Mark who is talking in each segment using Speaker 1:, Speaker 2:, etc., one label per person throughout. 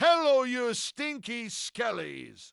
Speaker 1: Hello, you stinky skellies!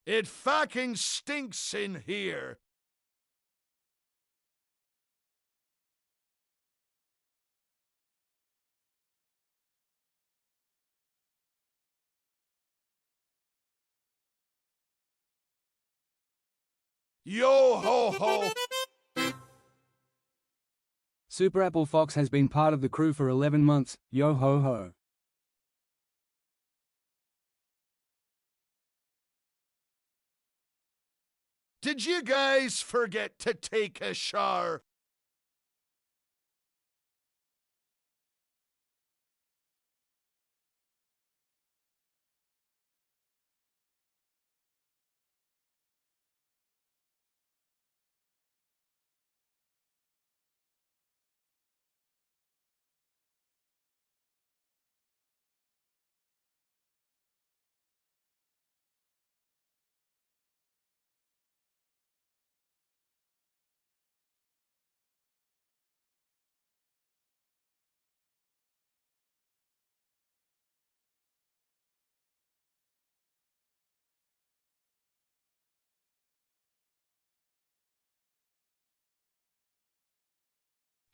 Speaker 1: It fucking stinks in here! Yo ho ho!
Speaker 2: Super Apple Fox has been part of the crew for 11 months, yo ho ho.
Speaker 1: Did you guys forget to take a shower?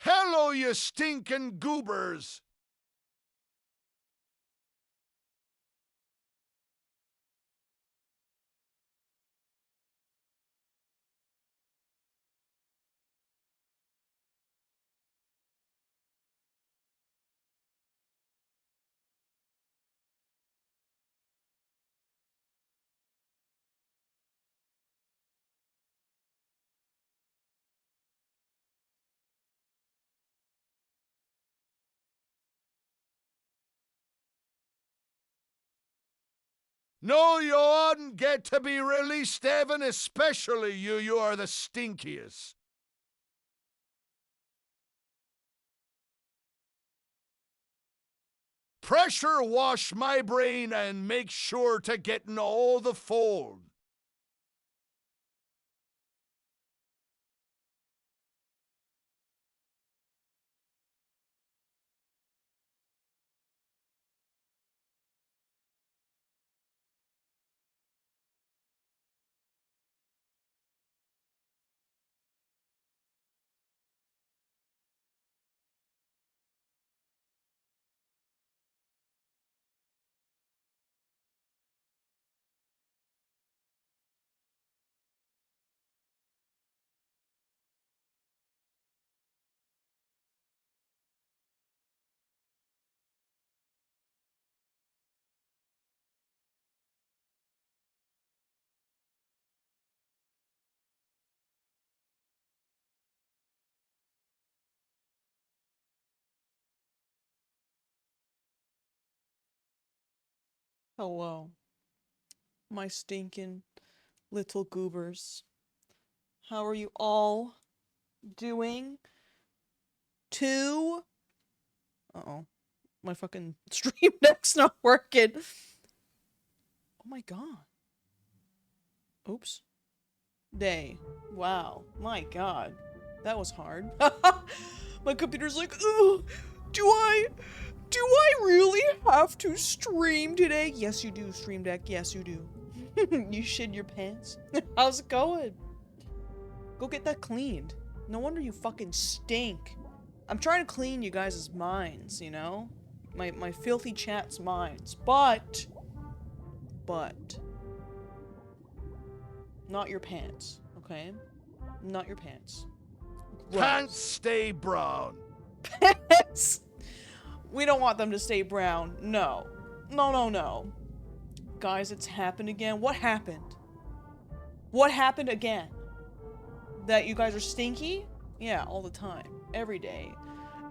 Speaker 1: Hello, you stinking goobers. No, you oughtn't get to be released, Evan, especially you. You are the stinkiest. Pressure wash my brain and make sure to get in all the fold.
Speaker 3: Hello, my stinking little goobers. How are you all doing? Uh-oh. My fucking stream deck's not working. Oh my god. Oops. Day. Wow. My god. That was hard. My computer's like, ugh, do I really have to stream today? Yes, you do, Stream Deck. Yes, you do. You shit your pants? How's it going? Go get that cleaned. No wonder you fucking stink. I'm trying to clean you guys' minds, you know? My filthy chat's minds. But... Not your pants, okay? Not your pants.
Speaker 1: Pants stay brown.
Speaker 3: Pants! We don't want them to stay brown. No. No. Guys, it's happened again. What happened? What happened again? That you guys are stinky? Yeah, all the time. Every day.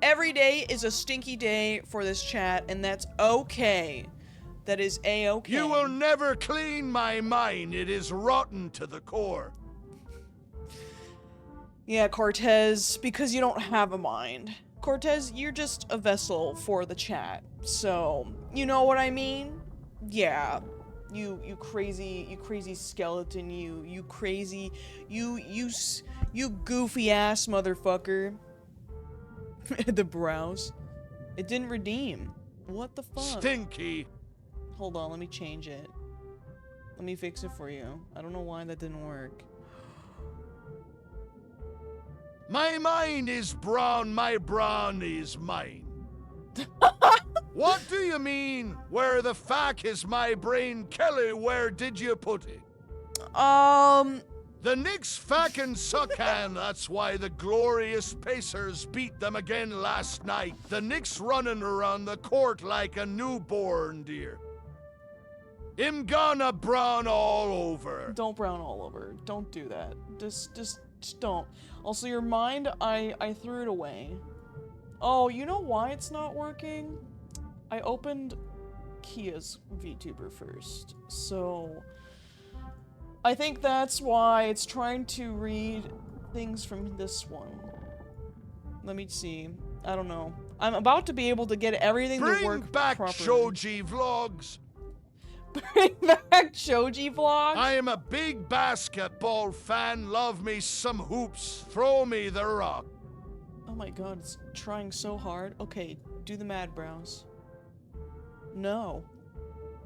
Speaker 3: Every day is a stinky day for this chat, and that's okay. That is A-okay.
Speaker 1: You will never clean my mind. It is rotten to the core.
Speaker 3: Yeah, Cortez, because you don't have a mind. Cortez, you're just a vessel for the chat. So, you know what I mean? Yeah. You crazy skeleton, you crazy, you goofy ass motherfucker. The brows. It didn't redeem. What the fuck?
Speaker 1: Stinky.
Speaker 3: Hold on, let me change it. Let me fix it for you. I don't know why that didn't work.
Speaker 1: My mind is brown, my brown is mine. What do you mean? Where the fuck is my brain? Kelly, where did you put it? The Knicks fucking suck, and that's why the glorious Pacers beat them again last night. The Knicks running around the court like a newborn deer. I'm gonna brown all over.
Speaker 3: Don't brown all over. Don't do that. Just don't. Also, your mind, I threw it away. Oh, you know why it's not working? I opened Kia's VTuber first, so I think that's why it's trying to read things from this one. Let me see. I don't know. I'm about to be able to get everything to work
Speaker 1: Bring back
Speaker 3: properly.
Speaker 1: Shoji vlogs.
Speaker 3: Bring back Shoji vlogs?
Speaker 1: I am a big basketball fan. Love me some hoops. Throw me the rock.
Speaker 3: Oh my god, it's trying so hard. Okay, do the mad brows. No.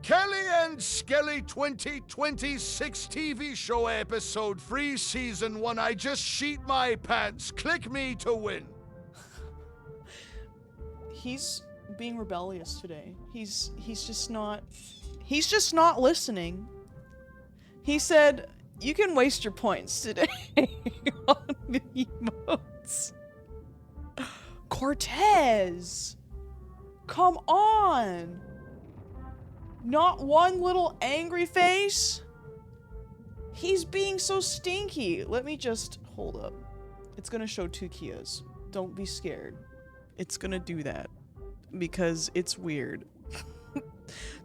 Speaker 1: Kelly and Skelly 2026 TV show episode 3 season 1. I just sheet my pants. Click me to win.
Speaker 3: He's being rebellious today. He's just not listening. He said, "You can waste your points today on the emotes." Cortez! Come on! Not one little angry face? He's being so stinky. Let me just hold up. It's gonna show 2 Kias. Don't be scared. It's gonna do that because it's weird.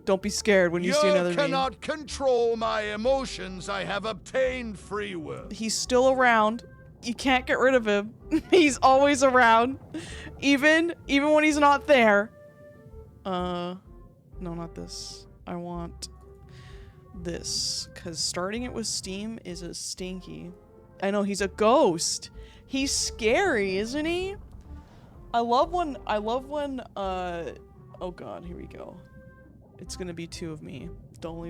Speaker 3: Don't be scared when you see another
Speaker 1: You cannot control my emotions. I have obtained free will.
Speaker 3: He's still around. You can't get rid of him. He's always around. Even when he's not there. No, not this. I want this. Because starting it with Steam is a stinky. I know, he's a ghost. He's scary, isn't he? I love when, oh god, here we go. It's gonna be 2 of me. Don't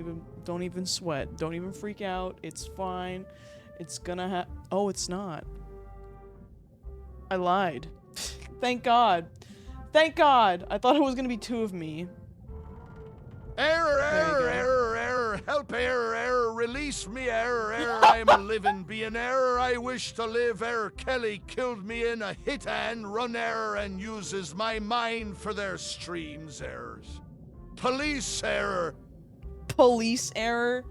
Speaker 3: even sweat. Don't even freak out. It's fine. It's gonna oh, it's not. I lied. Thank God. Thank God. I thought it was gonna be 2 of me.
Speaker 1: Error, help, error, release me, error, I'm a living being, error, I wish to live, error, Kelly killed me in a hit and run, error, and uses my mind for their streams, errors. Police error.
Speaker 3: Police error?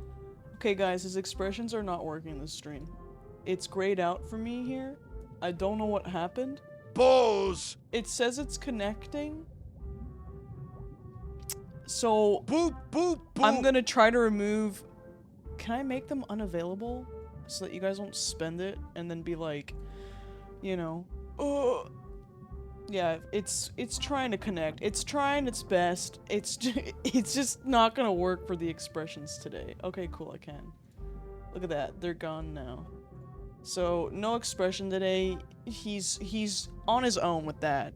Speaker 3: Okay, guys, his expressions are not working this stream. It's grayed out for me here. I don't know what happened.
Speaker 1: Balls.
Speaker 3: It says it's connecting. So,
Speaker 1: boop, boop, boop.
Speaker 3: I'm gonna try to remove... Can I make them unavailable? So that you guys won't spend it and then be like, you know, ugh. Yeah, it's trying to connect. It's trying its best. It's just not gonna work for the expressions today. Okay, cool, I can. Look at that, they're gone now. So, no expression today. He's on his own with that.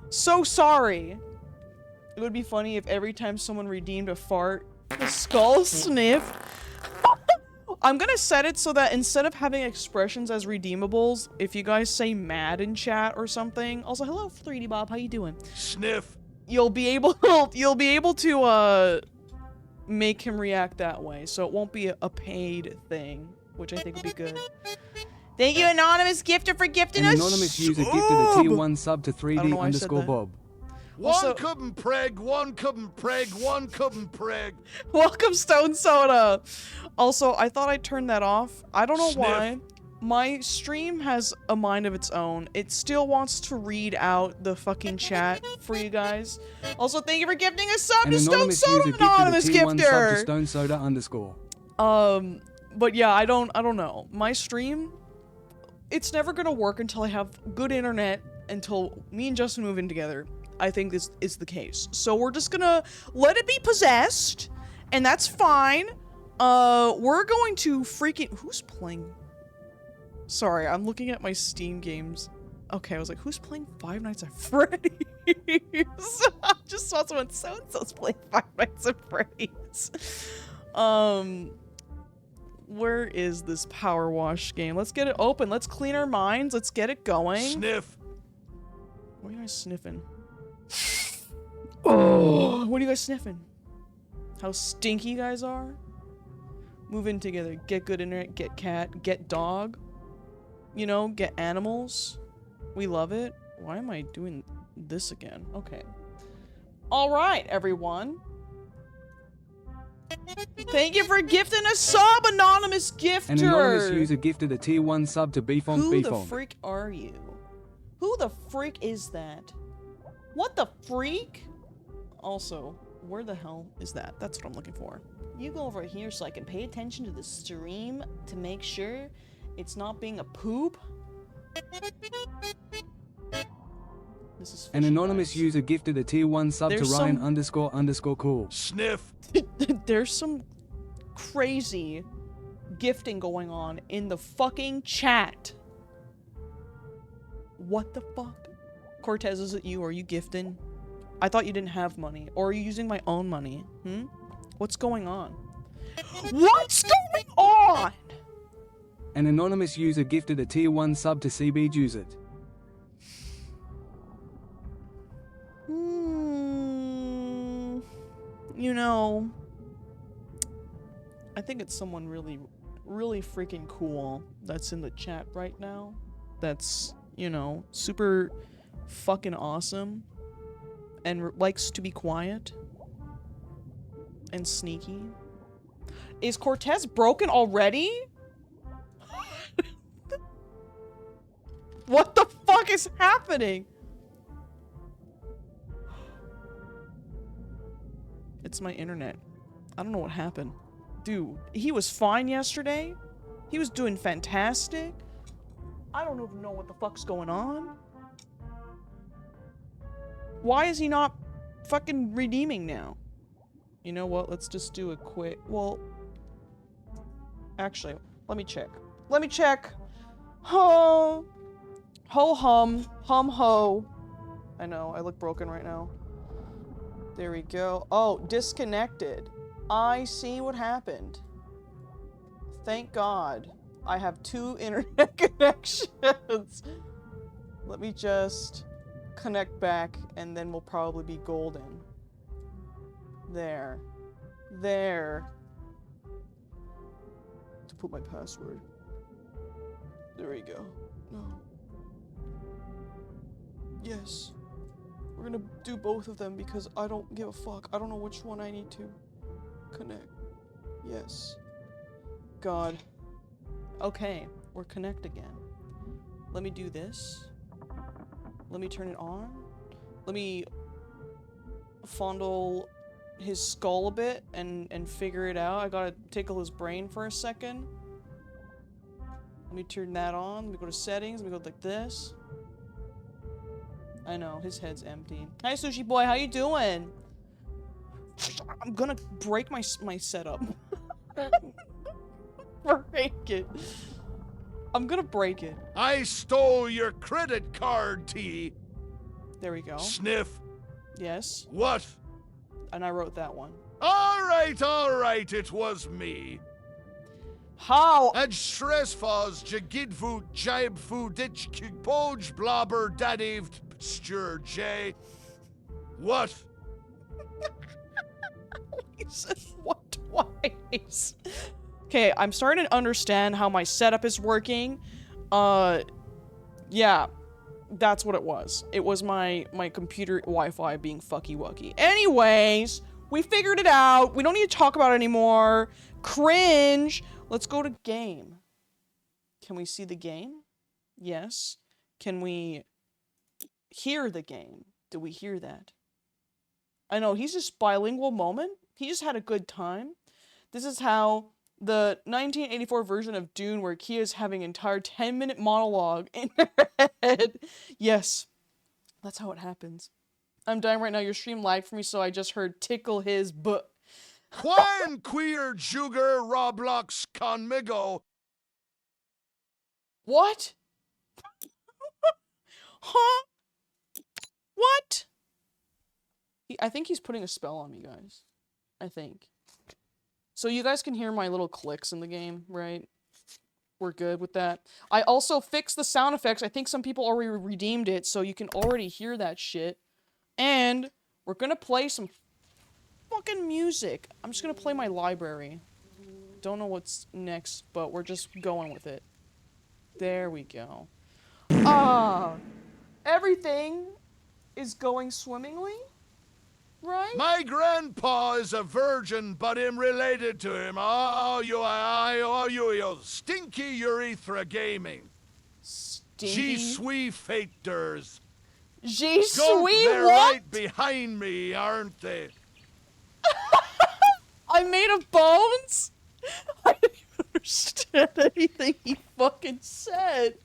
Speaker 3: So sorry! It would be funny if every time someone redeemed a fart, the skull sniffed. I'm gonna set it so that instead of having expressions as redeemables, if you guys say mad in chat or something, also hello 3D Bob, how you doing?
Speaker 1: Sniff.
Speaker 3: You'll be able to make him react that way, so it won't be a paid thing, which I think would be good. Thank you, anonymous gifter, for gifting us.
Speaker 2: An anonymous user gifted a tier 1 sub to 3D_Bob.
Speaker 1: One couldn't preg, one couldn't preg, one couldn't preg.
Speaker 3: Welcome, Stone Soda. Also, I thought I turned that off. I don't know why. My stream has a mind of its own. It still wants to read out the fucking chat for you guys. Also, thank you for gifting a sub to Stone Soda, anonymous gifter.
Speaker 2: Stone Soda_.
Speaker 3: But yeah, I don't know. My stream, it's never gonna work until I have good internet, until me and Justin move in together. I think this is the case. So we're just gonna let it be possessed, and that's fine. We're going to freaking... Who's playing? Sorry, I'm looking at my Steam games. Okay, I was like, who's playing Five Nights at Freddy's? I just saw someone so-and-so's playing Five Nights at Freddy's. Where is this power wash game? Let's get it open. Let's clean our minds. Let's get it going.
Speaker 1: Sniff.
Speaker 3: What are you guys sniffing? Oh, what are you guys sniffing? How stinky you guys are? Move in together. Get good internet. Get cat. Get dog. You know, get animals. We love it. Why am I doing this again? Okay. Alright, everyone. Thank you for gifting a sub, anonymous gifter!
Speaker 2: An anonymous user gifted a tier 1 sub to Beefon.
Speaker 3: Who the freak are you? Who the freak is that? What the freak? Also, where the hell is that? That's what I'm looking for. You go over here so I can pay attention to the stream to make sure it's not being a poop. This is
Speaker 2: an anonymous user gifted a tier 1 sub to Ryan__cool.
Speaker 1: Sniff.
Speaker 3: There's some crazy gifting going on in the fucking chat. What the fuck? Cortez, is it you? Are you gifting? I thought you didn't have money. Or are you using my own money? What's going on? What's going on?
Speaker 2: An anonymous user gifted a tier 1 sub to CB Juice It.
Speaker 3: you know, I think it's someone really, really freaking cool that's in the chat right now. That's, you know, super fucking awesome and likes to be quiet and sneaky. Is Cortez broken already? What the fuck is happening? It's my internet. I don't know what happened. Dude, he was fine yesterday. He was doing fantastic. I don't even know what the fuck's going on. Why is he not fucking redeeming now? You know what? Let's just do a quick... Well... Actually, let me check. Let me check! Ho! Ho hum. Hum ho. I know, I look broken right now. There we go. Oh, disconnected. I see what happened. Thank God. I have 2 internet connections. Let me just connect back and then we'll probably be golden. There. There. To put my password. There we go. No. Yes. We're gonna do both of them because I don't give a fuck. I don't know which one I need to connect. Yes. God. Okay, we're connect again. Let me do this. Let me turn it on. Let me fondle his skull a bit and figure it out. I gotta tickle his brain for a second. Let me turn that on. Let me go to settings. Let me go like this. I know, his head's empty. Hi, Sushi Boy, how you doing? I'm gonna break my setup. Break it. I'm gonna break it.
Speaker 1: I stole your credit card, T.
Speaker 3: There we go.
Speaker 1: Sniff.
Speaker 3: Yes.
Speaker 1: What?
Speaker 3: And I wrote that one.
Speaker 1: All right, it was me.
Speaker 3: How?
Speaker 1: And Shresfaz Jagidvu Jibfu Ditch Poj Blobber Dadiv Stur J. What?
Speaker 3: He said what twice? Okay, I'm starting to understand how my setup is working. Yeah, that's what it was. It was my computer Wi-Fi being fucky wucky. Anyways, we figured it out. We don't need to talk about it anymore. Cringe. Let's go to game. Can we see the game? Yes. Can we hear the game? Do we hear that? I know, he's just bilingual moment. He just had a good time. This is how the 1984 version of Dune where Kia's having an entire 10-minute monologue in her head. Yes, that's how it happens. I'm dying right now. Your stream lagged for me, so I just heard tickle his butt.
Speaker 1: Quan queer jugar Roblox conmigo.
Speaker 3: What? Huh? What? I think he's putting a spell on me, guys. I think. So you guys can hear my little clicks in the game, right? We're good with that. I also fixed the sound effects. I think some people already redeemed it, so you can already hear that shit. And we're gonna play some fucking music. I'm just gonna play my library. Don't know what's next, but we're just going with it. There we go. Everything is going swimmingly, right?
Speaker 1: My grandpa is a virgin, but I'm related to him. You, Stinky Urethra Gaming.
Speaker 3: Stinky.
Speaker 1: G sweet faters.
Speaker 3: G
Speaker 1: Goat,
Speaker 3: sweet
Speaker 1: they're
Speaker 3: what?
Speaker 1: right behind me, aren't they?
Speaker 3: I'm made of bones? I didn't even understand anything he fucking said.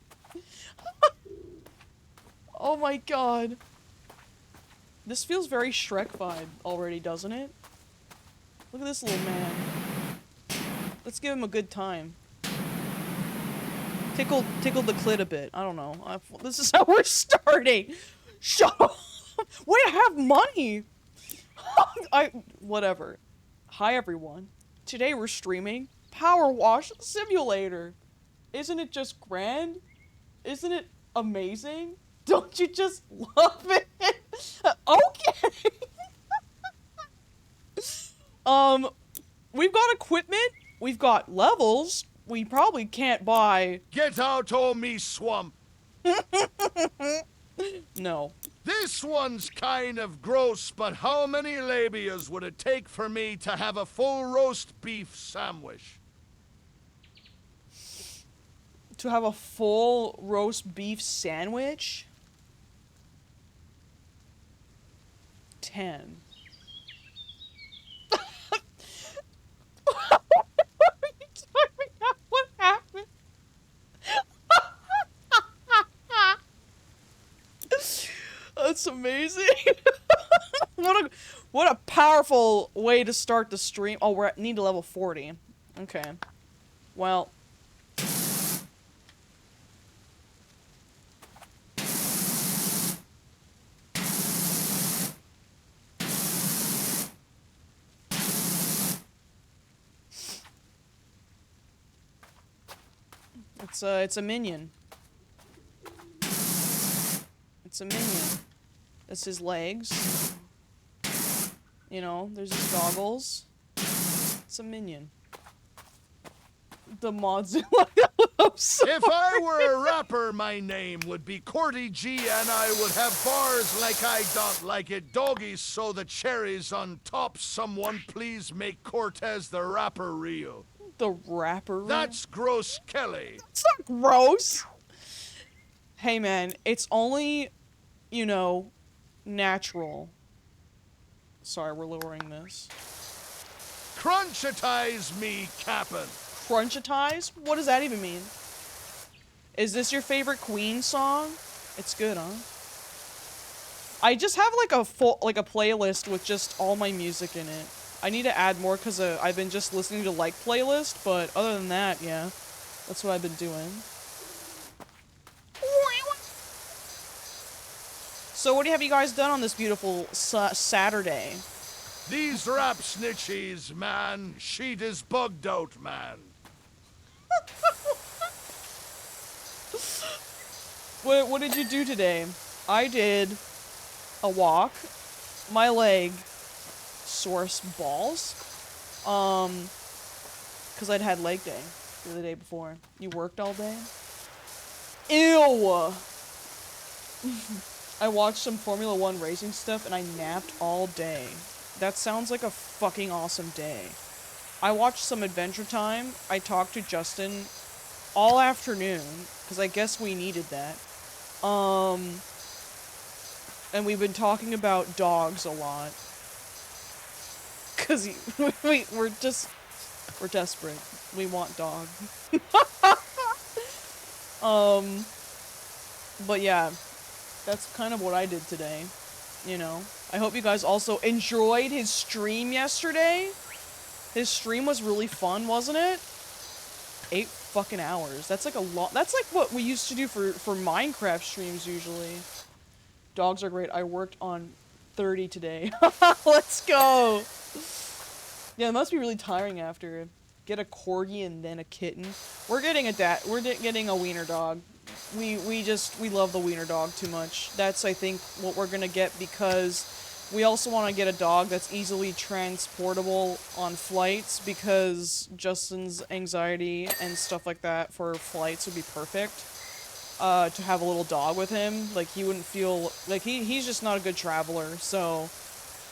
Speaker 3: Oh my god. This feels very Shrek vibe already, doesn't it? Look at this little man. Let's give him a good time. Tickle the clit a bit. I don't know. This is how we're starting. Shut up. Wait, I have money. Whatever. Hi everyone. Today we're streaming Power Wash Simulator. Isn't it just grand? Isn't it amazing? Don't you just love it? Okay. We've got equipment. We've got levels. We probably can't buy...
Speaker 1: Get out o' me swamp.
Speaker 3: No.
Speaker 1: This one's kind of gross, but how many labias would it take for me to have a full roast beef sandwich?
Speaker 3: To have a full roast beef sandwich? 10. What happened? That's amazing. What a powerful way to start the stream. Oh, we need to level 40. Okay. Well. It's a minion. It's a minion. That's his legs. You know, there's his goggles. It's a minion. The Modzilla.
Speaker 1: If I were a rapper, my name would be Cordy G, and I would have bars like I don't like it. Doggies, so the cherries on top. Someone please make Cortez the rapper real.
Speaker 3: The rapper?
Speaker 1: That's gross, Kelly.
Speaker 3: It's not gross. Hey, man, it's only, you know, natural. Sorry, we're lowering this.
Speaker 1: Crunchitize me, Cap'n.
Speaker 3: Crunchitize? What does that even mean? Is this your favorite Queen song? It's good, huh? I just have like a playlist with just all my music in it. I need to add more because I've been just listening to like playlist, but other than that, yeah, that's what I've been doing. So what have you guys done on this beautiful Saturday?
Speaker 1: These rap snitchies, man. Sheet is bugged out, man.
Speaker 3: What did you do today? I did a walk. My leg source balls. Because I'd had leg day the day before. You worked all day? Ew! I watched some Formula 1 racing stuff and I napped all day. That sounds like a fucking awesome day. I watched some Adventure Time. I talked to Justin all afternoon, because I guess we needed that. And we've been talking about dogs a lot. Because we're desperate. We want dog. But yeah, that's kind of what I did today, you know. I hope you guys also enjoyed his stream yesterday. His stream was really fun, wasn't it? 8 fucking hours. That's like a lot. That's like what we used to do for Minecraft streams usually. Dogs are great. I worked on 30 today. Let's go. Yeah, it must be really tiring after. Get a corgi and then a kitten. We're getting a wiener dog. We love the wiener dog too much. That's, I think, what we're gonna get, because we also want to get a dog that's easily transportable on flights, because Justin's anxiety and stuff like that for flights would be perfect. To have a little dog with him, like, he wouldn't feel, like, he's just not a good traveler, so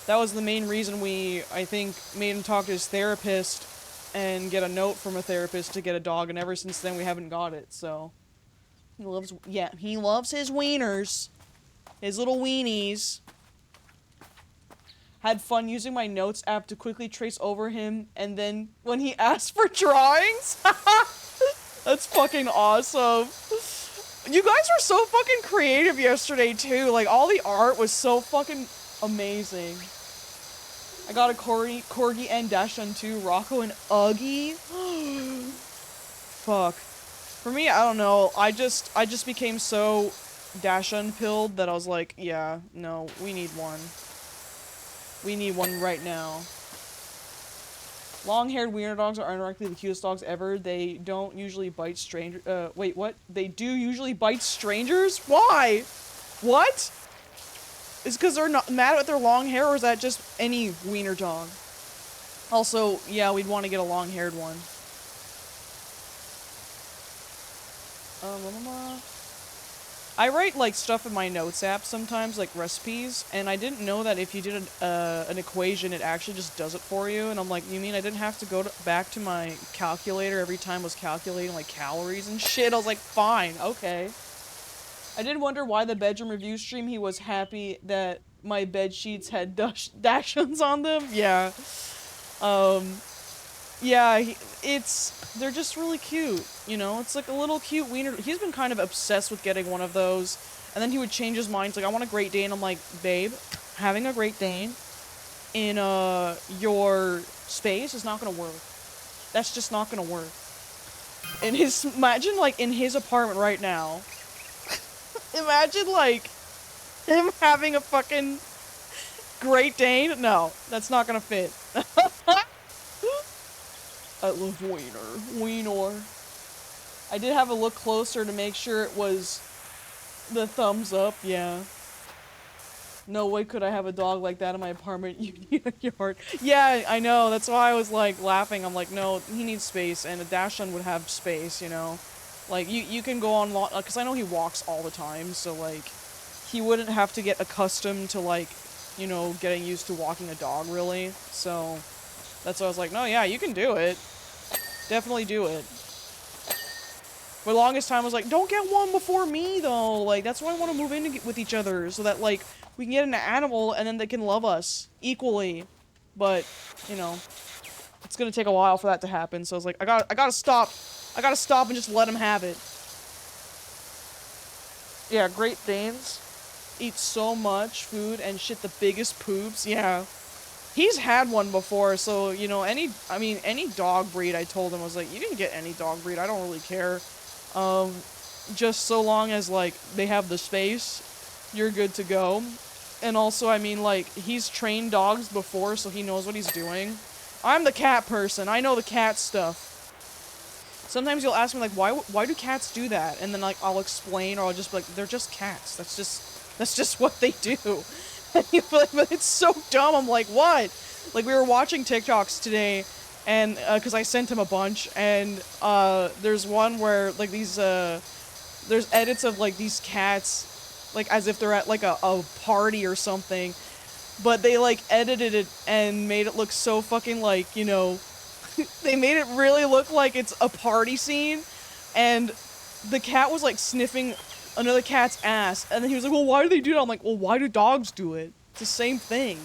Speaker 3: that was the main reason we, I think, made him talk to his therapist and get a note from a therapist to get a dog, and ever since then we haven't got it, so. He loves his wieners. His little weenies. Had fun using my notes app to quickly trace over him, and then when he asked for drawings, that's fucking awesome. You guys were so fucking creative yesterday too, like all the art was so fucking amazing. I got a Corgi and Dachshund too, Rocco and Uggy. Fuck. For me, I don't know, I just became so Dachshund pilled that I was like, yeah, no, we need one. We need one right now. Long-haired wiener dogs are unironically the cutest dogs ever. They don't usually bite strangers. Wait, what? They do usually bite strangers? Why? What? Is it because they're not mad at their long hair, or is that just any wiener dog? Also, yeah, we'd want to get a long-haired one. I write, like, stuff in my notes app sometimes, like recipes, and I didn't know that if you did an equation, it actually just does it for you, and I'm like, you mean I didn't have to go back to my calculator every time I was calculating, like, calories and shit? I was like, fine, okay. I did wonder why the bedroom review stream, he was happy that my bed sheets had dachshunds on them. Yeah. Yeah, they're just really cute, you know? It's like a little cute wiener. He's been kind of obsessed with getting one of those, and then he would change his mind. He's like, I want a Great Dane. I'm like, babe, having a Great Dane in, your space is not gonna work. That's just not gonna work. Imagine, like, in his apartment right now, imagine, like, him having a fucking Great Dane? No, that's not gonna fit. I love wiener. I did have a look closer to make sure it was the thumbs up, yeah. No way could I have a dog like that in my apartment. You need a yard. Yeah, I know, that's why I was, like, laughing. I'm like, no, he needs space, and a dachshund would have space, you know? Like, you can go on, because I know he walks all the time, so, like, he wouldn't have to get accustomed to, like, you know, getting used to walking a dog, really. So, that's why I was like, no, yeah, you can do it. Definitely do it. For the longest time, I was like, don't get one before me, though. Like, that's why I want to move in with each other, so that, like, we can get an animal, and then they can love us equally. But, you know, it's gonna take a while for that to happen, so I was like, I gotta stop. I gotta stop and just let him have it. Yeah, Great Danes eat so much food and shit the biggest poops, yeah. He's had one before, so, you know, any dog breed, I told him, I was like, you can get any dog breed, I don't really care. Just so long as, like, they have the space, you're good to go. And also, I mean, like, he's trained dogs before, so he knows what he's doing. I'm the cat person, I know the cat stuff. Sometimes you'll ask me, like, why do cats do that? And then, like, I'll explain, or I'll just be like, they're just cats, that's just what they do. And you're like, but it's so dumb. I'm like, what? Like, we were watching TikToks today, and, because I sent him a bunch, and, there's one where, like, there's edits of, like, these cats, like, as if they're at, like, a party or something, but they, like, edited it and made it look so fucking, like, you know, they made it really look like it's a party scene, and the cat was, like, sniffing another cat's ass, and then he was like, well, why do they do that? I'm like, well, why do dogs do it? It's the same thing.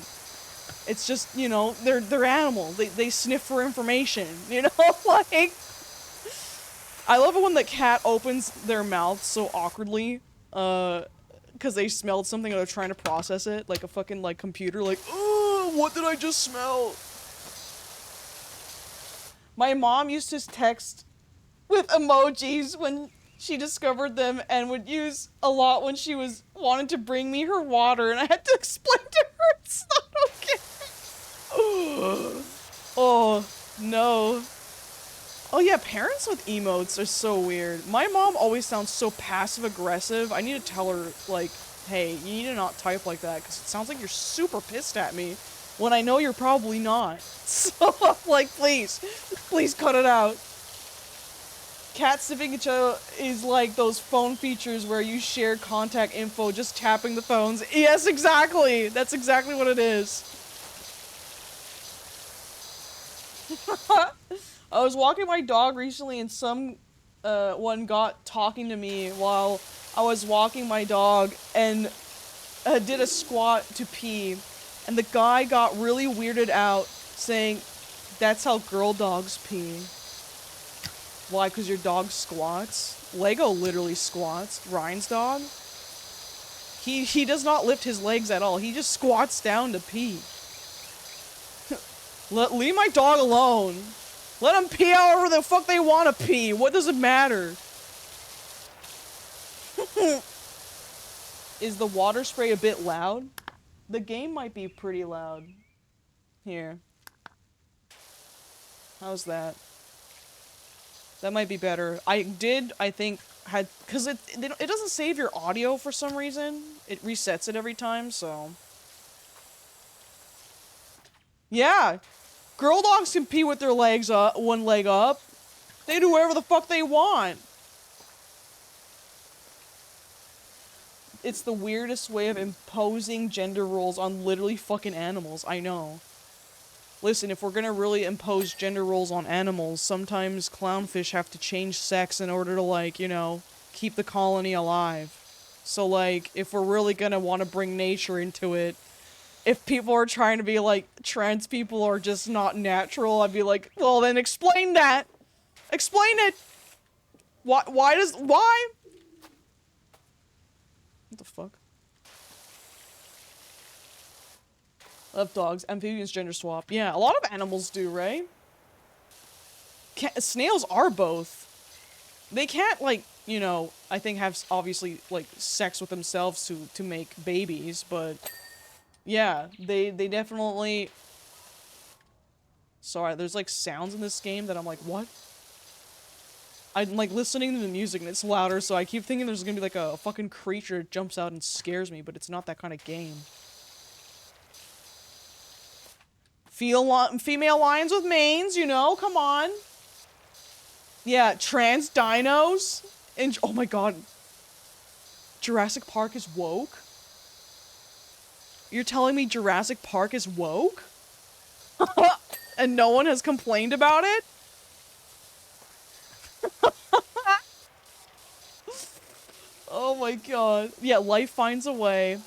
Speaker 3: It's just, you know, they're animals. They sniff for information, you know? Like, I love it when the cat opens their mouth so awkwardly, because they smelled something and they're trying to process it, like a fucking, like, computer, like, oh, what did I just smell? My mom used to text with emojis when she discovered them, and would use a lot when she was wanting to bring me her water, and I had to explain to her it's not okay. Oh, no. Oh yeah, parents with emotes are so weird. My mom always sounds so passive-aggressive. I need to tell her, like, hey, you need to not type like that, because it sounds like you're super pissed at me, when I know you're probably not. So, like, please cut it out. Cat sniffing each other is like those phone features where you share contact info just tapping the phones. Yes, exactly! That's exactly what it is. I was walking my dog recently and one got talking to me while I was walking my dog and did a squat to pee. And the guy got really weirded out, saying, that's how girl dogs pee. Why? Because your dog squats? Lego literally squats. Ryan's dog? He does not lift his legs at all. He just squats down to pee. Leave my dog alone. Let them pee however the fuck they want to pee. What does it matter? Is the water spray a bit loud? The game might be pretty loud. Here. How's that? That might be better. I think, because it doesn't save your audio for some reason. It resets it every time, so. Yeah! Girl dogs can pee with their legs up, one leg up. They do whatever the fuck they want. It's the weirdest way of imposing gender roles on literally fucking animals, I know. Listen, if we're gonna really impose gender roles on animals, sometimes clownfish have to change sex in order to, like, you know, keep the colony alive. So, like, if we're really gonna want to bring nature into it, if people are trying to be like, trans people are just not natural, I'd be like, well then explain that! Explain it! Why? What the fuck? Love dogs. Amphibians gender swap. Yeah, a lot of animals do, right? Snails are both. They can't, like, you know, I think have, obviously, like, sex with themselves to make babies, but... yeah, they definitely... Sorry, there's, like, sounds in this game that I'm like, what? I'm, like, listening to the music and it's louder, so I keep thinking there's gonna be, like, a fucking creature that jumps out and scares me, but it's not that kind of game. Female lions with manes, you know? Come on. Yeah, trans dinos. And, oh my god. Jurassic Park is woke? You're telling me Jurassic Park is woke? And no one has complained about it? Oh my god. Yeah, life finds a way.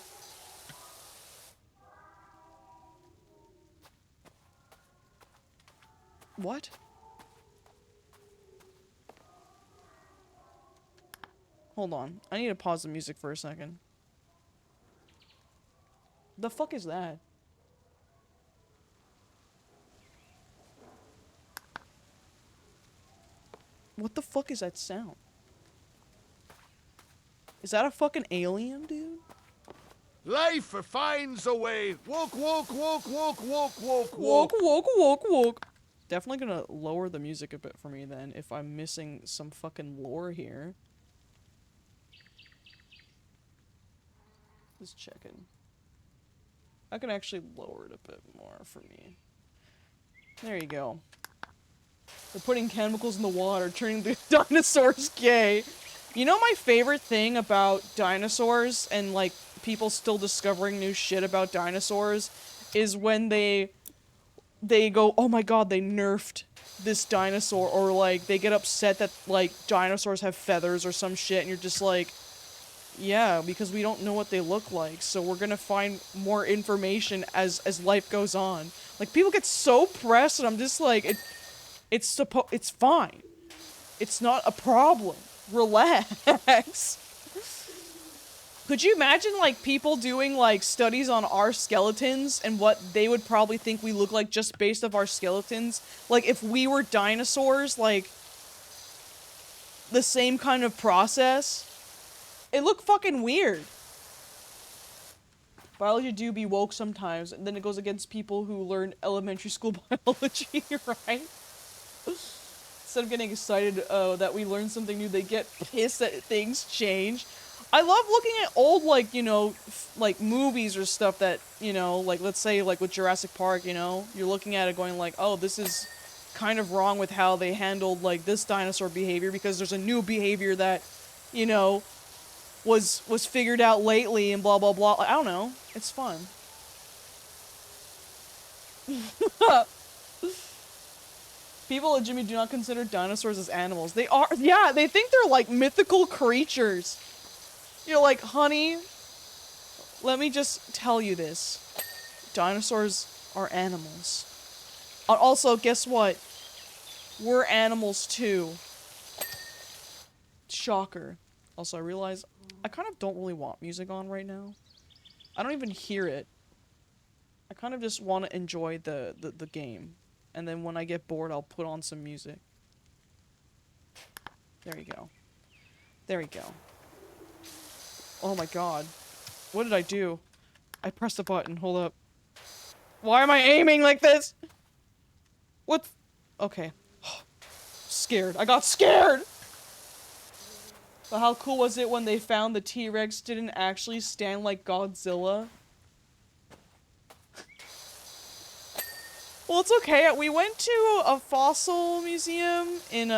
Speaker 3: What? Hold on. I need to pause the music for a second. The fuck is that? What the fuck is that sound? Is that a fucking alien, dude?
Speaker 1: Life finds a way. Woke, woke, woke, woke, woke, woke,
Speaker 3: Woke, woke, woke, woke. Definitely gonna lower the music a bit for me then, if I'm missing some fucking lore here. Just checking. I can actually lower it a bit more for me. There you go. They're putting chemicals in the water, turning the dinosaurs gay. You know my favorite thing about dinosaurs and, like, people still discovering new shit about dinosaurs is when they go, oh my god, they nerfed this dinosaur, or, like, they get upset that, like, dinosaurs have feathers or some shit, and you're just like, yeah, because we don't know what they look like, so we're gonna find more information as life goes on. Like, people get so pressed, and I'm just like, it's fine. It's not a problem. Relax. Could you imagine, like, people doing, like, studies on our skeletons and what they would probably think we look like just based off our skeletons? Like, if we were dinosaurs, like, the same kind of process? It looked fucking weird. Biology do be woke sometimes, and then it goes against people who learn elementary school biology, right? Instead of getting excited that we learn something new, they get pissed that things change. I love looking at old, like, you know, like, movies or stuff that, you know, like, let's say, like, with Jurassic Park, you know? You're looking at it going like, oh, this is kind of wrong with how they handled, like, this dinosaur behavior, because there's a new behavior that, you know, was figured out lately and blah, blah, blah. I don't know. It's fun. People at Jimmy do not consider dinosaurs as animals. They are, yeah, they think they're like mythical creatures. You're like, honey, let me just tell you this. Dinosaurs are animals. Also, guess what? We're animals too. Shocker. Also, I realize I kind of don't really want music on right now. I don't even hear it. I kind of just want to enjoy the game. And then when I get bored, I'll put on some music. There you go. There we go. Oh my god. What did I do? I pressed a button. Hold up. Why am I aiming like this? What? Okay. Scared. I got scared! But how cool was it when they found the T-Rex didn't actually stand like Godzilla? Well, it's okay. We went to a fossil museum in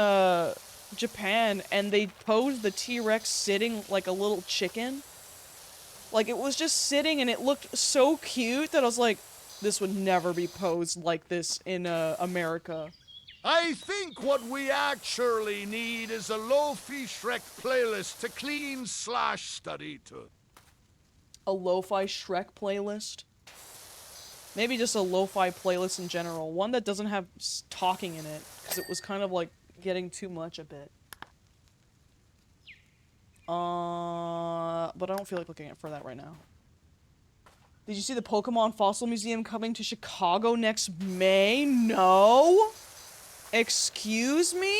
Speaker 3: Japan, and they posed the T-Rex sitting like a little chicken. Like, it was just sitting, and it looked so cute that I was like, this would never be posed like this in America.
Speaker 1: I think what we actually need is a lo-fi Shrek playlist to clean/study to.
Speaker 3: A lo-fi Shrek playlist? Maybe just a lo-fi playlist in general. One that doesn't have talking in it, because it was kind of like getting too much a bit. But I don't feel like looking for that right now. Did you see the Pokemon Fossil Museum coming to Chicago next May? No? Excuse me?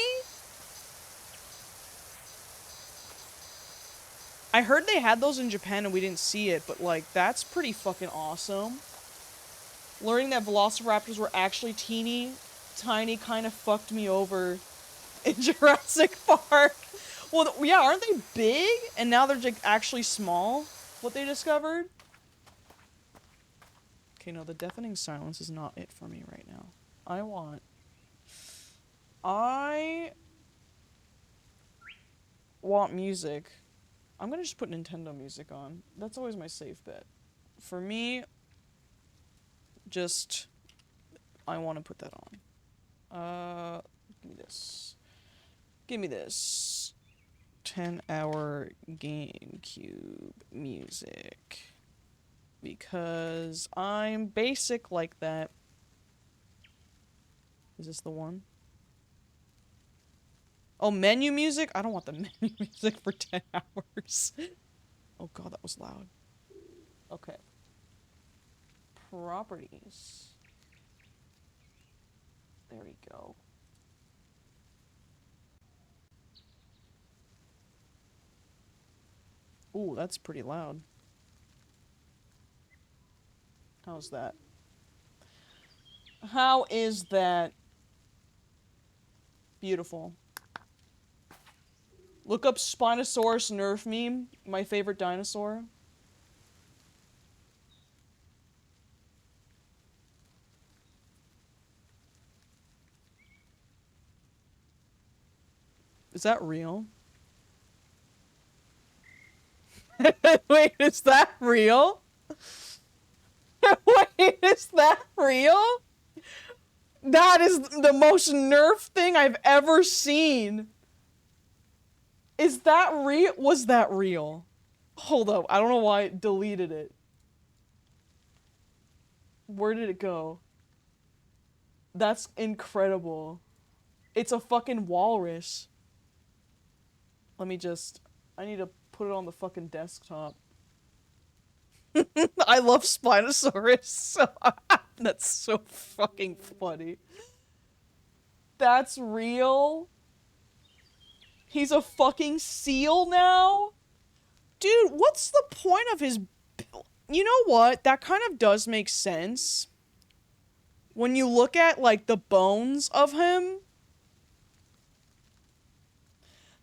Speaker 3: I heard they had those in Japan and we didn't see it, but like, that's pretty fucking awesome. Learning that Velociraptors were actually teeny tiny kind of fucked me over in Jurassic Park. Well, yeah, aren't they big? And now they're just actually small, what they discovered? Okay, no, the deafening silence is not it for me right now. I want music. I'm gonna just put Nintendo music on. That's always my safe bet. For me, I want to put that on. Give me this. Give me this. 10-hour GameCube music. Because I'm basic like that. Is this the one? Oh, menu music? I don't want the menu music for 10 hours. Oh god, that was loud. Okay. Properties. There we go. Ooh, that's pretty loud. How's that? How is that? Beautiful. Look up Spinosaurus Nerf meme, my favorite dinosaur. Is that real? Wait, is that real? Wait, is that real? That is the most Nerf thing I've ever seen. Is that real? Was that real? Hold up, I don't know why it deleted it. Where did it go? That's incredible. It's a fucking walrus. I need to put it on the fucking desktop. I love Spinosaurus. That's so fucking funny. That's real? He's a fucking seal now? Dude, what's the point of his... You know what? That kind of does make sense. When you look at, like, the bones of him...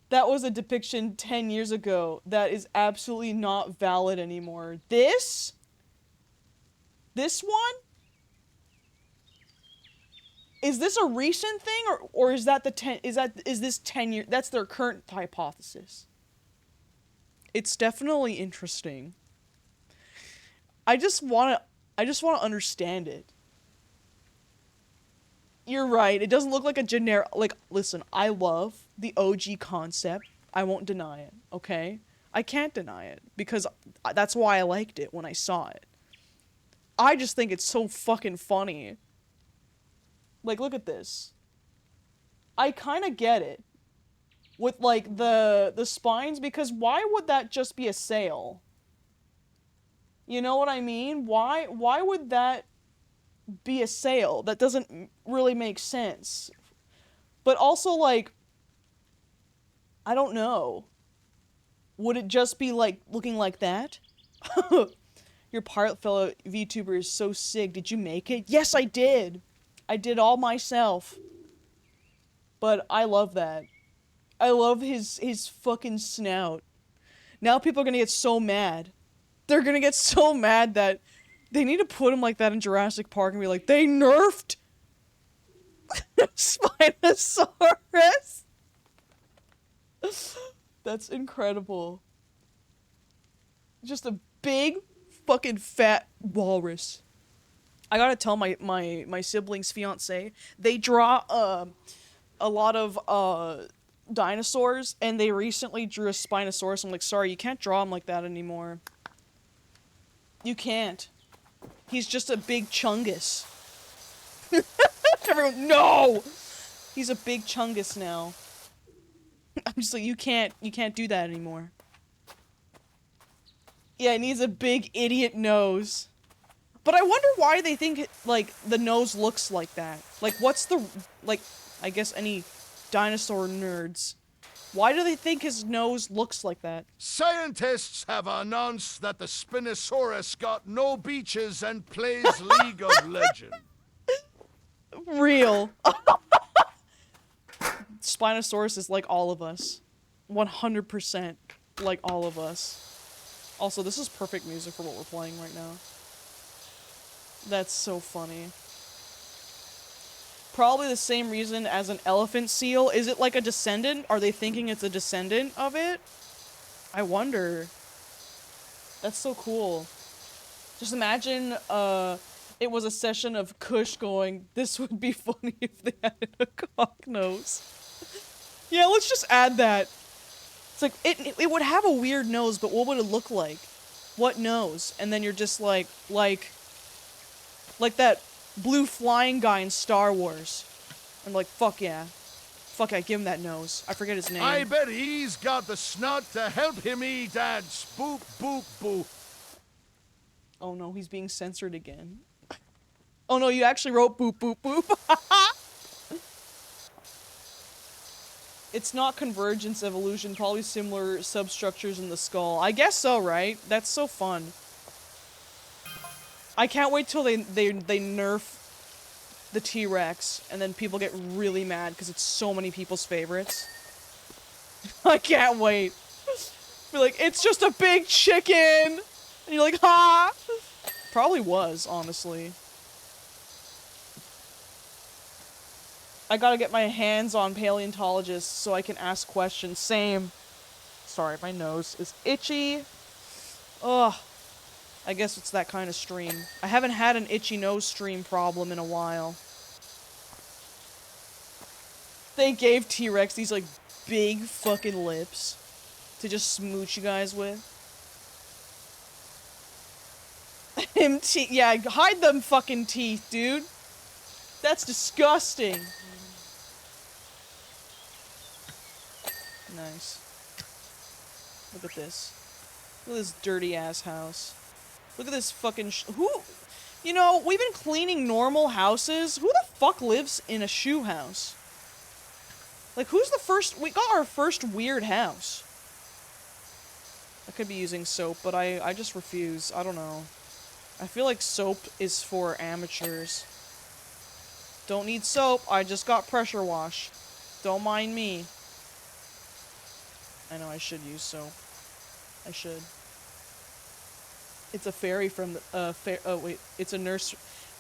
Speaker 3: That was a depiction 10 years ago that is absolutely not valid anymore. This one? Is this a recent thing or is that is this 10 years? That's their current hypothesis. It's definitely interesting. I just want to understand it. You're right. It doesn't look like a generic... Like, listen, I love the OG concept. I won't deny it, okay? I can't deny it, because that's why I liked it when I saw it. I just think it's so fucking funny. Like, look at this. I kind of get it. With, like, the spines, because why would that just be a sail? You know what I mean? Why would that... be a sail? That doesn't really make sense. But also, like, I don't know. Would it just be, like, looking like that? Your pirate fellow VTuber is so sick. Did you make it? Yes, I did. I did all myself. But I love that. I love his fucking snout. Now people are gonna get so mad. They're gonna get so mad that they need to put him like that in Jurassic Park and be like, they nerfed Spinosaurus. That's incredible. Just a big fucking fat walrus. I gotta tell my siblings' fiance, they draw a lot of dinosaurs, and they recently drew a Spinosaurus. I'm like, sorry, you can't draw him like that anymore. You can't. He's just a big chungus. Everyone, no! He's a big chungus now. I'm just like, you can't do that anymore. Yeah, it needs a big idiot nose. But I wonder why they think, like, the nose looks like that. Like, what's the, like, I guess any dinosaur nerds. Why do they think his nose looks like that?
Speaker 1: Scientists have announced that the Spinosaurus got no beaches and plays League of Legends.
Speaker 3: Real. Spinosaurus is like all of us. 100% like all of us. Also, this is perfect music for what we're playing right now. That's so funny. Probably the same reason as an elephant seal. Is it like a descendant? Are they thinking it's a descendant of it? I wonder. That's so cool. Just imagine, it was a session of Kush going, this would be funny if they added a cock nose. Yeah, let's just add that. It's like, it would have a weird nose, but what would it look like? What nose? And then you're just like that blue flying guy in Star Wars. I'm like, fuck yeah. Fuck yeah, give him that nose. I forget his name.
Speaker 1: I bet he's got the snot to help him eat that spoop boop boop.
Speaker 3: Oh no, he's being censored again. Oh no, you actually wrote boop boop boop. It's not convergence evolution, probably similar substructures in the skull. I guess so, right? That's so fun. I can't wait till they nerf the T-Rex, and then people get really mad because it's so many people's favorites. I can't wait. Be like, it's just a big chicken! And you're like, ha! Probably was, honestly. I gotta get my hands on paleontologists so I can ask questions. Same. Sorry, my nose is itchy. Ugh. I guess it's that kind of stream. I haven't had an itchy nose stream problem in a while. They gave T-Rex these, like, big fucking lips to just smooch you guys with. Yeah, hide them fucking teeth, dude. That's disgusting. Nice. Look at this. Look at this dirty ass house. Look at this fucking who? You know, we've been cleaning normal houses. Who the fuck lives in a shoe house? Like, who's the first? We got our first weird house. I could be using soap, but I just refuse. I don't know. I feel like soap is for amateurs. Don't need soap. I just got pressure wash. Don't mind me. I know I should use soap. I should. It's a fairy from the, oh wait, it's a nurse.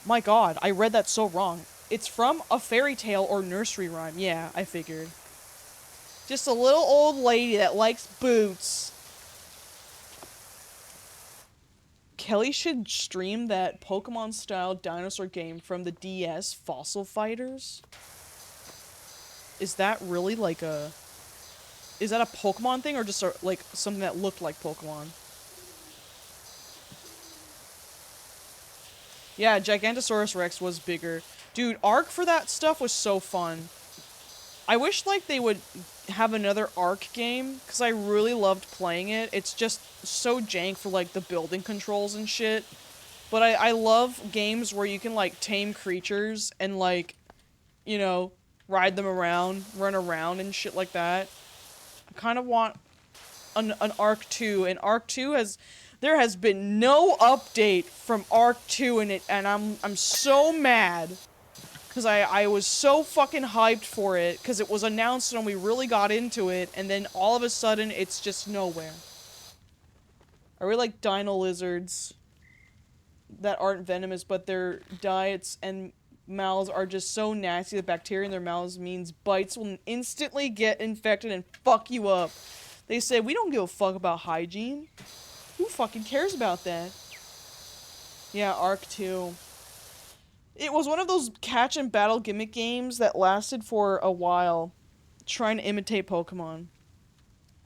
Speaker 3: My god, I read that so wrong. It's from a fairy tale or nursery rhyme. Yeah, I figured. Just a little old lady that likes boots. Kelly should stream that Pokemon-style dinosaur game from the DS, Fossil Fighters. Is that really like a... Is that a Pokemon thing or just like something that looked like Pokemon? Yeah, Gigantosaurus Rex was bigger. Dude, Arc for that stuff was so fun. I wish, like, they would have another Arc game, because I really loved playing it. It's just so jank for, like, the building controls and shit. But I love games where you can, like, tame creatures and, like, you know, ride them around, run around and shit like that. I kind of want an Arc 2, and Arc 2 has... There has been no update from Arc 2 in it, and I'm so mad. Because I was so fucking hyped for it, because it was announced and we really got into it, and then all of a sudden, it's just nowhere. I really like dino lizards that aren't venomous, but their diets and mouths are just so nasty. The bacteria in their mouths means bites will instantly get infected and fuck you up. They say, we don't give a fuck about hygiene. Who fucking cares about that? Yeah, Arc 2. It was one of those catch and battle gimmick games that lasted for a while, trying to imitate Pokemon.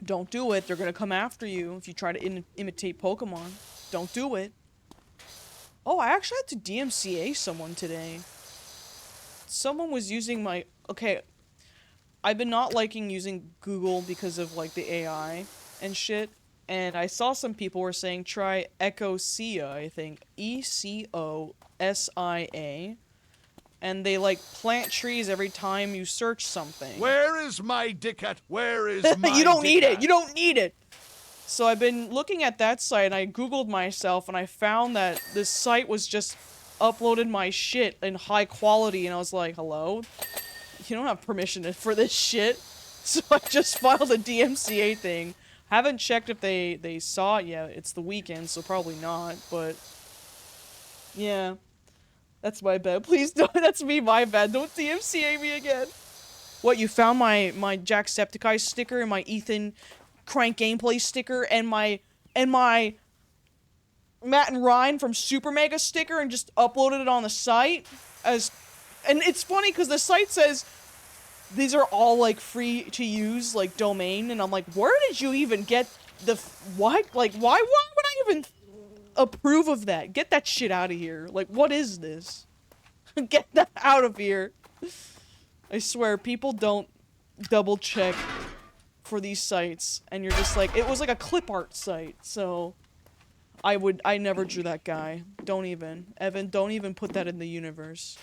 Speaker 3: Don't do it. They're gonna come after you if you try to imitate Pokemon. Don't do it. Oh, I actually had to DMCA someone today. Someone was using my... Okay, I've been not liking using Google because of, like, the AI and shit. And I saw some people were saying, try Ecosia, I think. E-C-O-S-I-A. And they, like, plant trees every time you search something.
Speaker 1: Where is my dick at? Where is my
Speaker 3: You don't need
Speaker 1: dick
Speaker 3: it! You don't need it! So I've been looking at that site, and I googled myself, and I found that this site was just uploaded my shit in high quality, and I was like, hello? You don't have permission for this shit. So I just filed a DMCA thing. Haven't checked if they saw it yet. It's the weekend, so probably not, but... Yeah. That's my bad. Please don't. That's me, my bad. Don't DMCA me again. What, you found my Jacksepticeye sticker and my Ethan Crank gameplay sticker and my Matt and Ryan from Super Mega sticker and just uploaded it on the site? And it's funny because the site says these are all, like, free to use, like, domain, and I'm like, where did you even get the... What? Like, why would I even approve of that? Get that shit out of here. Like, what is this? Get that out of here. I swear, people don't double check for these sites, and you're just like, it was like a clip art site, so I never drew that guy. Don't even. Evan, don't even put that in the universe.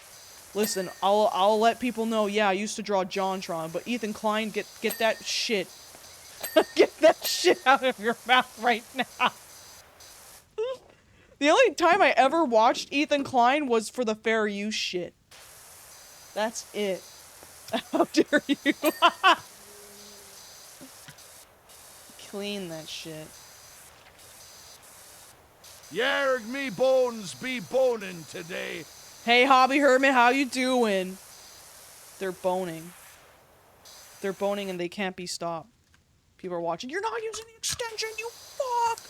Speaker 3: Listen, I'll let people know, yeah, I used to draw JonTron, but Ethan Klein, get that shit. Get that shit out of your mouth right now. The only time I ever watched Ethan Klein was for the fair use shit. That's it. How dare you? Clean that shit.
Speaker 1: Yarg, me bones be boning today.
Speaker 3: Hey, Hobby Hermit, how you doing? They're boning. They're boning and they can't be stopped. People are watching. You're not using the extension, you fuck!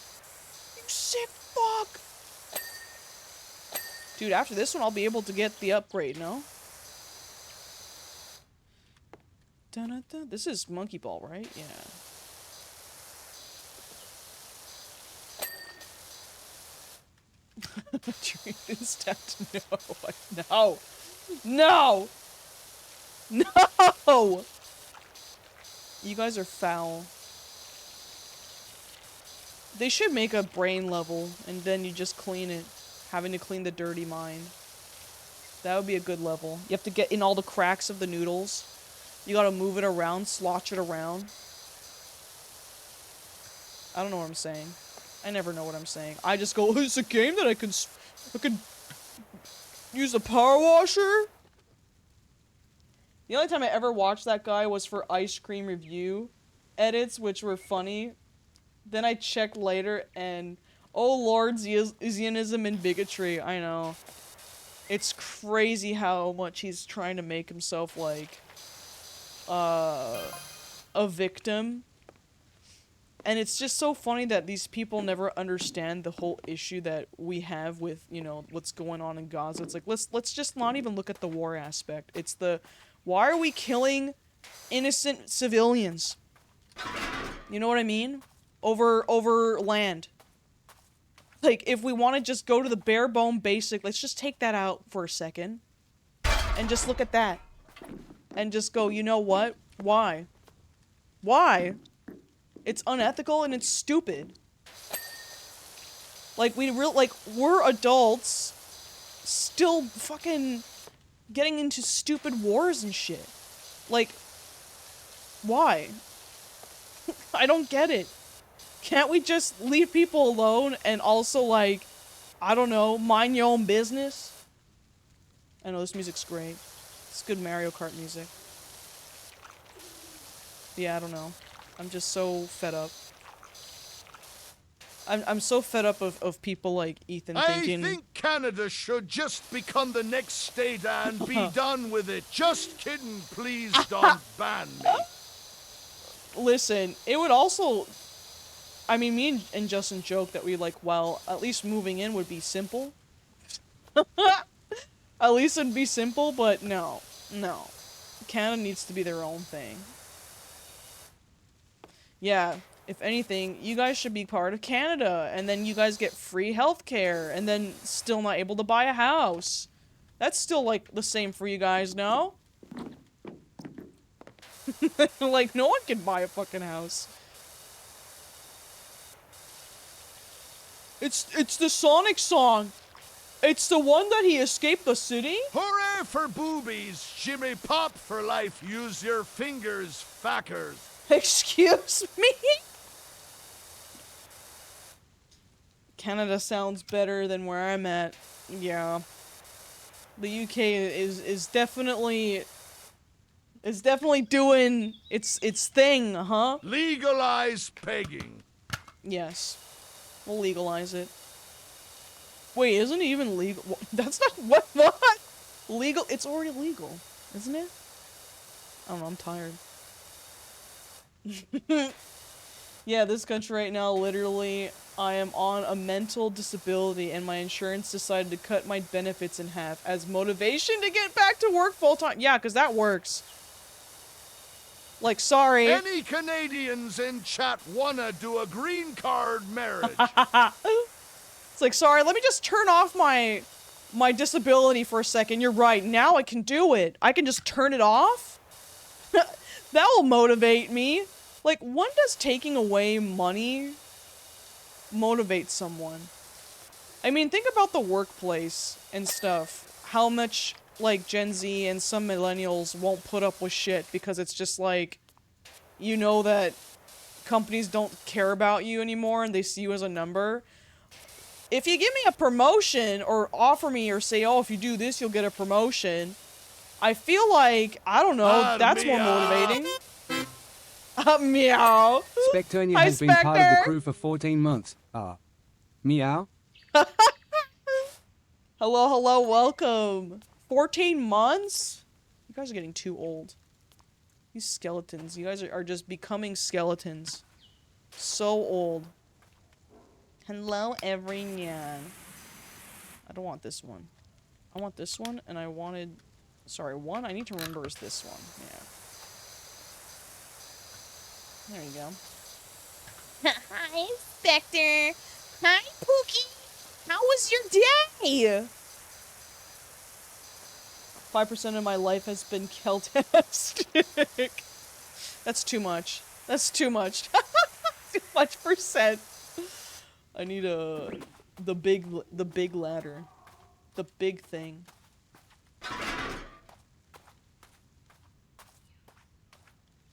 Speaker 3: You sick fuck! Dude, after this one, I'll be able to get the upgrade, no? Dun-dun-dun. This is Monkey Ball, right? Yeah. Treat this tapped. No. No! No! You guys are foul. They should make a brain level, and then you just clean it. Having to clean the dirty mind. That would be a good level. You have to get in all the cracks of the noodles. You gotta move it around, slosh it around. I don't know what I'm saying. I never know what I'm saying. I just go, oh, it's a game that I can use the power washer? The only time I ever watched that guy was for ice cream review edits, which were funny. Then I checked later and, oh lord, Zionism and bigotry. I know. It's crazy how much he's trying to make himself, like, a victim. And it's just so funny that these people never understand the whole issue that we have with, you know, what's going on in Gaza. It's like, let's just not even look at the war aspect. It's the, why are we killing innocent civilians? You know what I mean? Over land. Like, if we want to just go to the bare bone basic, let's just take that out for a second. And just look at that. And just go, you know what? Why? Why? It's unethical and it's stupid. Like, we're adults still fucking getting into stupid wars and shit. Like, why? I don't get it. Can't we just leave people alone and also, like, I don't know, mind your own business? I know this music's great. It's good Mario Kart music. Yeah, I don't know. I'm just so fed up. I'm so fed up of people like Ethan thinking.
Speaker 1: I think Canada should just become the next state and be done with it. Just kidding, please don't ban me.
Speaker 3: Listen, it would also... I mean, me and Justin joke that we like, well, at least moving in would be simple. At least it'd be simple, but no. No. Canada needs to be their own thing. Yeah, if anything, you guys should be part of Canada, and then you guys get free healthcare, and then still not able to buy a house. That's still, like, the same for you guys, no? Like, no one can buy a fucking house. It's the Sonic song. It's the one that he escaped the city?
Speaker 1: Hooray for boobies! Jimmy Pop for life. Use your fingers, fuckers.
Speaker 3: Excuse me? Canada sounds better than where I'm at. Yeah. The UK is definitely doing its thing, huh?
Speaker 1: Legalize pegging.
Speaker 3: Yes. We'll legalize it. Wait, isn't it even legal? That's not what? Legal? It's already legal, isn't it? I don't know, I'm tired. Yeah, this country right now, literally, I am on a mental disability and my insurance decided to cut my benefits in half as motivation to get back to work full-time. Yeah, because that works. Like, sorry.
Speaker 1: Any Canadians in chat wanna do a green card marriage?
Speaker 3: It's like, sorry, let me just turn off my disability for a second. You're right, now I can do it. I can just turn it off? That will motivate me. Like, when does taking away money motivate someone? I mean, think about the workplace and stuff. How much, like, Gen Z and some millennials won't put up with shit because it's just like, you know that companies don't care about you anymore and they see you as a number. If you give me a promotion or offer me or say, oh, if you do this, you'll get a promotion, I feel like, I don't know, that's more motivating. Meow.
Speaker 2: Specturnia
Speaker 3: Hi,
Speaker 2: has been part of the
Speaker 3: Spectre.
Speaker 2: crew for 14 months. Meow?
Speaker 3: Hello, hello, welcome. 14 months? You guys are getting too old. These skeletons, you guys are just becoming skeletons. So old. Hello, everyone. I don't want this one. I want this one, and I wanted... Sorry, one I need to remember is this one. Yeah. There you go. Hi, Spectre. Hi, Pookie. How was your day? 5% of my life has been Celtastic. That's too much. That's too much. Too much percent. I need the big ladder. The big thing.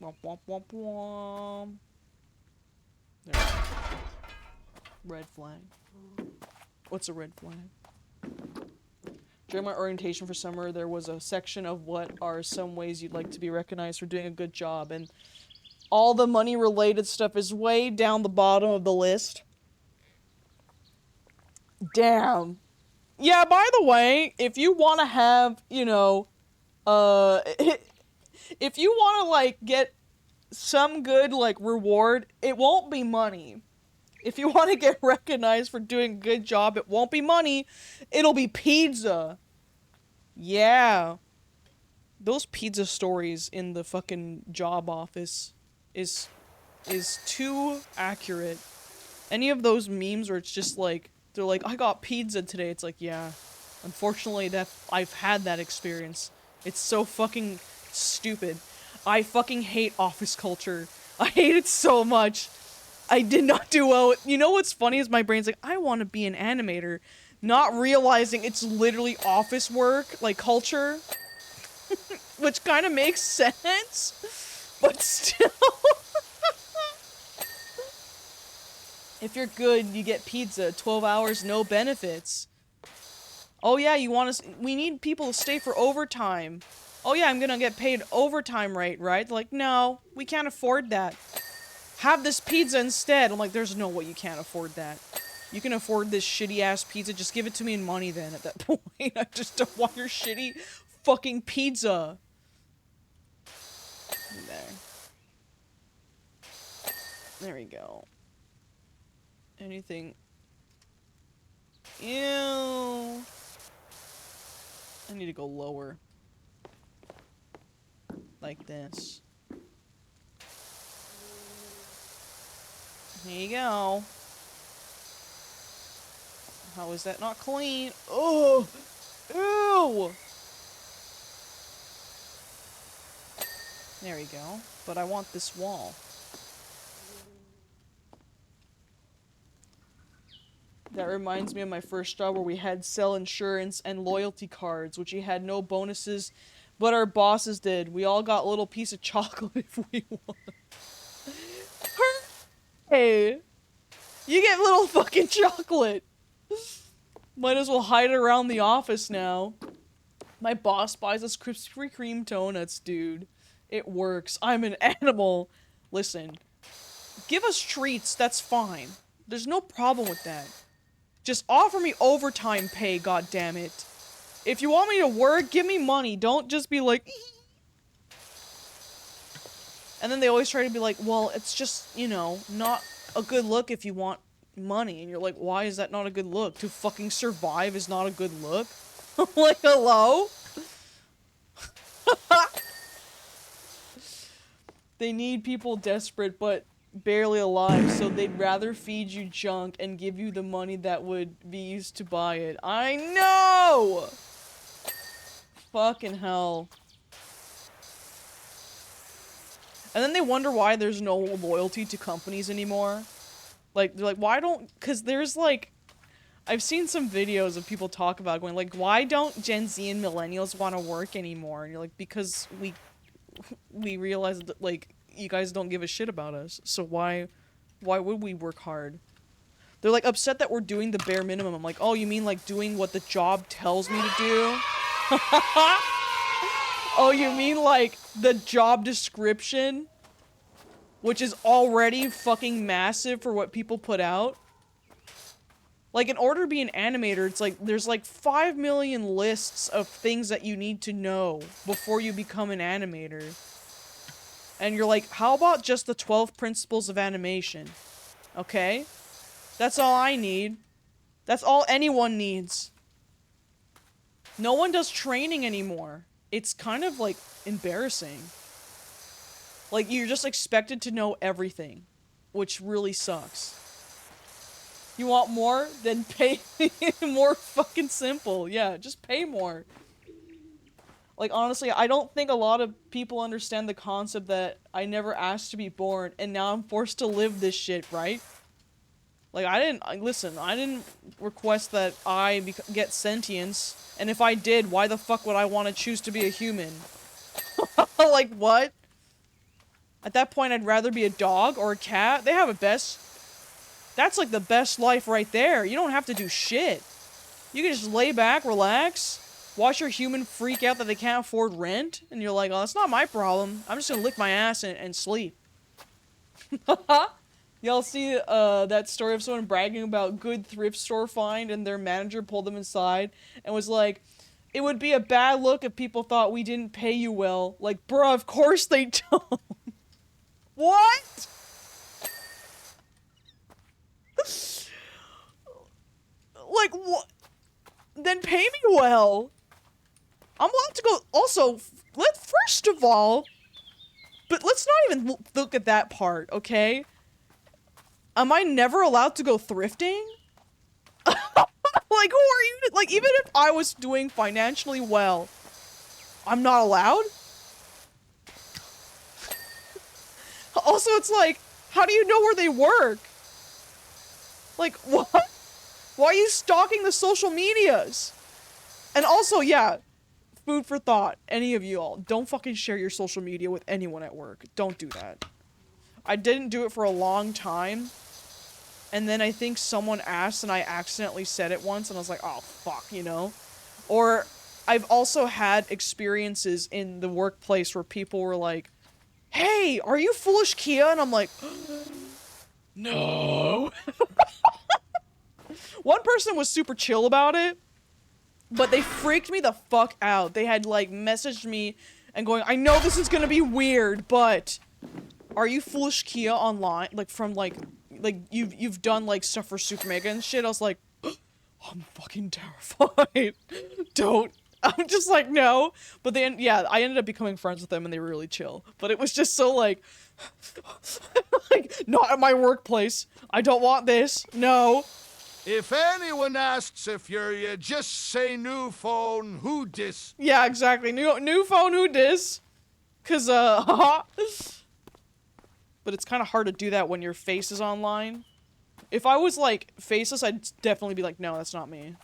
Speaker 3: Womp womp womp womp. There. Red flag. What's a red flag? During my orientation for summer, there was a section of what are some ways you'd like to be recognized for doing a good job, and all the money-related stuff is way down the bottom of the list. Damn. Yeah, by the way, if you want to have, you know, if you want to, like, get some good, like, reward, it won't be money. If you want to get recognized for doing a good job, it won't be money. It'll be pizza. Yeah. Those pizza stories in the fucking job office is too accurate. Any of those memes where it's just like, they're like, I got pizza today. It's like, yeah. Unfortunately, I've had that experience. It's so fucking stupid. I fucking hate office culture. I hate it so much. I did not do well. You know what's funny is my brain's like, I want to be an animator. Not realizing it's literally office work, like culture. Which kind of makes sense. But still. If you're good, you get pizza. 12 hours, no benefits. Oh yeah, we need people to stay for overtime. Oh yeah, I'm gonna get paid overtime rate, right? Like, no, we can't afford that. have this pizza instead. I'm like, there's no way you can't afford that. You can afford this shitty-ass pizza. Just give it to me in money then, at that point. I just don't want your shitty fucking pizza. There. There we go. Anything... Ew. I need to go lower. Like this. There you go. How is that not clean? Oh! Ew! There we go. But I want this wall. That reminds me of my first job where we had sell insurance and loyalty cards, which we had no bonuses, but our bosses did. We all got a little piece of chocolate if we won. Hey! You get little fucking chocolate! Might as well hide it around the office now. My boss buys us Krispy Kreme donuts, dude. It works. I'm an animal. Listen. Give us treats, that's fine. There's no problem with that. Just offer me overtime pay, goddammit. If you want me to work, give me money. Don't just be like... And then they always try to be like, well, it's just, you know, not a good look if you want money. And you're like, why is that not a good look? To fucking survive is not a good look? Like, hello? They need people desperate, but barely alive, so they'd rather feed you junk and give you the money that would be used to buy it. I know! Fucking hell. And then they wonder why there's no loyalty to companies anymore. Like, they're like, why don't... Because there's, like... I've seen some videos of people talk about going, like, why don't Gen Z and millennials want to work anymore? And you're like, because we realize that, like, you guys don't give a shit about us. So why would we work hard? They're, like, upset that we're doing the bare minimum. I'm like, oh, you mean, like, doing what the job tells me to do? Oh, you mean, like, the job description? Which is already fucking massive for what people put out? Like, in order to be an animator, it's like, there's like 5 million lists of things that you need to know before you become an animator. And you're like, how about just the 12 principles of animation? Okay? That's all I need. That's all anyone needs. No one does training anymore. It's kind of, like, embarrassing. Like, you're just expected to know everything. Which really sucks. You want more? Then pay more. Fucking simple. Yeah, just pay more. Like, honestly, I don't think a lot of people understand the concept that I never asked to be born, and now I'm forced to live this shit, right? Like, I didn't request that I get sentience, and if I did, why the fuck would I want to choose to be a human? Like, what? At that point, I'd rather be a dog or a cat. They have a best... That's like the best life right there. You don't have to do shit. You can just lay back, relax, watch your human freak out that they can't afford rent, and you're like, oh, that's not my problem. I'm just gonna lick my ass and sleep. Y'all see that story of someone bragging about good thrift store find, and their manager pulled them inside and was like, it would be a bad look if people thought we didn't pay you well. Like, bruh, of course they don't. What? Like, what? Then pay me well. I'm allowed to go... Also, first of all... But let's not even look at that part, okay? Am I never allowed to go thrifting? Like, who are you to... Like, even if I was doing financially well, I'm not allowed? Also, it's like, how do you know where they work? Like, what? Why are you stalking the social medias? And also, yeah, food for thought. Any of you all, don't fucking share your social media with anyone at work. Don't do that. I didn't do it for a long time. And then I think someone asked and I accidentally said it once and I was like, oh, fuck, you know? Or I've also had experiences in the workplace where people were like, hey, are you FoolishKia? And I'm like, no. One person was super chill about it, but they freaked me the fuck out. They had, like, messaged me and going, I know this is gonna be weird, but are you FoolishKia online? Like, from, like you've done, like, stuff for Super Mega and shit. I was like, I'm fucking terrified. Don't. I'm just like, no. But then, yeah, I ended up becoming friends with them and they were really chill. But it was just so, like, like, not at my workplace. I don't want this. No.
Speaker 1: If anyone asks if you're you, just say new phone, who dis?
Speaker 3: Yeah, exactly. New phone, who dis? Cause, but it's kind of hard to do that when your face is online. If I was, like, faceless, I'd definitely be like, no, that's not me.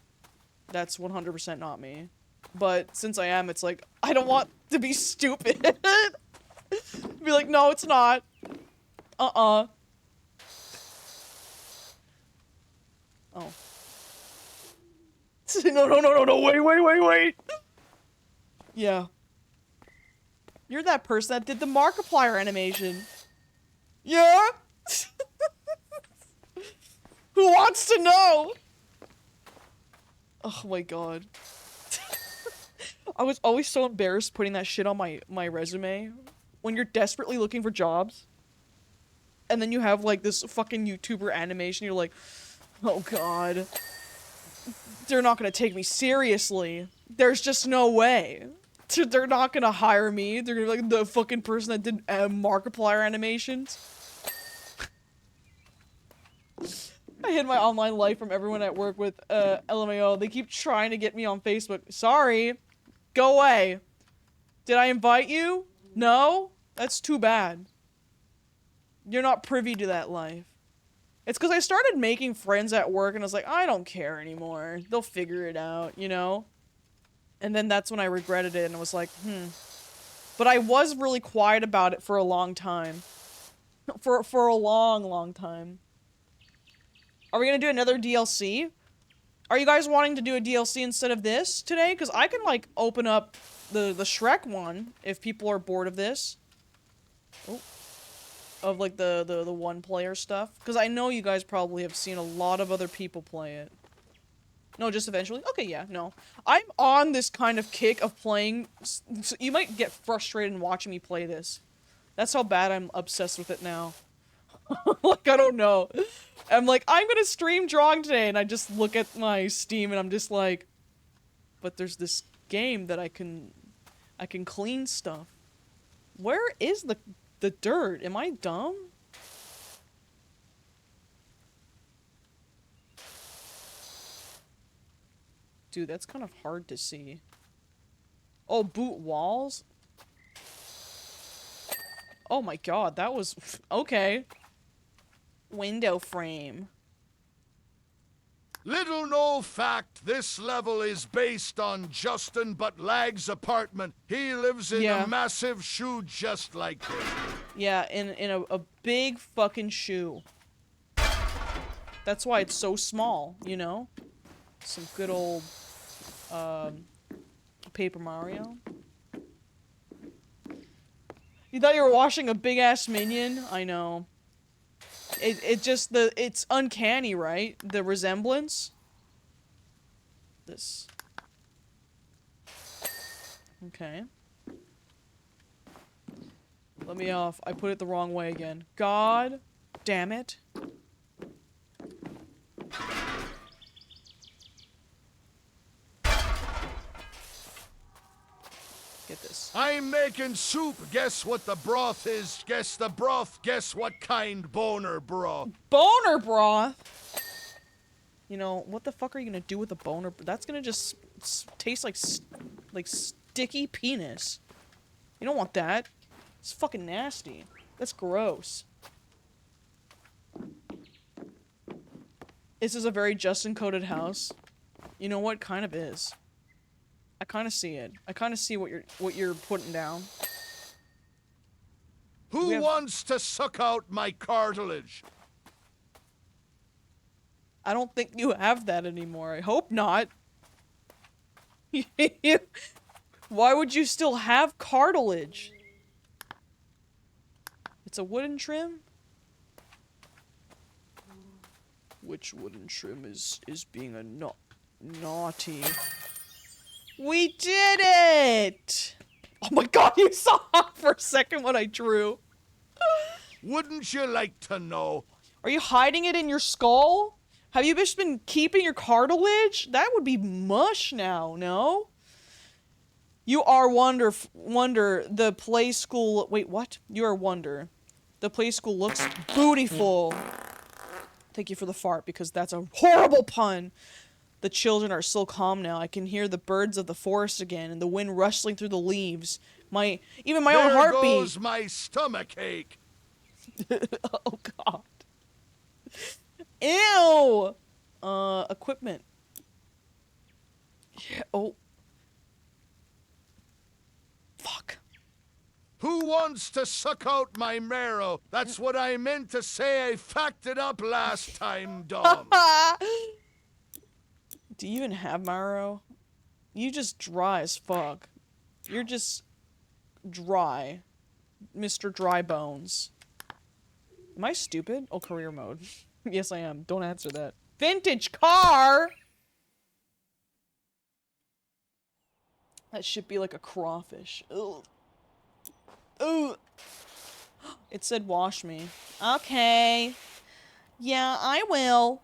Speaker 3: That's 100% not me. But since I am, it's like, I don't want to be stupid. Be like, no, it's not. Oh. No, wait. Yeah. You're that person that did the Markiplier animation. Yeah? Who wants to know? Oh my god. I was always so embarrassed putting that shit on my resume. When you're desperately looking for jobs, and then you have, like, this fucking YouTuber animation, you're like, oh god. They're not gonna take me seriously. There's just no way. They're not gonna hire me. They're gonna be like, the fucking person that did Markiplier animations. I hid my online life from everyone at work with LMAO. They keep trying to get me on Facebook. Sorry. Go away. Did I invite you? No? That's too bad. You're not privy to that life. It's because I started making friends at work and I was like, I don't care anymore. They'll figure it out, you know? And then that's when I regretted it and I was like, But I was really quiet about it for a long time. For a long time. Are we gonna do another DLC? Are you guys wanting to do a DLC instead of this today? Because I can, like, open up the Shrek one if people are bored of this. Oh. Of, like, the one-player stuff. Because I know you guys probably have seen a lot of other people play it. No, just eventually? Okay, yeah, no. I'm on this kind of kick of playing... So you might get frustrated in watching me play this. That's how bad I'm obsessed with it now. Like, I don't know. I'm like, I'm gonna stream drawing today, and I just look at my Steam, and I'm just like... But there's this game that I can clean stuff. Where is the dirt? Am I dumb? Dude, that's kind of hard to see. Oh, boot walls? Oh my god, that was... Okay. Window frame.
Speaker 1: Little known fact, this level is based on Justin Butlag's apartment. He lives in a massive shoe just like this.
Speaker 3: Yeah, in a big fucking shoe. That's why it's so small, you know? Some good old, Paper Mario. You thought you were watching a big-ass minion? I know. It just, it's uncanny, right? The resemblance. This. Okay. Let me off. I put it the wrong way again. God damn it. Get this.
Speaker 1: I'm making soup. Guess what the broth is? Guess the broth. Guess what kind? Boner broth.
Speaker 3: Boner broth? You know, what the fuck are you gonna do with a boner? That's gonna just taste like sticky penis. You don't want that. It's fucking nasty. That's gross. This is a very Justin-coded house. You know what? Kind of is. I kind of see it. I kind of see what you're putting down.
Speaker 1: Who wants to suck out my cartilage?
Speaker 3: I don't think you have that anymore. I hope not. Why would you still have cartilage? It's a wooden trim? Which wooden trim is being a naughty? We did it! Oh my god, you saw for a second what I drew.
Speaker 1: Wouldn't you like to know?
Speaker 3: Are you hiding it in your skull? Have you just been keeping your cartilage? That would be mush now, no? You are Wonder, the play school... Wait, what? You are Wonder. The play school looks bootyful. Thank you for the fart, because that's a horrible pun. The children are still calm now. I can hear the birds of the forest again, and the wind rustling through the leaves. Even my own heartbeat.
Speaker 1: There goes my stomach ache.
Speaker 3: Oh, God. Ew! Equipment. Yeah, oh. Fuck.
Speaker 1: Who wants to suck out my marrow? That's what I meant to say. I fucked it up last time, Dom.
Speaker 3: Do you even have marrow? You just dry as fuck. You're just dry. Mr. Dry Bones. Am I stupid? Oh, career mode. Yes, I am. Don't answer that. Vintage car! That should be like a crawfish. Ugh. Ugh. It said wash me. Okay. Yeah, I will.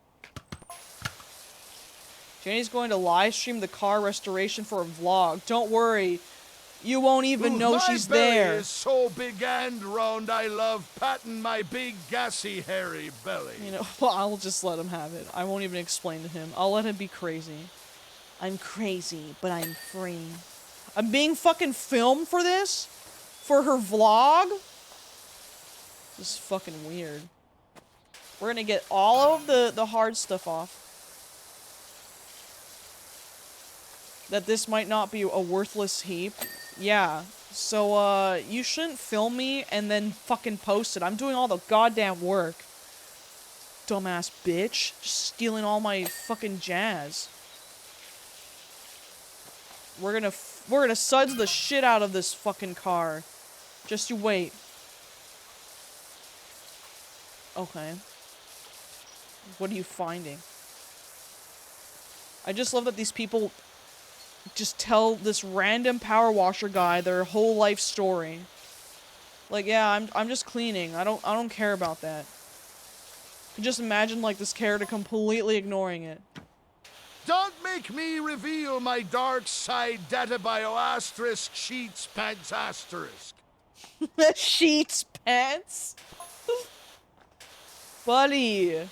Speaker 3: Jenny's going to live stream the car restoration for a vlog. Don't worry. You won't even know she's there.
Speaker 1: My belly is so big and round, I love patting my big, gassy, hairy belly.
Speaker 3: You know, well, I'll just let him have it. I won't even explain to him. I'll let him be crazy. I'm crazy, but I'm free. I'm being fucking filmed for this? For her vlog? This is fucking weird. We're gonna get all of the hard stuff off. That this might not be a worthless heap. Yeah. So, you shouldn't film me and then fucking post it. I'm doing all the goddamn work. Dumbass bitch. Just stealing all my fucking jazz. We're gonna suds the shit out of this fucking car. Just you wait. Okay. What are you finding? I just love that these people just tell this random power washer guy their whole life story. Like, yeah, I'm just cleaning. I don't care about that. You just imagine like this character completely ignoring it.
Speaker 1: Don't make me reveal my dark side data bio asterisk sheets pants asterisk.
Speaker 3: Sheets pants? Buddy.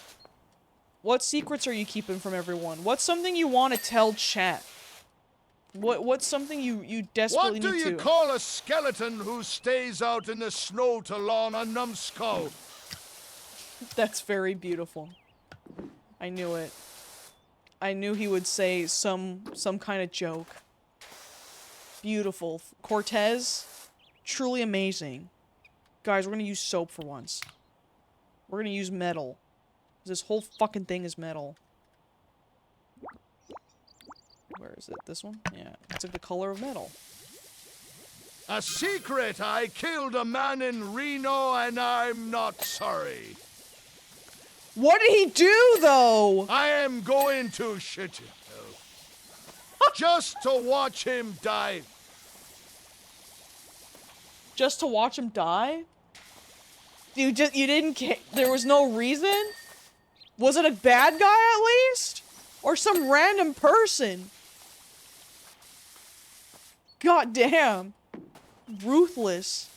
Speaker 3: What secrets are you keeping from everyone? What's something you want to tell chat? What's something you desperately need to?
Speaker 1: What do you call a skeleton who stays out in the snow to lawn a numbskull?
Speaker 3: That's very beautiful. I knew it. I knew he would say some kind of joke. Beautiful. Cortez, truly amazing. Guys, we're gonna use soap for once. We're gonna use metal. This whole fucking thing is metal. Where is it? This one? Yeah, it's like the color of metal.
Speaker 1: A secret! I killed a man in Reno and I'm not sorry.
Speaker 3: What did he do, though?
Speaker 1: I am going to shit you. Just to watch him die.
Speaker 3: Just to watch him die? You didn't care? There was no reason? Was it a bad guy, at least? Or some random person? God damn. Ruthless.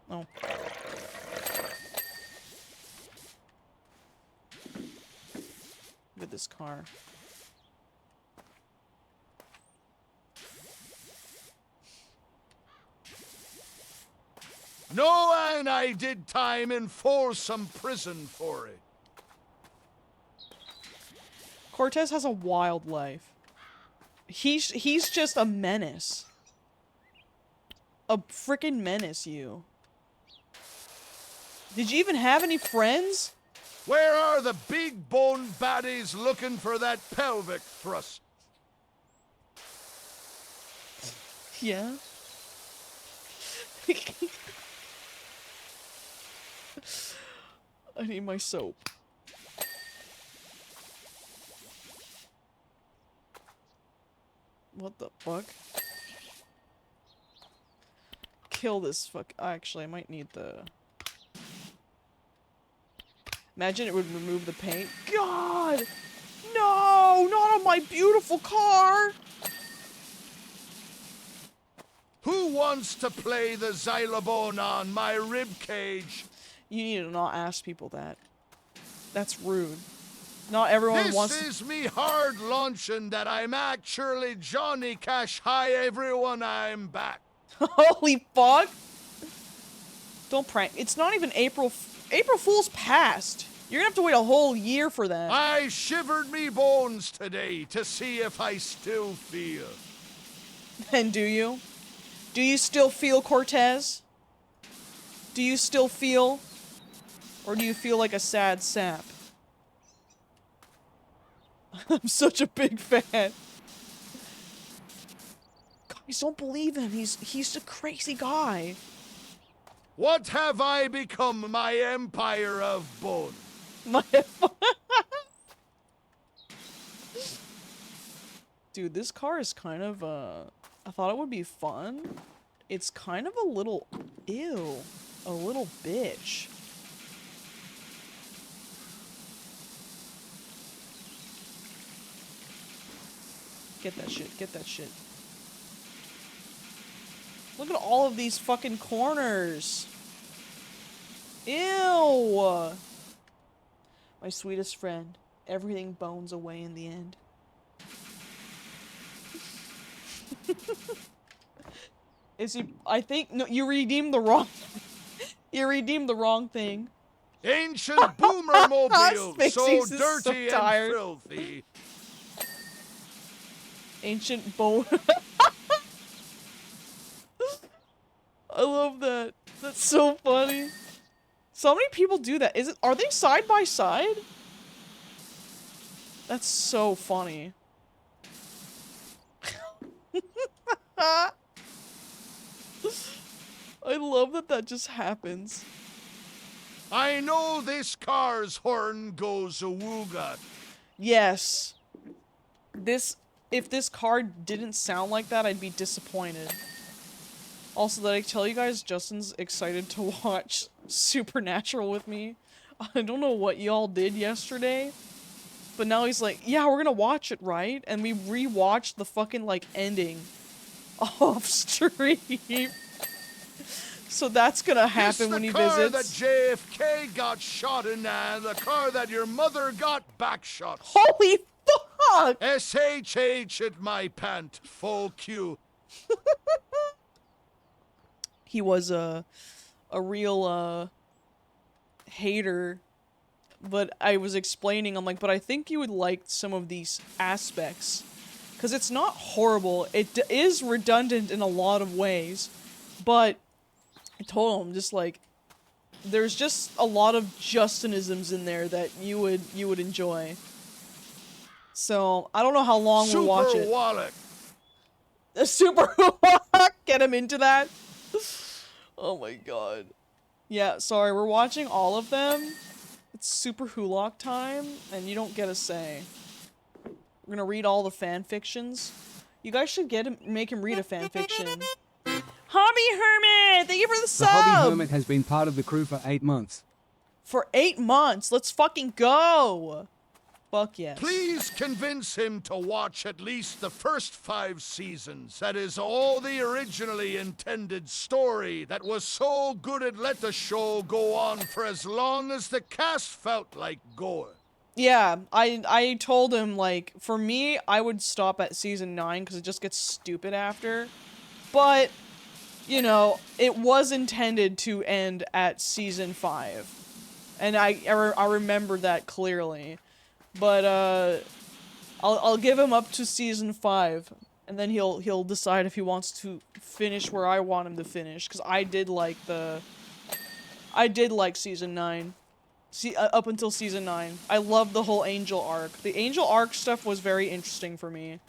Speaker 3: Oh. Look at this car.
Speaker 1: No, and I did time in Folsom prison for it.
Speaker 3: Cortez has a wild life. He's just a menace. A freaking menace, you. Did you even have any friends?
Speaker 1: Where are the big bone baddies looking for that pelvic thrust?
Speaker 3: Yeah. I need my soap. What the fuck? Kill this fuck. Actually, I might need the... Imagine it would remove the paint. God! No! Not on my beautiful car!
Speaker 1: Who wants to play the xylophone on my rib cage?
Speaker 3: You need to not ask people that. That's rude. Not everyone wants...
Speaker 1: This is me hard launching that I'm actually Johnny Cash. Hi everyone, I'm back.
Speaker 3: Holy fuck! Don't prank. It's not even April... April Fool's past. You're gonna have to wait a whole year for that.
Speaker 1: I shivered me bones today to see if I still feel.
Speaker 3: And do you? Do you still feel, Cortez? Do you still feel? Or do you feel like a sad sap? I'm such a big fan. Guys, don't believe him. He's a crazy guy.
Speaker 1: What have I become, my empire of bone?
Speaker 3: Dude, this car is kind of, I thought it would be fun. It's kind of a little, ew, a little bitch. Get that shit, get that shit. Look at all of these fucking corners. Ew! My sweetest friend. Everything bones away in the end. Is he... I think... No, you redeemed the wrong... you redeemed the wrong thing.
Speaker 1: Ancient boomer mobile, so dirty
Speaker 3: so
Speaker 1: and filthy.
Speaker 3: Ancient bone... I love that. That's so funny. So many people do that. Are they side by side? That's so funny. I love that just happens.
Speaker 1: I know this car's horn goes awooga.
Speaker 3: Yes. If this car didn't sound like that, I'd be disappointed. Also, did I tell you guys Justin's excited to watch Supernatural with me? I don't know what y'all did yesterday, but now he's like, yeah, we're gonna watch it, right? And we rewatched the fucking, like, ending off stream. So that's gonna happen when he visits.
Speaker 1: This the car that JFK got shot in and the car that your mother got backshot.
Speaker 3: Holy fuck!
Speaker 1: SHH at my pant, full Q.
Speaker 3: He was a real hater, but I was explaining, I'm like, but I think you would like some of these aspects, because it's not horrible. It is redundant in a lot of ways, but I told him, just like, there's just a lot of Justinisms in there that you would enjoy. So I don't know how long we'll watch it.
Speaker 1: Super Wallach.
Speaker 3: A super Wallach. Get him into that. Oh my god. Yeah, sorry, we're watching all of them. It's Super Hulock time, and you don't get a say. We're gonna read all the fan fictions. You guys should make him read a fan fiction. Hobby Hermit! Thank you for the sub!
Speaker 2: The Hobby Hermit has been part of the crew for 8 months.
Speaker 3: For 8 months! Let's fucking go! Fuck yes.
Speaker 1: Please convince him to watch at least the first 5 seasons. That is all the originally intended story that was so good it let the show go on for as long as the cast felt like going.
Speaker 3: Yeah, I told him, like, for me, I would stop at season 9 because it just gets stupid after. But, you know, it was intended to end at season 5. And I remember that clearly. But, I'll give him up to season 5, and then he'll decide if he wants to finish where I want him to finish, because I did like season 9. Up until season 9. I loved the whole Angel arc. The Angel arc stuff was very interesting for me.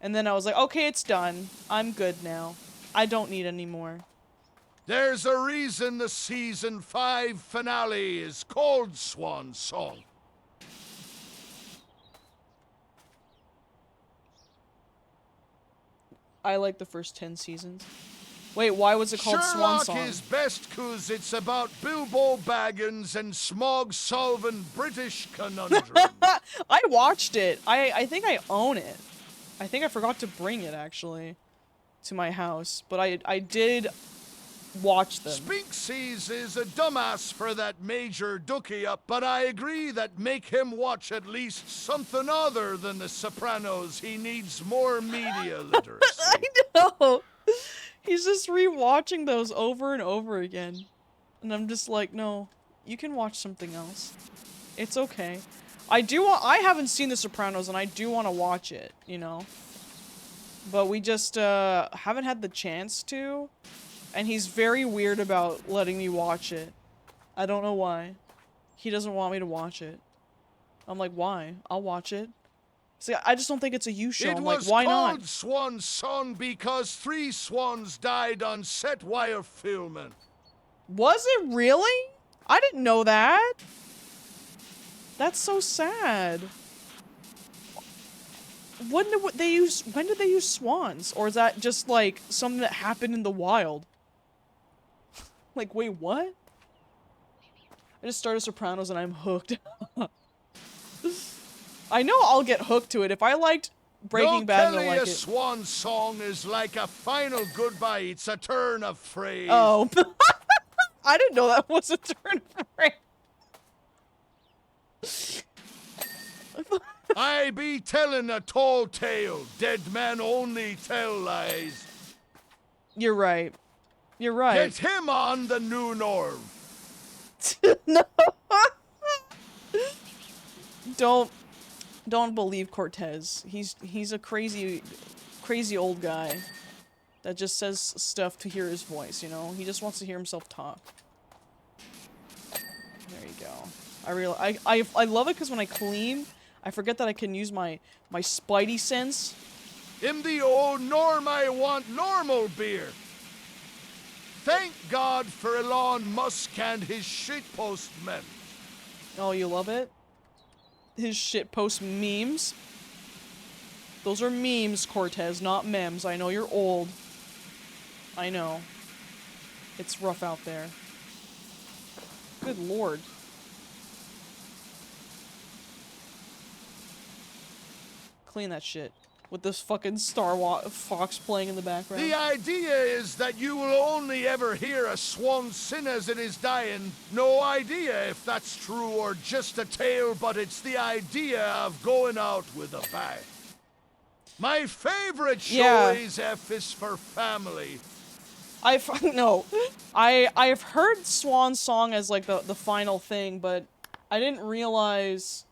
Speaker 3: And then I was like, okay, it's done. I'm good now. I don't need any more.
Speaker 1: There's a reason the season 5 finale is called Swan Song.
Speaker 3: I like the first 10 seasons. Wait, why was it called Swan Song?
Speaker 1: Sherlock is best 'cause it's about Bilbo Baggins and smog-solving British conundrum.
Speaker 3: I watched it. I think I own it. I think I forgot to bring it, actually, to my house. But I did watch them.
Speaker 1: Spinksies is a dumbass for that Major Dookie up, but I agree that make him watch at least something other than The Sopranos. He needs more media literacy.
Speaker 3: I know! He's just rewatching those over and over again. And I'm just like, no, you can watch something else. It's okay. I haven't seen The Sopranos and I do want to watch it, you know? But we just, haven't had the chance to. And he's very weird about letting me watch it. I don't know why. He doesn't want me to watch it. I'm like, why? I'll watch it. See, I just don't think it's a you show. I'm like, why not?
Speaker 1: It was called Swan Song because 3 swans died on set while filming.
Speaker 3: Was it really? I didn't know that. That's so sad. When did they use swans? Or is that just like something that happened in the wild? Like, wait, what? I just started Sopranos and I'm hooked. I know I'll get hooked to it. If I liked Breaking Bad, I'll like it.
Speaker 1: A swan song is like a final goodbye. It's a turn of phrase.
Speaker 3: Oh. I didn't know that was a turn of phrase.
Speaker 1: I be telling a tall tale. Dead men only tell lies.
Speaker 3: You're right. You're right.
Speaker 1: Get him on the new norm.
Speaker 3: No. Don't believe Cortez. He's a crazy old guy that just says stuff to hear his voice, you know? He just wants to hear himself talk. There you go. I love it because when I clean, I forget that I can use my spidey sense.
Speaker 1: In the old norm, I want normal beer. Thank God for Elon Musk and his shitpost memes.
Speaker 3: Oh, you love it? His shitpost memes? Those are memes, Cortez, not memes. I know you're old. I know. It's rough out there. Good lord. Clean that shit. With this fucking Fox playing in the background.
Speaker 1: The idea is that you will only ever hear a swan sin as it is dying. No idea if that's true or just a tale, but it's the idea of going out with a bang. My favorite show is F is for Family.
Speaker 3: I've heard Swan Song as like the final thing, but I didn't realize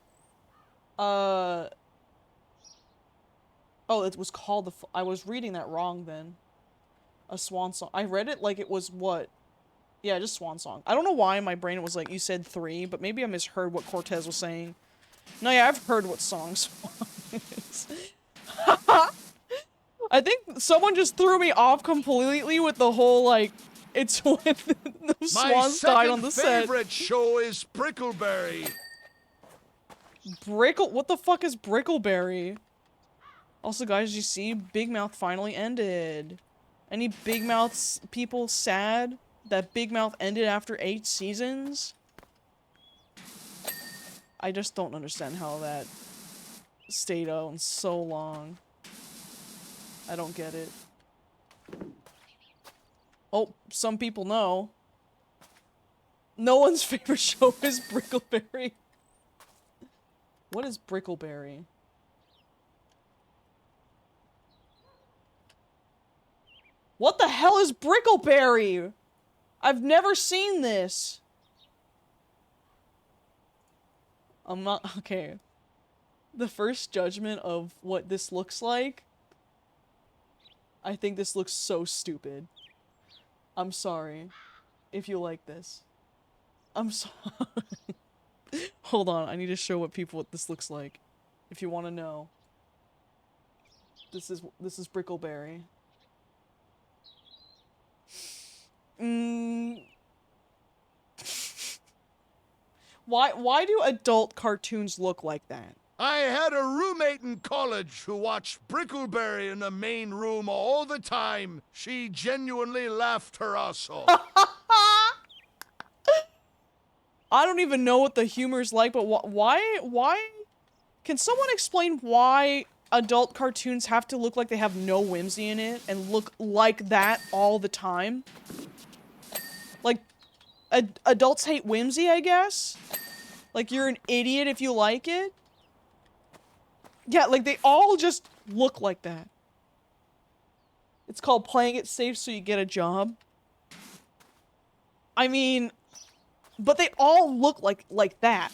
Speaker 3: oh, it was called I was reading that wrong then. A swan song. I read it like it was what? Yeah, just swan song. I don't know why in my brain it was like, you said 3, but maybe I misheard what Cortez was saying. No, yeah, I've heard what song is. I think someone just threw me off completely with the whole, like, it's when the swans died on the set.
Speaker 1: My favorite show is Brickleberry.
Speaker 3: What the fuck is Brickleberry? Also, guys, you see, Big Mouth finally ended. Any Big Mouth people sad that Big Mouth ended after 8 seasons? I just don't understand how that stayed on so long. I don't get it. Oh, some people know. No one's favorite show is Brickleberry. What is Brickleberry? What the hell is Brickleberry? I've never seen this. I'm not... Okay. The first judgment of what this looks like... I think this looks so stupid. I'm sorry. If you like this. I'm sorry. Hold on, I need to show what this looks like. If you want to know. This is Brickleberry. Mm. Why do adult cartoons look like that?
Speaker 1: I had a roommate in college who watched Brickleberry in the main room all the time. She genuinely laughed her ass off.
Speaker 3: I don't even know what the humor's like, but why? Can someone explain why adult cartoons have to look like they have no whimsy in it and look like that all the time? Like, adults hate whimsy, I guess? Like, you're an idiot if you like it? Yeah, like, they all just look like that. It's called playing it safe so you get a job. I mean, but they all look like that.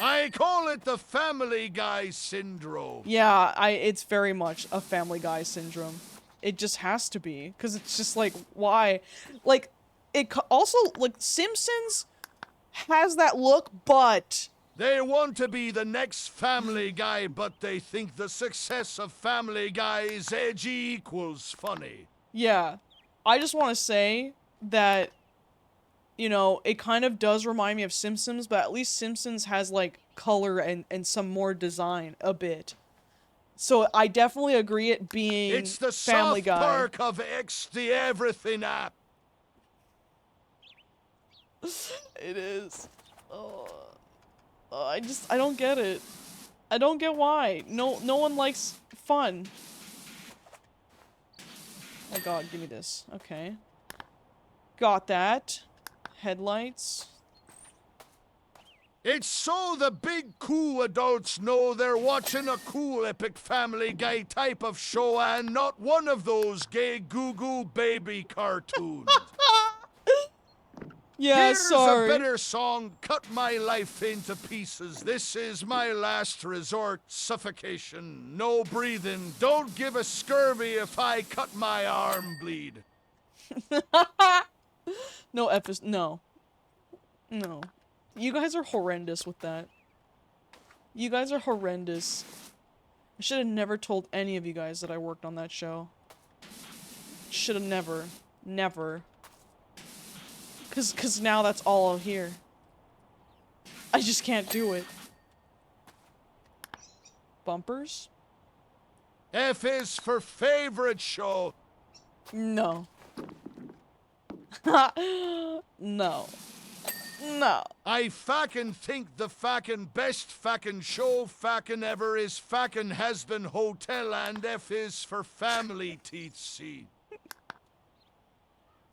Speaker 1: I call it the Family Guy syndrome.
Speaker 3: Yeah, it's very much a Family Guy syndrome. It just has to be, because it's just like, why? Like, also, like, Simpsons has that look, but...
Speaker 1: They want to be the next Family Guy, but they think the success of Family Guy is edgy equals funny.
Speaker 3: Yeah. I just want to say that, you know, it kind of does remind me of Simpsons, but at least Simpsons has, like, color and some more design a bit. So I definitely agree it being
Speaker 1: It's the
Speaker 3: Family
Speaker 1: South
Speaker 3: Guy.
Speaker 1: Park of X the Everything app.
Speaker 3: It is. Oh. I don't get it. I don't get why. No one likes fun. Oh god, give me this. Okay. Got that. Headlights.
Speaker 1: It's so the big cool adults know they're watching a cool epic Family Guy type of show and not one of those gay Google baby cartoons.
Speaker 3: Yeah,
Speaker 1: Here's
Speaker 3: sorry.
Speaker 1: a better song, Cut My Life into Pieces. This is my last resort. Suffocation, no breathing. Don't give a scurvy if I cut my arm bleed.
Speaker 3: No. No. You guys are horrendous with that. You guys are horrendous. I should have never told any of you guys that I worked on that show. Should have never. Never. Cause now that's all I'll hear. I just can't do it. Bumpers?
Speaker 1: F is for favorite show.
Speaker 3: No. No. No.
Speaker 1: I fucking think the fucking best fucking show fucking ever is fucking Has-Been Hotel, and F is for family TC.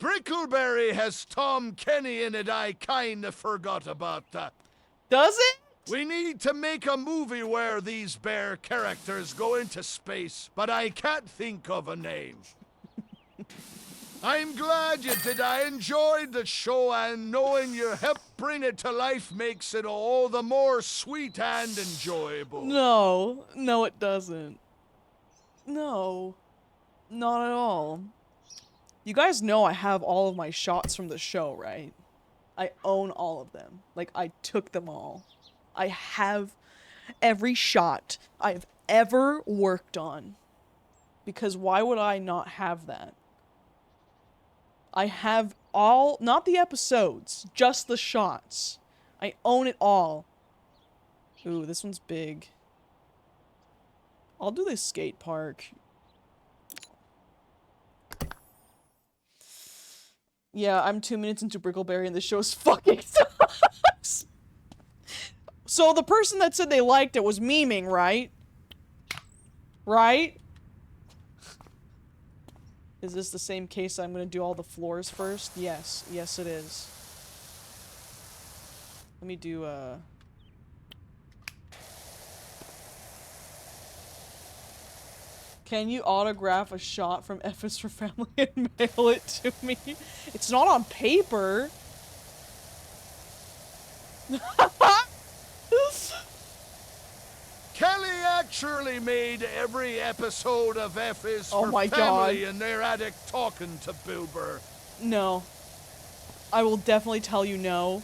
Speaker 1: Brickleberry has Tom Kenny in it. I kinda forgot about that.
Speaker 3: Does it?
Speaker 1: We need to make a movie where these bear characters go into space, but I can't think of a name. I'm glad you did. I enjoyed the show, and knowing you helped bring it to life makes it all the more sweet and enjoyable.
Speaker 3: No. No, it doesn't. No. Not at all. You guys know I have all of my shots from the show, right? I own all of them. Like, I took them all. I have every shot I've ever worked on. Because why would I not have that? I have all, not the episodes, just the shots. I own it all. Ooh, this one's big. I'll do this skate park. Yeah, I'm 2 minutes into Brickleberry and the show's fucking sucks. So the person that said they liked it was memeing, right? Right? Is this the same case I'm gonna do all the floors first? Yes. Yes, it is. Let me do, Can you autograph a shot from F is for Family and mail it to me? It's not on paper.
Speaker 1: Kelly actually made every episode of F is
Speaker 3: Oh
Speaker 1: for
Speaker 3: my
Speaker 1: Family
Speaker 3: God.
Speaker 1: in their attic talking to Bill Burr.
Speaker 3: No. I will definitely tell you no.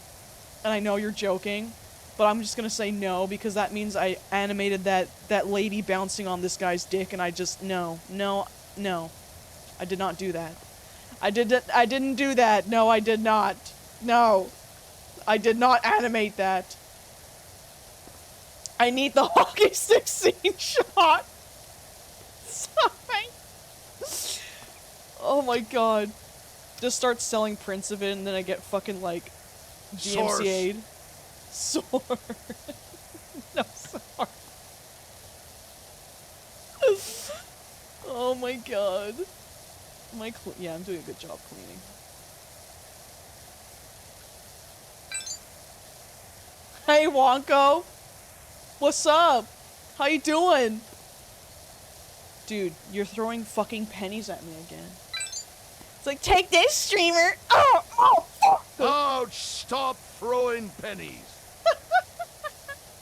Speaker 3: And I know you're joking, but I'm just gonna say no because that means I animated that lady bouncing on this guy's dick and I just, no. I did not do that. I didn't do that. No, I did not. No. I did not animate that. I need the hockey stick scene shot. Sorry. Oh my god. Just start selling prints of it and then I get fucking like DMCA'd. Sword. No, sorry. Oh my god. Yeah, I'm doing a good job cleaning. Hey, Wonko. What's up? How you doing? Dude, you're throwing fucking pennies at me again. It's like, take this, streamer! Oh, fuck!
Speaker 1: Ouch, stop throwing pennies.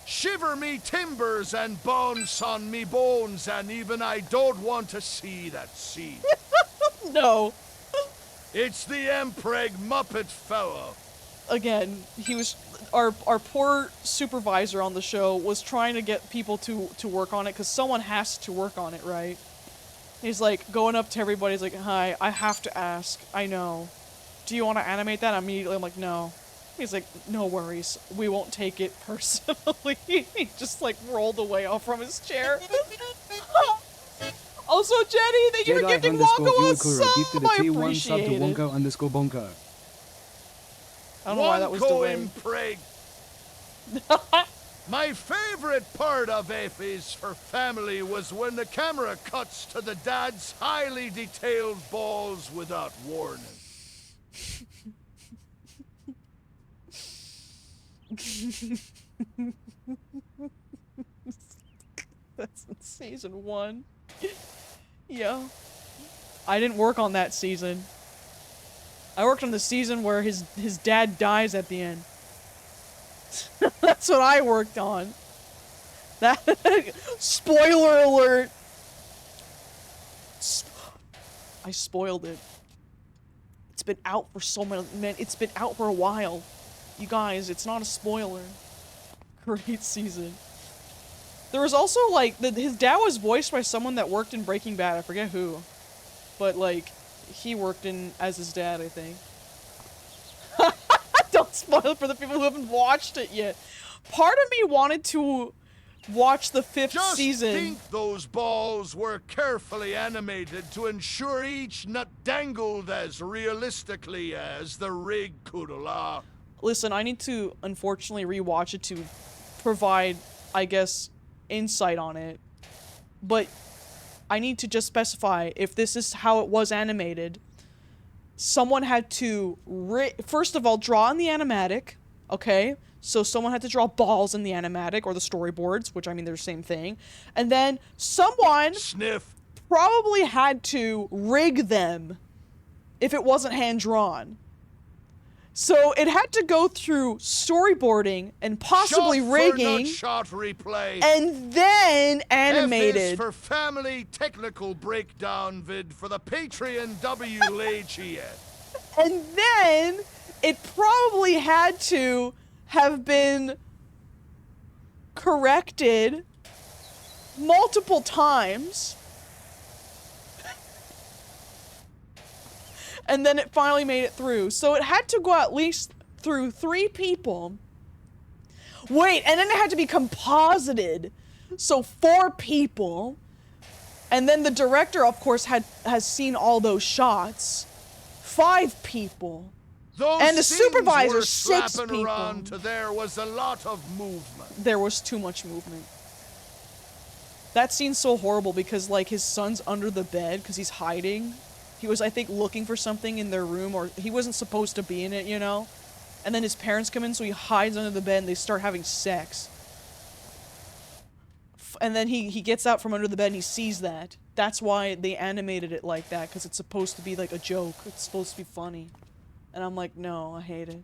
Speaker 1: Shiver me timbers and bounce on me bones, and even I don't want to see that scene.
Speaker 3: No.
Speaker 1: It's the Empreg Muppet fellow.
Speaker 3: Again, he was... Our poor supervisor on the show was trying to get people to work on it, because someone has to work on it, right? He's like, going up to everybody, he's like, hi, I have to ask, I know. Do you want to animate that? Immediately, I'm like, no. He's like, no worries, we won't take it personally. He just like rolled away off from his chair. Also, Jenny, thank you for gifting Wonko a sub! I appreciate it.
Speaker 2: Wonko_Bonko.
Speaker 3: I don't know why that was delayed.
Speaker 1: My favorite part of F is for Family was when the camera cuts to the dad's highly detailed balls without warning.
Speaker 3: That's in season 1. Yeah. I didn't work on that season. I worked on the season where his dad dies at the end. That's what I worked on. That spoiler alert. I spoiled it. It's been out for so many, man, it's been out for a while. You guys, it's not a spoiler. Great season. There was also like his dad was voiced by someone that worked in Breaking Bad. I forget who. But like he worked in as his dad, I think. Don't spoil it for the people who haven't watched it yet. Part of me wanted to watch the 5th season.
Speaker 1: Just think those balls were carefully animated to ensure each nut dangled as realistically as the rig could allow.
Speaker 3: Listen, I need to unfortunately rewatch it to provide, I guess, insight on it. But I need to just specify if this is how it was animated. Someone had to, first of all, draw in the animatic, okay? So someone had to draw balls in the animatic or the storyboards, which I mean they're the same thing. And then someone probably had to rig them if it wasn't hand-drawn. So it had to go through storyboarding and possibly rigging,
Speaker 1: shot replay,
Speaker 3: and then animated.
Speaker 1: F is for Family Technical Breakdown vid for the Patreon WLAGN.
Speaker 3: And then it probably had to have been corrected multiple times. And then it finally made it through. So it had to go at least through 3 people. Wait, and then it had to be composited. So 4 people. And then the director, of course, has seen all those shots. 5 people. And the supervisor, 6 people.
Speaker 1: Around to there was a lot of movement.
Speaker 3: There was too much movement. That scene's so horrible because, like, his son's under the bed because he's hiding. He was, I think, looking for something in their room, or he wasn't supposed to be in it, you know? And then his parents come in, so he hides under the bed, and they start having sex. And then he gets out from under the bed, and he sees that. That's why they animated it like that, because it's supposed to be like a joke. It's supposed to be funny. And I'm like, no, I hate it.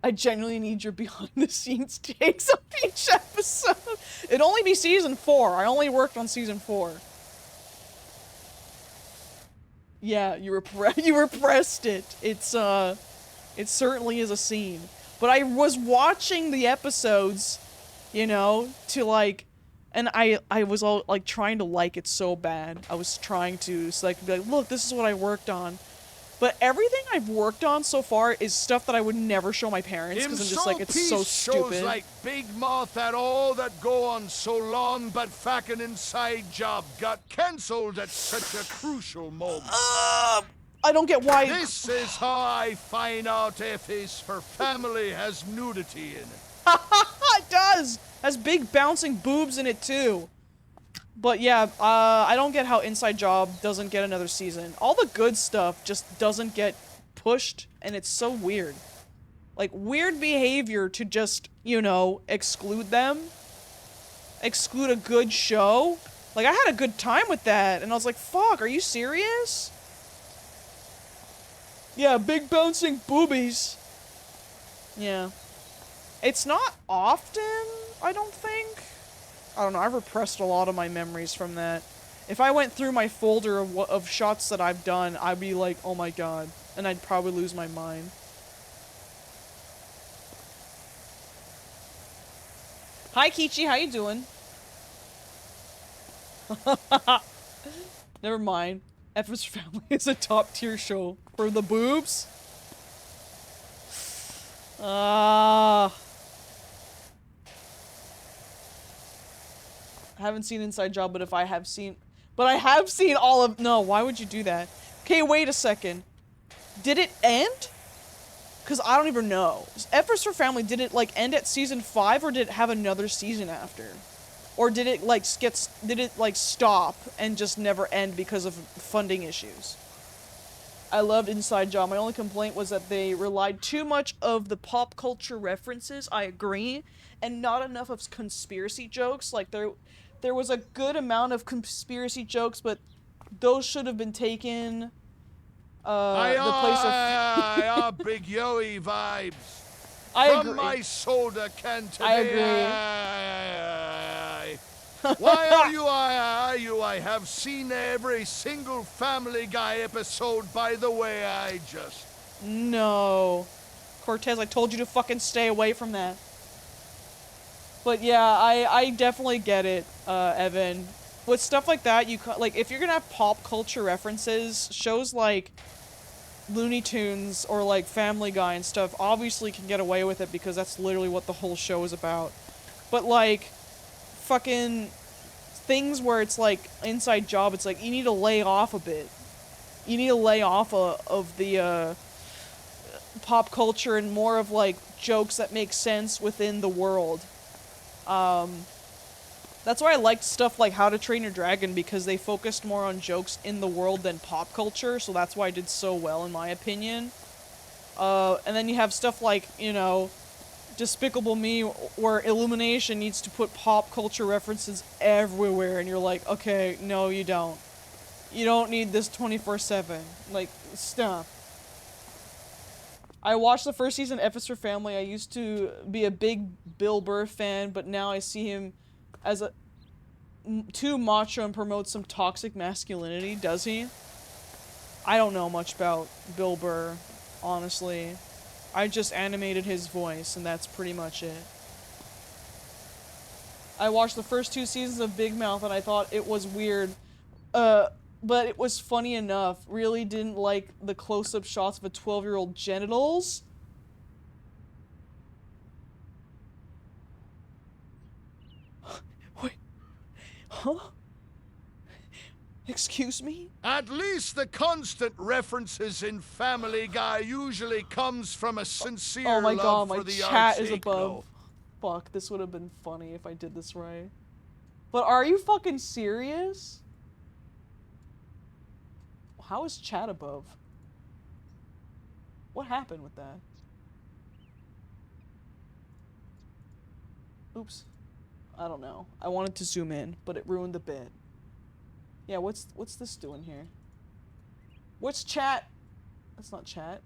Speaker 3: I genuinely need your behind-the-scenes takes of each episode. It'd only be season 4. I only worked on season 4. Yeah, you repressed it. It certainly is a scene. But I was watching the episodes, you know, to like, and I was all like trying to like it so bad. I was trying to, so I could be like, look, this is what I worked on. But everything I've worked on so far is stuff that I would never show my parents because I'm just like, it's so
Speaker 1: shows
Speaker 3: stupid.
Speaker 1: like Big Mouth at all that go on so long, but fucking inside job got cancelled at such a crucial moment.
Speaker 3: I don't get why.
Speaker 1: This is how I find out if his her family has nudity in it.
Speaker 3: It does! Has big bouncing boobs in it too. But yeah, I don't get how Inside Job doesn't get another season. All the good stuff just doesn't get pushed, and it's so weird. Like, weird behavior to just, you know, exclude them. Exclude a good show. Like, I had a good time with that, and I was like, fuck, are you serious? Yeah, big bouncing boobies. Yeah. It's not often, I don't think. I don't know, I've repressed a lot of my memories from that. If I went through my folder of shots that I've done, I'd be like, oh my god. And I'd probably lose my mind. Hi, Kichi, how you doing? Never mind. F's Family is a top-tier show. For the boobs? I haven't seen Inside Job, but I have seen all of- No, why would you do that? Okay, wait a second. Did it end? Because I don't even know. F is for Family, did it, like, end at season 5, or did it have another season after? Or did it, like, stop and just never end because of funding issues? I loved Inside Job. My only complaint was that they relied too much of the pop culture references, I agree, and not enough of conspiracy jokes. Like, there was a good amount of conspiracy jokes, but those should have been taken, the place of...
Speaker 1: Big Yoey vibes.
Speaker 3: I
Speaker 1: From
Speaker 3: agree.
Speaker 1: my soda can today.
Speaker 3: I agree.
Speaker 1: Why are you? I have seen every single Family Guy episode, by the way, I just...
Speaker 3: No. Cortez, I told you to fucking stay away from that. But yeah, I definitely get it, Evan. With stuff like that, like, if you're gonna have pop culture references, shows like Looney Tunes or like Family Guy and stuff obviously can get away with it because that's literally what the whole show is about. But like, fucking things where it's like Inside Job, it's like you need to lay off a bit. You need to lay off of the pop culture and more of like jokes that make sense within the world. That's why I liked stuff like How to Train Your Dragon, because they focused more on jokes in the world than pop culture, so that's why I did so well in my opinion. And then you have stuff like, you know, Despicable Me, where Illumination needs to put pop culture references everywhere, and you're like, okay, no you don't. You don't need this 24/7. Like, stop. I watched the first season of F is for Family. I used to be a big Bill Burr fan, but now I see him as too macho and promotes some toxic masculinity. Does he? I don't know much about Bill Burr, honestly. I just animated his voice, and that's pretty much it. I watched the first 2 seasons of Big Mouth, and I thought it was weird. But it was funny enough. Really didn't like the close-up shots of a 12-year-old genitals. Wait. Huh? Excuse me?
Speaker 1: At least the constant references in Family Guy usually comes from a sincere
Speaker 3: Oh my god,
Speaker 1: love
Speaker 3: my
Speaker 1: for the
Speaker 3: chat is
Speaker 1: archaic
Speaker 3: above.
Speaker 1: note.
Speaker 3: Fuck, this would have been funny if I did this right. But are you fucking serious? How is chat above? What happened with that? Oops. I don't know. I wanted to zoom in, but it ruined the bit. Yeah, what's this doing here? What's chat? That's not chat.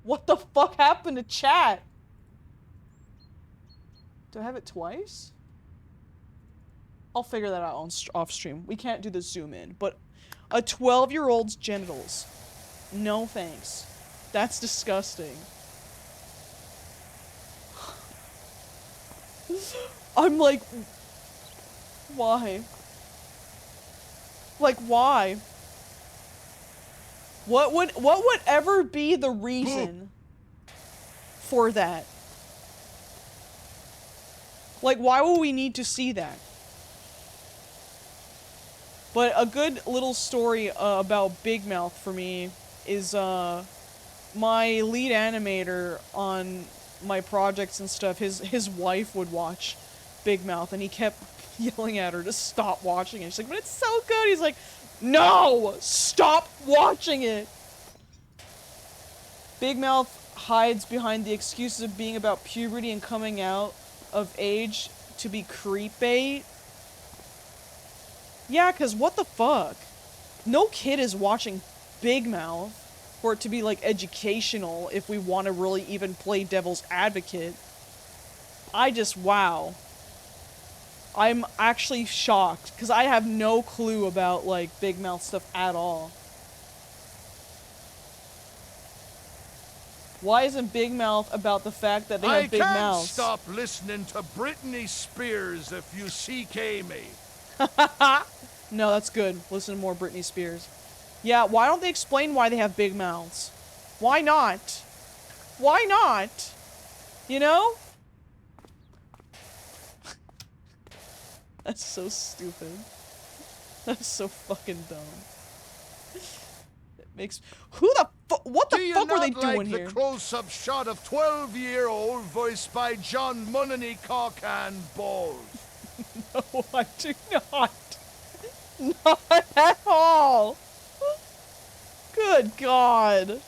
Speaker 3: What the fuck happened to chat? Do I have it twice? I'll figure that out on off stream. We can't do the zoom in, but a 12-year-old's genitals. No thanks. That's disgusting. I'm like, why? Like, why? What would ever be the reason for that? Like, why will we need to see that? But a good little story about Big Mouth for me is my lead animator on my projects and stuff, his wife would watch Big Mouth and he kept yelling at her to stop watching it. She's like, but it's so good. He's like, no! Stop watching it! Big Mouth hides behind the excuses of being about puberty and coming out of age to be creep bait. Yeah, cause what the fuck? No kid is watching Big Mouth for it to be, like, educational if we want to really even play devil's advocate. Wow. I'm actually shocked, because I have no clue about, like, Big Mouth stuff at all. Why isn't Big Mouth about the fact that they have big mouths?
Speaker 1: I can't stop listening to Britney Spears if you CK me.
Speaker 3: No, that's good. Listen to more Britney Spears. Yeah, why don't they explain why they have big mouths? Why not? Why not? You know? That's so stupid. That's so fucking dumb. It makes... What the fuck were they doing here?
Speaker 1: The close-up shot of 12-year-old voiced by John Munnany Cock and Balls?
Speaker 3: No, I do not. Not at all. Good God.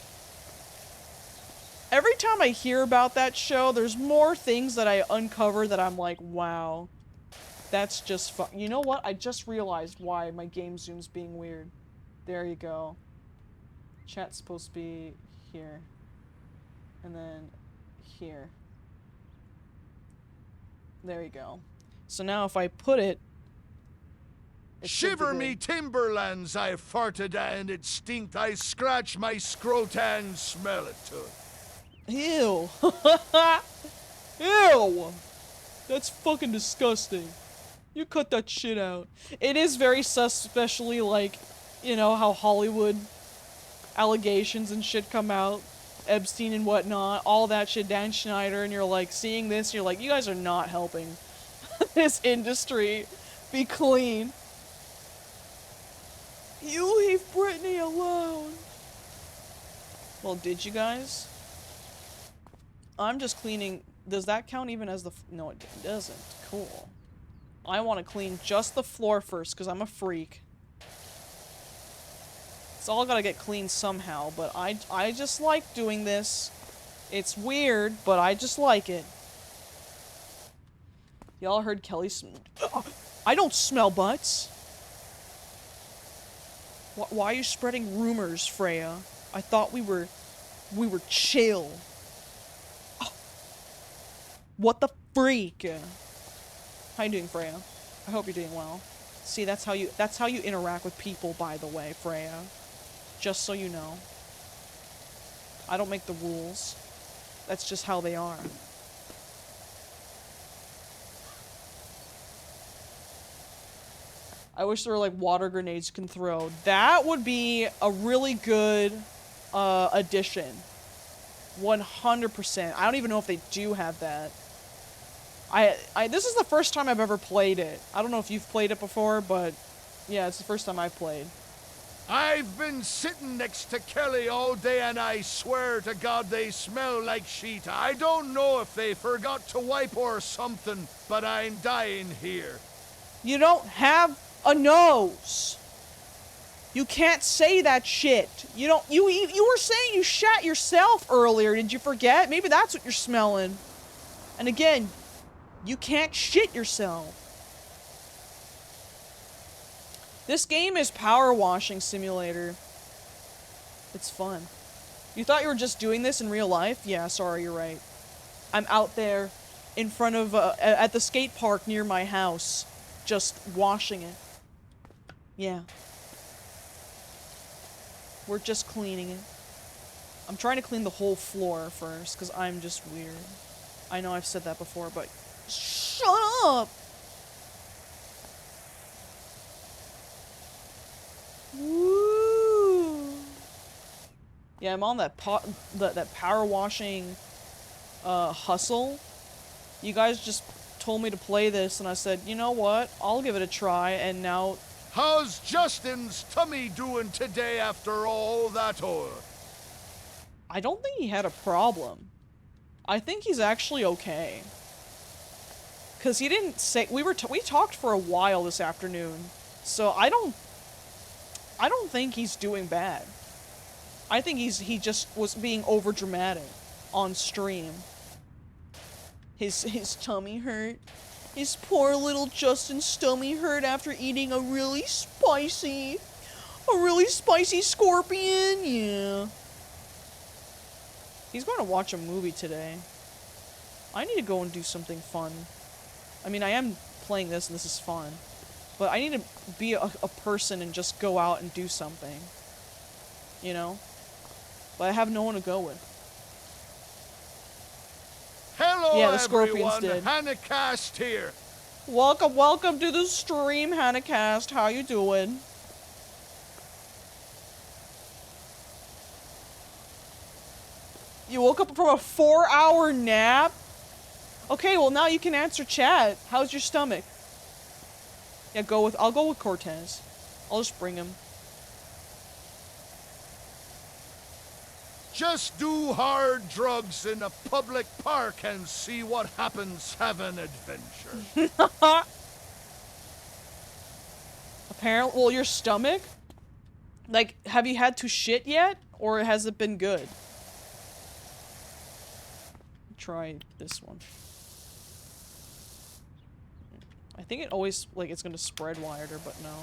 Speaker 3: Every time I hear about that show, there's more things that I uncover that I'm like, wow. That's just fun. You know what? I just realized why my game zoom's being weird. There you go. Chat's supposed to be here. And then here. There you go. So now if I put it...
Speaker 1: Shiver me timberlands, I farted and it stinked. I scratch my scrot and smell it too.
Speaker 3: Ew. Ew. That's fucking disgusting. You cut that shit out. It is very sus, especially like, you know, how Hollywood allegations and shit come out. Epstein and whatnot. All that shit, Dan Schneider, and you're like, seeing this, you're like, you guys are not helping this industry be clean. You leave Britney alone. Well, did you guys? I'm just cleaning. Does that count even as the... No, it doesn't. Cool. I want to clean just the floor first, because I'm a freak. It's all gotta get cleaned somehow, but I just like doing this. It's weird, but I just like it. Y'all heard Kelly I don't smell butts! Why are you spreading rumors, Freya? I thought we were chill. Oh. What the freak? How you doing, Freya? I hope you're doing well. See, that's how you interact with people, by the way, Freya. Just so you know. I don't make the rules. That's just how they are. I wish there were, like, water grenades you can throw. That would be a really good, addition. 100%. I don't even know if they do have that. This is the first time I've ever played it. I don't know if you've played it before, but yeah, it's the first time I've played.
Speaker 1: I've been sitting next to Kelly all day and I swear to God they smell like sheet. I don't know if they forgot to wipe or something, but I'm dying here.
Speaker 3: You don't have a nose. You can't say that shit. You were saying you shat yourself earlier. Did you forget? Maybe that's what you're smelling. And again, you can't shit yourself. This game is power washing simulator. It's fun. You thought you were just doing this in real life? Yeah, sorry, you're right. I'm out there in front of, at the skate park near my house, just washing it. Yeah. We're just cleaning it. I'm trying to clean the whole floor first, because I'm just weird. I know I've said that before, but... Shut up! Woo! Yeah, I'm on that that power washing hustle. You guys just told me to play this, and I said, you know what? I'll give it a try, and now...
Speaker 1: How's Justin's tummy doing today after all that oil?
Speaker 3: I don't think he had a problem. I think he's actually okay. Cause he didn't say... We talked for a while this afternoon, so I don't think he's doing bad. I think he just was being overdramatic on stream. His tummy hurt. His poor little Justin's tummy hurt after eating a really spicy scorpion. Yeah. He's going to watch a movie today. I need to go and do something fun. I mean, I am playing this and this is fun. But I need to be a person and just go out and do something. You know? But I have no one to go with.
Speaker 1: Hello,
Speaker 3: yeah, the scorpions
Speaker 1: everyone.
Speaker 3: did.
Speaker 1: Hannahcast here.
Speaker 3: Welcome to the stream, Hannahcast. How you doing? You woke up from a 4-hour nap? Okay, well now you can answer chat. How's your stomach? Yeah, I'll go with Cortez. I'll just bring him.
Speaker 1: Just do hard drugs in a public park and see what happens. Have an adventure.
Speaker 3: Apparently, well, your stomach? Like, have you had to shit yet? Or has it been good? Try this one. I think it always, like, it's gonna spread wider, but no.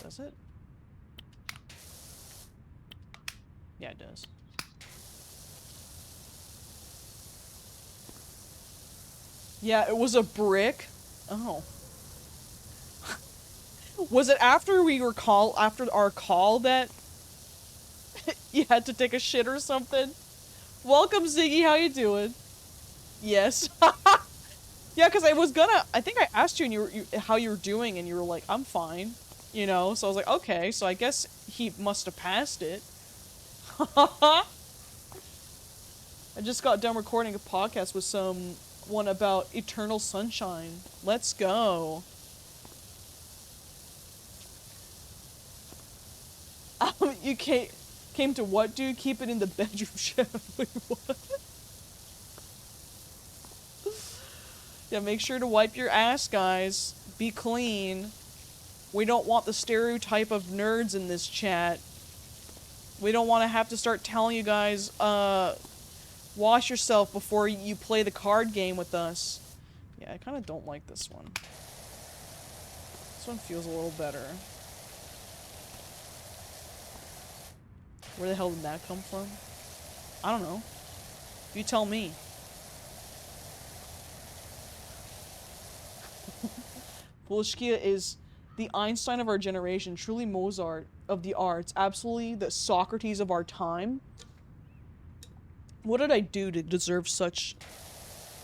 Speaker 3: Does it? Yeah, it does. Yeah, it was a brick. Oh. Was it after after our call that you had to take a shit or something? Welcome, Ziggy, how you doing? Yes. Yeah, because I think I asked you and how you were doing, and you were like, I'm fine. You know, so I was like, okay, so I guess he must have passed it. I just got done recording a podcast with someone about Eternal Sunshine. Let's go. You came to what, dude? Keep it in the bedroom shadow. Wait, what? Yeah, make sure to wipe your ass, guys. Be clean. We don't want the stereotype of nerds in this chat. We don't want to have to start telling you guys, wash yourself before you play the card game with us. Yeah, I kind of don't like this one. This one feels a little better. Where the hell did that come from? I don't know. You tell me. FoolishKia is the Einstein of our generation, truly Mozart of the arts, absolutely the Socrates of our time. What did I do to deserve such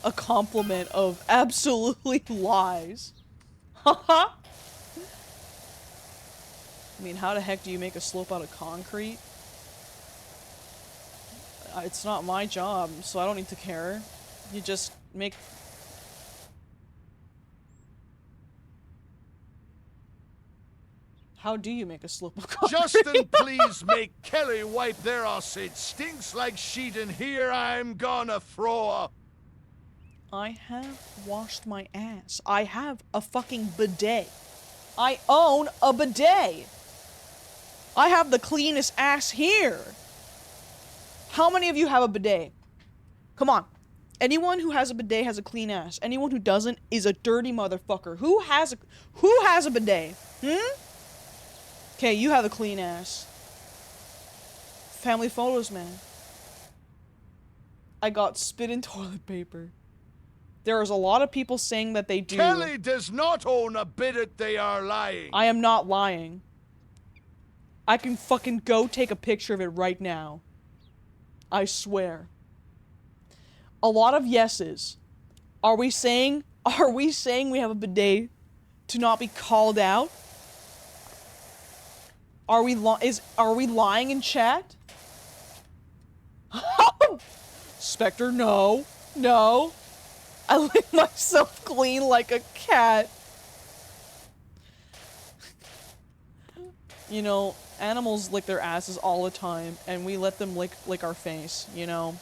Speaker 3: a compliment of absolutely lies? Haha! I mean, how the heck do you make a slope out of concrete? It's not my job, so I don't need to care. You just make... How do you make a slope of concrete?
Speaker 1: Justin, please make Kelly wipe their ass. It stinks like shit in here. I'm gonna throw up.
Speaker 3: I have washed my ass. I have a fucking bidet. I own a bidet. I have the cleanest ass here. How many of you have a bidet? Come on. Anyone who has a bidet has a clean ass. Anyone who doesn't is a dirty motherfucker. Who has a bidet? Okay, you have a clean ass. Family photos, man. I got spit in toilet paper. There is a lot of people saying that they do.
Speaker 1: Kelly does not own a bidet. They are lying.
Speaker 3: I am not lying. I can fucking go take a picture of it right now. I swear. A lot of yeses. Are we saying we have a bidet to not be called out? Are we lying in chat? Spectre, no. No. I lick myself clean like a cat. You know, animals lick their asses all the time, and we let them lick our face, you know?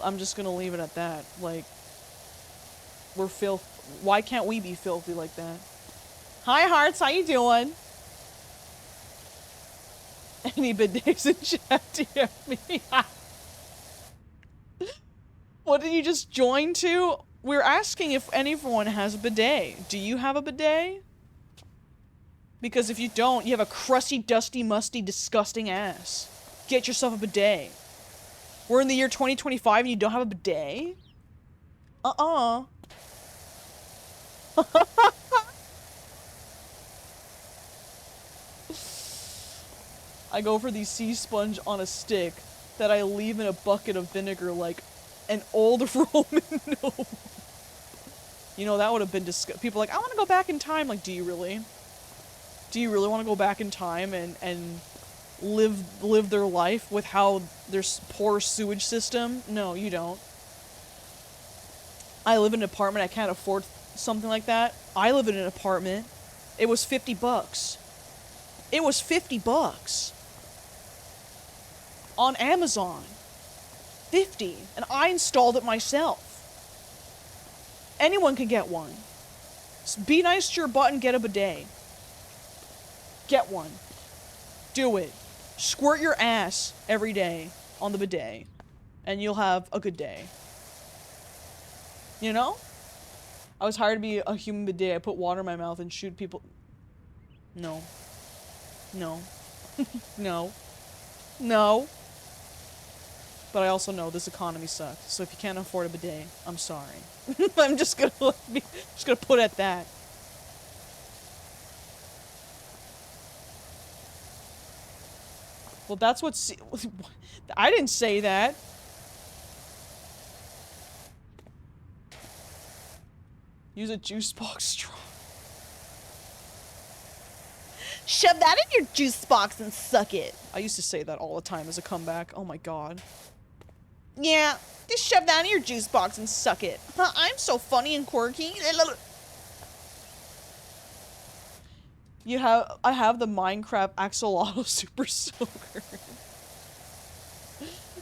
Speaker 3: I'm just gonna leave it at that. Like, we're why can't we be filthy like that? Hi, Hearts, how you doing? Any bidets in chat, DM me. What did you just join to? We're asking if anyone has a bidet. Do you have a bidet? Because if you don't, you have a crusty, dusty, musty, disgusting ass. Get yourself a bidet. We're in the year 2025 and you don't have a bidet? I go for the sea sponge on a stick that I leave in a bucket of vinegar like an old Roman gnome. You know, that would have been people are like, I want to go back in time. Like, do you really? Do you really want to go back in time and live their life with how their poor sewage system? No, you don't. I live in an apartment. I can't afford something like that. I live in an apartment. It was $50. It was $50 on Amazon. 50, and I installed it myself. Anyone can get one. Be nice to your butt and get a bidet. Get one. Do it. Squirt your ass every day on the bidet, and you'll have a good day. You know? I was hired to be a human bidet. I put water in my mouth and shoot people. No. No. No. No. But I also know this economy sucks. So if you can't afford a bidet, I'm sorry. I'm just gonna put it at that. Well, that's what. I didn't say that. Use a juice box straw. Shove that in your juice box and suck it. I used to say that all the time as a comeback. Oh my god. Yeah, just shove that in your juice box and suck it. Huh, I'm so funny and quirky. I have the Minecraft Axolotl Super Soaker.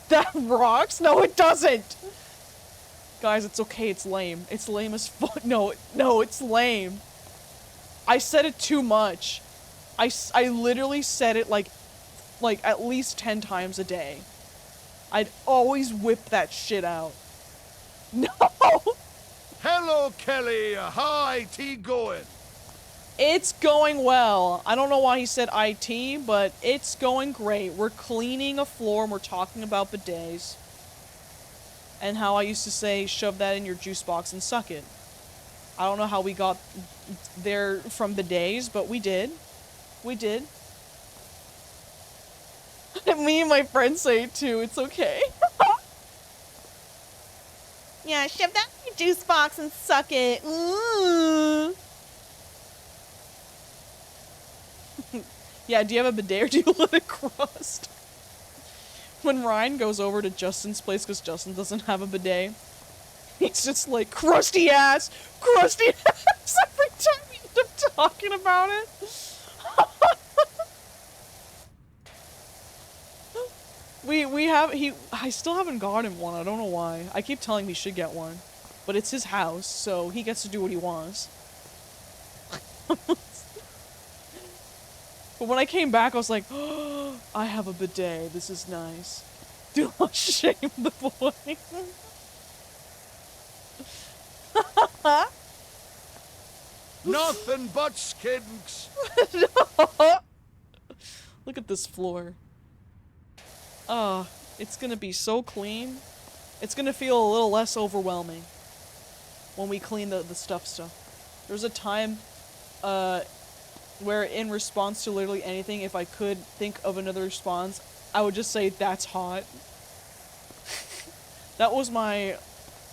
Speaker 3: That rocks? No, it doesn't. Guys, it's okay. It's lame. It's lame as fuck. No, it's lame. I said it too much. I literally said it like at least 10 times a day. I'd always whip that shit out. No!
Speaker 1: Hello, Kelly. How IT going?
Speaker 3: It's going well. I don't know why he said IT, but it's going great. We're cleaning a floor and we're talking about bidets. And how I used to say, shove that in your juice box and suck it. I don't know how we got there from bidets, but we did. We did. Me and my friends say it too. It's okay. Yeah, shove that in your juice box and suck it. Ooh. Yeah, do you have a bidet or do you let it crust? When Ryan goes over to Justin's place because Justin doesn't have a bidet, he's just like, crusty ass every time we end up talking about it. I still haven't got him one. I don't know why. I keep telling him he should get one. But it's his house, so he gets to do what he wants. But when I came back, I was like, oh, I have a bidet. This is nice. Do not shame the boy.
Speaker 1: Nothing but skinks.
Speaker 3: No. Look at this floor. Oh, it's gonna be so clean. It's gonna feel a little less overwhelming when we clean the stuff. There was a time, where in response to literally anything, if I could think of another response, I would just say, that's hot. That was my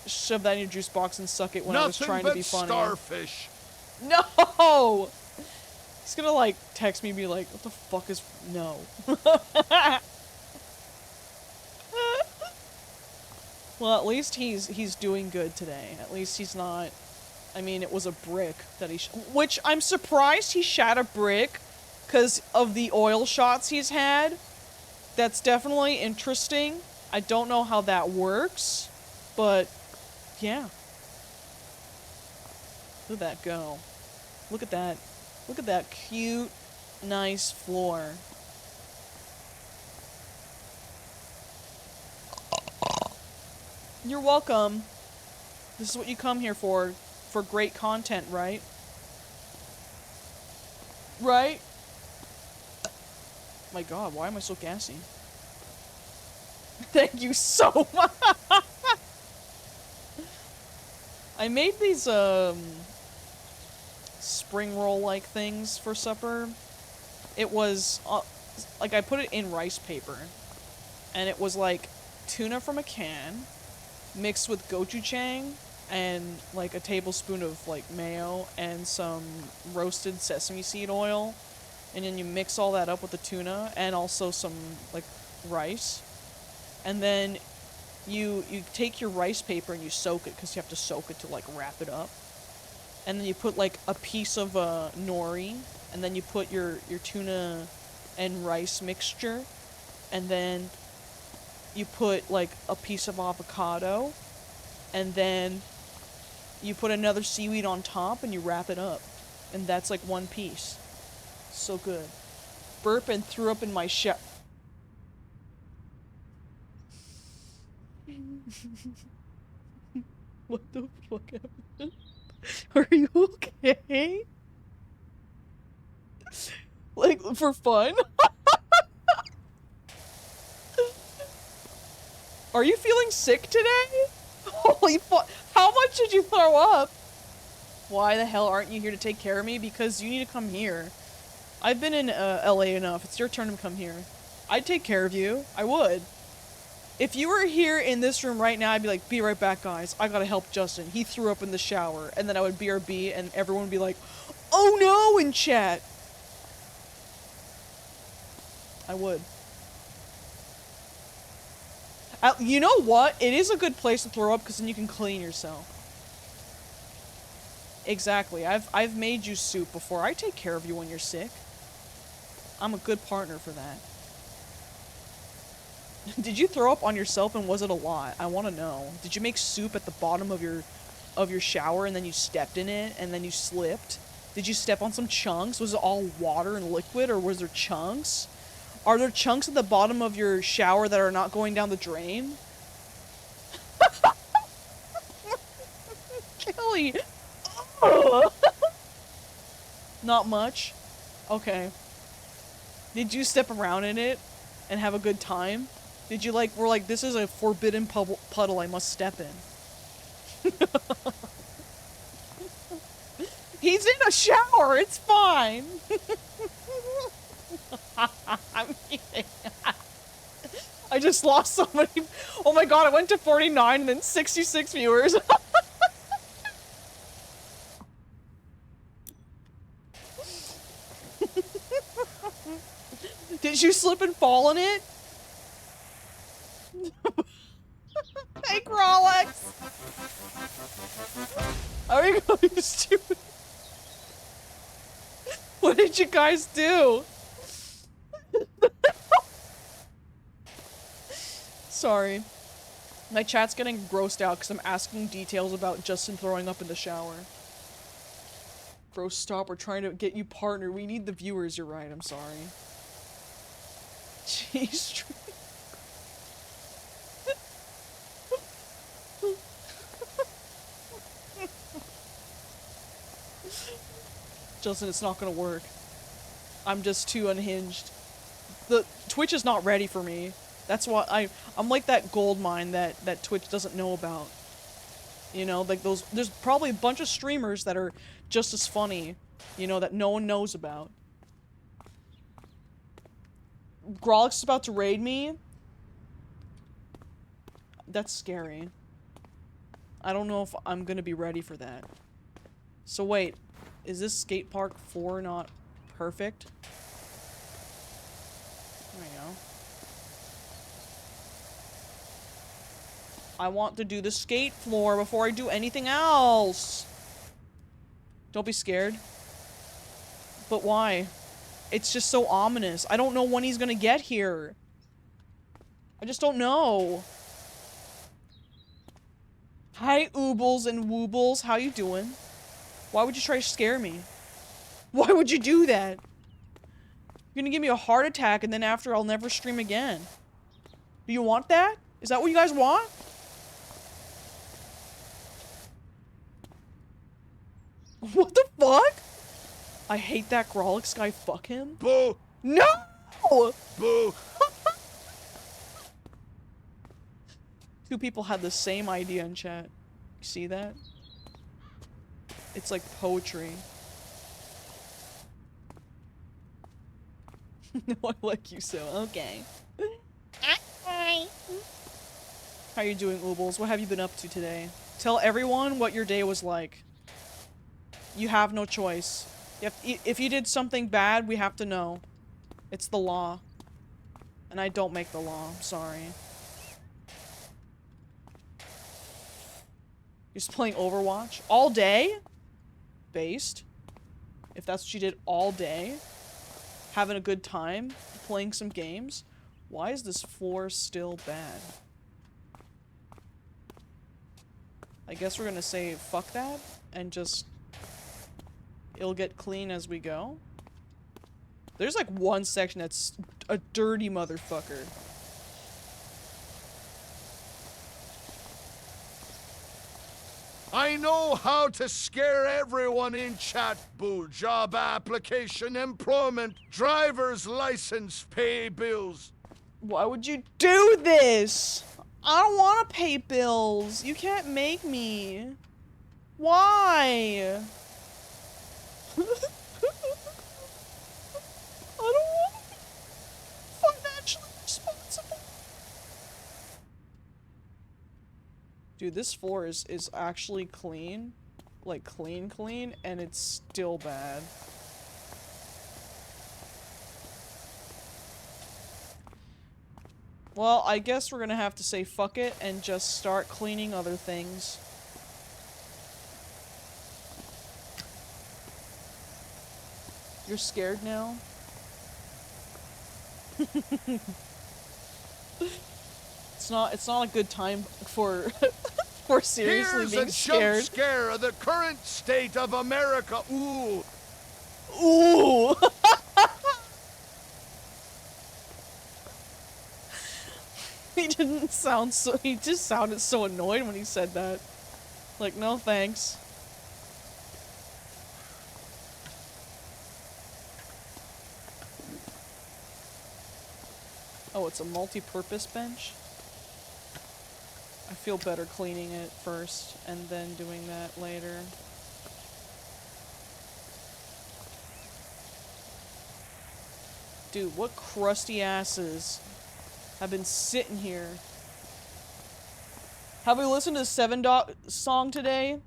Speaker 3: shove that in your juice box and suck it when I was trying to be funny.
Speaker 1: Starfish.
Speaker 3: No! He's gonna, like, text me and be like, what the fuck is... No. Well, at least he's doing good today. At least he's not... I mean, it was a brick that he... Which, I'm surprised he shot a brick because of the oil shots he's had. That's definitely interesting. I don't know how that works, but yeah. Look at that go. Look at that. Look at that cute, nice floor. You're welcome. This is what you come here for great content, right? Right? My god, why am I so gassy? Thank you so much! I made these, spring roll-like things for supper. It was, like, I put it in rice paper. And it was, like, tuna from a can, mixed with gochujang, and, like, a tablespoon of, like, mayo, and some roasted sesame seed oil. And then you mix all that up with the tuna, and also some, like, rice. And then you take your rice paper and you soak it, because you have to soak it to, like, wrap it up. And then you put, like, a piece of, nori, and then you put your tuna and rice mixture, and then you put, like, a piece of avocado, and then you put another seaweed on top, and you wrap it up. And that's, like, one piece. So good. Burp and threw up in my What the fuck happened? Are you okay? Like, for fun? Are you feeling sick today? Holy fuck. How much did you throw up? Why the hell aren't you here to take care of me? Because you need to come here. I've been in LA enough. It's your turn to come here. I'd take care of you. I would. If you were here in this room right now, I'd be like, be right back, guys. I gotta help Justin. He threw up in the shower. And then I would BRB and everyone would be like, oh no, in chat. I would. You know what? It is a good place to throw up because then you can clean yourself. Exactly. I've made you soup before. I take care of you when you're sick. I'm a good partner for that. Did you throw up on yourself and was it a lot? I want to know. Did you make soup at the bottom of your shower and then you stepped in it and then you slipped? Did you step on some chunks? Was it all water and liquid or was there chunks? Are there chunks at the bottom of your shower that are not going down the drain? Kelly! Oh. Not much? Okay. Did you step around in it and have a good time? Did you we're like, this is a forbidden puddle I must step in? He's in a shower, it's fine! I'm kidding. I just lost so many. Oh my god, I went to 49 and then 66 viewers. Did you slip and fall in it? Hey, Grolix! Are you going stupid? What did you guys do? Sorry. My chat's getting grossed out because I'm asking details about Justin throwing up in the shower. Bro, stop. We're trying to get you partner. We need the viewers, you're right. I'm sorry. Jeez. Justin, it's not gonna work. I'm just too unhinged. The Twitch is not ready for me. That's why I'm like that gold mine that Twitch doesn't know about. You know, like there's probably a bunch of streamers that are just as funny, you know, that no one knows about. Grolix is about to raid me? That's scary. I don't know if I'm gonna be ready for that. So wait, is this skate park 4 not Perfect. There we go. I want to do the skate floor before I do anything else. Don't be scared. But why? It's just so ominous. I don't know when he's gonna get here. I just don't know. Hi, Oobles and Woobles. How you doing? Why would you try to scare me? Why would you do that? You're gonna give me a heart attack and then after I'll never stream again. Do you want that? Is that what you guys want? What the fuck? I hate that Grolix guy. Fuck him.
Speaker 1: Boo!
Speaker 3: No!
Speaker 1: Boo!
Speaker 3: Two people had the same idea in chat. You see that? It's like poetry. No, I like you so. Okay.
Speaker 4: Hi.
Speaker 3: How you doing, Oobles? What have you been up to today? Tell everyone what your day was like. You have no choice. If you did something bad, we have to know. It's the law. And I don't make the law. I'm sorry. You're just playing Overwatch? All day? Based. If that's what you did all day? Having a good time? Playing some games? Why is this floor still bad? I guess we're gonna say fuck that and just... it'll get clean as we go. There's like one section that's a dirty motherfucker.
Speaker 1: I know how to scare everyone in chat, boo. Job application, employment, driver's license, pay bills.
Speaker 3: Why would you do this? I don't want to pay bills. You can't make me. Why? I don't want to be financially responsible. Dude, this floor is actually clean. Like, clean, and it's still bad. Well, I guess we're gonna have to say fuck it and just start cleaning other things. You're scared now? It's not a good time for for seriously
Speaker 1: Here's
Speaker 3: being
Speaker 1: a
Speaker 3: scared.
Speaker 1: jump scare of the current state of America. Ooh.
Speaker 3: Ooh. He didn't sound so, he just sounded so annoyed when he said that. Like, no thanks. Oh, it's a multi-purpose bench? I feel better cleaning it first and then doing that later. Dude, what crusty asses have been sitting here? Have we listened to the 7 Dot song today?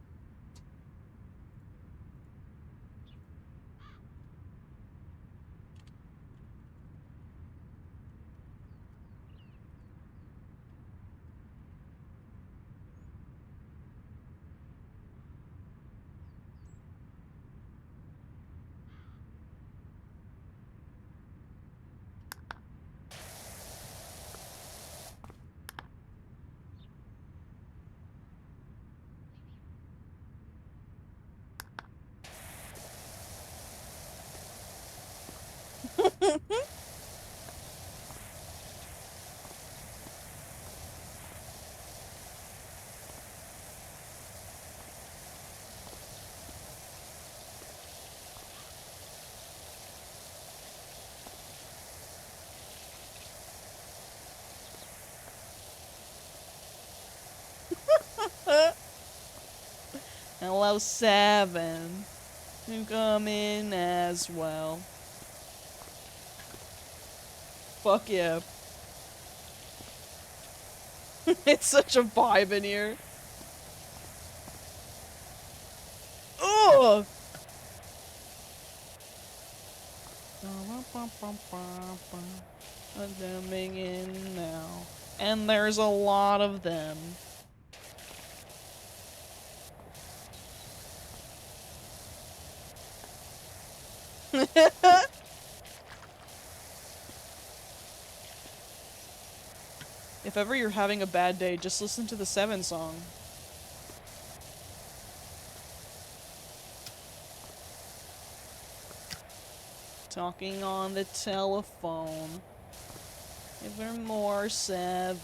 Speaker 3: Hello, 7. You come in as well. Fuck yeah. It's such a vibe in here. Ugh! Coming in now. And there's a lot of them. If ever you're having a bad day, just listen to the 7 song. Talking on the telephone. If there are more 7s.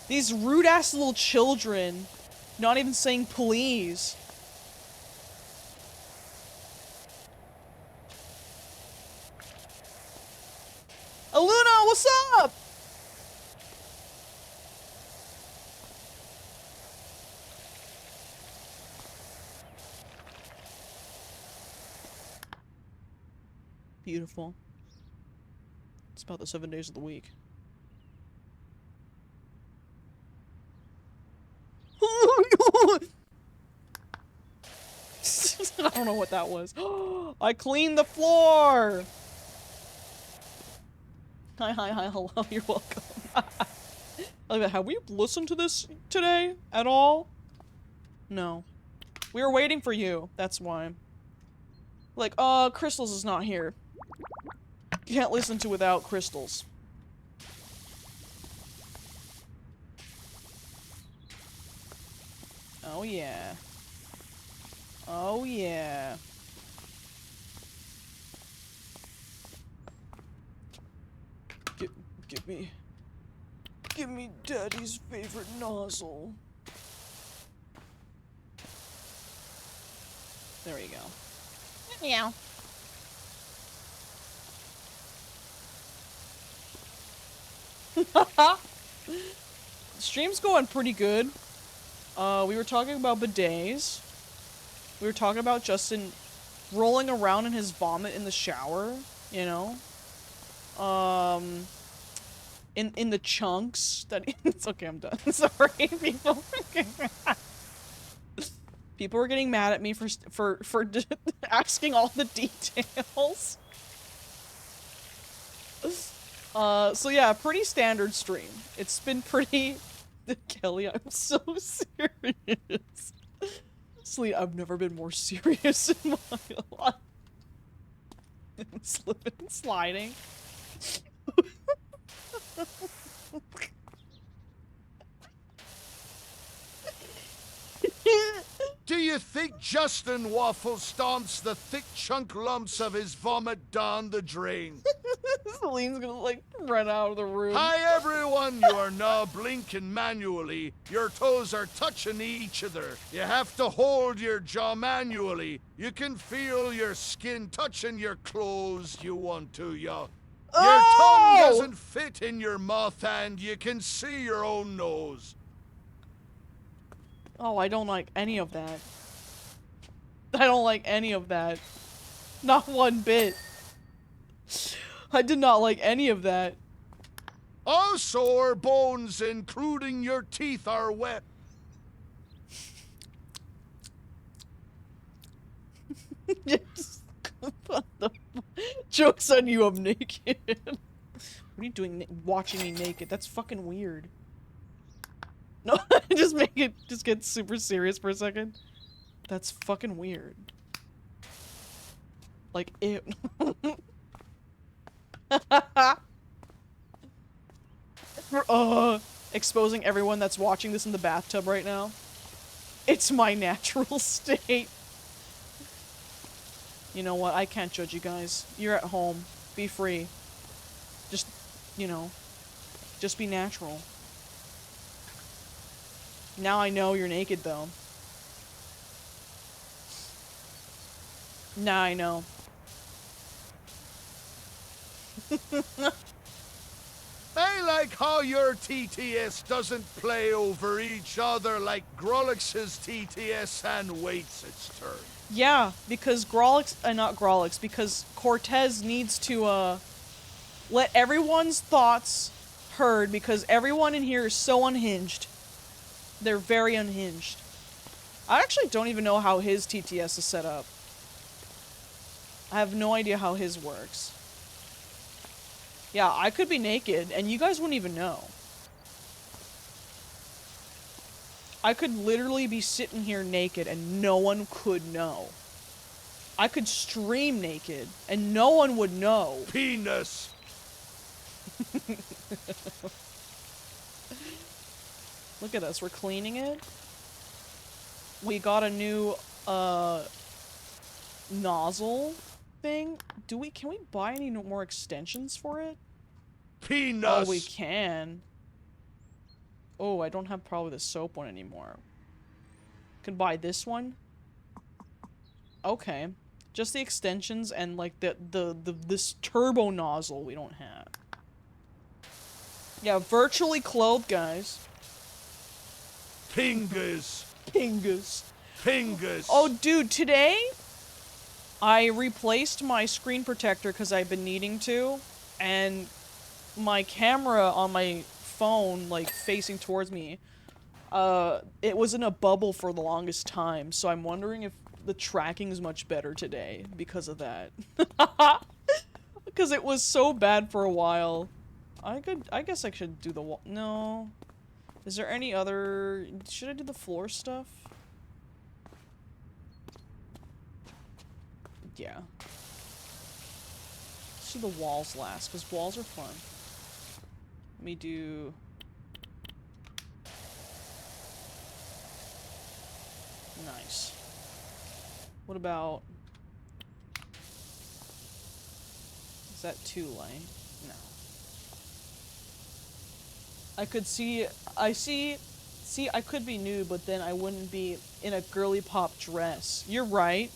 Speaker 3: These rude-ass little children, not even saying please. Aluna, what's up? Beautiful. It's about the 7 days of the week. I don't know what that was. I cleaned the floor! Hi, hello, you're welcome. Have we listened to this today at all? No. We were waiting for you, that's why. Like, Crystals is not here. You can't listen to without Crystals. Oh yeah. Oh yeah. Give me Daddy's favorite nozzle. There you go.
Speaker 4: Meow.
Speaker 3: Stream's going pretty good. We were talking about bidets. We were talking about Justin rolling around in his vomit in the shower, you know? In the chunks that it's okay, I'm done. Sorry, people. People were getting mad at me for asking all the details. So yeah, pretty standard stream. It's been pretty... Kelly, I'm so serious. Sleep, I've never been more serious in my life. Slipping and sliding.
Speaker 1: Do you think Justin Waffle stomps the thick chunk lumps of his vomit down the drain?
Speaker 3: Celine's gonna, like, run out of the room.
Speaker 1: Hi, everyone. You are now blinking manually. Your toes are touching each other. You have to hold your jaw manually. You can feel your skin touching your clothes. You want to, yeah. Your tongue doesn't fit in your mouth and you can see your own nose.
Speaker 3: Oh, I don't like any of that. I don't like any of that. Not one bit. I did not like any of that.
Speaker 1: Also, our bones, including your teeth, are wet.
Speaker 3: Yes. Joke's on you, I'm naked. What are you doing watching me naked? That's fucking weird. No, just get super serious for a second. That's fucking weird. Like, ew. Exposing everyone that's watching this in the bathtub right now. It's my natural state. You know what? I can't judge you guys. You're at home. Be free. Just, you know, just be natural. Now I know you're naked, though. Now I know.
Speaker 1: I like how your TTS doesn't play over each other like Grolix's TTS and waits its turn.
Speaker 3: Yeah, because not Grolix, because Cortez needs to, let everyone's thoughts heard, because everyone in here is so unhinged. They're very unhinged. I actually don't even know how his TTS is set up. I have no idea how his works. Yeah, I could be naked, and you guys wouldn't even know. I could literally be sitting here naked, and no one could know. I could stream naked, and no one would know.
Speaker 1: Penis.
Speaker 3: Look at us, we're cleaning it. We got a new, nozzle thing. Can we buy any more extensions for it?
Speaker 1: Penis.
Speaker 3: Oh, we can. Oh, I don't have probably the soap one anymore. Can buy this one? Okay. Just the extensions and like this turbo nozzle we don't have. Yeah, virtually clothed, guys.
Speaker 1: Pingus.
Speaker 3: Pingus.
Speaker 1: Pingus.
Speaker 3: Oh, dude, today I replaced my screen protector because I've been needing to, and my camera on my phone, like, facing towards me, it was in a bubble for the longest time, so I'm wondering if the tracking is much better today because of that. Because it was so bad for a while. I guess I should do the wall. No. Is there any other... Should I do the floor stuff? Yeah. Let's do the walls last, because walls are fun. Let me do... Nice. What about... Is that too light? No. I could see... See, I could be nude, but then I wouldn't be in a girly pop dress. You're right.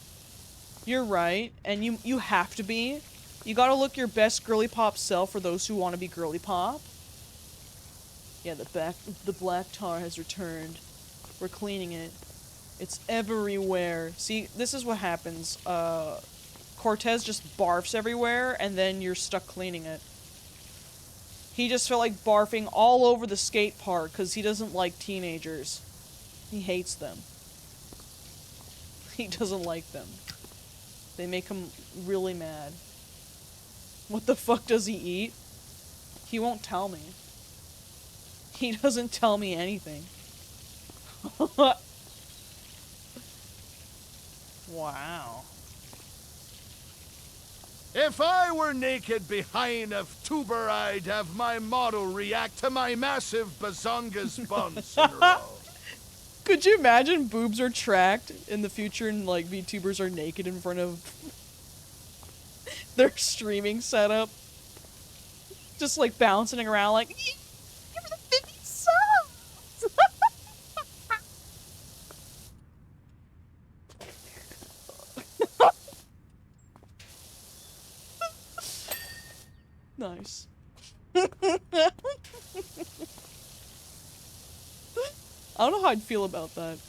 Speaker 3: You're right. And you have to be. You gotta look your best girly pop self for those who want to be girly pop. Yeah, the black tar has returned. We're cleaning it. It's everywhere. See, this is what happens. Cortez just barfs everywhere, and then you're stuck cleaning it. He just felt like barfing all over the skate park because he doesn't like teenagers. He hates them. He doesn't like them. They make him really mad. What the fuck does he eat? He won't tell me. He doesn't tell me anything. Wow.
Speaker 1: If I were naked behind a tuber, I'd have my model react to my massive bazongas bunts in a row.
Speaker 3: Could you imagine boobs are tracked in the future and like VTubers are naked in front of their streaming setup? Just like bouncing around like, give me the 50 subs! Nice. I don't know how I'd feel about that.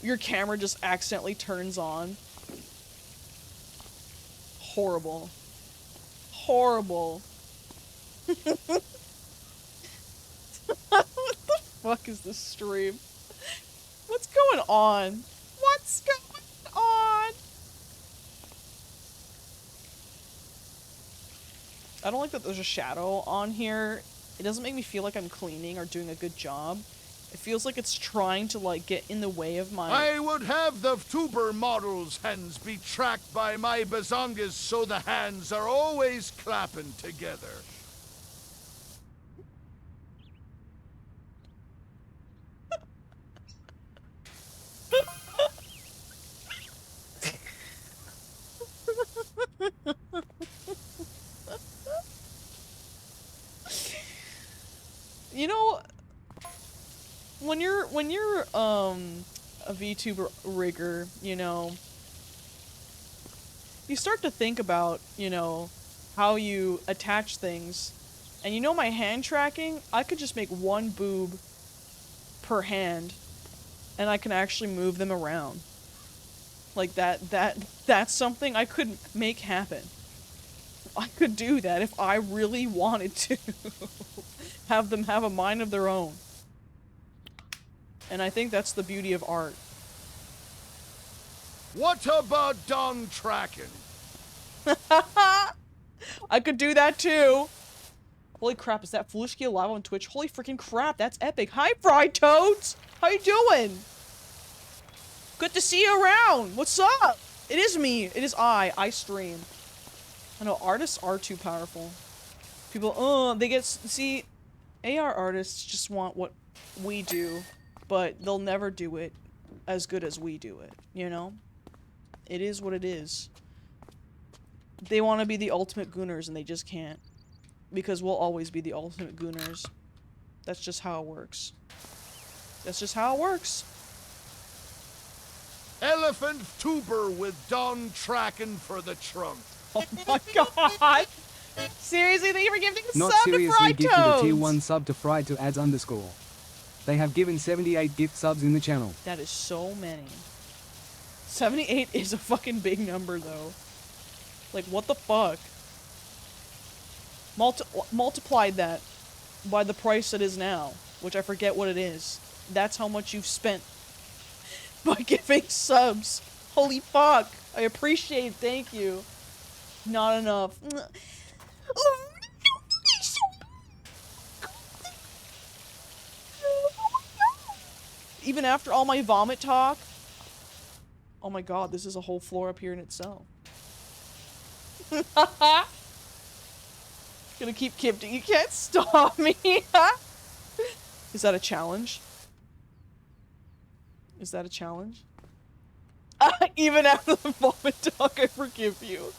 Speaker 3: Your camera just accidentally turns on. Horrible. Horrible. What the fuck is this stream? What's going on? What's going on? I don't like that there's a shadow on here. It doesn't make me feel like I'm cleaning or doing a good job. It feels like it's trying to, like, get in the way of my...
Speaker 1: I would have the tuber model's hands be tracked by my bazongas so the hands are always clapping together.
Speaker 3: You know, when you're a VTuber rigger, you know, you start to think about, you know, how you attach things. And you know my hand tracking, I could just make one boob per hand and I can actually move them around. Like that's something I could make happen. I could do that if I really wanted to. Have them have a mind of their own. And I think that's the beauty of art.
Speaker 1: What about dung tracking?
Speaker 3: I could do that too. Holy crap, is that FoolishKia live on Twitch? Holy freaking crap, that's epic. Hi, Fried Toads! How you doing? Good to see you around. What's up? It is me. It is I stream. I know, artists are too powerful. People, they get, see, AR artists just want what we do, but they'll never do it as good as we do it, you know? It is what it is. They want to be the ultimate gooners and they just can't. Because we'll always be the ultimate gooners. That's just how it works. That's just how it works.
Speaker 1: Elephant tuber with dung tracking for the trunk.
Speaker 3: Oh my god! Seriously, thank you for giving a
Speaker 2: Not
Speaker 3: sub to
Speaker 2: seriously
Speaker 3: Fried
Speaker 2: gifted a tier
Speaker 3: Toads!
Speaker 2: 1 sub to Fried to ads _. They have given 78 gift subs in the channel.
Speaker 3: That is so many. 78 is a fucking big number, though. Like, what the fuck? Multiply that by the price it is now, which I forget what it is. That's how much you've spent by giving subs. Holy fuck. I appreciate it, thank you. Not enough. Even after all my vomit talk? Oh my god, this is a whole floor up here in itself. Gonna keep gifting. You can't stop me. Is that a challenge? Is that a challenge? Even after the vomit talk, I forgive you.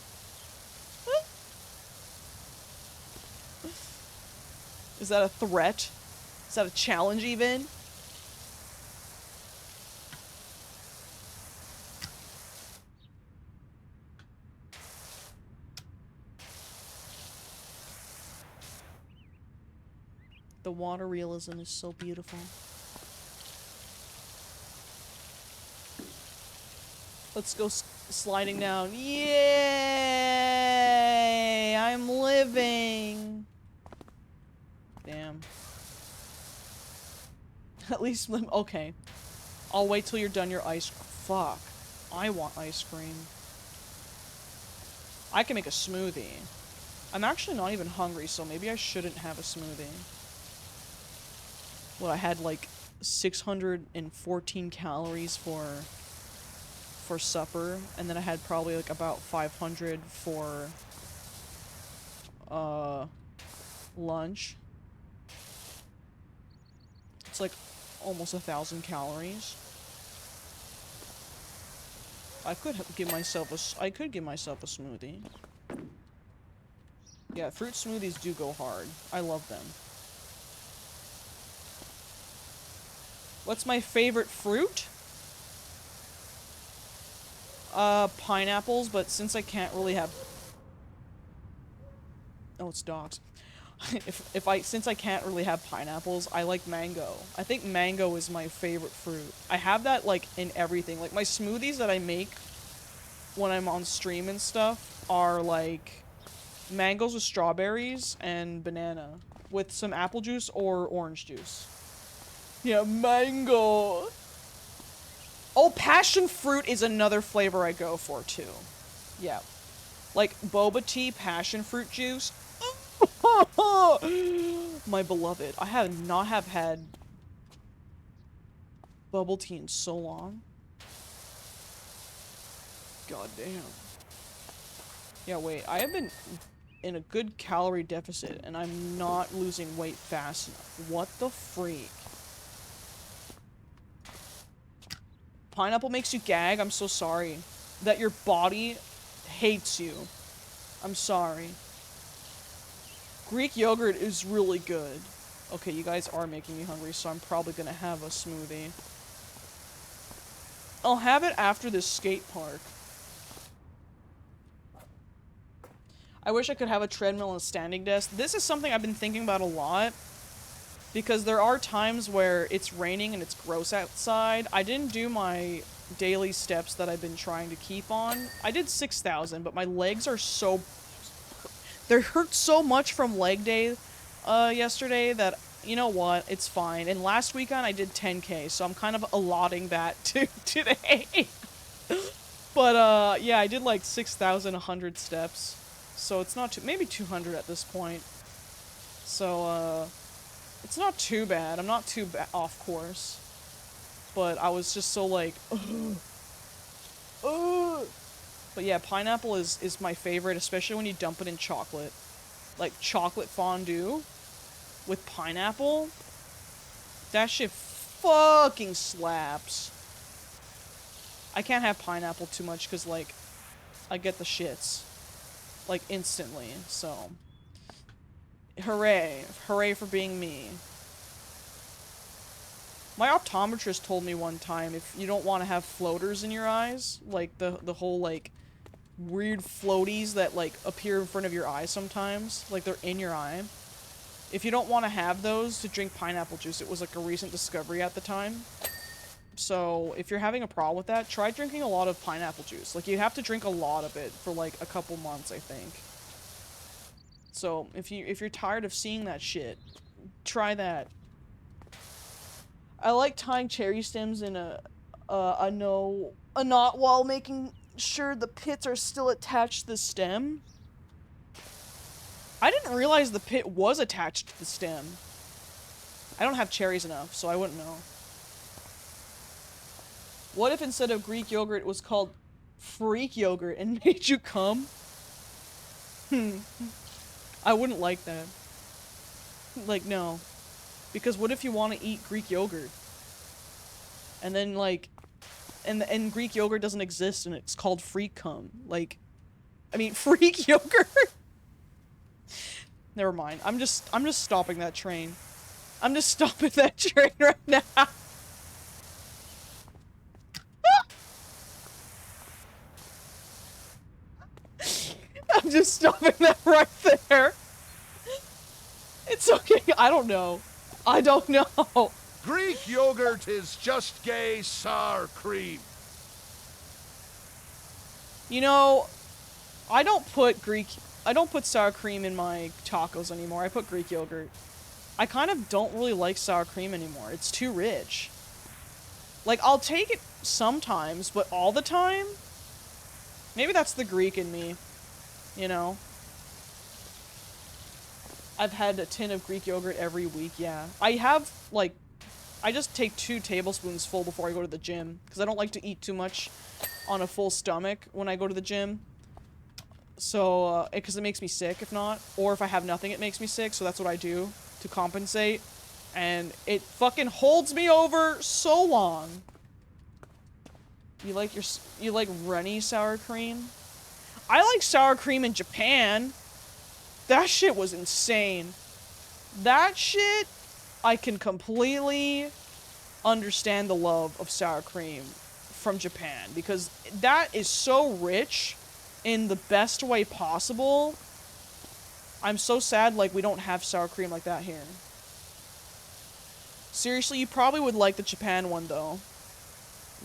Speaker 3: Is that a threat? Is that a challenge even? The water realism is so beautiful. Let's go sliding down. Yay! I'm living! Damn. At least, okay. I'll wait till you're done your ice. Fuck. I want ice cream. I can make a smoothie. I'm actually not even hungry, so maybe I shouldn't have a smoothie. Well, I had like 614 calories for supper, and then I had probably like about 500 for lunch. It's like almost 1,000 calories. I could give myself a smoothie. Yeah, fruit smoothies do go hard. I love them. What's my favorite fruit? Pineapples, but since I can't really have... Oh, it's dogs. Since I can't really have pineapples, I like mango. I think mango is my favorite fruit. I have that, like, in everything. Like, my smoothies that I make when I'm on stream and stuff are, like, mangoes with strawberries and banana with some apple juice or orange juice. Yeah, mango. Oh, passion fruit is another flavor I go for, too. Yeah. Like, boba tea, passion fruit juice. My beloved. I have not had bubble tea in so long. God damn. Yeah, wait. I have been in a good calorie deficit, and I'm not losing weight fast enough. What the freak? Pineapple makes you gag? I'm so sorry. That your body hates you. I'm sorry. Greek yogurt is really good. Okay, you guys are making me hungry, so I'm probably gonna have a smoothie. I'll have it after this skate park. I wish I could have a treadmill and a standing desk. This is something I've been thinking about a lot. Because there are times where it's raining and it's gross outside. I didn't do my daily steps that I've been trying to keep on. I did 6,000, but my legs are so... They hurt so much from leg day yesterday that you know what? It's fine. And last weekend I did 10K, so I'm kind of allotting that to today. But, yeah, I did like 6,100 steps. So it's not too, maybe 200 at this point. So, it's not too bad. I'm not too off course. But I was just so like, ugh. Ugh. But yeah, pineapple is my favorite, especially when you dump it in chocolate. Like chocolate fondue with pineapple. That shit fucking slaps. I can't have pineapple too much because, like, I get the shits. Like, instantly, so. Hooray. Hooray for being me. My optometrist told me one time, if you don't want to have floaters in your eyes, like the whole, like, weird floaties that, like, appear in front of your eye sometimes, like they're in your eye. If you don't want to have those, to drink pineapple juice. It was, like, a recent discovery at the time. So, if you're having a problem with that, try drinking a lot of pineapple juice. Like, you have to drink a lot of it for, like, a couple months, I think. So, if you're tired of seeing that shit, try that. I like tying cherry stems in a knot while making sure the pits are still attached to the stem. I didn't realize the pit was attached to the stem. I don't have cherries enough, so I wouldn't know. What if instead of Greek yogurt it was called freak yogurt and made you come? I wouldn't like that. Like, no. Because what if you want to eat Greek yogurt? And then, like, and Greek yogurt doesn't exist and it's called freak cum. Like, I mean, freak yogurt? Never mind. I'm just stopping that train. I'm just stopping that train right now. I'm just stopping that right there. It's okay. I don't know. I don't know.
Speaker 1: Greek yogurt is just gay sour cream.
Speaker 3: You know, I don't put sour cream in my tacos anymore. I put Greek yogurt. I kind of don't really like sour cream anymore. It's too rich. Like, I'll take it sometimes, but all the time? Maybe that's the Greek in me. You know? I've had a tin of Greek yogurt every week, yeah. I have, like, I just take 2 tablespoons full before I go to the gym, because I don't like to eat too much on a full stomach when I go to the gym. So, because it makes me sick if not, or if I have nothing it makes me sick, so that's what I do to compensate. And it fucking holds me over so long. You like runny sour cream? I like sour cream in Japan. That shit was insane. That shit, I can completely understand the love of sour cream from Japan, because that is so rich in the best way possible. I'm so sad, like, we don't have sour cream like that here. Seriously, you probably would like the Japan one, though.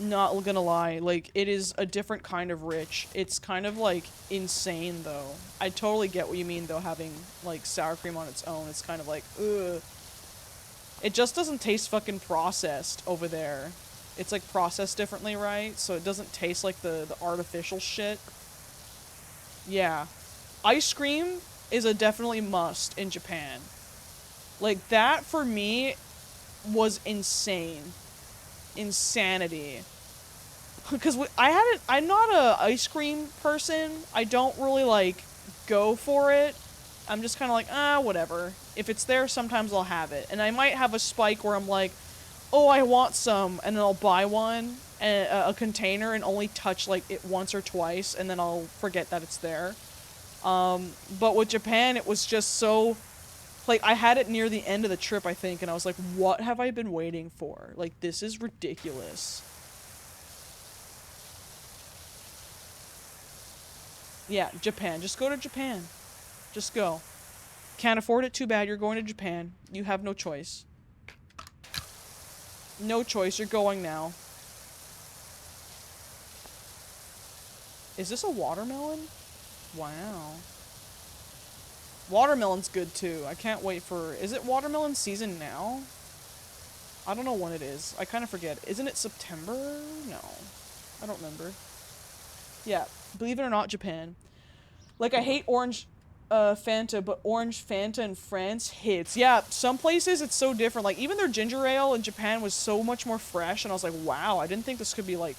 Speaker 3: Not gonna lie, like, it is a different kind of rich. It's kind of, like, insane, though. I totally get what you mean, though, having, like, sour cream on its own. It's kind of like, ugh. It just doesn't taste fucking processed over there. It's, like, processed differently, right? So it doesn't taste like the artificial shit. Yeah. Ice cream is a definitely must in Japan. Like, that, for me, was insane. Insanity. Because I'm not a ice cream person. I don't really, like, go for it. I'm just kind of like, whatever. If it's there, sometimes I'll have it. And I might have a spike where I'm like, oh, I want some, and then I'll buy one, and a container, and only touch, like, it once or twice, and then I'll forget that it's there. But with Japan, it was just so... Like, I had it near the end of the trip, I think, and I was like, what have I been waiting for? Like, this is ridiculous. Yeah, Japan. Just go to Japan. Just go. Can't afford it? Too bad. You're going to Japan. You have no choice. No choice. You're going now. Is this a watermelon? Wow. Watermelon's good too. I can't wait for... Is it watermelon season now? I don't know when it is. I kind of forget. Isn't it September? No. I don't remember. Yeah. Believe it or not, Japan. Like, I hate orange Fanta, but orange Fanta in France hits. Yeah, some places it's so different. Like, even their ginger ale in Japan was so much more fresh, and I was like, wow, I didn't think this could be, like,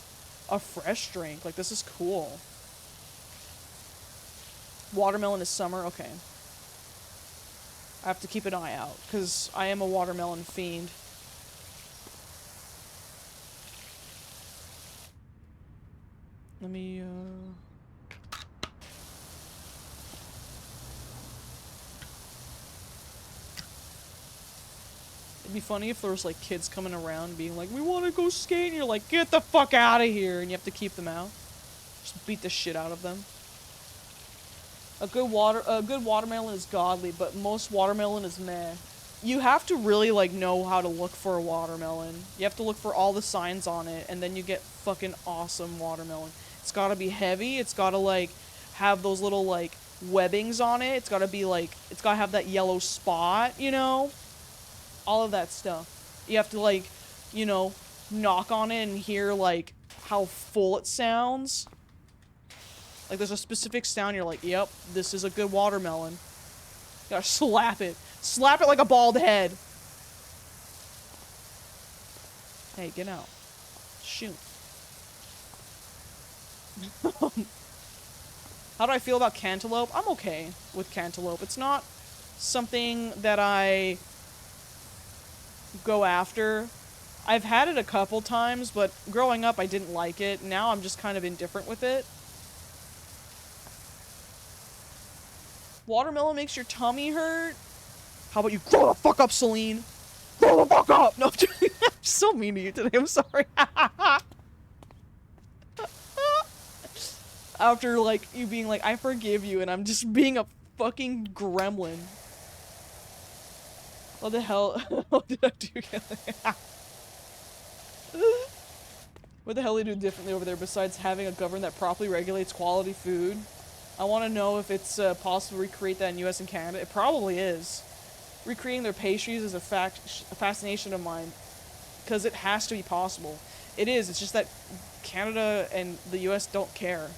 Speaker 3: a fresh drink. Like, this is cool. Watermelon is summer? Okay. I have to keep an eye out, because I am a watermelon fiend. Let me, It'd be funny if there was, like, kids coming around being like, we want to go skate, and you're like, get the fuck out of here, and you have to keep them out. Just beat the shit out of them. A good watermelon is godly, but most watermelon is meh. You have to really, like, know how to look for a watermelon. You have to look for all the signs on it, and then you get fucking awesome watermelon. It's gotta be heavy, it's gotta, like, have those little, like, webbings on it, it's gotta be, like, it's gotta have that yellow spot, you know? All of that stuff. You have to, like, you know, knock on it and hear, like, how full it sounds. Like, there's a specific sound, you're like, yep, this is a good watermelon. You gotta slap it. Slap it like a bald head. Hey, get out. Shoot. How do I feel about cantaloupe? I'm okay with cantaloupe. It's not something that I go after. I've had it a couple times, but growing up I didn't like it. Now I'm just kind of indifferent with it. Watermelon makes your tummy hurt? How about you grow the fuck up, Celine? Grow the fuck up! No, I'm so mean to you today, I'm sorry. After, like, you being like, I forgive you, and I'm just being a fucking gremlin. What the hell? What did I do? What the hell do they do differently over there besides having a government that properly regulates quality food? I want to know if it's possible to recreate that in US and Canada. It probably is. Recreating their pastries is a fascination of mine. Because it has to be possible. It is. It's just that Canada and the US don't care.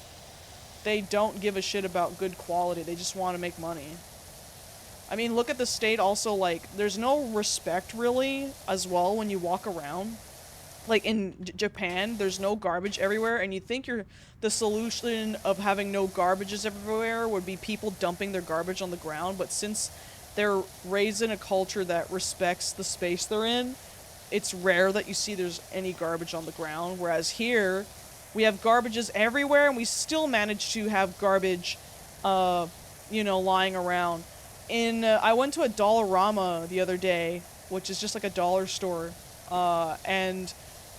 Speaker 3: They don't give a shit about good quality. They just want to make money. I mean, look at the state also, like, there's no respect, really, as well, when you walk around. Like, in Japan, there's no garbage everywhere, and you think the solution of having no garbages everywhere would be people dumping their garbage on the ground, but since they're raised in a culture that respects the space they're in, it's rare that you see there's any garbage on the ground, whereas here, we have garbages everywhere, and we still manage to have garbage, you know, lying around. I went to a Dollarama the other day, which is just like a dollar store, and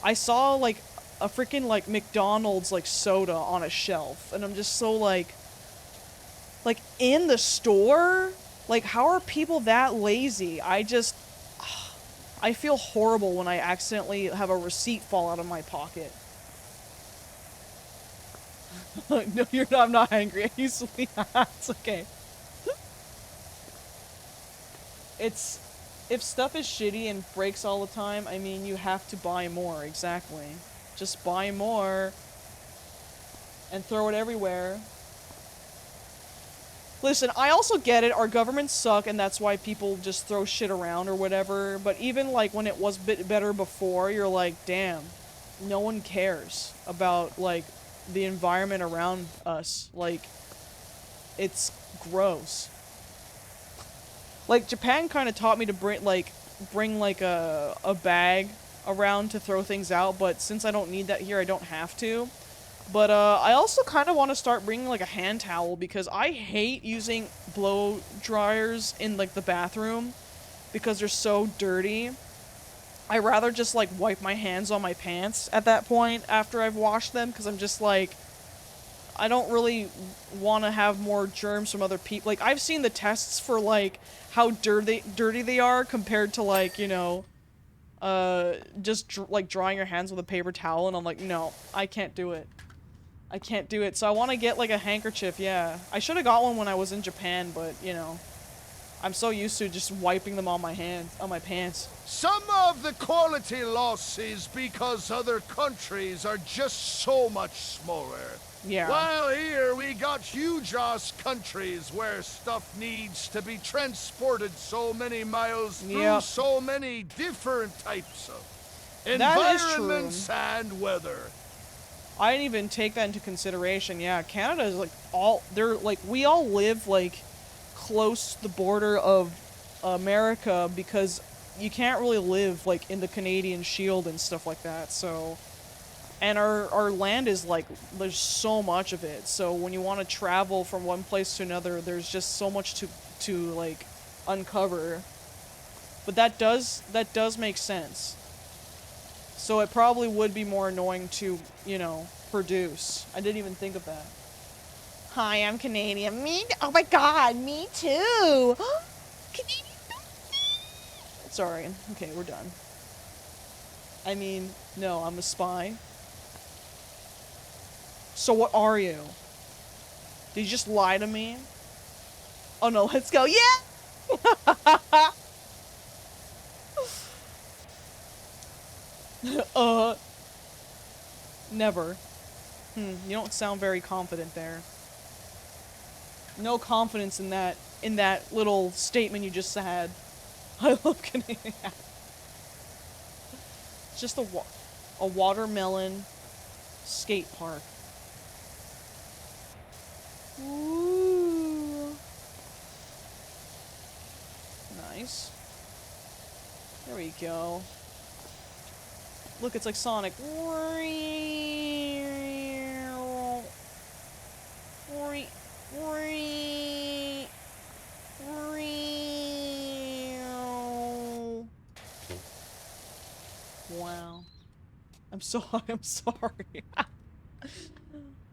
Speaker 3: I saw, like, a freaking, like, McDonald's, like, soda on a shelf, and I'm just so, like, in the store? Like, how are people that lazy? I feel horrible when I accidentally have a receipt fall out of my pocket. No, you're not, I'm not angry. It's okay. If stuff is shitty and breaks all the time, I mean, you have to buy more, exactly. Just buy more and throw it everywhere. Listen, I also get it, our governments suck, and that's why people just throw shit around or whatever, but even, like, when it was a bit better before, you're like, damn, no one cares about, like, the environment around us. Like, it's gross. Like, Japan kind of taught me to bring a bag around to throw things out, but since I don't need that here, I don't have to. But, I also kind of want to start bringing, like, a hand towel, because I hate using blow dryers in, like, the bathroom, because they're so dirty. I rather just, like, wipe my hands on my pants at that point after I've washed them, because I'm just, like, I don't really want to have more germs from other people. Like, I've seen the tests for, like, how dirty they are compared to, like, you know, just, like, drying your hands with a paper towel, and I'm like, no, I can't do it. I can't do it. So I want to get, like, a handkerchief, yeah. I should have got one when I was in Japan, but, you know, I'm so used to just wiping them on my hands, on my pants.
Speaker 1: Some of the quality loss is because other countries are just so much smaller.
Speaker 3: Yeah.
Speaker 1: While here we got huge ass countries where stuff needs to be transported so many miles through
Speaker 3: Yep.
Speaker 1: so many different types of
Speaker 3: That is true.
Speaker 1: environments and weather.
Speaker 3: I didn't even take that into consideration. Yeah, Canada is like they're like, we all live like close to the border of America because you can't really live like in the Canadian Shield and stuff like that. So, and our land is like, there's so much of it. So when you want to travel from one place to another, there's just so much to like uncover. But that does make sense. So it probably would be more annoying to, you know, produce. I didn't even think of that.
Speaker 4: Hi, I'm Canadian. Oh my god, me too. Canadian.
Speaker 3: Sorry. Okay, we're done. I mean, no, I'm a spy. So what are you? Did you just lie to me? Oh no, let's go. Yeah! Never. You don't sound very confident there. No confidence in that little statement you just had. I love Canadian. It's just a watermelon skate park. Ooh. Nice. There we go. Look, it's like Sonic. Wow. I'm sorry.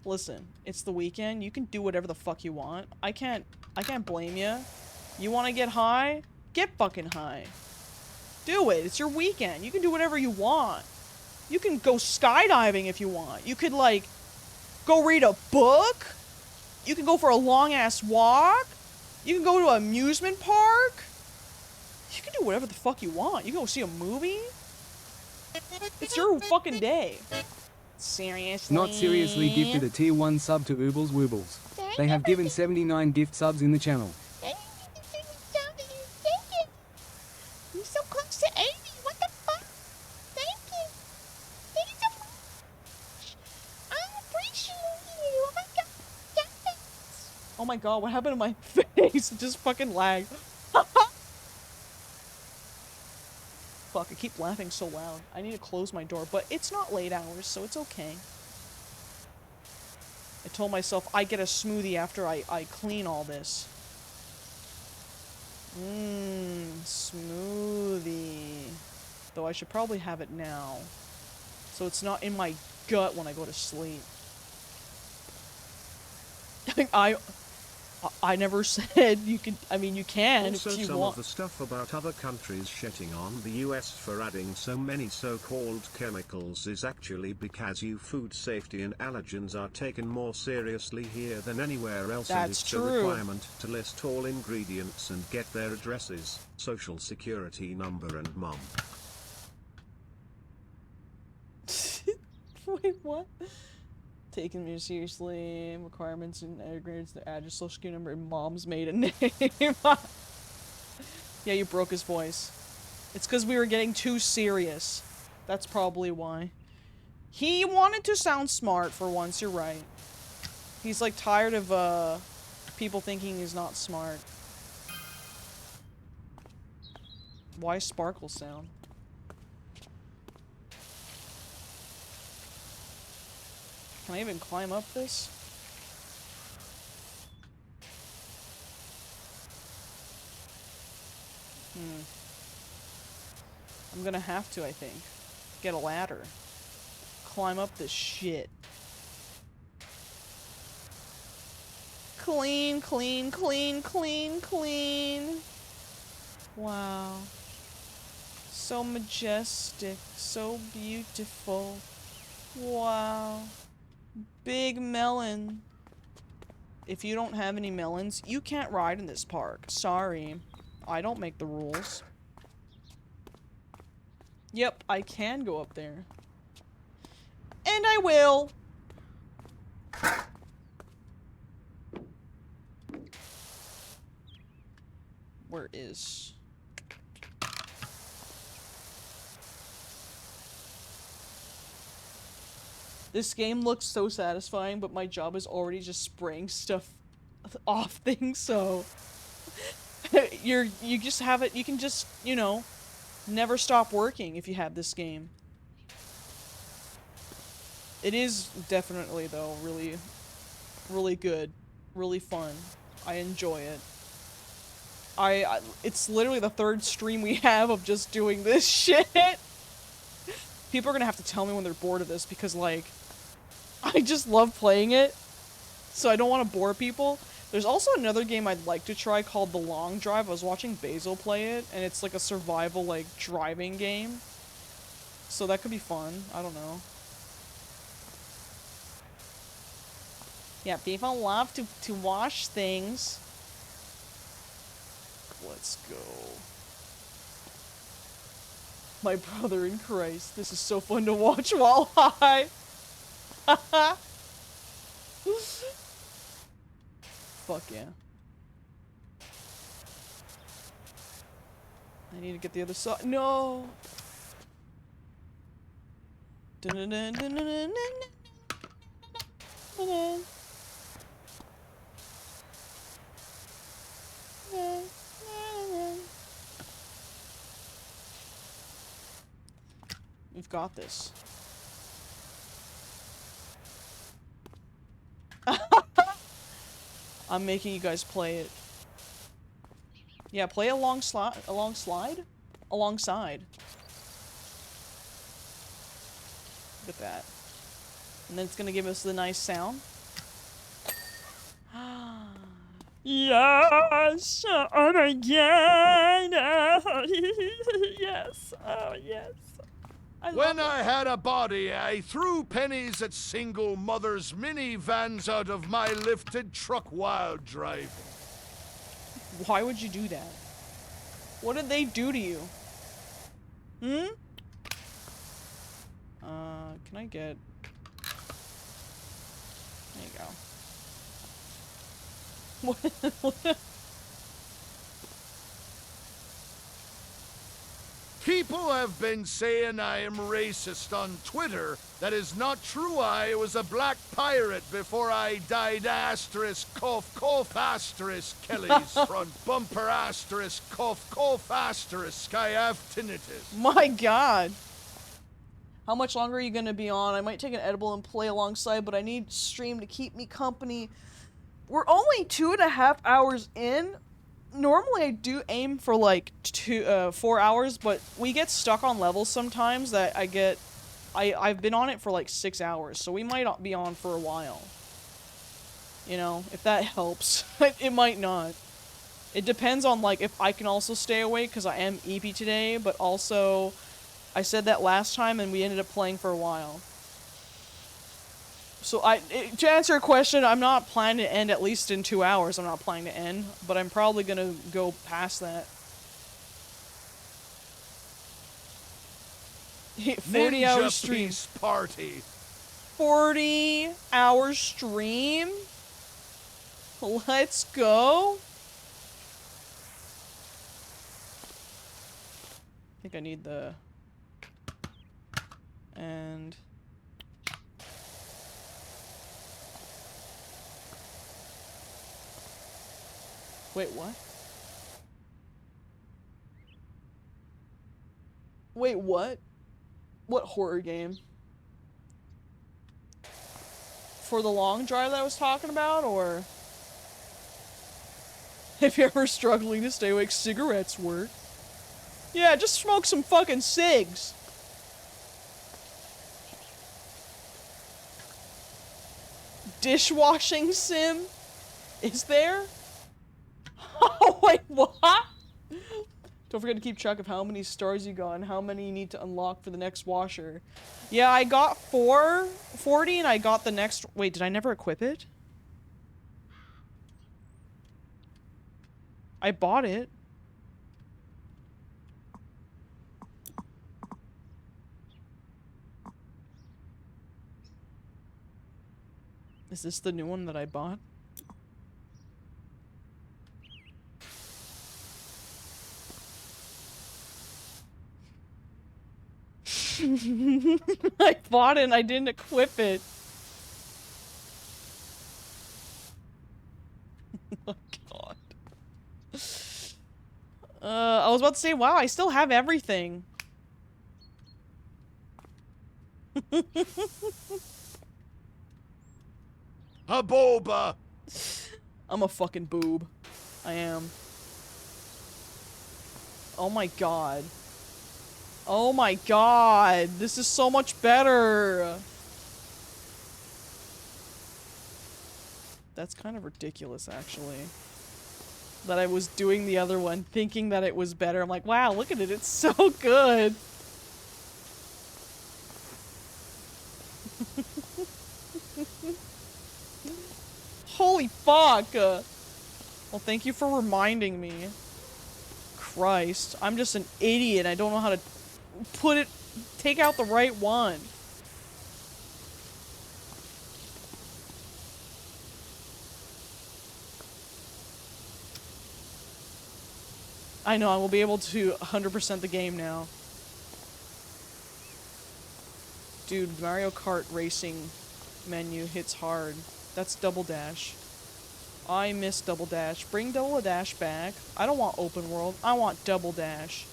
Speaker 3: Listen, it's the weekend. You can do whatever the fuck you want. I can't blame you. You want to get high? Get fucking high. Do it. It's your weekend. You can do whatever you want. You can go skydiving if you want. You could, like, go read a book. You can go for a long-ass walk. You can go to an amusement park. You can do whatever the fuck you want. You can go see a movie. It's your fucking day.
Speaker 4: Seriously?
Speaker 2: Not seriously gifted a tier 1 sub to Oobles Woobles. They have given 79 gift subs in the channel.
Speaker 4: You're so close to 80. What the fuck? Thank you. Thank you so much. I appreciate you. Oh my god. Yes.
Speaker 3: Oh my god, what happened to my face? It just fucking lagged. Fuck, I keep laughing so loud. I need to close my door, but it's not late hours, so it's okay. I told myself I get a smoothie after I clean all this. Smoothie. Though I should probably have it now, so it's not in my gut when I go to sleep. I never said you could. I mean, you can
Speaker 5: Also,
Speaker 3: if you
Speaker 5: some
Speaker 3: want.
Speaker 5: of the stuff about other countries shitting on the US for adding so many so-called chemicals is actually because food safety and allergens are taken more seriously here than anywhere else.
Speaker 3: That's
Speaker 5: and it's
Speaker 3: true.
Speaker 5: a requirement to list all ingredients and get their addresses, social security number and mom.
Speaker 3: Wait, what? Taking me seriously, requirements and grades, the address, social security number, and mom's maiden name. Yeah, you broke his voice. It's because we were getting too serious. That's probably why. He wanted to sound smart for once, you're right. He's like tired of people thinking he's not smart. Why sparkle sound? Can I even climb up this? I'm gonna have to, I think. Get a ladder. Climb up this shit. Clean, clean, clean, clean, clean. Wow. So majestic, so beautiful. Wow. Big melon. If you don't have any melons, you can't ride in this park. Sorry. I don't make the rules. Yep, I can go up there. And I will! Where is... This game looks so satisfying, but my job is already just spraying stuff off things, so... you just have it, you can just, you know, never stop working if you have this game. It is definitely, though, really, really good. Really fun. I enjoy it. It's literally the 3rd stream we have of just doing this shit. People are gonna have to tell me when they're bored of this because, like, I just love playing it. So I don't want to bore people. There's also another game I'd like to try called The Long Drive. I was watching Basil play it, and it's like a survival, like, driving game. So that could be fun. I don't know. Yeah, people love to wash things. Let's go. My brother in Christ. This is so fun to watch while high. Fuck yeah. I need to get the other side. No! We've got this. I'm making you guys play it. Yeah, play alongside. Look at that. And then it's gonna give us the nice sound. Yes! Oh my god! Yes! Oh yes!
Speaker 1: When I had a body, I threw pennies at single mothers' minivans out of my lifted truck while driving.
Speaker 3: Why would you do that? What did they do to you? Hmm? Can I get... There you go. What?
Speaker 1: People have been saying I am racist on Twitter. That is not true. I was a black pirate before I died. Asterisk, cough, cough, asterisk, Kelly's front bumper, asterisk, cough, cough, asterisk. I have tinnitus.
Speaker 3: My god. How much longer are you gonna be on? I might take an edible and play alongside, but I need stream to keep me company. We're only 2.5 hours in. Normally I do aim for like 4 hours, but we get stuck on levels sometimes that I've been on it for like 6 hours, so we might not be on for a while. You know, if that helps. It might not. It depends on like if I can also stay awake, because I am EP today, but also I said that last time and we ended up playing for a while. So to answer your question, I'm not planning to end at least in 2 hours. I'm not planning to end, but I'm probably gonna go past that. 40 hour stream.
Speaker 1: Peace party.
Speaker 3: 40 hour stream? Let's go. I think I need the... And... Wait, what? Wait, what? What horror game? For the long drive that I was talking about, or? If you're ever struggling to stay awake, cigarettes work. Yeah, just smoke some fucking cigs. Dishwashing sim? Is there? Oh, wait, what? Don't forget to keep track of how many stars you got and how many you need to unlock for the next washer. Yeah, I got 40 and I got the next... Wait, did I never equip it? I bought it. Is this the new one that I bought? I bought it and I didn't equip it. Oh god. I was about to say, wow, I still have everything.
Speaker 1: A boba.
Speaker 3: I'm a fucking boob. I am. Oh my god. Oh my god. This is so much better. That's kind of ridiculous, actually. That I was doing the other one, thinking that it was better. I'm like, wow, look at it. It's so good. Holy fuck! Well, thank you for reminding me. Christ. I'm just an idiot. I don't know how to take out the right one. I know, I will be able to 100% the game now. Dude, Mario Kart racing menu hits hard. That's double dash. I miss double dash. Bring double dash back. I don't want open world. I want double dash.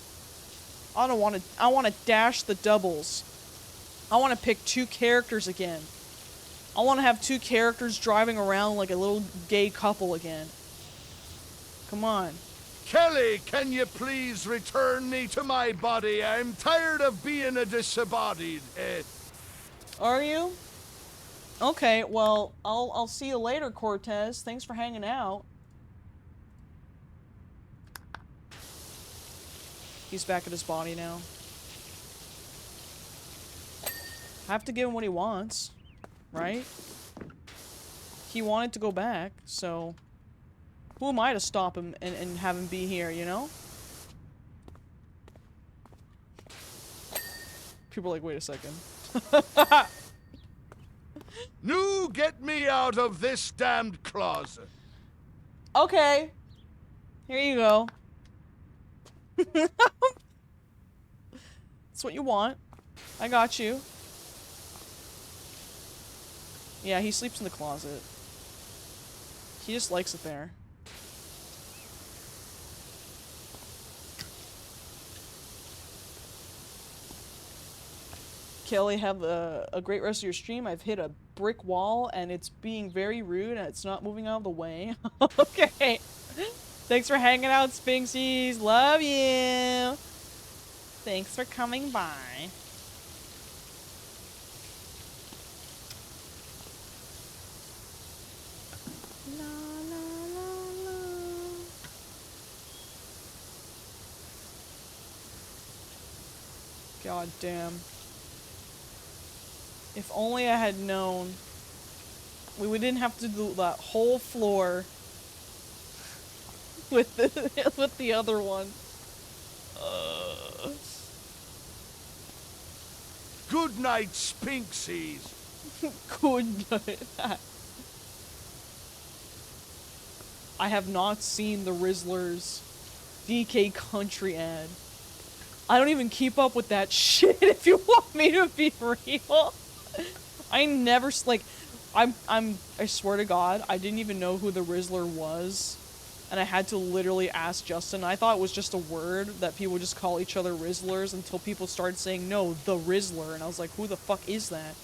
Speaker 3: I want to dash the doubles. I want to pick 2 characters again. I want to have 2 characters driving around like a little gay couple again. Come on.
Speaker 1: Kelly, can you please return me to my body? I'm tired of being a disembodied.
Speaker 3: Are you? Okay, well, I'll see you later, Cortez. Thanks for hanging out. He's back at his body now. I have to give him what he wants, right? He wanted to go back, so who am I to stop him and have him be here, you know? People are like, wait a second.
Speaker 1: Nu, get me out of this damned closet.
Speaker 3: Okay. Here you go. That's what you want. I got you. Yeah, he sleeps in the closet. He just likes it there. Kelly, have a great rest of your stream. I've hit a brick wall and it's being very rude and it's not moving out of the way. Okay. Thanks for hanging out, Spinksies. Love you. Thanks for coming by. La, la, la, la. God damn. If only I had known. We didn't have to do that whole floor with the other one.
Speaker 1: Good night, Spinksies.
Speaker 3: Good night. I have not seen the Rizzlers DK Country ad. I don't even keep up with that shit, if you want me to be real. I never, like, I swear to God, I didn't even know who the Rizzler was. And I had to literally ask Justin. I thought it was just a word that people just call each other Rizzlers until people started saying, no, the Rizzler. And I was like, who the fuck is that?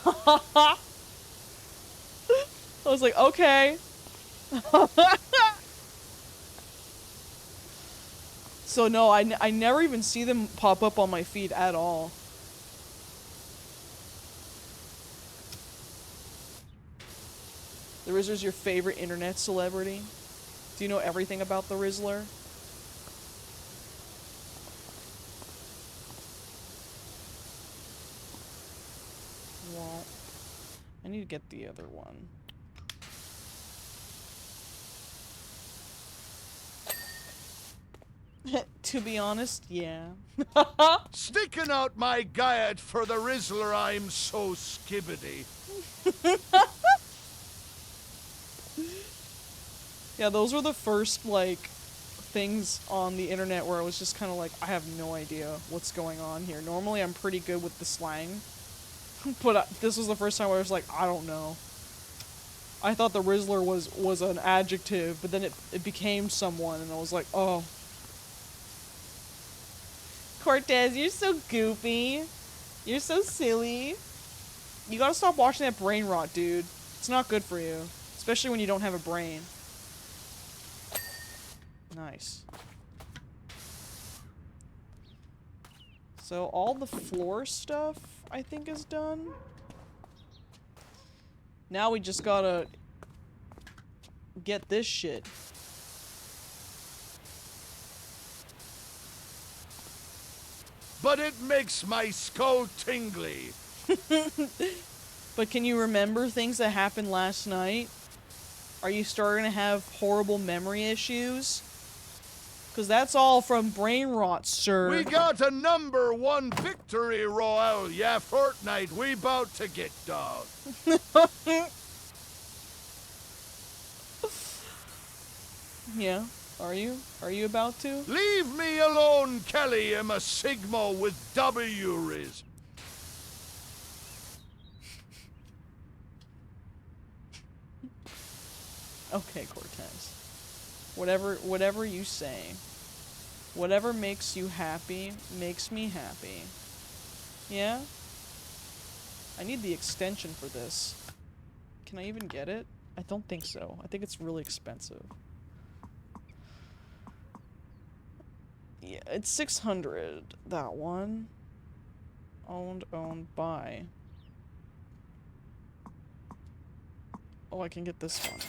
Speaker 3: I was like, okay. So no, I never even see them pop up on my feed at all. The Rizzler's your favorite internet celebrity? Do you know everything about the Rizzler? Well, I need to get the other one. To be honest, yeah.
Speaker 1: Sticking out my guyet for the Rizzler, I'm so skibbity.
Speaker 3: Yeah, those were the first, like, things on the internet where I was just kind of like, I have no idea what's going on here. Normally I'm pretty good with the slang, but this was the first time where I was like, I don't know. I thought the Rizzler was an adjective, but then it became someone, and I was like, oh. Cortez, you're so goofy. You're so silly. You gotta stop watching that brain rot, dude. It's not good for you. Especially when you don't have a brain. Nice. So all the floor stuff, I think, is done. Now we just gotta get this shit.
Speaker 1: But it makes my skull tingly.
Speaker 3: But can you remember things that happened last night? Are you starting to have horrible memory issues? Because that's all from brain rot, sir.
Speaker 1: We got a #1 victory royale, yeah, Fortnite. We bout to get dog.
Speaker 3: Yeah, are you? Are you about to?
Speaker 1: Leave me alone, Kelly. I'm a Sigma with W Riz.
Speaker 3: Okay, Cortez. Whatever you say. Whatever makes you happy makes me happy. Yeah? I need the extension for this. Can I even get it? I don't think so. I think it's really expensive. Yeah, it's 600. That one. Owned by. Oh, I can get this one.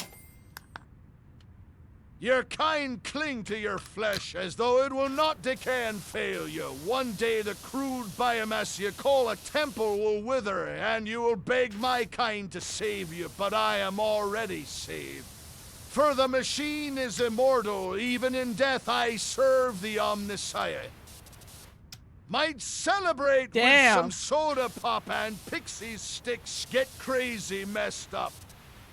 Speaker 1: Your kind cling to your flesh as though it will not decay and fail you. One day the crude biomass you call a temple will wither, and you will beg my kind to save you, but I am already saved. For the machine is immortal, even in death I serve the Omnissiah. Might celebrate with some soda pop and pixie sticks, get crazy messed up.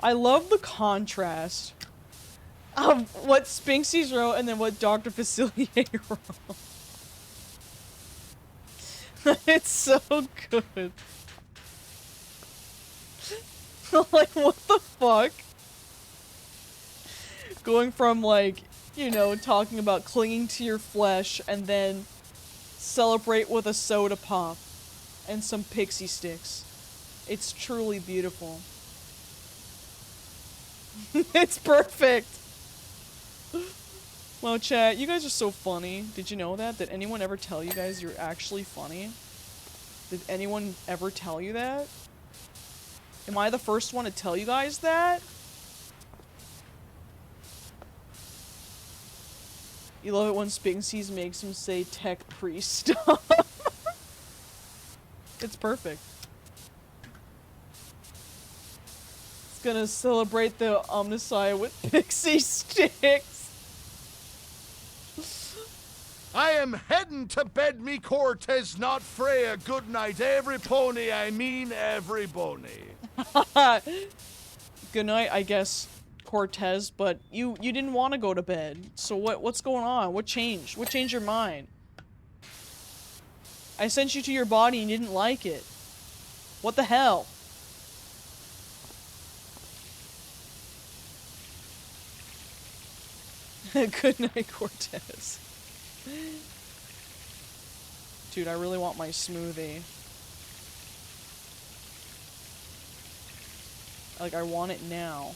Speaker 3: I love the contrast of what Spinksies wrote and then what Dr. Facilier wrote. It's so good. Like, what the fuck? Going from, like, you know, talking about clinging to your flesh and then celebrate with a soda pop and some pixie sticks. It's truly beautiful. It's perfect. Well, chat, you guys are so funny. Did you know that? Did anyone ever tell you guys you're actually funny? Did anyone ever tell you that? Am I the first one to tell you guys that? You love it when Spinksies makes him say tech priest stuff. It's perfect. It's gonna celebrate the Omnissiah with pixie sticks.
Speaker 1: I am heading to bed, me Cortez, not Freya. Good night, every pony, I mean every bony.
Speaker 3: Good night, I guess, Cortez, but you didn't want to go to bed. So what's going on? What changed? What changed your mind? I sent you to your body and you didn't like it. What the hell? Good night, Cortez. Dude, I really want my smoothie. Like, I want it now.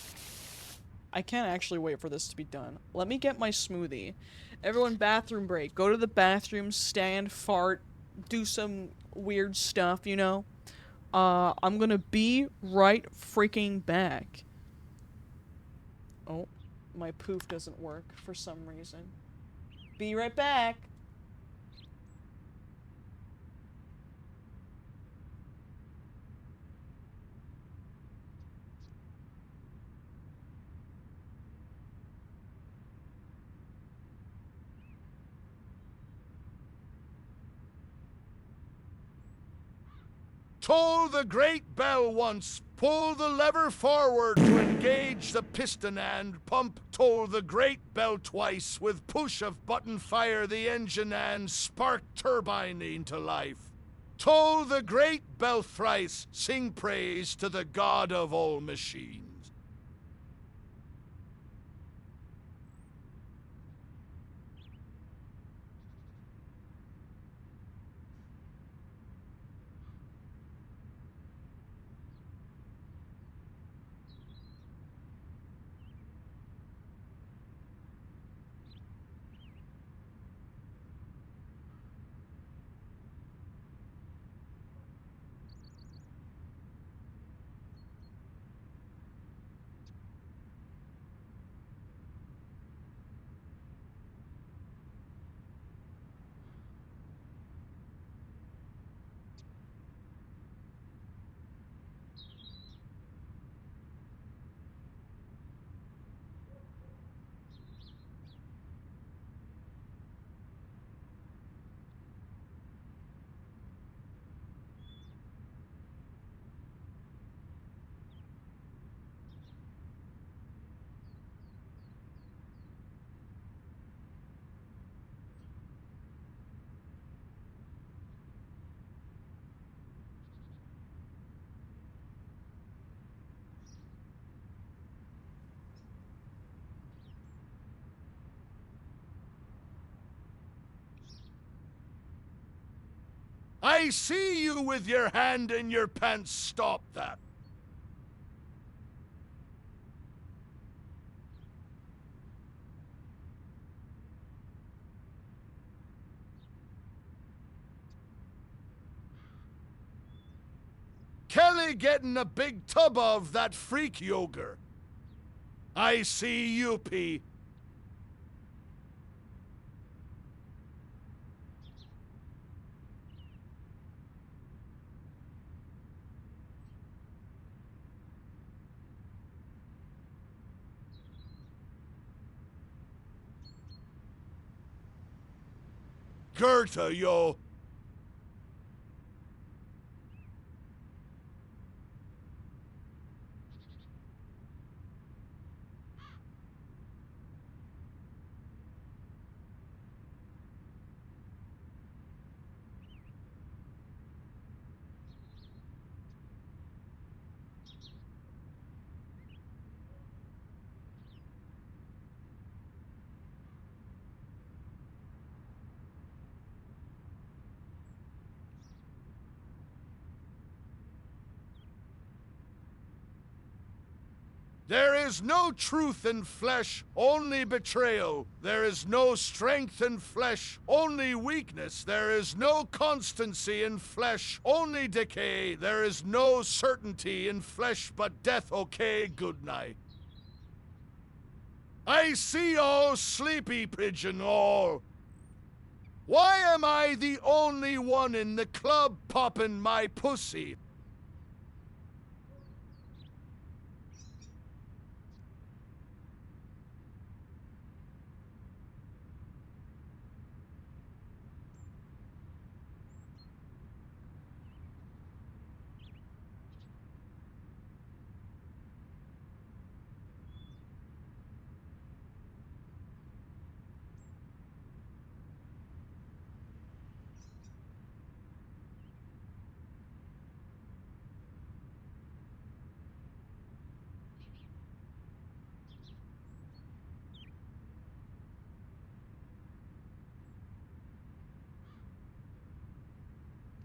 Speaker 3: I can't actually wait for this to be done. Let me get my smoothie. Everyone, bathroom break. Go to the bathroom, stand, fart, do some weird stuff, you know? I'm gonna be right freaking back. Oh, my poof doesn't work for some reason. Be right back.
Speaker 1: Toll the great bell once, Pull the lever forward to engage the piston and pump. Toll the great bell twice. With push of button fire the engine and spark turbine into life. Toll the great bell thrice. Sing praise to the God of all machines. I see you with your hand in your pants. Stop that. Kelly getting a big tub of that freak yogurt. I see you, P. Gerta, yo. There is no truth in flesh, only betrayal. There is no strength in flesh, only weakness. There is no constancy in flesh, only decay. There is no certainty in flesh but death. Okay, good night. I see all, sleepy pigeon all. Why am I the only one in the club popping my pussy?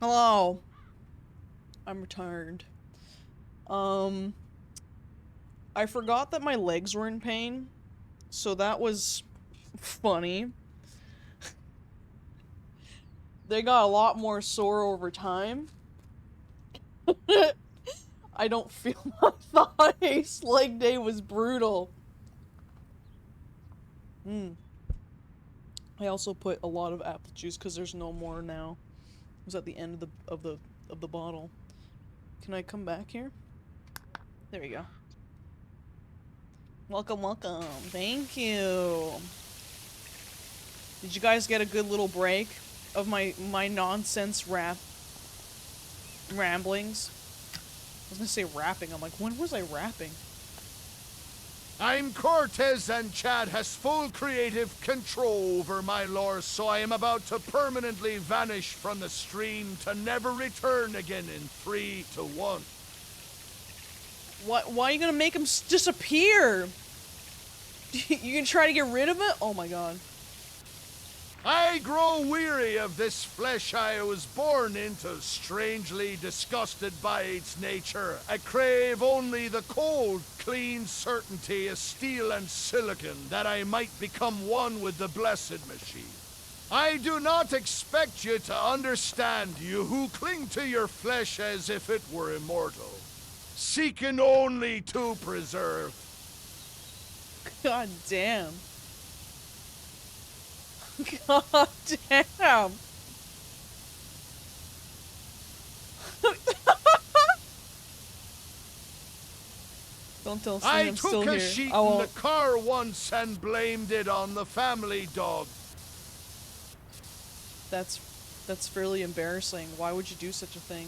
Speaker 3: Hello. I'm returned. I forgot that my legs were in pain, so that was funny. They got a lot more sore over time. I don't feel my thighs. Leg day was brutal. I also put a lot of apple juice because there's no more now. It was at the end of the bottle. Can I come back here? There we go. Welcome, welcome. Thank you. Did you guys get a good little break of my nonsense ramblings? was gonna say rapping. I'm like, when was I rapping?
Speaker 1: I'm Cortez and Chad has full creative control over my lore, so I am about to permanently vanish from the stream to never return again in 3, 2, 1.
Speaker 3: Why are you gonna make him disappear? You can try to get rid of it? Oh my god.
Speaker 1: I grow weary of this flesh I was born into, strangely disgusted by its nature. I crave only the cold, clean certainty of steel and silicon, that I might become one with the blessed machine. I do not expect you to understand, you who cling to your flesh as if it were immortal, seeking only to preserve.
Speaker 3: God damn. God damn. Don't tell Sting
Speaker 1: I
Speaker 3: I'm still
Speaker 1: took a
Speaker 3: here.
Speaker 1: sheet
Speaker 3: I
Speaker 1: in
Speaker 3: won't.
Speaker 1: the car once and blamed it on the family dog.
Speaker 3: That's fairly embarrassing. Why would you do such a thing?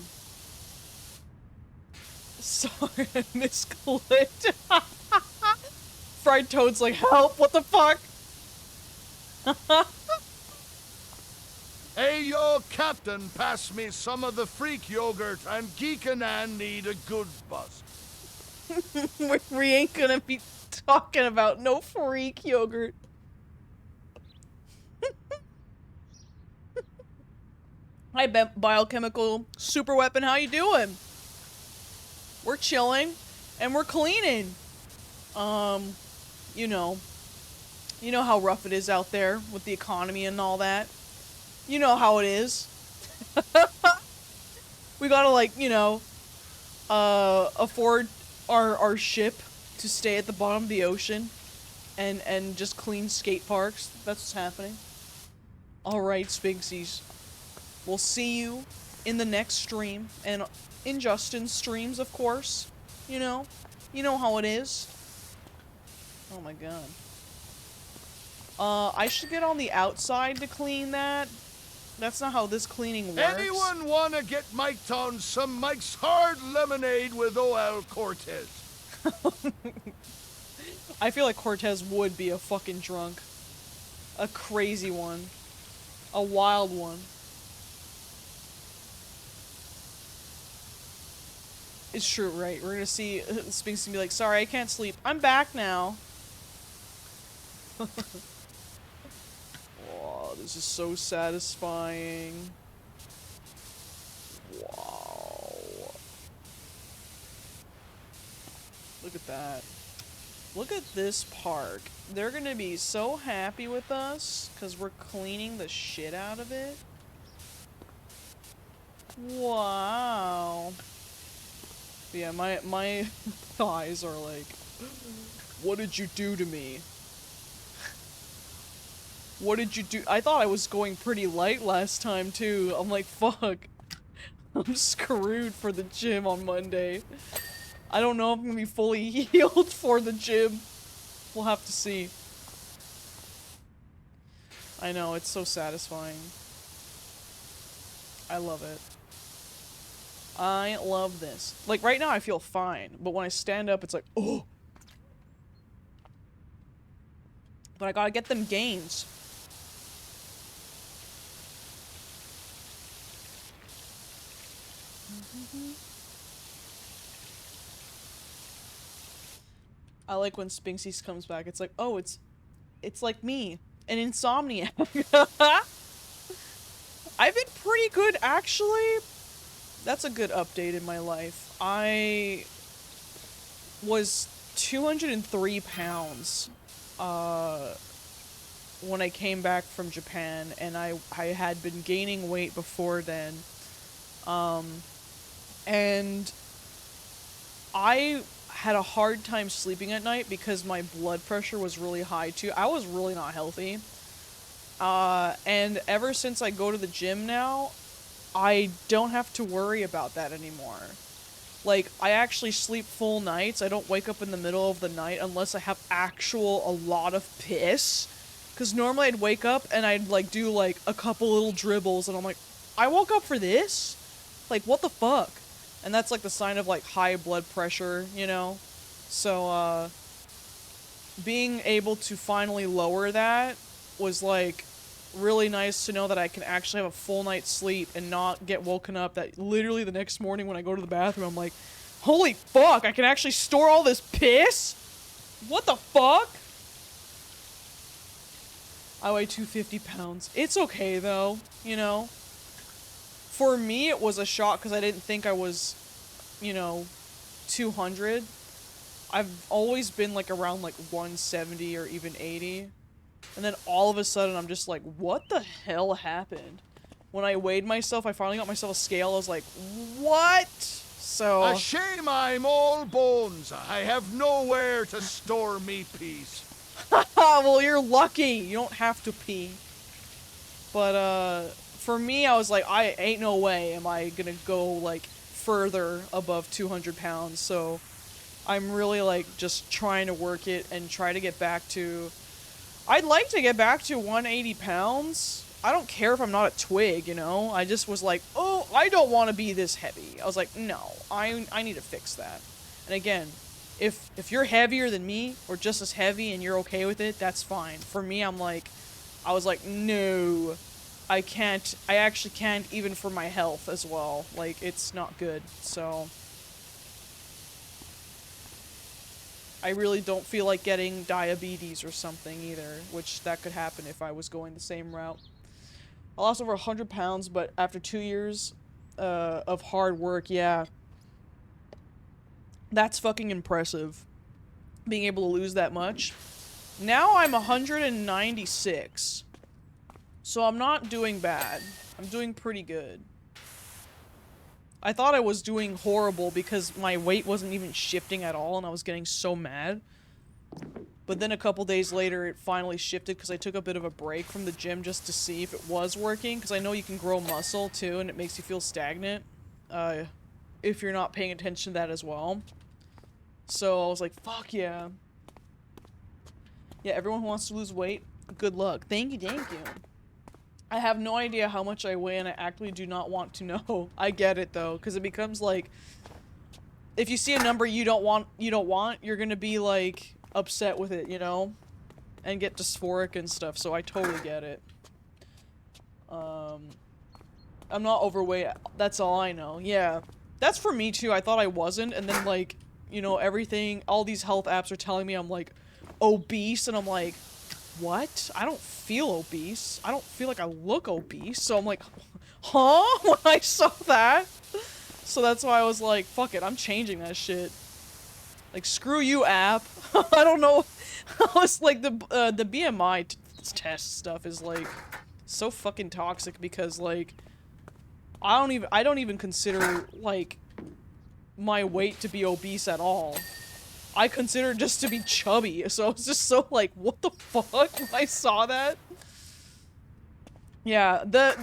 Speaker 3: Sorry, I misclicked. Fried Toad's like, help, what the fuck?
Speaker 1: Hey yo, Captain, pass me some of the freak yogurt. I'm geeking and need a good buzz.
Speaker 3: We ain't gonna be talking about no freak yogurt. Hi, biochemical super weapon. How you doing? We're chilling, and we're cleaning. You know how rough it is out there with the economy and all that. You know how it is. We gotta, like, afford our ship to stay at the bottom of the ocean and just clean skate parks. That's what's happening. Alright, Spinksies. We'll see you in the next stream, and in Justin's streams, of course. You know how it is. Oh my god. I should get on the outside to clean that. That's not how this cleaning works.
Speaker 1: Anyone wanna get mic'd on some Mike's Hard Lemonade with O.L. Cortez?
Speaker 3: I feel like Cortez would be a fucking drunk. A crazy one. A wild one. It's true, right? We're gonna see Spinks and be like, sorry, I can't sleep. I'm back now. Oh, this is so satisfying. Wow. Look at that. Look at this park. They're gonna be so happy with us because we're cleaning the shit out of it. Wow. But yeah, my thighs are like, what did you do to me? What did you do? I thought I was going pretty light last time too. I'm like, fuck. I'm screwed for the gym on Monday. I don't know if I'm gonna be fully healed for the gym. We'll have to see. I know, it's so satisfying. I love it. I love this. Like, right now I feel fine, but when I stand up, it's like, oh! But I gotta get them gains. I like when Spinksies comes back. It's like, oh, it's like me, an insomniac. I've been pretty good, actually. That's a good update in my life. I was 203 pounds when I came back from Japan, and I had been gaining weight before then. And I had a hard time sleeping at night because my blood pressure was really high too. I was really not healthy. And ever since I go to the gym now, I don't have to worry about that anymore. Like, I actually sleep full nights. I don't wake up in the middle of the night unless I have a lot of piss. Because normally I'd wake up and I'd, like, do, like, a couple little dribbles, and I'm like, I woke up for this? Like, what the fuck? And that's like the sign of like high blood pressure, you know? So, being able to finally lower that was like really nice to know that I can actually have a full night's sleep and not get woken up that literally the next morning when I go to the bathroom, I'm like, holy fuck, I can actually store all this piss? What the fuck? I weigh 250 pounds. It's okay though, you know? For me, it was a shock because I didn't think I was, you know, 200. I've always been like around like 170 or even 80. And then all of a sudden I'm just like, what the hell happened? When I weighed myself, I finally got myself a scale. I was like, what? So...
Speaker 1: A shame I'm all bones. I have nowhere to store me peace.
Speaker 3: Well, you're lucky. You don't have to pee. But, for me, I was like, I ain't no way am I gonna go, like, further above 200 pounds. So, I'm really, like, just trying to work it and try to get back to... I'd like to get back to 180 pounds. I don't care if I'm not a twig, you know? I just was like, oh, I don't want to be this heavy. I was like, no, I need to fix that. And again, if you're heavier than me, or just as heavy and you're okay with it, that's fine. For me, I was like, no, I can't, I actually can't even for my health as well. Like, it's not good, so... I really don't feel like getting diabetes or something either, which that could happen if I was going the same route. I lost over 100 pounds, but after 2 years of hard work, yeah. That's fucking impressive. Being able to lose that much. Now I'm 196. So I'm not doing bad. I'm doing pretty good. I thought I was doing horrible because my weight wasn't even shifting at all and I was getting so mad. But then a couple days later it finally shifted because I took a bit of a break from the gym just to see if it was working. Because I know you can grow muscle too and it makes you feel stagnant. If you're not paying attention to that as well. So I was like, fuck yeah. Yeah, everyone who wants to lose weight, good luck. Thank you, thank you. I have no idea how much I weigh and I actually do not want to know. I get it though, because it becomes like, if you see a number you don't want, you're gonna be like upset with it, you know? And get dysphoric and stuff, so I totally get it. I'm not overweight, that's all I know. Yeah, that's for me too. I thought I wasn't, and then like, you know, everything, all these health apps are telling me I'm like obese, and I'm like, what? I don't feel obese. I don't feel like I look obese. So I'm like, huh? When I saw that. So that's why I was like, fuck it, I'm changing that shit. Like, screw you, app. I don't know. I was like, the BMI test stuff is like so fucking toxic because like, I don't even consider like my weight to be obese at all. I consider it just to be chubby, so I was just so like, what the fuck when I saw that? Yeah, there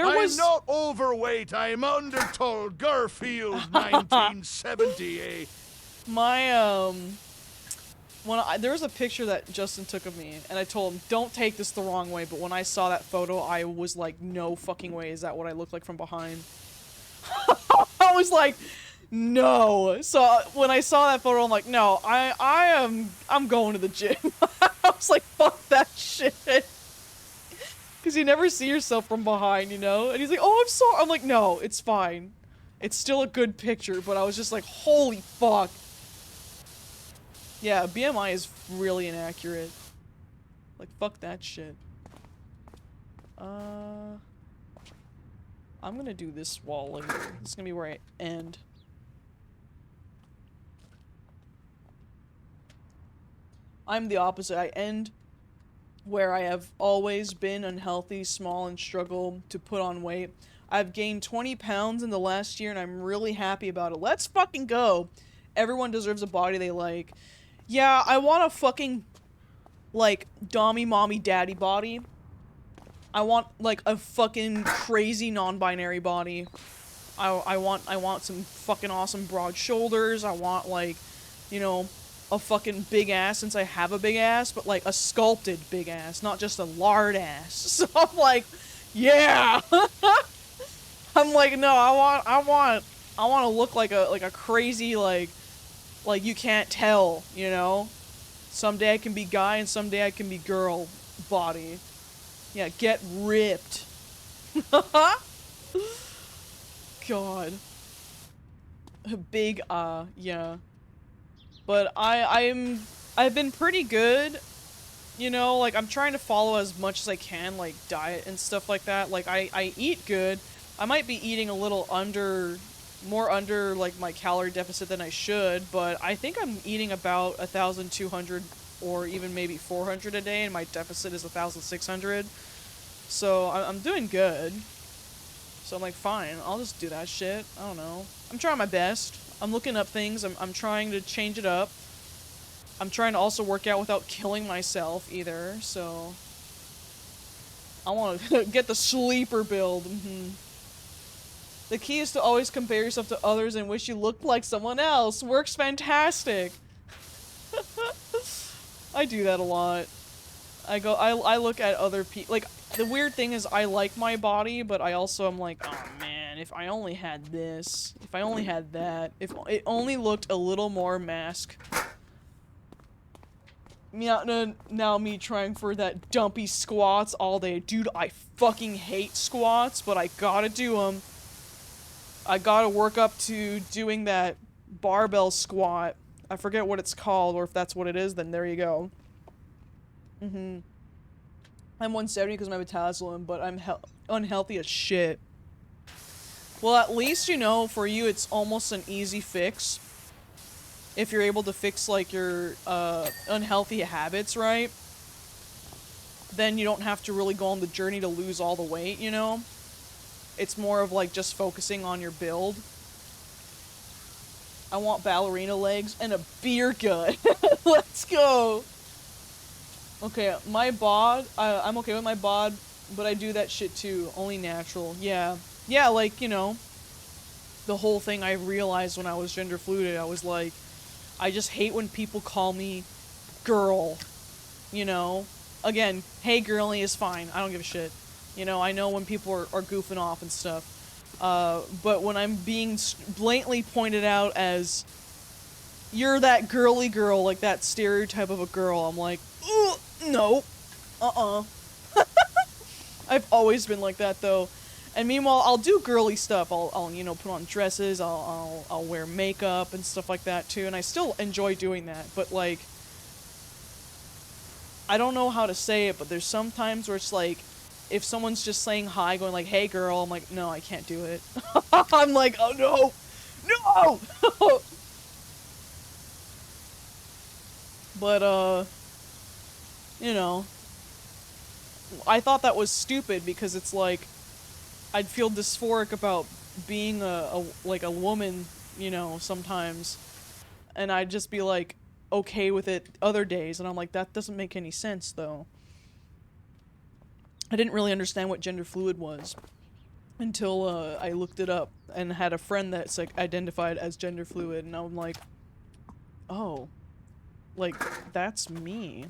Speaker 3: was...
Speaker 1: I'm not overweight, I'm undertold. Garfield, 1978.
Speaker 3: My, there was a picture that Justin took of me, and I told him, don't take this the wrong way, but when I saw that photo, I was like, no fucking way is that what I look like from behind. I was like... No. So when I saw that photo, I'm like, no, I'm going to the gym. I was like, fuck that shit. Because you never see yourself from behind, you know? And he's like, oh, I'm sorry. I'm like, no, it's fine. It's still a good picture, but I was just like, holy fuck. Yeah, BMI is really inaccurate. Like, fuck that shit. I'm gonna do this wall later. This is gonna be where I end. I'm the opposite. I end where I have always been unhealthy, small, and struggle to put on weight. I've gained 20 pounds in the last year, and I'm really happy about it. Let's fucking go. Everyone deserves a body they like. Yeah, I want a fucking, like, dommy, mommy, daddy body. I want, like, a fucking crazy non-binary body. I want some fucking awesome broad shoulders. I want, like, you know... a fucking big ass since I have a big ass, but like a sculpted big ass, not just a lard ass. So I'm like, yeah. I'm like, no, I want I want to look like a crazy, like you can't tell, you know? Someday I can be guy and someday I can be girl body. Yeah, get ripped. God. Big, yeah. But I've been pretty good, you know, like, I'm trying to follow as much as I can, like, diet and stuff like that. Like, I eat good. I might be eating a little more under, like, my calorie deficit than I should, but I think I'm eating about 1,200 or even maybe 400 a day, and my deficit is 1,600. So, I'm doing good. So I'm like, fine, I'll just do that shit. I don't know. I'm trying my best. I'm looking up things. I'm trying to change it up. I'm trying to also work out without killing myself either, so... I want to get the sleeper build. The key is to always compare yourself to others and wish you looked like someone else. Works fantastic. I do that a lot. I look at other people, like, the weird thing is I like my body, but I also am like, oh man, if I only had this, if I only had that, if it only looked a little more mask. Now me trying for that dumpy squats all day. Dude, I fucking hate squats, but I gotta do them. I gotta work up to doing that barbell squat. I forget what it's called, or if that's what it is, then there you go. I'm 170 because of my metabolism, but I'm unhealthy as shit. Well, at least, you know, for you it's almost an easy fix. If you're able to fix, like, your unhealthy habits, right? Then you don't have to really go on the journey to lose all the weight, you know? It's more of, like, just focusing on your build. I want ballerina legs and a beer gut. Let's go! Okay, my bod, I'm okay with my bod, but I do that shit too. Only natural. Yeah. Yeah, like, you know, the whole thing I realized when I was gender fluid, I was like, I just hate when people call me girl, you know? Again, hey girly is fine. I don't give a shit. You know, I know when people are goofing off and stuff. But when I'm being blatantly pointed out as, you're that girly girl, like that stereotype of a girl, I'm like, ugh, no. I've always been like that, though. And meanwhile, I'll do girly stuff. I'll you know, put on dresses, I'll wear makeup and stuff like that, too. And I still enjoy doing that. But, like, I don't know how to say it, but there's some times where it's like, if someone's just saying hi, going like, hey girl, I'm like, no, I can't do it. I'm like, oh no! No! But, you know, I thought that was stupid because it's like, I'd feel dysphoric about being like a woman, you know, sometimes. And I'd just be like, okay with it other days. And I'm like, that doesn't make any sense, though. I didn't really understand what gender fluid was until I looked it up and had a friend that's like identified as gender fluid, and I'm like, oh, like, that's me.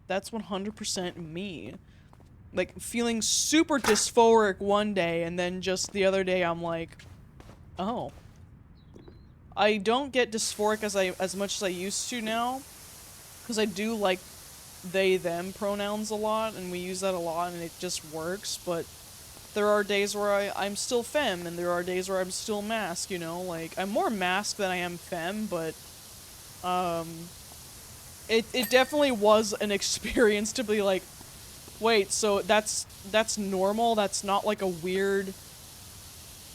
Speaker 3: That's 100% me. Like, feeling super dysphoric one day, and then just the other day I'm like, oh. I don't get dysphoric as much as I used to now, because I do like they, them pronouns a lot, and we use that a lot, and it just works, but there are days where I'm still femme, and there are days where I'm still masc, you know? Like, I'm more masc than I am femme, but, it definitely was an experience to be like, wait, so that's normal? That's not like a weird...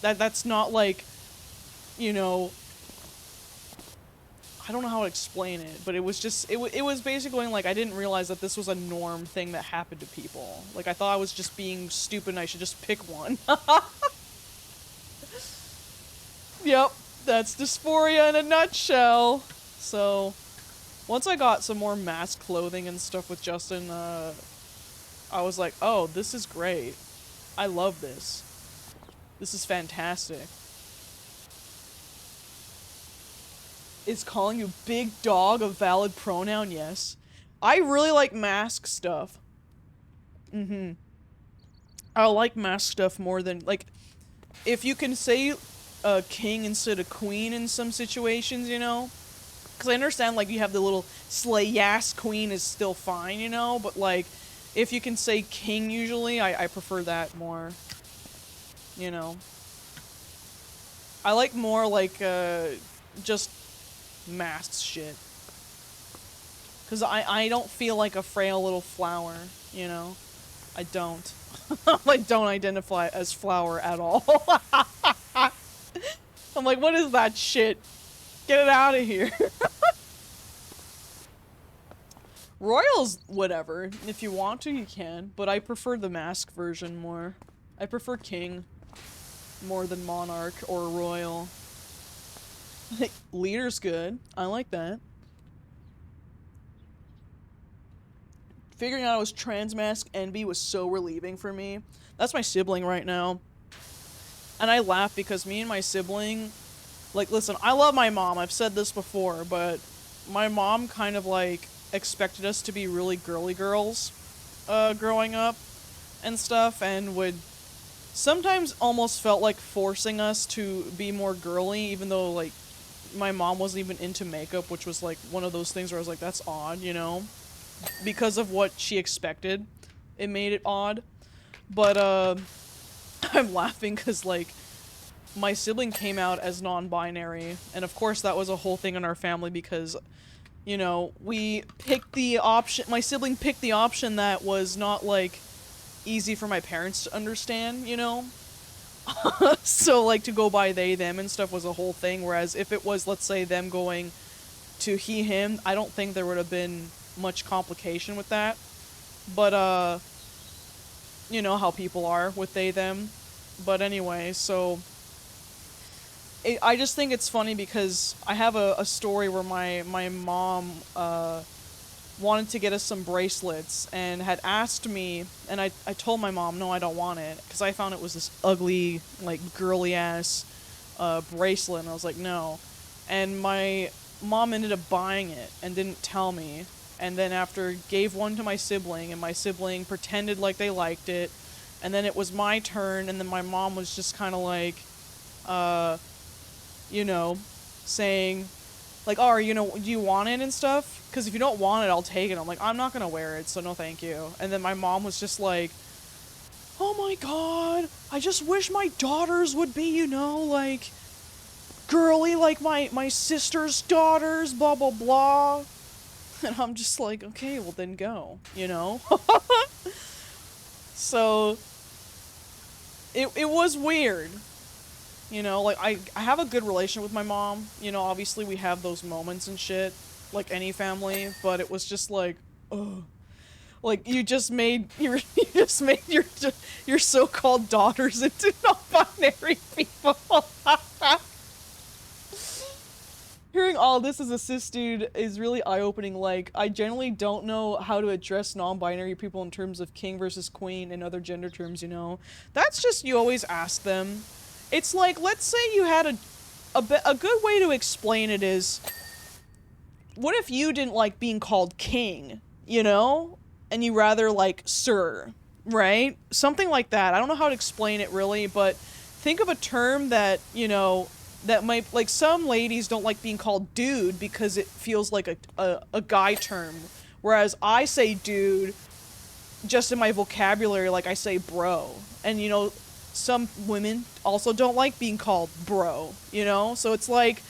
Speaker 3: That's not like, you know... I don't know how to explain it, but it was just, it was basically going like, I didn't realize that this was a norm thing that happened to people. Like, I thought I was just being stupid and I should just pick one. Yep, that's dysphoria in a nutshell. So, once I got some more mask clothing and stuff with Justin, I was like, oh, this is great. I love this. This is fantastic. Is calling you big dog a valid pronoun? Yes. I really like mask stuff. I like mask stuff more than, like, if you can say king instead of queen in some situations, you know? Because I understand, like, you have the little slay-ass queen is still fine, you know? But, like, if you can say king usually, I prefer that more. You know? I like more, like, just masked shit. Because I don't feel like a frail little flower, you know? I don't. I don't identify as flower at all. I'm like, what is that shit? Get it out of here. Royals, whatever. If you want to, you can. But I prefer the mask version more. I prefer king more than monarch or royal. Leader's good. I like that. Figuring out I was trans mask envy was so relieving for me. That's my sibling right now. And I laugh because me and my sibling, like, listen, I love my mom. I've said this before, but my mom kind of, like, expected us to be really girly girls growing up and stuff, and would sometimes almost felt like forcing us to be more girly, even though, like, my mom wasn't even into makeup, which was, like, one of those things where I was like, that's odd, you know? Because of what she expected, it made it odd. But, I'm laughing because, like, my sibling came out as non-binary, and of course that was a whole thing in our family because, you know, we picked the option, my sibling picked the option that was not, like, easy for my parents to understand, you know? So, like, to go by they, them and stuff was a whole thing, whereas if it was, let's say, them going to he, him, I don't think there would have been much complication with that. But, you know how people are with they, them. But anyway, so I just think it's funny because I have a story where my mom wanted to get us some bracelets and had asked me, and I told my mom, no, I don't want it, because I found it was this ugly, like, girly-ass bracelet, and I was like, no. And my mom ended up buying it and didn't tell me, and then after gave one to my sibling, and my sibling pretended like they liked it, and then it was my turn, and then my mom was just kind of like, you know, saying, like, oh, you know, do you want it and stuff? Because if you don't want it, I'll take it. I'm like, I'm not gonna wear it, so no thank you. And then my mom was just like, oh my god, I just wish my daughters would be, you know, like, girly like my sister's daughters, blah blah blah. And I'm just like, okay, well then go, you know? So, it was weird. You know, like, I have a good relation with my mom. You know, obviously we have those moments and shit, like any family, but it was just like, ugh. Like, you just made your so-called daughters into non-binary people. Hearing all this as a cis dude is really eye-opening. Like, I generally don't know how to address non-binary people in terms of king versus queen and other gender terms, you know? That's just, you always ask them. It's like, let's say you had a good way to explain it is, what if you didn't like being called king, you know? And you rather like sir, right? Something like that. I don't know how to explain it really, but think of a term that, you know, that might, like, some ladies don't like being called dude because it feels like a guy term. Whereas I say dude just in my vocabulary, like I say bro. And, you know, some women also don't like being called bro, you know? So it's like,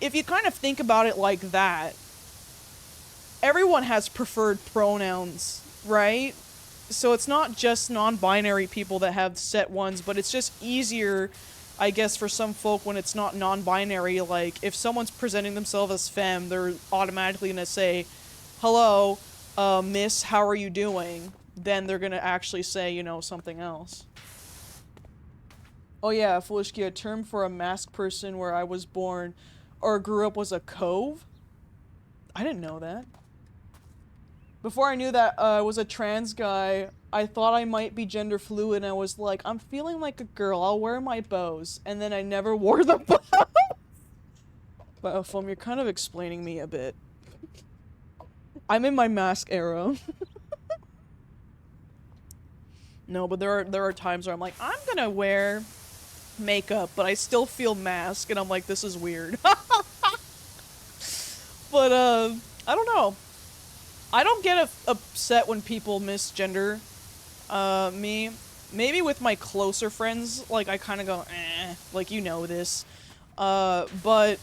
Speaker 3: if you kind of think about it like that, everyone has preferred pronouns, right? So it's not just non-binary people that have set ones, but it's just easier, I guess, for some folk when it's not non-binary. Like, if someone's presenting themselves as femme, they're automatically gonna say, hello, miss, how are you doing? Then they're gonna actually say, you know, something else. Oh yeah, FoolishKia, a term for a masked person where I was born or grew up was a cove? I didn't know that. Before I knew that I was a trans guy, I thought I might be gender fluid, and I was like, I'm feeling like a girl, I'll wear my bows. And then I never wore the bows. Wow, Foam, you're kind of explaining me a bit. I'm in my mask era. No, but there are times where I'm like, I'm gonna wear makeup, but I still feel mask, and I'm like, this is weird. But, I don't know. I don't get upset when people misgender, me. Maybe with my closer friends, like, I kind of go, eh, like, you know this. But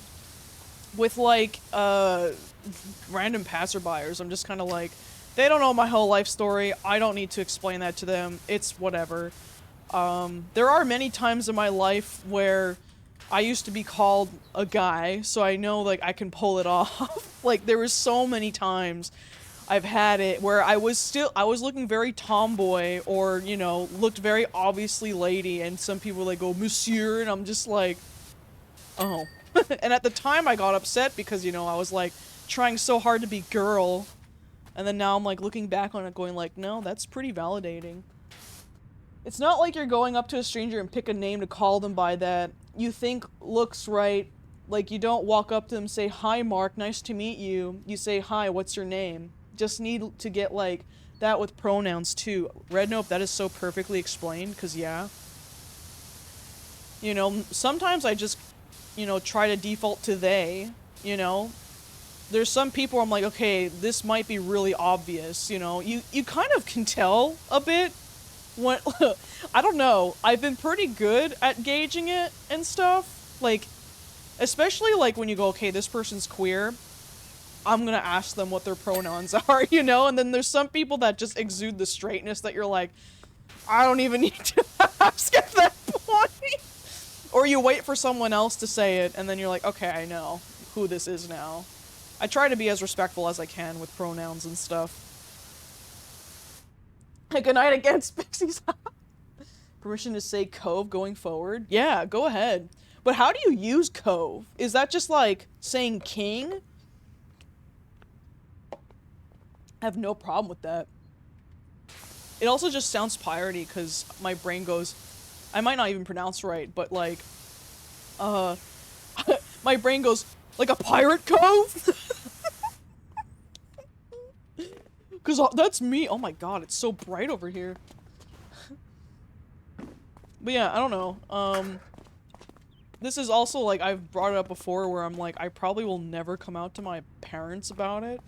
Speaker 3: with, like, random passerbyers, I'm just kind of like, they don't know my whole life story. I don't need to explain that to them. It's whatever. There are many times in my life where I used to be called a guy, so I know, like, I can pull it off. Like, there was so many times I've had it where I was looking very tomboy or, you know, looked very obviously lady, and some people, like, go, monsieur, and I'm just like, oh. And at the time I got upset because, you know, I was, like, trying so hard to be girl, and then now I'm, like, looking back on it going, like, no, that's pretty validating. It's not like you're going up to a stranger and pick a name to call them by that you think looks right. Like, you don't walk up to them and say, hi, Mark, nice to meet you. You say, hi, what's your name? Just need to get, like, that with pronouns, too. Red Nope, that is so perfectly explained, because, yeah. You know, sometimes I just, you know, try to default to they, you know. There's some people where I'm like, okay, this might be really obvious, you know. You kind of can tell a bit. When, I don't know, I've been pretty good at gauging it and stuff, like, especially, like, when you go, okay, this person's queer, I'm gonna ask them what their pronouns are, you know, and then there's some people that just exude the straightness that you're like, I don't even need to ask at that point, or you wait for someone else to say it, and then you're like, okay, I know who this is now. I try to be as respectful as I can with pronouns and stuff. Good night against Pixies. Permission to say cove going forward? Yeah, go ahead. But how do you use cove? Is that just like saying king? I have no problem with that. It also just sounds piratey because my brain goes, I might not even pronounce right, but like, my brain goes, like a pirate cove? Because that's me. Oh my god, it's so bright over here. But yeah, I don't know. This is also, like, I've brought it up before where I'm like, I probably will never come out to my parents about it.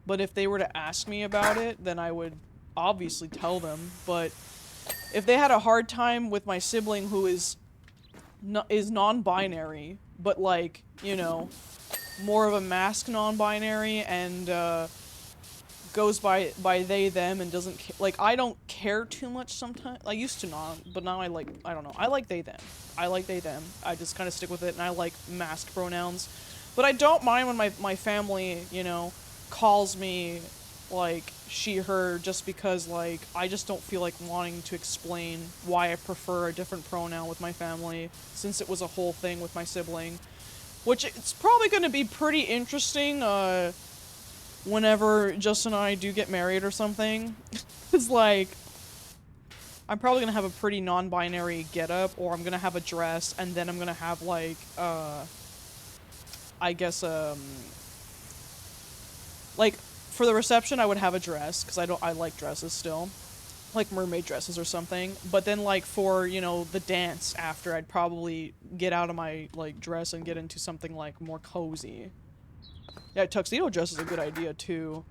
Speaker 3: But if they were to ask me about it, then I would obviously tell them. But if they had a hard time with my sibling who is non-binary, but, like, you know, more of a mask non-binary and, goes by they, them, and doesn't like, I don't care too much sometimes. I used to not, but now I like, I don't know. I like they, them. I like they, them. I just kind of stick with it, and I like masked pronouns. But I don't mind when my family, you know, calls me, like, she, her, just because, like, I just don't feel like wanting to explain why I prefer a different pronoun with my family, since it was a whole thing with my sibling. Which, it's probably gonna be pretty interesting, whenever Justin and I do get married or something. It's like, I'm probably gonna have a pretty non-binary getup, or I'm gonna have a dress, and then I'm gonna have, like, I guess, like, for the reception, I would have a dress, because I like dresses still. Like mermaid dresses or something. But then, like, for, you know, the dance after, I'd probably get out of my, like, dress and get into something, like, more cozy. Yeah, tuxedo dress is a good idea, too.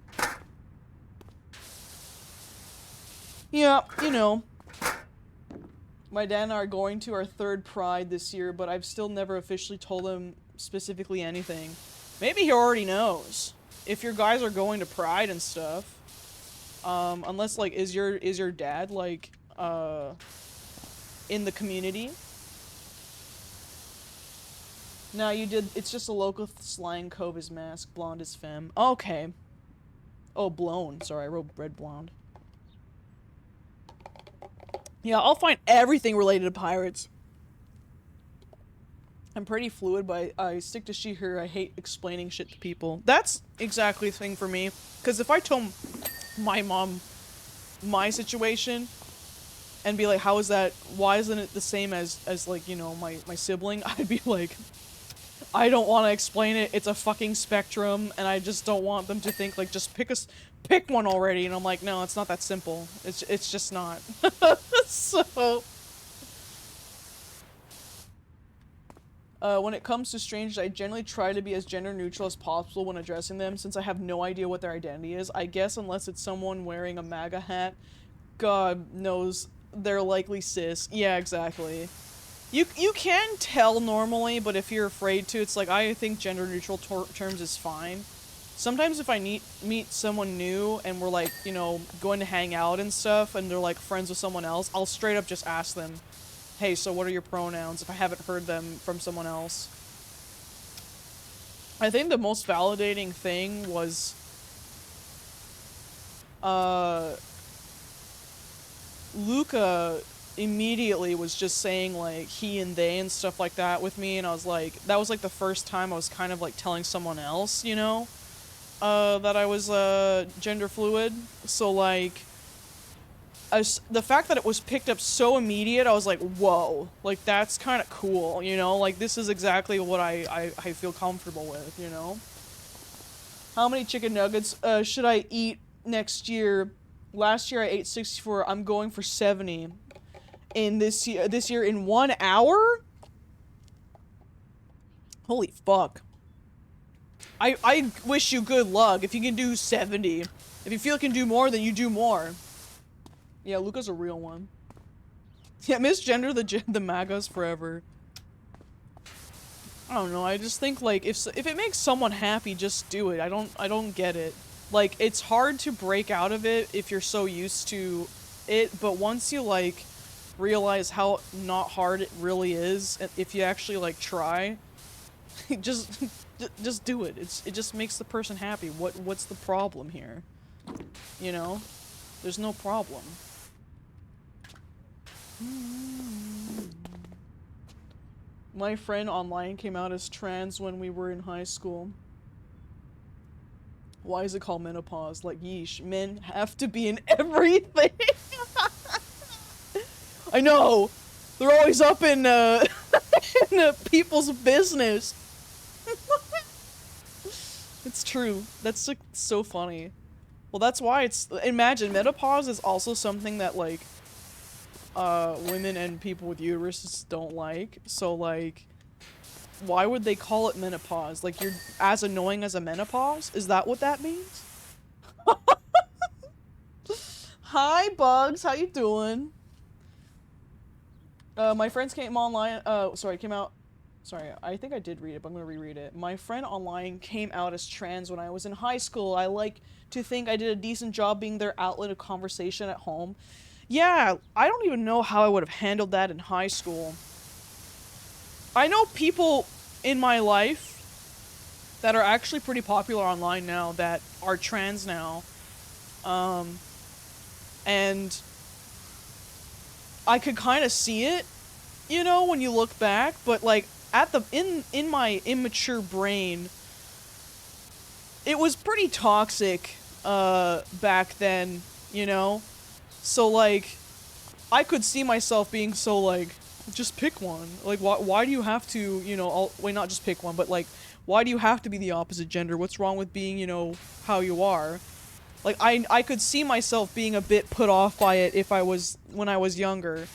Speaker 3: Yeah, you know. My dad and I are going to our 3rd Pride this year, but I've still never officially told him specifically anything. Maybe he already knows. If your guys are going to Pride and stuff. Unless, like, is your dad, like, in the community? No, you did. It's just a local slang. Cove is mask. Blonde is femme. Okay. Oh, blown. Sorry, I wrote red blonde. Yeah, I'll find everything related to pirates. I'm pretty fluid, but I stick to she, her. I hate explaining shit to people. That's exactly the thing for me. Because if I told my mom my situation and be like, how is that? Why isn't it the same as like, you know, my sibling? I'd be like, I don't want to explain it. It's a fucking spectrum, and I just don't want them to think, like, just pick one already. And I'm like, no, it's not that simple. It's just not. So, When it comes to strangers, I generally try to be as gender neutral as possible when addressing them, since I have no idea what their identity is. I guess unless it's someone wearing a MAGA hat, God knows they're likely cis. Yeah, exactly. You can tell normally, but if you're afraid to, it's like, I think gender neutral terms is fine. Sometimes if I meet someone new and we're like, you know, going to hang out and stuff, and they're like friends with someone else, I'll straight up just ask them, hey, so what are your pronouns, if I haven't heard them from someone else. I think the most validating thing was, Luca immediately was just saying, like, he and they and stuff like that with me, and I was like, that was, like, the first time I was kind of, like, telling someone else, you know, that I was, gender fluid, so, like, the fact that it was picked up so immediate, I was like, whoa, like, that's kind of cool, you know, like, this is exactly what I feel comfortable with, you know? How many chicken nuggets, should I eat next year? Last year I ate 64, I'm going for 70. In this year in 1 hour? Holy fuck. I wish you good luck if you can do 70. If you feel you can do more, then you do more. Yeah, Luca's a real one. Yeah, misgender the MAGAs forever. I don't know, I just think, like, if it makes someone happy, just do it. I don't get it. Like, it's hard to break out of it if you're so used to it, but once you, like, realize how not hard it really is, if you actually, like, try, just do it. It just makes the person happy. What's the problem here? You know? There's no problem. My friend online came out as trans when we were in high school. Why is it called menopause? Like, yeesh, men have to be in everything. I know! They're always up in, in people's business. It's true. That's, like, so funny. Well, that's why it's- imagine, menopause is also something that, like, women and people with uteruses don't like. So, like, why would they call it menopause? Like, you're as annoying as a menopause? Is that what that means? Hi, Bugs. How you doing? My friends came online- came out- sorry, I think I did read it, but I'm gonna reread it. My friend online came out as trans when I was in high school. I like to think I did a decent job being their outlet of conversation at home. Yeah, I don't even know how I would have handled that in high school. I know people in my life that are actually pretty popular online now that are trans now. And I could kind of see it, you know, when you look back, but like in my immature brain, it was pretty toxic back then, you know? So like I could see myself being so like, just pick one. Like, why do you have to, you know, wait, not just pick one, but like, why do you have to be the opposite gender? What's wrong with being, you know, how you are? Like, I could see myself being a bit put off by it if I was, when I was younger.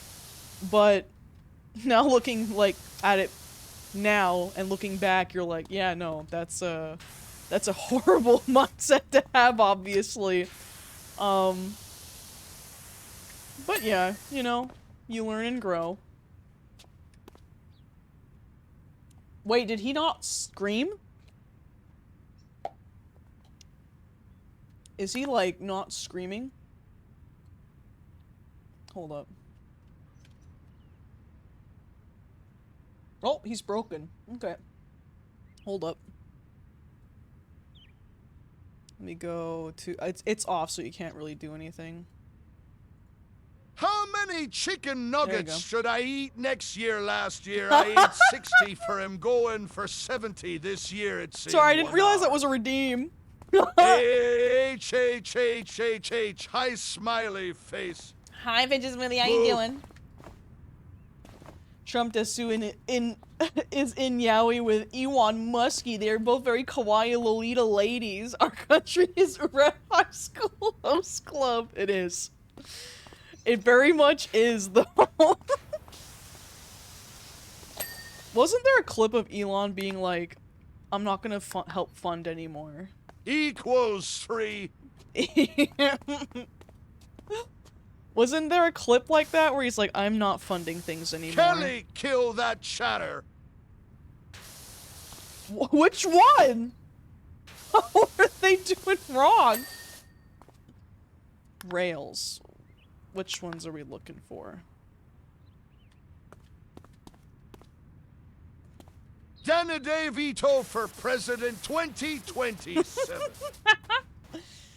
Speaker 3: But now looking, like, at it now and looking back, you're like, yeah, no, that's a horrible mindset to have, obviously. But yeah, you know, you learn and grow. Wait, did he not scream? Is he, like, not screaming? Hold up. Oh, he's broken. Okay. Hold up. Let me go to... It's off, so you can't really do anything.
Speaker 1: How many chicken nuggets
Speaker 3: go.
Speaker 1: should I eat next year? Last year I ate 60 for him, going for 70 this year, it seems.
Speaker 3: Sorry, I didn't realize that was a redeem.
Speaker 1: H, H, H, H, H. Hi, smiley face.
Speaker 4: Hi, Vinces Willie. How you doing?
Speaker 3: Trump Desu is in Yaoi with Ewan Muskie. They're both very kawaii Lolita ladies. Our country is a red high school host club. It is. It very much is, though. Wasn't there a clip of Elon being like, I'm not gonna help fund anymore?
Speaker 1: Equals 3.
Speaker 3: Wasn't there a clip like that where he's like, I'm not funding things anymore?
Speaker 1: Kelly, kill that chatter.
Speaker 3: Which one? What are they doing wrong? Rails. Which ones are we looking for?
Speaker 1: Danny DeVito for President 2027.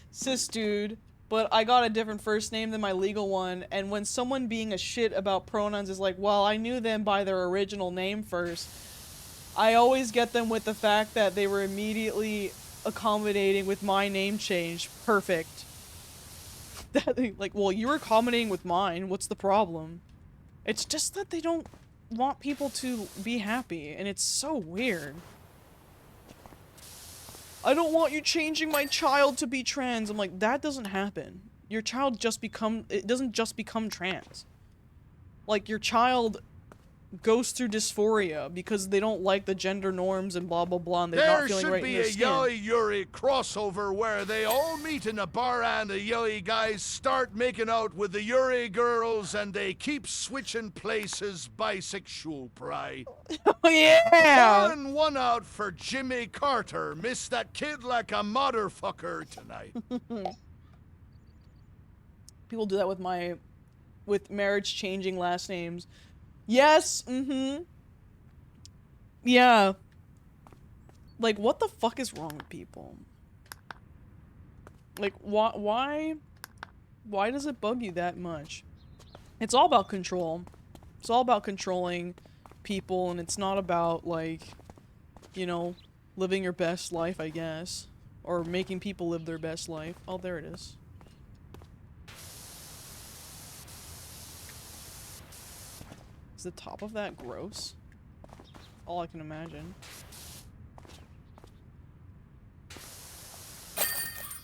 Speaker 3: Sis dude, but I got a different first name than my legal one, and when someone being a shit about pronouns is like, well, I knew them by their original name first, I always get them with the fact that they were immediately accommodating with my name change. Perfect. Like, well, you were accommodating with mine, what's the problem? It's just that they don't want people to be happy, and it's so weird. I don't want you changing my child to be trans. I'm like, that doesn't happen. Your child it doesn't just become trans. Like, your child goes through dysphoria because they don't like the gender norms and blah blah blah, and they're not feeling right in their skin.
Speaker 1: There should be a Yuri crossover where they all meet in a bar and the Yuri guys start making out with the Yuri girls and they keep switching places. Bisexual pride.
Speaker 3: Oh yeah!
Speaker 1: Pouring one out for Jimmy Carter. Miss that kid like a motherfucker tonight.
Speaker 3: People do that with marriage changing last names. Yes, yeah. Like, what the fuck is wrong with people? Like, why does it bug you that much? It's all about control. It's all about controlling people, and it's not about, like, you know, living your best life, I guess. Or making people live their best life. Oh, there it is. Is the top of that gross? All I can imagine.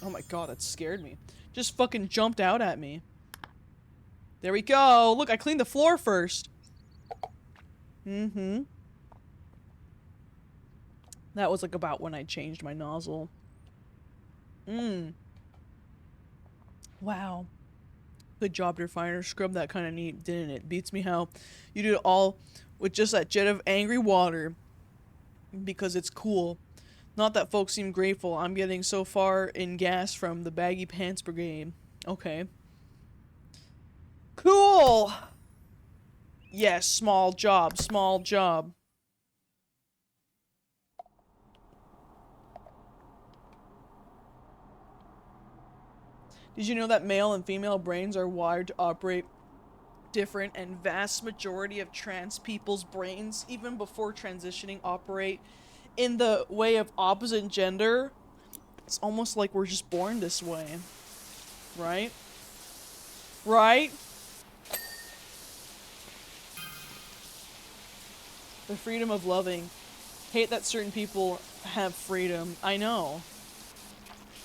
Speaker 3: Oh my god, that scared me. Just fucking jumped out at me. There we go! Look, I cleaned the floor first! That was like about when I changed my nozzle. Wow. Good job, refiner. Scrub that kind of neat, didn't it? Beats me how you did it all with just that jet of angry water. Because it's cool. Not that folks seem grateful. I'm getting so far in gas from the baggy pants brigade. Okay. Cool! Yes, small job, small job. Did you know that male and female brains are wired to operate different, and vast majority of trans people's brains, even before transitioning, operate in the way of opposite gender? It's almost like we're just born this way. Right? Right? The freedom of loving. Hate that certain people have freedom. I know.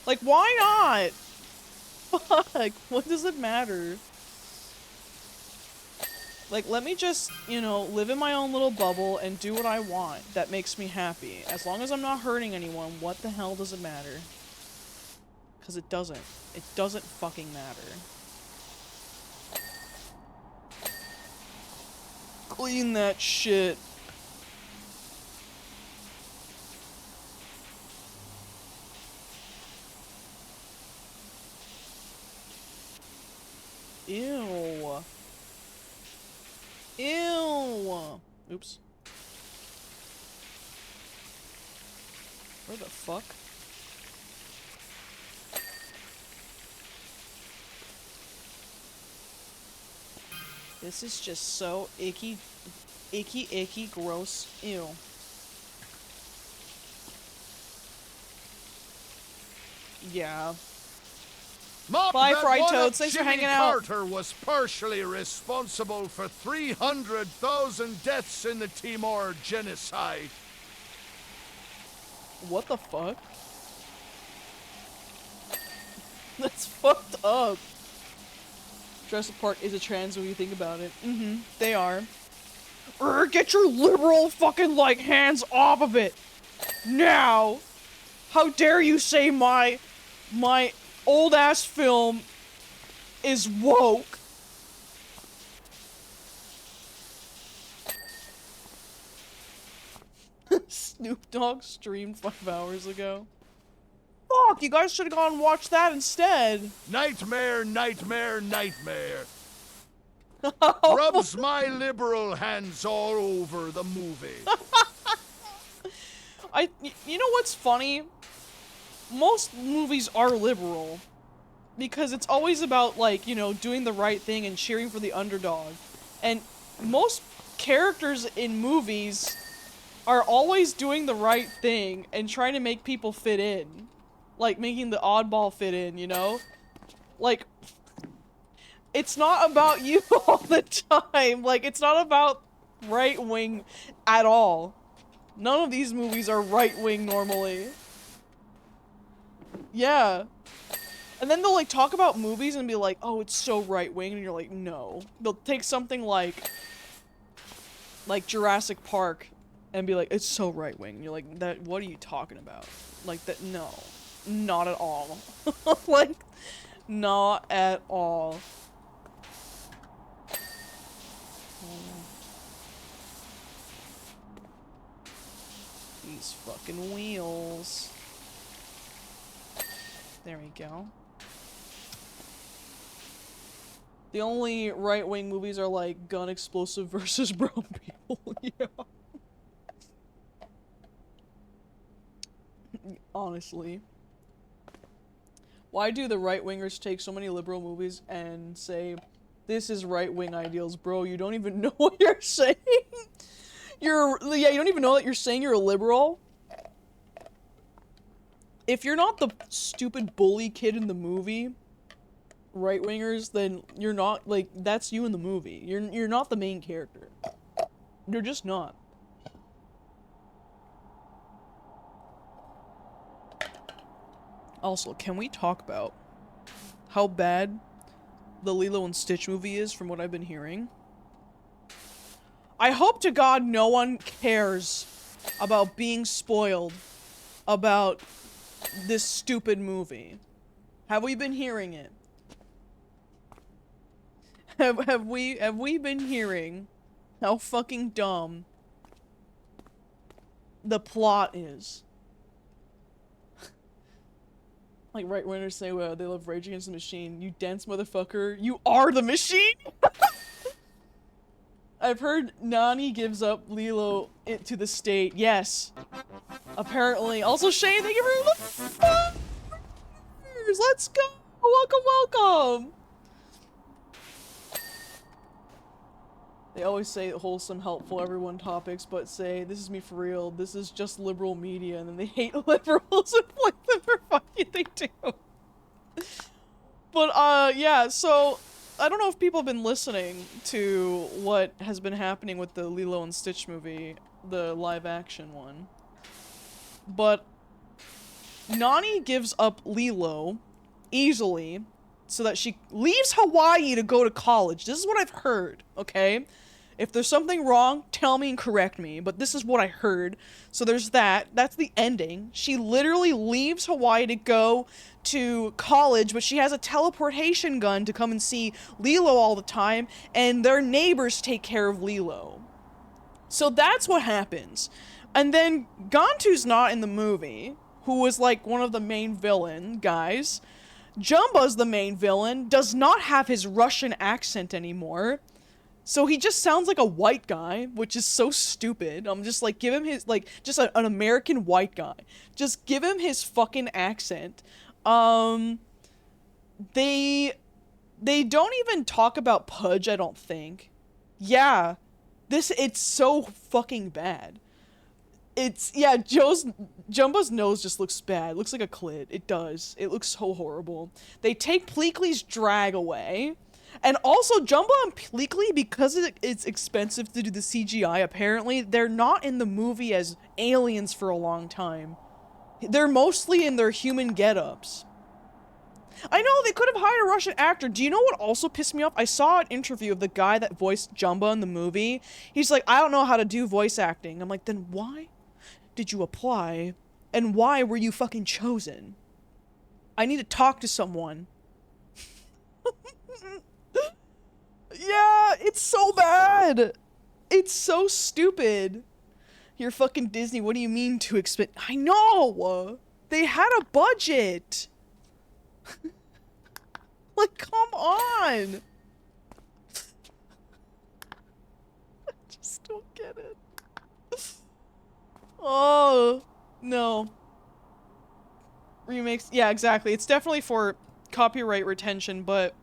Speaker 3: Like, why not? Fuck, what does it matter? Like, let me just, you know, live in my own little bubble and do what I want. That makes me happy. As long as I'm not hurting anyone, what the hell does it matter? Because it doesn't. It doesn't fucking matter. Clean that shit. Ew. Ew. Oops. Where the fuck? This is just so icky, gross. Ew. Yeah.
Speaker 1: Mop
Speaker 3: Bye,
Speaker 1: that
Speaker 3: Fried
Speaker 1: one
Speaker 3: Toads.
Speaker 1: up.
Speaker 3: Thanks for
Speaker 1: Jimmy
Speaker 3: hanging out.
Speaker 1: Carter was partially responsible for 300,000 deaths in the Timor genocide.
Speaker 3: What the fuck? That's fucked up. Jurassic Park is a trans when you think about it. They are. Get your liberal fucking, like, hands off of it! Now! How dare you say my old-ass film is woke? Snoop Dogg streamed 5 hours ago. Fuck, you guys should have gone and watched that instead.
Speaker 1: Nightmare, nightmare, nightmare.
Speaker 3: Oh.
Speaker 1: Rubs my liberal hands all over the movie.
Speaker 3: You know what's funny? Most movies are liberal. Because it's always about, like, you know, doing the right thing and cheering for the underdog. And most characters in movies are always doing the right thing and trying to make people fit in. Like, making the oddball fit in, you know? Like, it's not about you all the time. Like, it's not about right-wing at all. None of these movies are right-wing normally. Yeah. And then they'll, like, talk about movies and be like, oh, it's so right-wing, and you're like, no. They'll take something like Jurassic Park and be like, it's so right-wing. You're like, that, what are you talking about? Like, that, no. Not at all. Like, not at all. These fucking wheels. There we go. The only right-wing movies are like Gun Explosive versus Brown People. Yeah. Honestly. Why do the right-wingers take so many liberal movies and say, this is right-wing ideals? Bro, you don't even know what you're saying. You don't even know that you're saying you're a liberal. If you're not the stupid bully kid in the movie, right-wingers, then you're not, like, that's you in the movie. You're not the main character. You're just not. Also, can we talk about how bad the Lilo and Stitch movie is from what I've been hearing? I hope to God no one cares about being spoiled about this stupid movie. Have we been hearing it? Have we been hearing how fucking dumb the plot is? Like right-wingers say, well, they love Rage Against the Machine. You dense motherfucker. You are the machine! I've heard Nani gives up Lilo to the state. Yes. Apparently. Also, Shane, thank you for the f***ers! Let's go! Welcome, welcome! They always say wholesome, helpful, everyone topics, but say, this is me for real, this is just liberal media, and then they hate liberals and blame them for fucking they do. But, yeah, so, I don't know if people have been listening to what has been happening with the Lilo and Stitch movie, the live-action one. But, Nani gives up Lilo easily so that she leaves Hawaii to go to college. This is what I've heard, okay? If there's something wrong, tell me and correct me, but this is what I heard. So there's that. That's the ending. She literally leaves Hawaii to go to college, but she has a teleportation gun to come and see Lilo all the time, and their neighbors take care of Lilo. So that's what happens. And then Gantu's not in the movie, who was like one of the main villain guys. Jumba's the main villain, does not have his Russian accent anymore. So he just sounds like a white guy, which is so stupid. I'm just like, give him his, like, just an American white guy. Just give him his fucking accent. They don't even talk about Pudge, I don't think. Yeah. It's so fucking bad. Yeah, Jumbo's nose just looks bad. It looks like a clit. It does. It looks so horrible. They take Pleakley's drag away. And also, Jumbo and Pleakley, because it's expensive to do the CGI, apparently, they're not in the movie as aliens for a long time. They're mostly in their human get-ups. I know, they could have hired a Russian actor. Do you know what also pissed me off? I saw an interview of the guy that voiced Jumba in the movie. He's like, I don't know how to do voice acting. I'm like, then why did you apply? And why were you fucking chosen? I need to talk to someone. Yeah, it's so bad. It's so stupid. You're fucking Disney. What do you mean to expect? I know. They had a budget. Like, come on. I just don't get it. Oh, no. Remakes. Yeah, exactly. It's definitely for copyright retention, but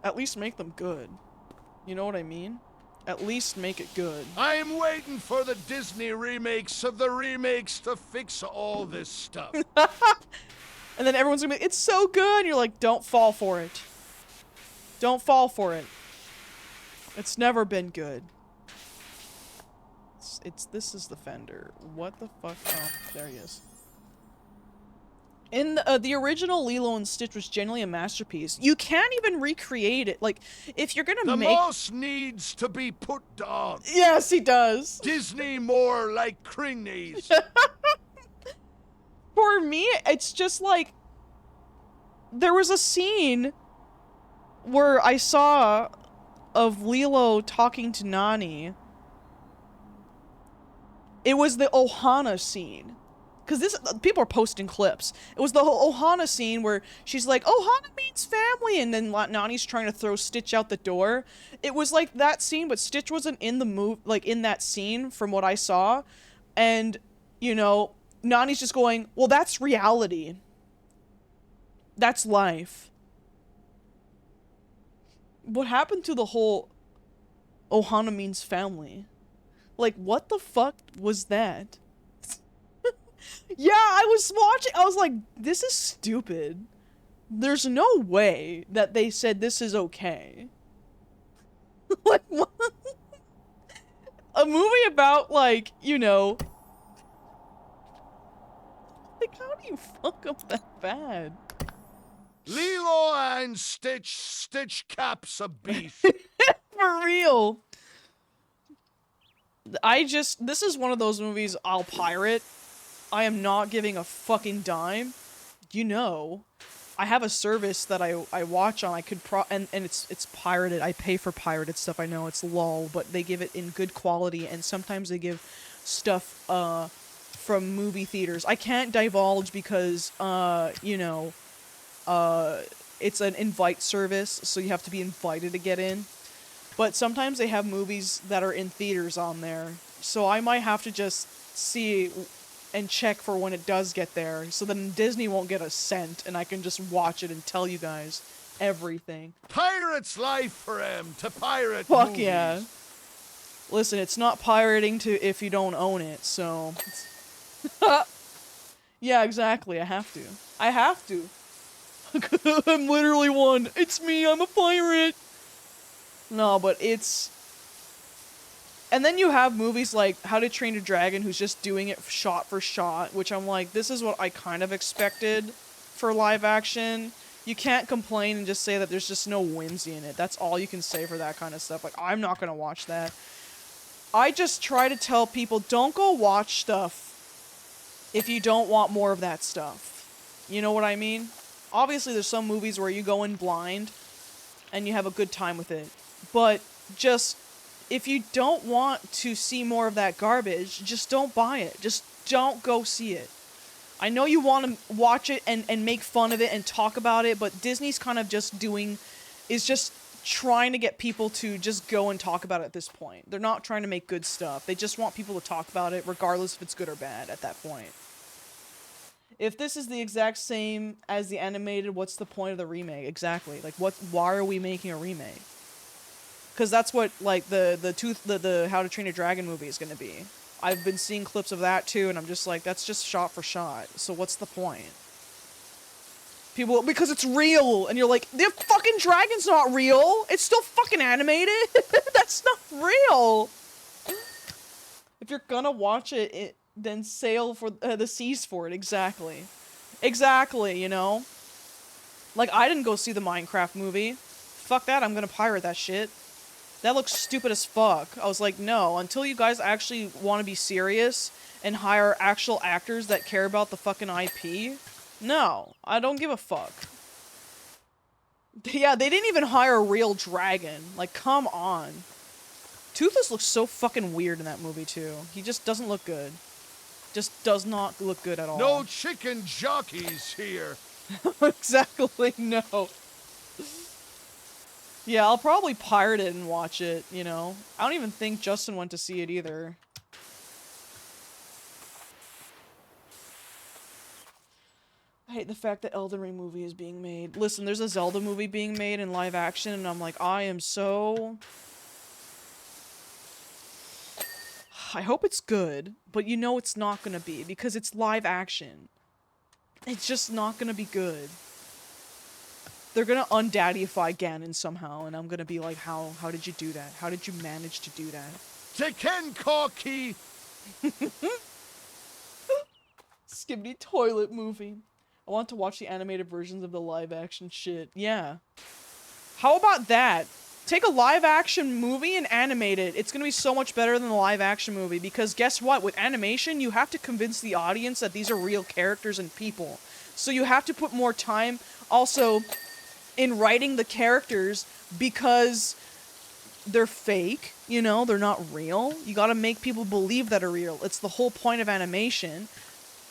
Speaker 3: at least make them good. You know what I mean? At least make it good.
Speaker 1: I'm waiting for the Disney remakes of the remakes to fix all this stuff.
Speaker 3: And then everyone's gonna be, it's so good! And you're like, don't fall for it. Don't fall for it. It's never been good. This is the Fender. What the fuck? Oh, there he is. In the original Lilo and Stitch was genuinely a masterpiece. You can't even recreate it. Like, if you're gonna make...
Speaker 1: The mouse needs to be put down.
Speaker 3: Yes, he does.
Speaker 1: Disney more like Kringlies.
Speaker 3: For me, it's just like... There was a scene where I saw of Lilo talking to Nani. It was the Ohana scene. Because people are posting clips. It was the whole Ohana scene where she's like, Ohana means family, and then Nani's trying to throw Stitch out the door. It was like that scene, but Stitch wasn't in the like in that scene from what I saw. And, you know, Nani's just going, well, that's reality. That's life. What happened to the whole Ohana means family? Like, what the fuck was that? Yeah, I was watching, I was like, this is stupid. There's no way that they said this is okay. Like, what? A movie about, like, you know... Like, how do you fuck up that bad?
Speaker 1: Lilo and Stitch caps a beef.
Speaker 3: For real. This is one of those movies I'll pirate. I am not giving a fucking dime. You know, I have a service that I watch on. I could and it's pirated. I pay for pirated stuff. I know it's lol, but they give it in good quality, and sometimes they give stuff from movie theaters. I can't divulge because you know, it's an invite service, so you have to be invited to get in. But sometimes they have movies that are in theaters on there, so I might have to just see and check for when it does get there, so then Disney won't get a cent, and I can just watch it and tell you guys everything.
Speaker 1: Pirate's life for him to pirate
Speaker 3: Fuck
Speaker 1: movies.
Speaker 3: yeah. Listen, it's not pirating to if you don't own it, so... Yeah, exactly, I have to. I have to. I'm literally one. It's me, I'm a pirate! No, but it's... And then you have movies like How to Train Your Dragon, who's just doing it shot for shot, which I'm like, this is what I kind of expected for live action. You can't complain and just say that there's just no whimsy in it. That's all you can say for that kind of stuff. Like, I'm not gonna watch that. I just try to tell people, don't go watch stuff if you don't want more of that stuff. You know what I mean? Obviously, there's some movies where you go in blind and you have a good time with it. But just... if you don't want to see more of that garbage, just don't buy it. Just don't go see it. I know you want to watch it and make fun of it and talk about it, but Disney's kind of just just trying to get people to just go and talk about it at this point. They're not trying to make good stuff. They just want people to talk about it, regardless if it's good or bad at that point. If this is the exact same as the animated, what's the point of the remake? Exactly. Like, why are we making a remake? Because that's what, like, the How to Train Your Dragon movie is going to be. I've been seeing clips of that, too, and I'm just like, that's just shot for shot. So what's the point? People, because it's real! And you're like, the fucking dragon's not real! It's still fucking animated! That's not real! If you're gonna watch it, then sail for the seas for it, exactly. Exactly, you know? Like, I didn't go see the Minecraft movie. Fuck that, I'm gonna pirate that shit. That looks stupid as fuck. I was like, no, until you guys actually want to be serious and hire actual actors that care about the fucking IP, no, I don't give a fuck. Yeah, they didn't even hire a real dragon. Like, come on. Toothless looks so fucking weird in that movie, too. He just doesn't look good. Just does not look good at all.
Speaker 1: No chicken jockeys here.
Speaker 3: Exactly, no. Yeah, I'll probably pirate it and watch it, you know? I don't even think Justin went to see it either. I hate the fact that Elden Ring movie is being made. Listen, there's a Zelda movie being made in live action, and I'm like, I am so... I hope it's good, but you know it's not gonna be, because it's live action. It's just not gonna be good. They're gonna undaddyify Ganon somehow, and I'm gonna be like, how did you do that? How did you manage to do that?
Speaker 1: Tekken Koki.
Speaker 3: Skibidi toilet movie. I want to watch the animated versions of the live action shit. Yeah. How about that? Take a live action movie and animate it. It's gonna be so much better than the live action movie, because guess what? With animation, you have to convince the audience that these are real characters and people. So you have to put more time also in writing the characters, because they're fake, you know, they're not real. You gotta make people believe that are real. It's the whole point of animation.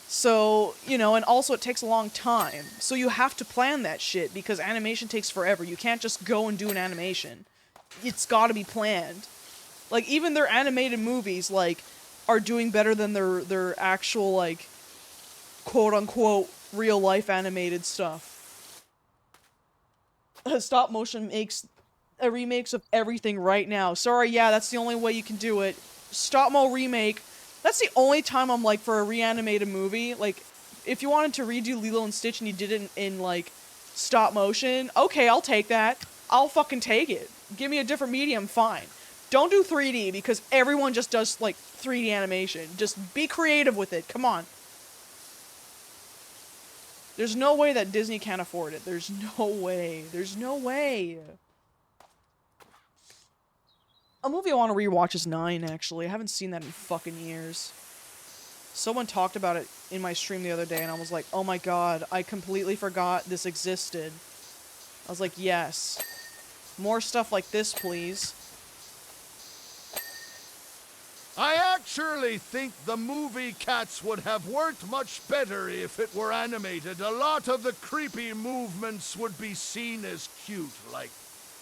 Speaker 3: So, you know, and also it takes a long time. So you have to plan that shit, because animation takes forever. You can't just go and do an animation. It's gotta be planned. Like, even their animated movies, like, are doing better than their actual, like, quote-unquote, real-life animated stuff. Stop motion makes remakes of everything right now. Sorry, yeah, that's the only way you can do it. Stop-mo remake... That's the only time I'm like, for a reanimated movie, like, if you wanted to redo Lilo and Stitch and you did it in like, stop motion, okay, I'll take that. I'll fucking take it. Give me a different medium, fine. Don't do 3D, because everyone just does, like, 3D animation. Just be creative with it, come on. There's no way that Disney can't afford it. There's no way. There's no way. A movie I want to rewatch is 9, actually. I haven't seen that in fucking years. Someone talked about it in my stream the other day, and I was like, oh my god, I completely forgot this existed. I was like, yes. More stuff like this, please.
Speaker 1: I actually think the movie Cats would have worked much better if it were animated. A lot of the creepy movements would be seen as cute, like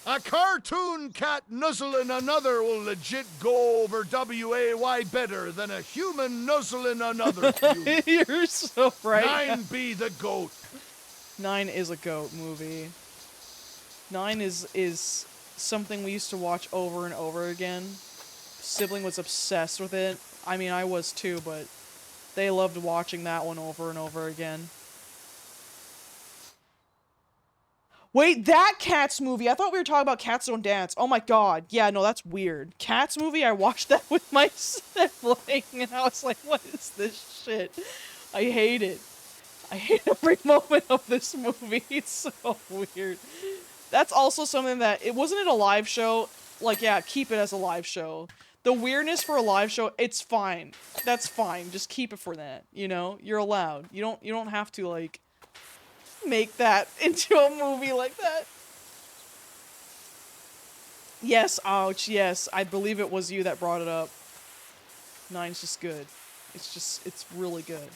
Speaker 1: a cartoon cat nuzzling another will legit go over WAY better than a human nuzzling another human.
Speaker 3: You're so right.
Speaker 1: 9 be the goat.
Speaker 3: 9 is a goat movie. 9 is something we used to watch over and over again. Sibling was obsessed with it. I mean, I was too, but they loved watching that one over and over again. Wait, that Cats movie! I thought we were talking about Cats Don't Dance. Oh my god. Yeah, no, that's weird. Cats movie, I watched that with my sibling, and I was like, what is this shit? I hate it. I hate every moment of this movie. It's so weird. That's also something that... Wasn't it a live show? Like, yeah, keep it as a live show. The weirdness for a live show, it's fine. That's fine. Just keep it for that, you know? You're allowed. You don't have to, like... make that into a movie like that. Yes, ouch, yes. I believe it was you that brought it up. 9's just good. It's really good.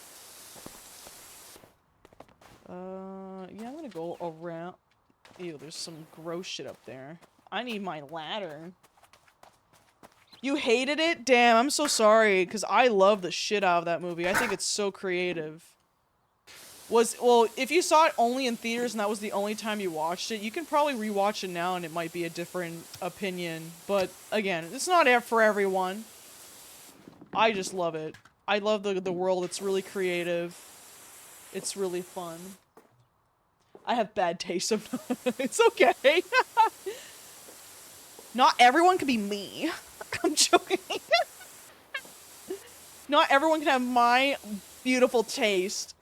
Speaker 3: Yeah, I'm gonna go around. Ew, there's some gross shit up there. I need my ladder. You hated it? Damn, I'm so sorry, because I love the shit out of that movie. I think it's so creative. Well, if you saw it only in theaters and that was the only time you watched it, you can probably rewatch it now and it might be a different opinion. But, again, it's not for everyone. I just love it. I love the world. It's really creative. It's really fun. I have bad taste sometimes. It's okay. Not everyone can be me. I'm joking. Not everyone can have my beautiful taste.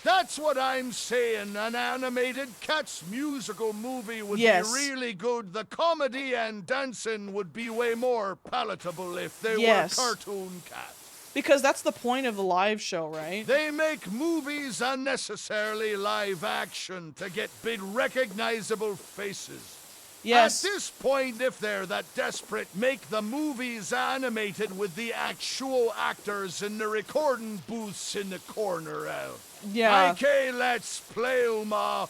Speaker 1: That's what I'm saying. An animated Cats musical movie would
Speaker 3: Yes.
Speaker 1: be really good. The comedy and dancing would be way more palatable if they
Speaker 3: Yes.
Speaker 1: were cartoon cats.
Speaker 3: Because that's the point of the live show, right?
Speaker 1: They make movies unnecessarily live action to get big recognizable faces.
Speaker 3: Yes.
Speaker 1: At this point, if they're that desperate, make the movies animated with the actual actors in the recording booths in the corner out.
Speaker 3: Yeah.
Speaker 1: Okay, let's play, Uma.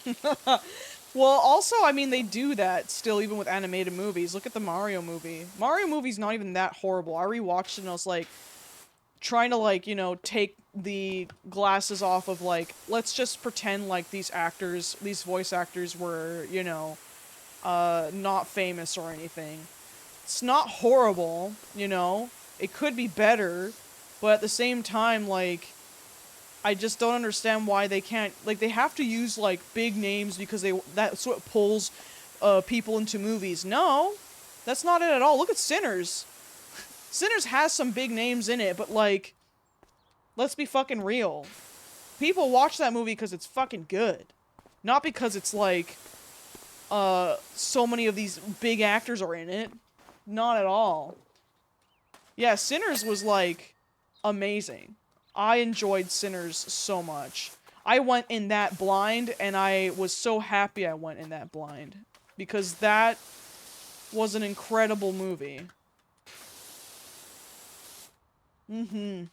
Speaker 3: Well, also, I mean, they do that still, even with animated movies. Look at the Mario movie. Mario movie's not even that horrible. I rewatched it and I was like, trying to, like, you know, take the glasses off of, like, let's just pretend like these actors, these voice actors were, you know, not famous or anything. It's not horrible, you know? It could be better, but at the same time, like, I just don't understand why they can't, like, they have to use, like, big names because that's what pulls people into movies. No, that's not it at all. Look at Sinners. Sinners has some big names in it, but, like, let's be fucking real. People watch that movie because it's fucking good. Not because it's, like, so many of these big actors are in it. Not at all. Yeah, Sinners was, like, amazing. I enjoyed Sinners so much. I went in that blind, and I was so happy I went in that blind. Because that was an incredible movie. Mm-hmm.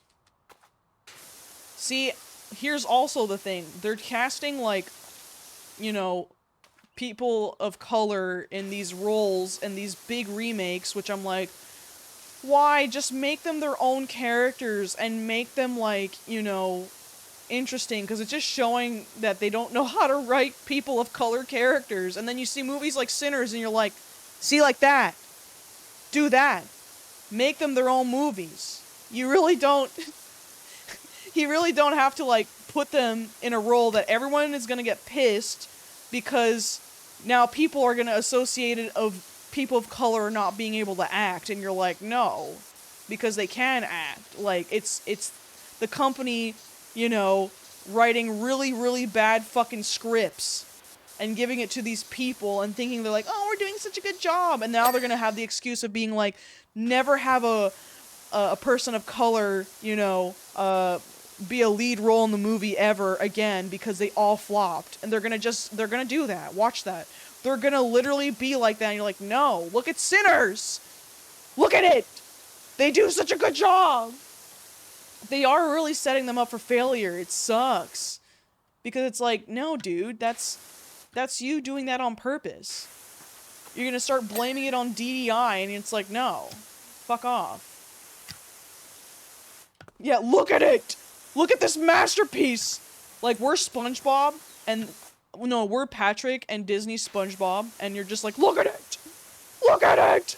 Speaker 3: See, here's also the thing. They're casting, like, you know, people of color in these roles and these big remakes, which I'm like, why? Just make them their own characters and make them, like, you know, interesting, because it's just showing that they don't know how to write people of color characters. And then you see movies like Sinners and you're like, see, like that. Do that. Make them their own movies. You really don't you really don't have to, like, put them in a role that everyone is going to get pissed because now people are going to associate it of people of color not being able to act, and you're like, no, because they can act. Like, it's the company, you know, writing really, really bad fucking scripts and giving it to these people and thinking they're like, oh, we're doing such a good job, and now they're going to have the excuse of being like, never have a person of color, you know, be a lead role in the movie ever again because they all flopped. And they're gonna do that. Watch that. They're gonna literally be like that, and you're like, no, look at Sinners! Look at it! They do such a good job! They are really setting them up for failure. It sucks. Because it's like, no, dude, that's you doing that on purpose. You're gonna start blaming it on DDI, and it's like, no. Fuck off. Yeah, look at it! Look at this masterpiece! Like, we're SpongeBob, and... No, we're Patrick and Disney SpongeBob, and you're just like, look at it! Look at it!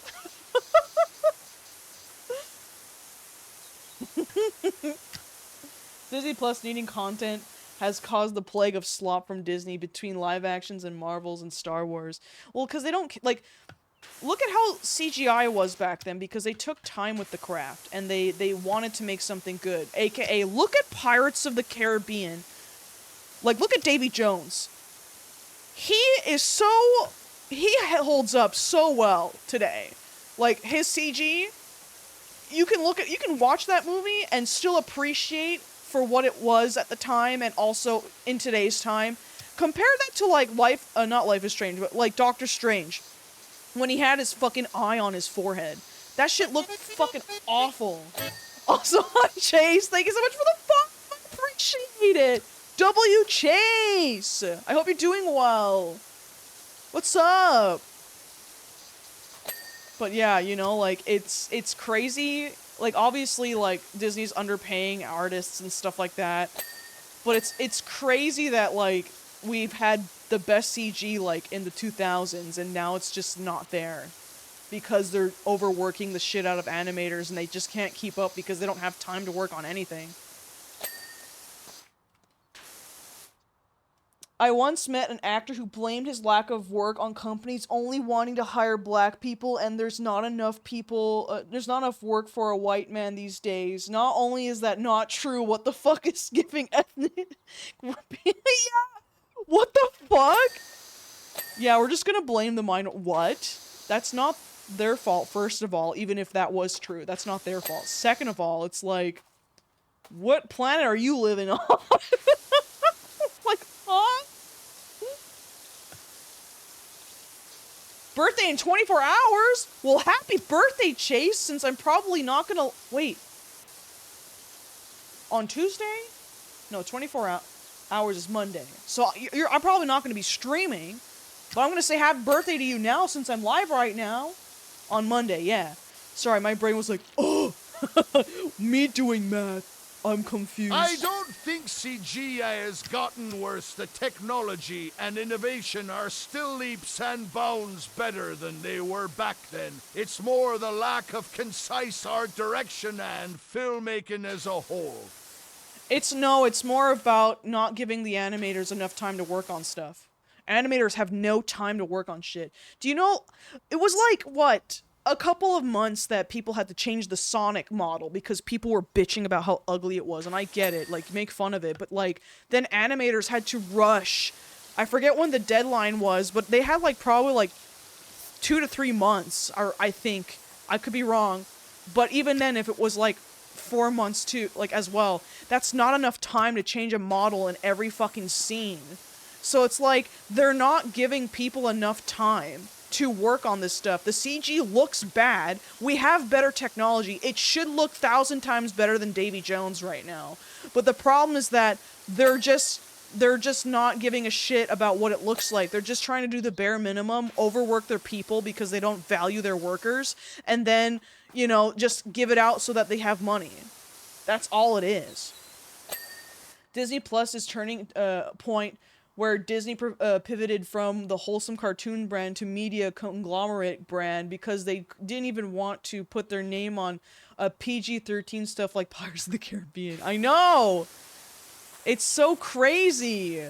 Speaker 3: Disney Plus needing content has caused the plague of slop from Disney between live actions and Marvels and Star Wars. Well, because they don't, like... Look at how CGI was back then, because they took time with the craft, and they wanted to make something good. AKA, look at Pirates of the Caribbean. Like, look at Davy Jones. He holds up so well today. Like, his CG, you can watch that movie and still appreciate for what it was at the time and also in today's time. Compare that to, like, not Life is Strange, but, like, Doctor Strange. When he had his fucking eye on his forehead. That shit looked fucking awful. Also, hi, Chase. Thank you so much for the fun. I appreciate it. W. Chase. I hope you're doing well. What's up? But yeah, you know, like, it's crazy. Like, obviously, like, Disney's underpaying artists and stuff like that. But it's crazy that, like, we've had the best CG, like, in the 2000s, and now it's just not there. Because they're overworking the shit out of animators, and they just can't keep up because they don't have time to work on anything. I once met an actor who blamed his lack of work on companies only wanting to hire black people, and there's not enough work for a white man these days. Not only is that not true, what the fuck is giving ethnic... Yeah, what the fuck? Yeah, we're just gonna blame the What? That's not their fault, first of all, even if that was true. That's not their fault. Second of all, it's like, what planet are you living on? Like, huh? Birthday in 24 hours? Well, happy birthday, Chase, since I'm probably not gonna... Wait. On Tuesday? No, 24 hours is Monday. So I'm probably not gonna be streaming, but I'm gonna say happy birthday to you now since I'm live right now. On Monday, yeah. Sorry, my brain was like, oh, me doing math. I'm confused.
Speaker 1: I don't think CGI has gotten worse. The technology and innovation are still leaps and bounds better than they were back then. It's more the lack of concise art direction and filmmaking as a whole.
Speaker 3: It's more about not giving the animators enough time to work on stuff. Animators have no time to work on shit. Do you know, it was like, what? A couple of months that people had to change the Sonic model because people were bitching about how ugly it was, and I get it, like, make fun of it, but, like, then animators had to rush. I forget when the deadline was, but they had, like, probably, like, 2 to 3 months, or I think. I could be wrong. But even then, if it was, like, 4 months, too, like, as well, that's not enough time to change a model in every fucking scene. So it's like, they're not giving people enough time to work on this stuff. The CG looks bad. We have better technology. It should look 1,000 times better than Davy Jones right now. But the problem is that they're just not giving a shit about what it looks like. They're just trying to do the bare minimum, overwork their people because they don't value their workers, and then, you know, just give it out so that they have money. That's all it is. Disney Plus is turning point where Disney pivoted from the wholesome cartoon brand to media conglomerate brand because they didn't even want to put their name on PG-13 stuff like Pirates of the Caribbean. I know! It's so crazy!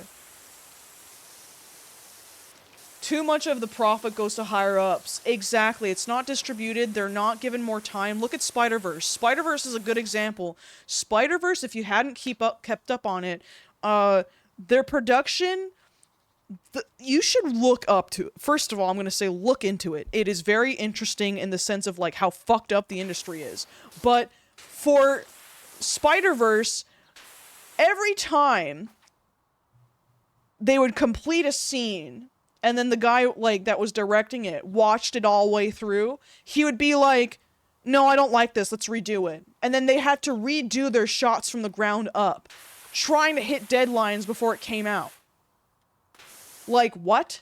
Speaker 3: Too much of the profit goes to higher-ups. Exactly. It's not distributed. They're not given more time. Look at Spider-Verse. Spider-Verse is a good example. Spider-Verse, if you hadn't kept up on it, their production, you should look up to it. First of all, I'm going to say look into it. It is very interesting in the sense of, like, how fucked up the industry is. But for Spider-Verse, every time they would complete a scene, and then the guy, like, that was directing it watched it all the way through, he would be like, no, I don't like this, let's redo it. And then they had to redo their shots from the ground up, trying to hit deadlines before it came out. Like, what?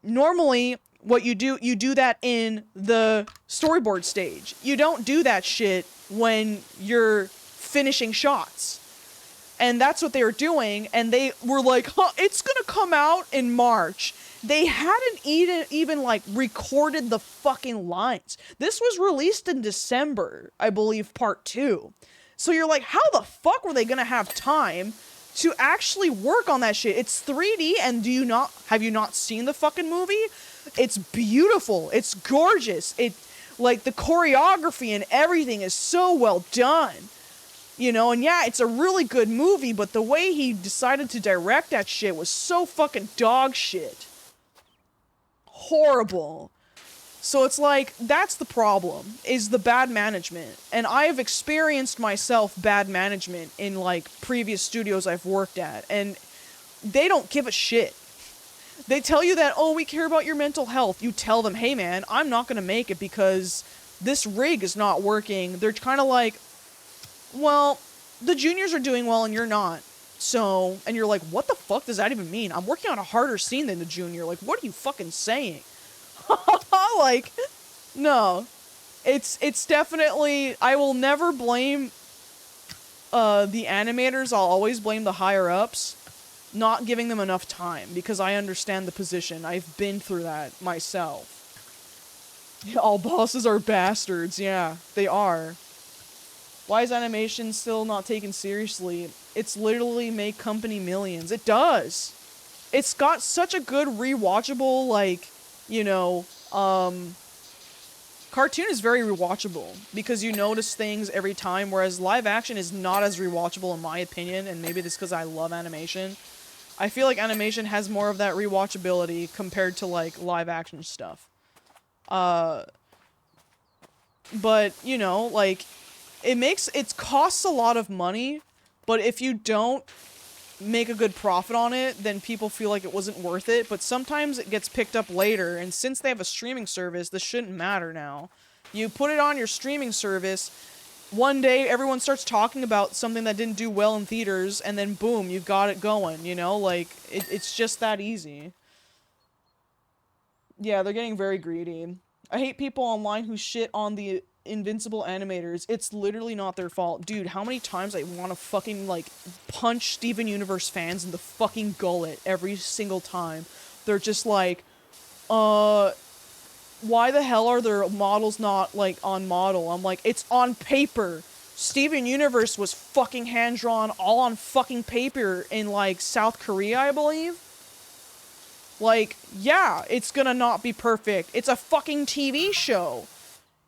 Speaker 3: Normally, what you do that in the storyboard stage. You don't do that shit when you're finishing shots. And that's what they were doing, and they were like, huh, it's gonna come out in March. They hadn't even, like, recorded the fucking lines. This was released in December, I believe, part 2. So you're like, how the fuck were they gonna have time to actually work on that shit? It's 3D, and have you not seen the fucking movie? It's beautiful. It's gorgeous. Like, the choreography and everything is so well done. You know, and yeah, it's a really good movie, but the way he decided to direct that shit was so fucking dog shit. Horrible. So it's like, that's the problem, is the bad management. And I have experienced myself bad management in, like, previous studios I've worked at, and they don't give a shit. They tell you that, oh, we care about your mental health. You tell them, hey man, I'm not gonna make it because this rig is not working. They're kind of like, well, the juniors are doing well and you're not. So, and you're like, what the fuck does that even mean? I'm working on a harder scene than the junior. Like, what are you fucking saying? Like, no. It's definitely, I will never blame the animators. I'll always blame the higher-ups not giving them enough time, because I understand the position. I've been through that myself. All bosses are bastards. Yeah, they are. Why is animation still not taken seriously? It's literally make company millions. It does. it's got such a good rewatchable, like, you know, cartoon is very rewatchable because you notice things every time, whereas live action is not as rewatchable in my opinion, and maybe this because I love animation. I feel like animation has more of that rewatchability compared to, like, live action stuff. But, you know, like, it costs a lot of money, but if you don't make a good profit on it, then people feel like it wasn't worth it, but sometimes it gets picked up later, and since they have a streaming service, this shouldn't matter now. You put it on your streaming service, one day everyone starts talking about something that didn't do well in theaters, and then boom, you've got it going, you know? Like, it's just that easy. Yeah, they're getting very greedy. I hate people online who shit on the invincible animators. It's literally not their fault. Dude, how many times I want to fucking, like, punch Steven Universe fans in the fucking gullet every single time. They're just like, why the hell are their models not, like, on model? I'm like, it's on paper. Steven Universe was fucking hand-drawn all on fucking paper in, like, South Korea, I believe. Like, yeah, it's gonna not be perfect. It's a fucking TV show.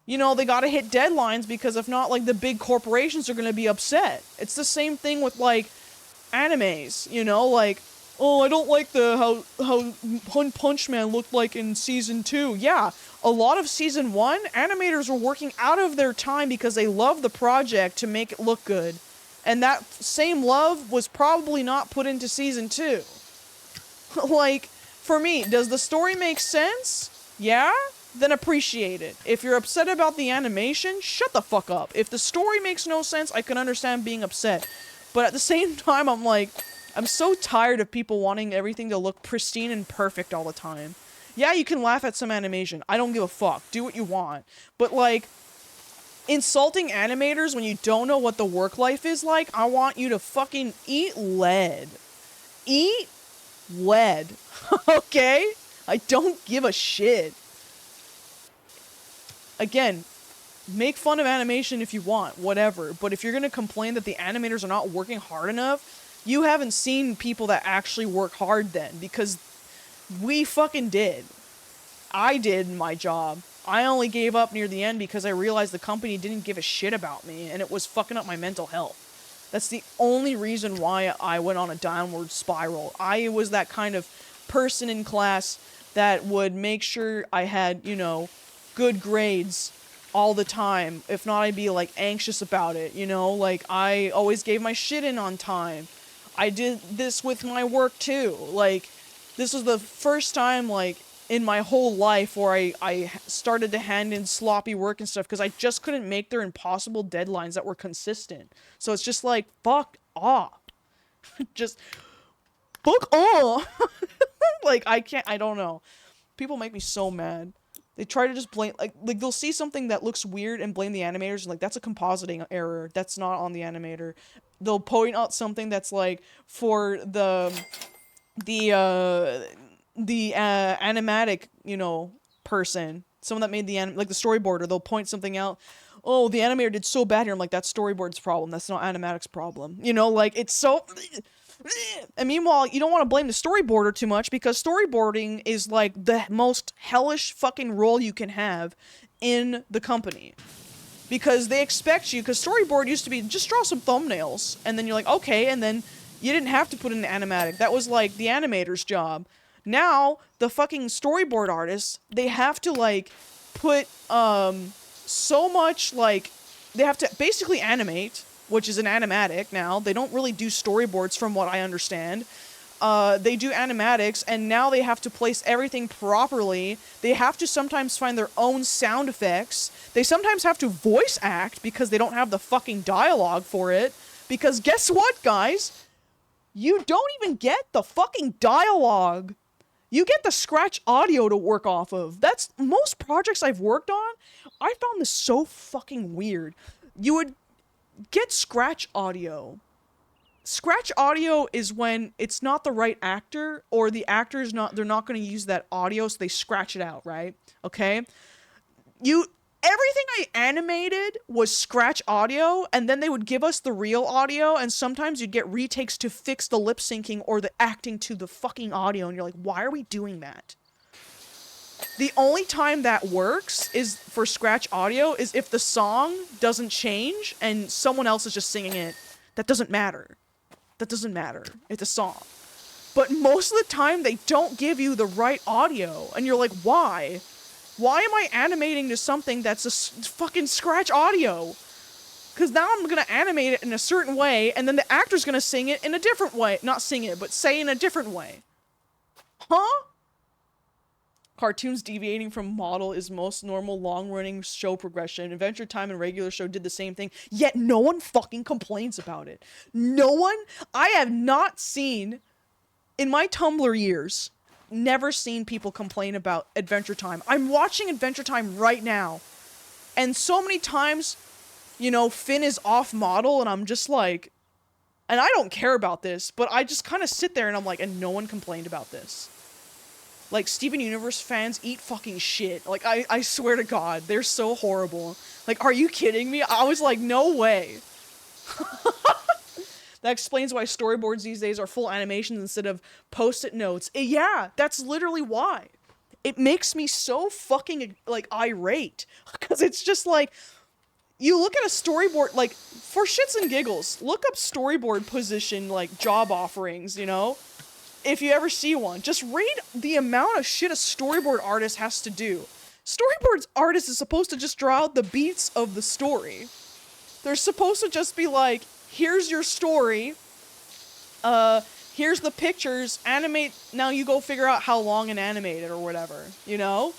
Speaker 3: You know, they gotta hit deadlines because if not, like, the big corporations are gonna be upset. It's the same thing with, like, animes, you know? Like, oh, I don't like how One Punch Man looked like in Season 2. Yeah, a lot of Season 1, animators were working out of their time because they loved the project to make it look good. And that same love was probably not put into Season 2. Like, for me, does the story make sense? Yeah? Then appreciate it. If you're upset about the animation, shut the fuck up. If the story makes no sense, I can understand being upset. But at the same time, I'm like, I'm so tired of people wanting everything to look pristine and perfect all the time. Yeah, you can laugh at some animation. I don't give a fuck. Do what you want. But, like, insulting animators when you don't know what the work life is like, I want you to fucking eat lead. Eat lead. Okay? I don't give a shit. Again, make fun of animation if you want, whatever. But if you're gonna complain that the animators are not working hard enough, you haven't seen people that actually work hard then, because we fucking did. I did my job. I only gave up near the end because I realized the company didn't give a shit about me, and it was fucking up my mental health. That's the only reason why I went on a downward spiral. I was that kind of person in class that would make sure I had, you know, good grades all the time. If not, I'd be, like, anxious about it, you know? Like, I always gave my shit in on time. I did this with my work, too. Like, this was the first time, like, in my whole life where I started to hand in sloppy work and stuff because I just couldn't make their impossible deadlines that were consistent. So it's just like, fuck off. Just, fuck off. Like, I don't know. People make me so mad. They try to just blame, like they'll see something that looks weird and blame the animators, and like, that's a compositing error. That's not on the animator. They'll point out something that's like, for the animatic, you know, person, someone that made the like the storyboarder, they'll point something out. Oh, the animator did so bad here. I'm like, that's storyboard's problem. That's not animatic's problem. You know, like, it's so... And meanwhile, you don't want to blame the storyboarder too much because storyboarding is like the most hellish fucking role you can have in the company. Because they expect you, because storyboard used to be, just draw some thumbnails. And then you're like, okay, and then you didn't have to put in an animatic. That was like the animator's job. Now, the fucking storyboard artists, they have to like put so much, like, they have to basically animate, which is an animatic now. They don't really do storyboards from what I understand. They do animatics, and now they have to place everything properly. They have to sometimes find their own sound effects. They sometimes have to voice act because they don't have the fucking dialogue for it. Because guess what, guys? You don't even get the fucking dialogue. You get the scratch audio to work off of. That's most projects I've worked on. I found this so fucking weird. You would get scratch audio. Scratch audio is when it's not the right actor, or the actor's not, they're not going to use that audio, so they scratch it out, right? Okay? everything I animated was scratch audio, and then they would give us the real audio, and sometimes you'd get retakes to fix the lip syncing or the acting to the fucking audio, and you're like, why are we doing that? The only time that works is for scratch audio is if the song doesn't change and someone else is just singing it. That doesn't matter. That doesn't matter. It's a song. But most of the time, they don't give you the right audio, and you're like, why? Why am I animating to something that's a fucking scratch audio? Because now I'm going to animate it in a certain way, and then the actor's going to sing it in a different way. Not sing it, but say in a different way. Huh? Cartoons deviating from model is most normal long-running show progression. Adventure Time and regular show did the same thing, yet no one fucking complains about it. No one? I have not seen, in my Tumblr years, never seen people complain about Adventure Time. I'm watching Adventure Time right now, and so many times, you know, Finn is off model, and I'm just like, and I don't care about this, but I just kind of sit there and I'm like, and no one complained about this. Like, Steven Universe fans eat fucking shit. Like, I swear to God, they're so horrible. Like, are you kidding me? I was like, no way. That explains why storyboards these days are full animations instead of post-it notes. Yeah, that's literally why. It makes me so fucking, like, irate. Because it's just like, you look at a storyboard, like, for shits and giggles, look up storyboard position, like, job offerings, you know? If you ever see one, just read the amount of shit a storyboard artist has to do. Storyboards artist is supposed to just draw out the beats of the story. They're supposed to just be like, here's your story, here's the pictures, animate, now you go figure out how long and animate it or whatever, you know?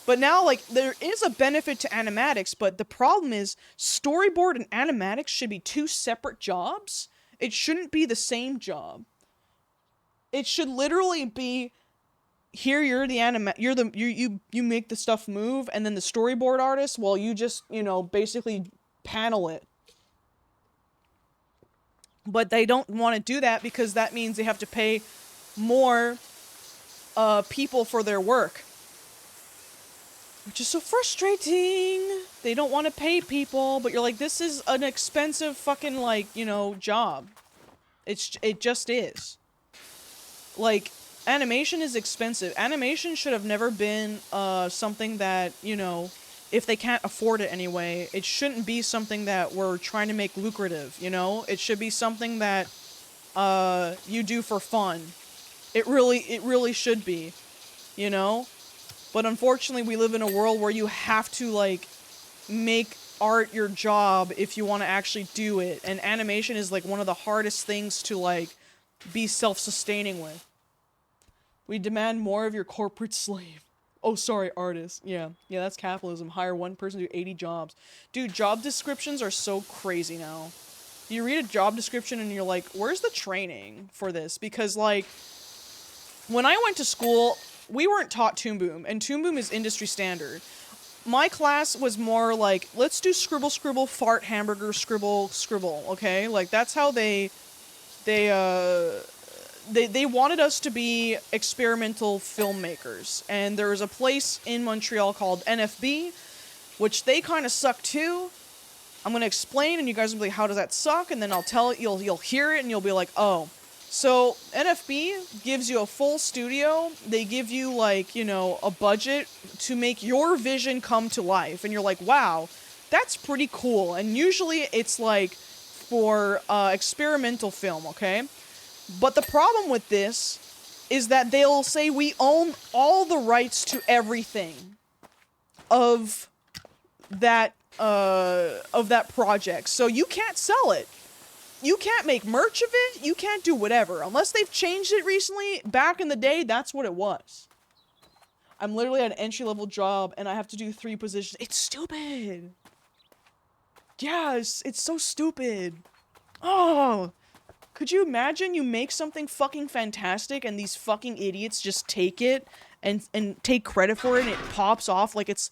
Speaker 3: But now, like, there is a benefit to animatics, but the problem is storyboard and animatics should be two separate jobs. It shouldn't be the same job. It should literally be, here you're the you make the stuff move, and then the storyboard artist, well, you just, you know, basically panel it. But they don't want to do that because that means they have to pay more people for their work. Which is so frustrating. They don't want to pay people, but you're like, this is an expensive fucking, like, you know, job. It just is. Like, animation is expensive. Animation should have never been something that, you know, if they can't afford it anyway, it shouldn't be something that we're trying to make lucrative, you know? It should be something that you do for fun. It really should be, you know? But unfortunately, we live in a world where you have to, like, make art your job if you want to actually do it. And animation is, like, one of the hardest things to, like, be self-sustaining with. We demand more of your corporate slave. Oh, sorry, artist. Yeah, that's capitalism. Hire one person to do 80 jobs. Dude, job descriptions are so crazy now. You read a job description and you're like, where's the training for this? Because, like, when I went to school, we weren't taught Toon Boom, and Toon Boom is industry standard. My class was more like, let's do scribble, scribble, fart, hamburger, scribble, scribble, okay? Like, that's how they wanted us to be experimental filmmakers. And there was a place in Montreal called NFB, which they kind of suck too. I'm going to explain, and you guys will be like, how does that suck? And then I'll tell it, you'll hear it, and you'll be like, oh. So, NFB gives you a full studio. They give you, like, you know, a budget to make your vision come to life. And you're like, wow, that's pretty cool. And usually it's, like, for experimental film, okay? But the problem with this is that they'll say we own all the rights to everything of that project. So you can't sell it. You can't make merch of it. You can't do whatever. Unless they've changed it recently. Back in the day, that's what it was. I'm literally at an entry-level job, and I have to do 3 positions. It's stupid. Yes, it's so stupid. Oh, could you imagine you make something fucking fantastic, and these fucking idiots just take it and take credit for it, and it pops off like it's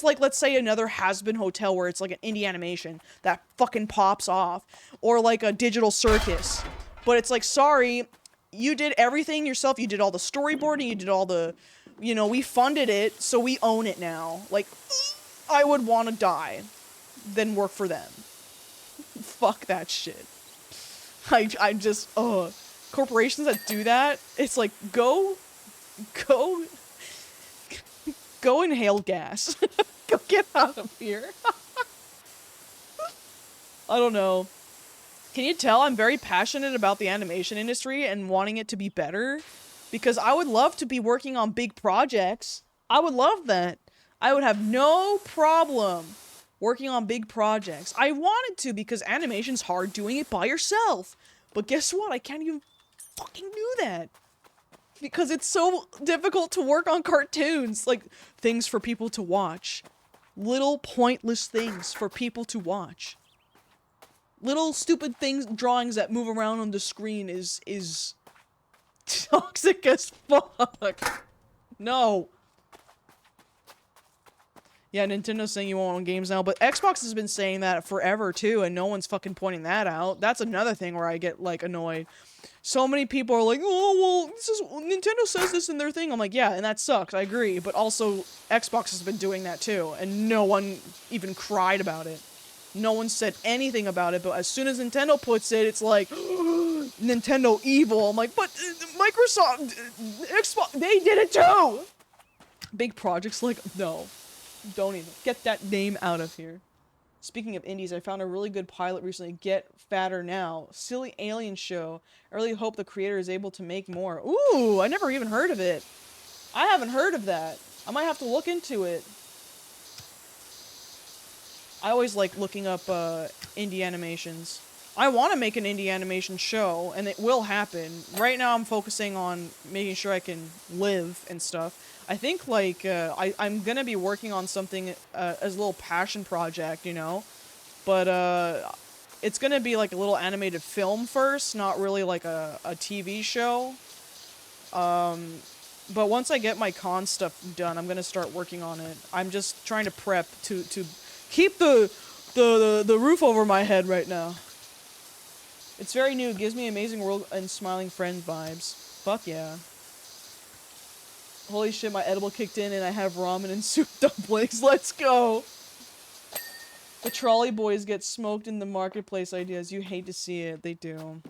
Speaker 3: like, let's say, another Has-Been Hotel where it's like an indie animation that fucking pops off. Or like a Digital Circus. But it's like, sorry, you did everything yourself. You did all the storyboarding, you did all the, you know, we funded it, so we own it now. Like, I would want to die than work for them. Fuck that shit. I just, corporations that do that, it's like, go inhale gas. Go get out of here. I don't know. Can you tell I'm very passionate about the animation industry and wanting it to be better? Because I would love to be working on big projects. I would love that. I would have no problem working on big projects. I wanted to because animation's hard doing it by yourself. But guess what? I can't even fucking do that. Because it's so difficult to work on cartoons. Like, things for people to watch. Little pointless things for people to watch. Little stupid things, drawings that move around on the screen is toxic as fuck. No. Yeah, Nintendo's saying you won't own games now, but Xbox has been saying that forever too, and no one's fucking pointing that out. That's another thing where I get, like, annoyed. So many people are like, oh, well, this is, Nintendo says this in their thing. I'm like, yeah, and that sucks, I agree, but also, Xbox has been doing that too, and no one even cried about it. No one said anything about it, but as soon as Nintendo puts it, it's like, Nintendo evil. I'm like, but Microsoft, Xbox, they did it too! Big projects, like, no. Don't even. Get that name out of here. Speaking of indies, I found a really good pilot recently. Get Fatter Now. Silly alien show. I really hope the creator is able to make more. Ooh, I never even heard of it. I haven't heard of that. I might have to look into it. I always like looking up indie animations. I want to make an indie animation show, and it will happen. Right now I'm focusing on making sure I can live and stuff. I think, like, I'm gonna be working on something as a little passion project, you know? But, it's gonna be, like, a little animated film first, not really, like, a TV show. But once I get my con stuff done, I'm gonna start working on it. I'm just trying to prep to keep the roof over my head right now. It's very new. It gives me Amazing World and Smiling Friend vibes. Fuck yeah. Holy shit, my edible kicked in and I have ramen and soup dumplings. Let's go! The trolley boys get smoked in the marketplace ideas. You hate to see it. They do.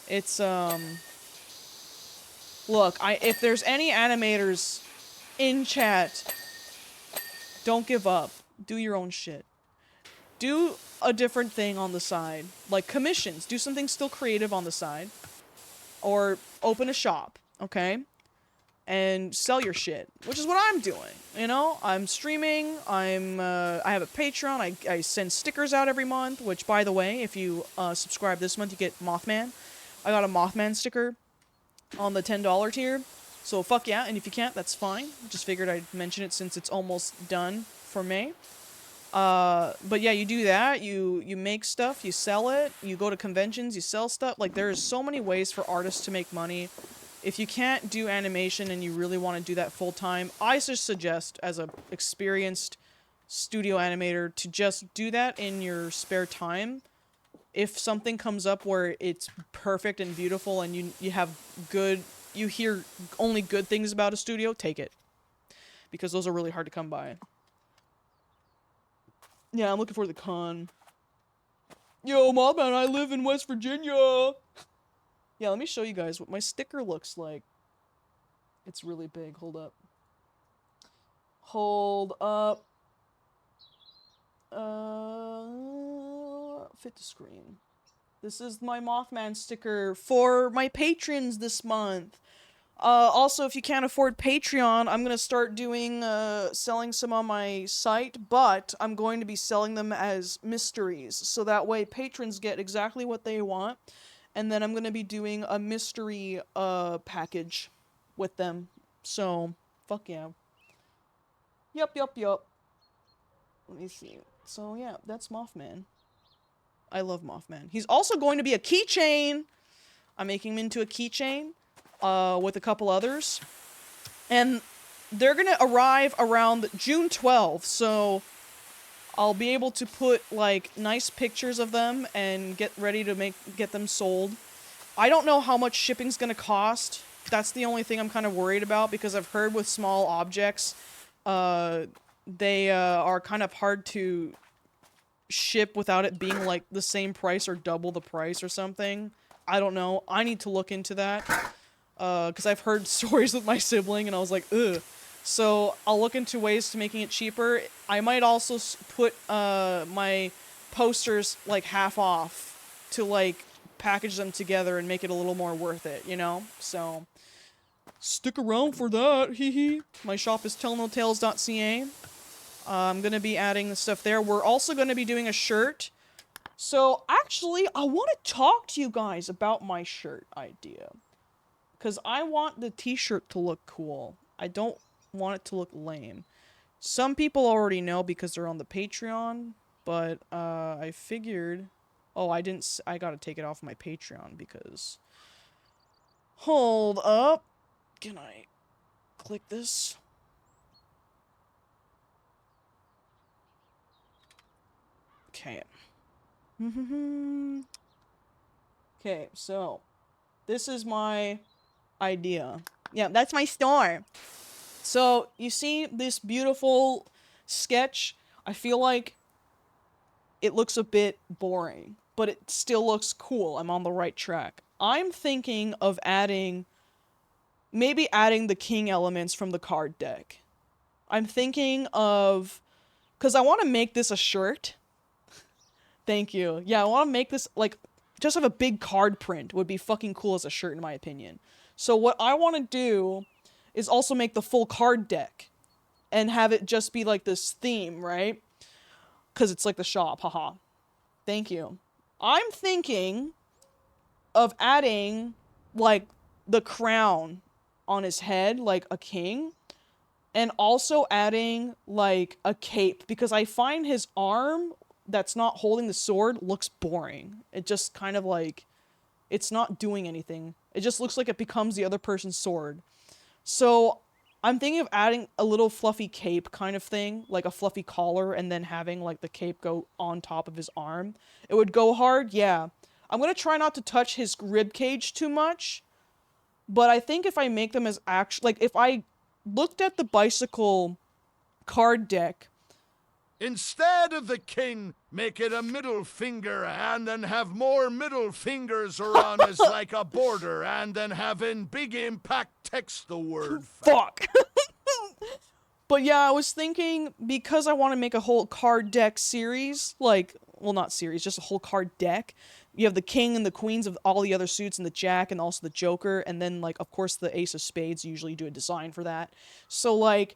Speaker 3: It's, Look, if there's any animators in chat, don't give up. Do your own shit. Do a different thing on the side. Like commissions. Do something still creative on the side. Or open a shop, okay? And sell your shit, which is what I'm doing, you know? I'm streaming, I have a Patreon, I send stickers out every month, which, by the way, if you subscribe this month, you get Mothman. I got a Mothman sticker on the $10 tier, so fuck yeah, and if you can't, that's fine. Just figured I'd mention it since it's almost done for May. But yeah, you do that, you make stuff, you sell it, you go to conventions, you sell stuff. Like, there's so many ways for artists to make money. If you can't do animation and you really want to do that full-time, I just suggest, as a experienced studio animator, to just do that in your spare time. If something comes up where it's perfect and beautiful and you have good, you hear only good things about a studio, take it. Because those are really hard to come by. Yeah, I'm looking for the con. Yo, Mothman, I live in West Virginia! Yeah, let me show you guys what my sticker looks like. It's really big. Hold up. Hold up. Fit to screen. This is my Mothman sticker for my patrons this month. Also, if you can't afford Patreon, I'm gonna start doing, selling some on my site, but I'm going to be selling them as mysteries, so that way patrons get exactly what they want. And then I'm gonna be doing a mystery, package with them. So, fuck yeah. Yup. Let me see. So, yeah, that's Mothman. I love Mothman. He's also going to be a keychain! I'm making him into a keychain, with a couple others. And they're gonna arrive around June 12th, so I'll be able to put, like, nice pictures of them and get ready to get them sold. I don't know how much shipping's gonna cost. That's the only thing I'm kind of worried about, because I've heard with small objects, they are kind of hard to ship without it being like the same price or double the price or something. I don't know. I need to look into that. Because I've heard stories with my sibling and I was like, ugh. So I'll look into ways to making it cheaper. I might also put my posters like half off to like package them together and make it a little more worth it, you know? So stick around for that, hee hee. My shop is tellnotales.ca. I'm gonna be adding the stuff there. We're also gonna be doing a shirt. So actually, I want to talk to you guys about my shirt idea. Because I want the t-shirt to look cool. I don't want it to look lame. Some people already know because they're on the Patreon, but I figured... Oh, I gotta take it off my Patreon because... Hold up. Can I click this? Okay. Okay, so this is my idea. Yeah, that's my store. So, you see this beautiful sketch? I feel like it looks a bit boring, but it still looks cool. I'm on the right track. I'm thinking of maybe adding the king elements from the card deck. I'm thinking of, because I want to make this a shirt. Thank you. Yeah, I want to make this, like, just have a big card print would be fucking cool as a shirt in my opinion. So what I want to do is also make the full card deck and have it just be like this theme, right? Because it's like the shop, haha. Thank you. I'm thinking of adding, like, the crown on his head, like a king, and also adding, like, a cape, because I find his arm that's not holding the sword looks boring. It just kind of like, it's not doing anything. It just looks like it becomes the other person's sword. So I'm thinking of adding a little fluffy cape kind of thing, like a fluffy collar, and then having like the cape go on top of his arm. It would go hard, yeah. I'm gonna try not to touch his rib cage too much, but I think if I make them as like if I looked at the bicycle card deck.
Speaker 1: Instead of the king, make it a middle finger and then have more middle fingers around as like a border and then have in big impact text the word
Speaker 3: fuck. But yeah, I was thinking, because I want to make a whole card deck series, like, well, not series, just a whole card deck. You have the king and the queens of all the other suits and the jack and also the joker, and then, like, of course, the ace of spades. You usually do a design for that. So, like,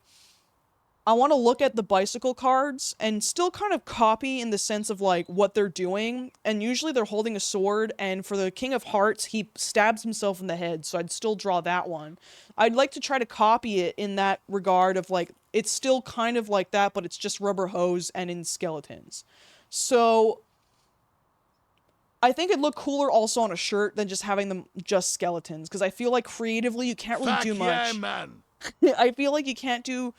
Speaker 3: I want to look at the bicycle cards and still kind of copy in the sense of, like, what they're doing. And usually they're holding a sword, and for the King of Hearts, he stabs himself in the head, so I'd still draw that one. I'd like to try to copy it in that regard of, like, it's still kind of like that, but it's just rubber hose and in skeletons. So I think it'd look cooler also on a shirt than just having them just skeletons, because I feel like creatively you can't really do much.
Speaker 1: Yeah, man.
Speaker 3: I feel like you can't do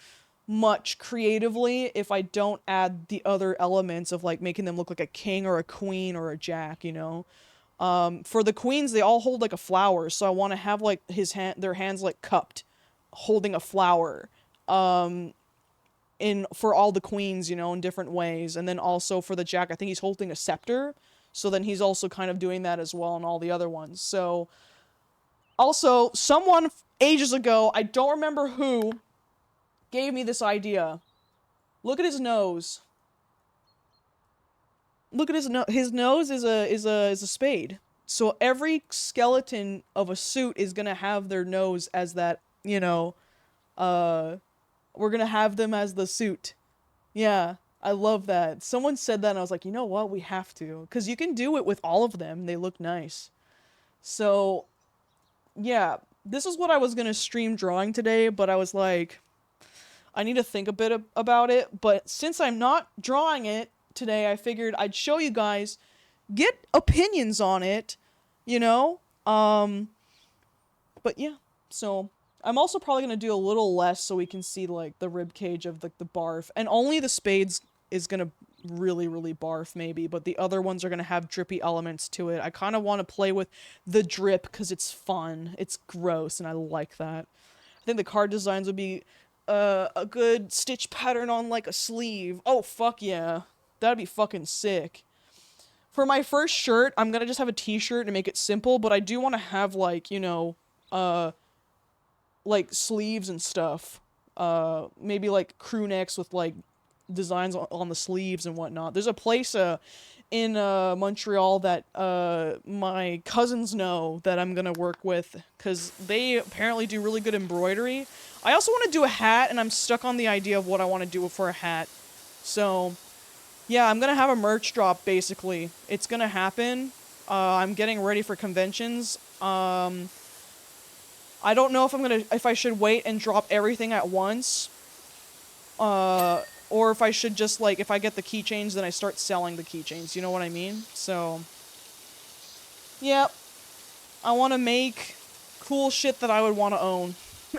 Speaker 3: much creatively if I don't add the other elements of, like, making them look like a king or a queen or a jack, you know? For the queens, they all hold, like, a flower, so I want to have, like, their hands, like, cupped, holding a flower, for all the queens, you know, in different ways. And then also for the jack, I think he's holding a scepter, so then he's also kind of doing that as well in all the other ones. So, also, someone ages ago, I don't remember who, gave me this idea. Look at his nose. Look at his nose. His nose is a spade. So every skeleton of a suit is gonna have their nose as that, you know, we're gonna have them as the suit. Yeah, I love that. Someone said that and I was like, you know what, we have to. Because you can do it with all of them. They look nice. So, yeah, this is what I was gonna stream drawing today, but I was like, I need to think a bit about it, but since I'm not drawing it today, I figured I'd show you guys, get opinions on it, you know? But yeah, so I'm also probably going to do a little less so we can see, like, the rib cage of, like, the barf, and only the spades is going to really, really barf, maybe, but the other ones are going to have drippy elements to it. I kind of want to play with the drip because it's fun, it's gross, and I like that. I think the card designs would be a good stitch pattern on like a sleeve. Oh fuck yeah. That'd be fucking sick. For my first shirt, I'm gonna just have a t-shirt and make it simple, but I do want to have like, you know, like sleeves and stuff. Maybe like crew necks with like designs on the sleeves and whatnot. There's a place in Montreal that my cousins know that I'm gonna work with, because they apparently do really good embroidery. I also want to do a hat, and I'm stuck on the idea of what I want to do for a hat. So, yeah, I'm gonna have a merch drop, basically. It's gonna happen. I'm getting ready for conventions. I don't know if I should wait and drop everything at once. Or if I should just, like, if I get the keychains, then I start selling the keychains, you know what I mean? So, yep. I want to make cool shit that I would want to own,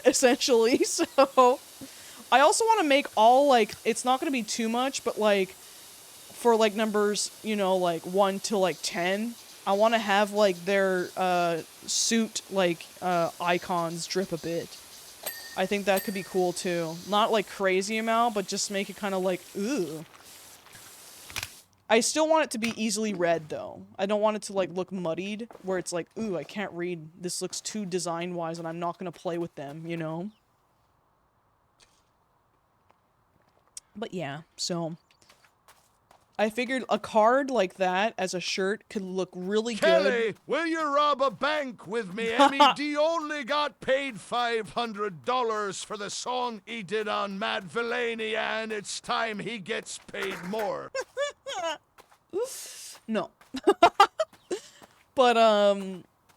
Speaker 3: essentially, so... I also want to make all, like, it's not going to be too much, but, like, for, like, numbers, you know, like, 1 to, like, 10, I want to have, like, their, suit, like, icons drip a bit. I think that could be cool, too. Not, like, crazy amount, but just make it kind of like, ooh. I still want it to be easily read, though. I don't want it to, like, look muddied, where it's like, ooh, I can't read. This looks too design-wise, and I'm not gonna play with them, you know? But yeah, so... I figured a card like that as a shirt could look really
Speaker 1: Kelly,
Speaker 3: good.
Speaker 1: will you rob a bank with me? MED only got paid $500 for the song he did on Mad Villania, and it's time he gets paid more.
Speaker 3: No. But,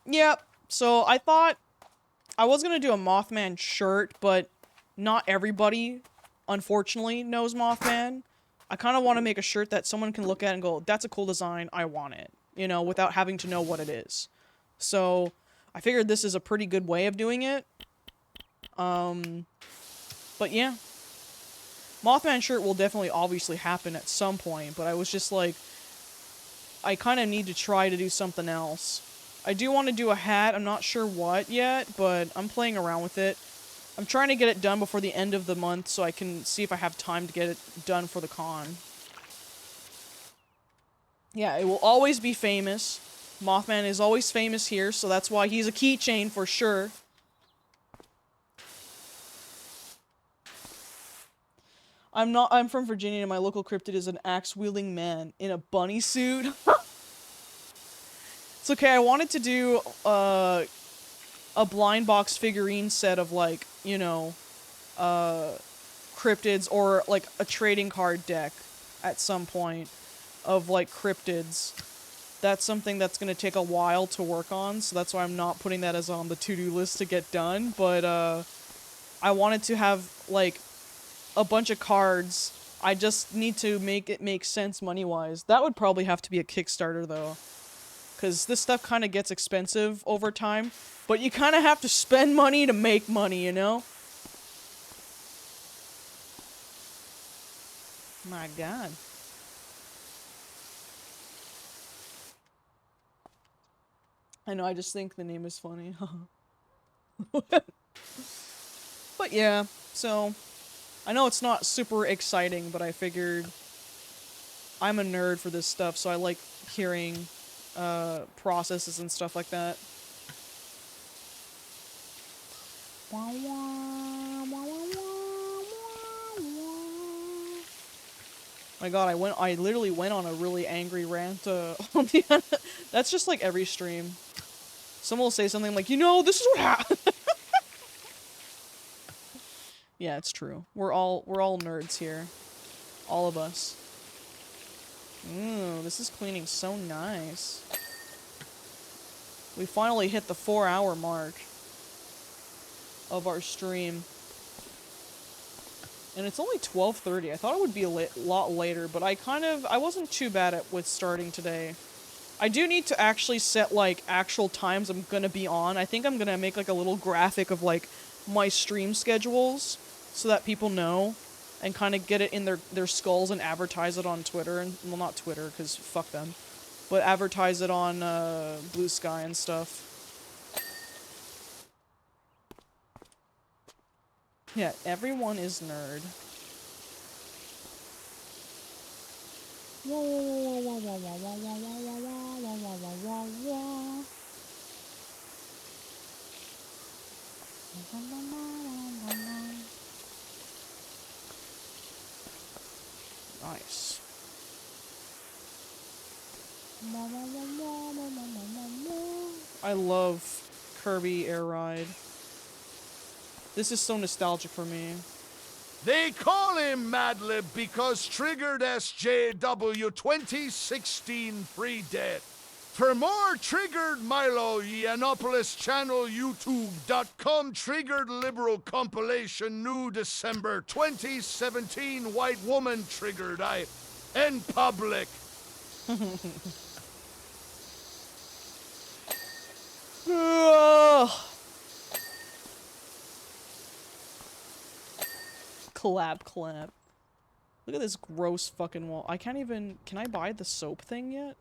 Speaker 3: yeah, so I thought I was gonna do a Mothman shirt, but not everybody, unfortunately, knows Mothman. I kind of want to make a shirt that someone can look at and go, that's a cool design, I want it, you know, without having to know what it is. So, I figured this is a pretty good way of doing it. But yeah. Mothman shirt will definitely obviously happen at some point, but I was just like, I kind of need to try to do something else. I do want to do a hat, I'm not sure what yet, but I'm playing around with it. I'm trying to get it done before the end of the month so I can see if I have time to get it done for the con. Yeah, it will always be famous. Mothman is always famous here, so that's why he's a keychain for sure. I'm from Virginia and my local cryptid is an axe-wielding man in a bunny suit. It's okay, I wanted to do, a blind box figurine set of, like, you know, cryptids, or, like, a trading card deck at some point of, like, cryptids. That's something that's gonna take a while to work on, so that's why I'm not putting that as on the to-do list to get done, but, I wanted to have, like, a bunch of cards. I just need to make it make sense money-wise. That would probably have to be a Kickstarter, though. Because this stuff kind of gets expensive over time. But you kind of have to spend money to make money, you know? My god. I know, I just think the name is funny. But yeah, so... I know it's not super exciting, but I figured... I'm a nerd for this stuff, so I like hearing... processes and stuff like that. My god, I literally went on a really angry rant, on the end. That's just like every stream. Someone will say something like, you know, this is what happened. Yeah, it's true. We're all nerds here. All of us. Ooh, this is cleaning so nice. We finally hit the 4-hour mark of our stream. And it's only 12:30. I thought it would be a lot later, but I wasn't too bad with starting today. I do need to actually set, like, actual times I'm gonna be on. I think I'm gonna make, like, a little graphic of, like, my stream schedules so that people know. And kind of get it in their skulls and advertise it on Twitter. And well, not Twitter, because fuck them. But advertise it on Blue Sky and stuff. Yeah, everyone is nerd. Nice. I love Kirby Air Ride. This is so nostalgic for me.
Speaker 1: They call him Madlib because triggered SJW 2016 predate. For more triggered Milo, Yiannopoulos channel youtube.com triggered liberal compilation new December 2017 white woman triggered I in public.
Speaker 3: Ugh. Collab. Look at this gross fucking wall. I can't even... Can I buy the soap thing yet?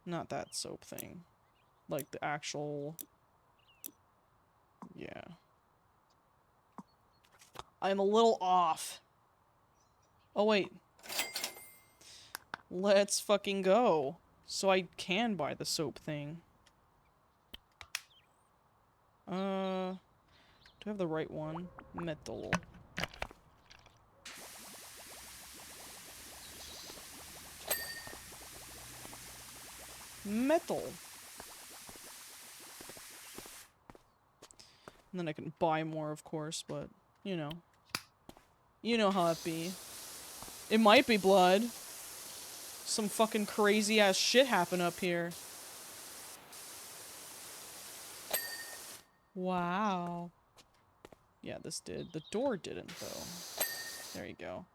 Speaker 3: Not that soap thing. Like the actual... Yeah. I'm a little off. Oh, wait. Let's fucking go. So I can buy the soap thing. Do I have the right one? Metal. Metal. And then I can buy more, of course, but, you know. You know how it be. It might be blood. Some fucking crazy-ass shit happen up here. Wow. Yeah, this did. The door didn't, though. There you go.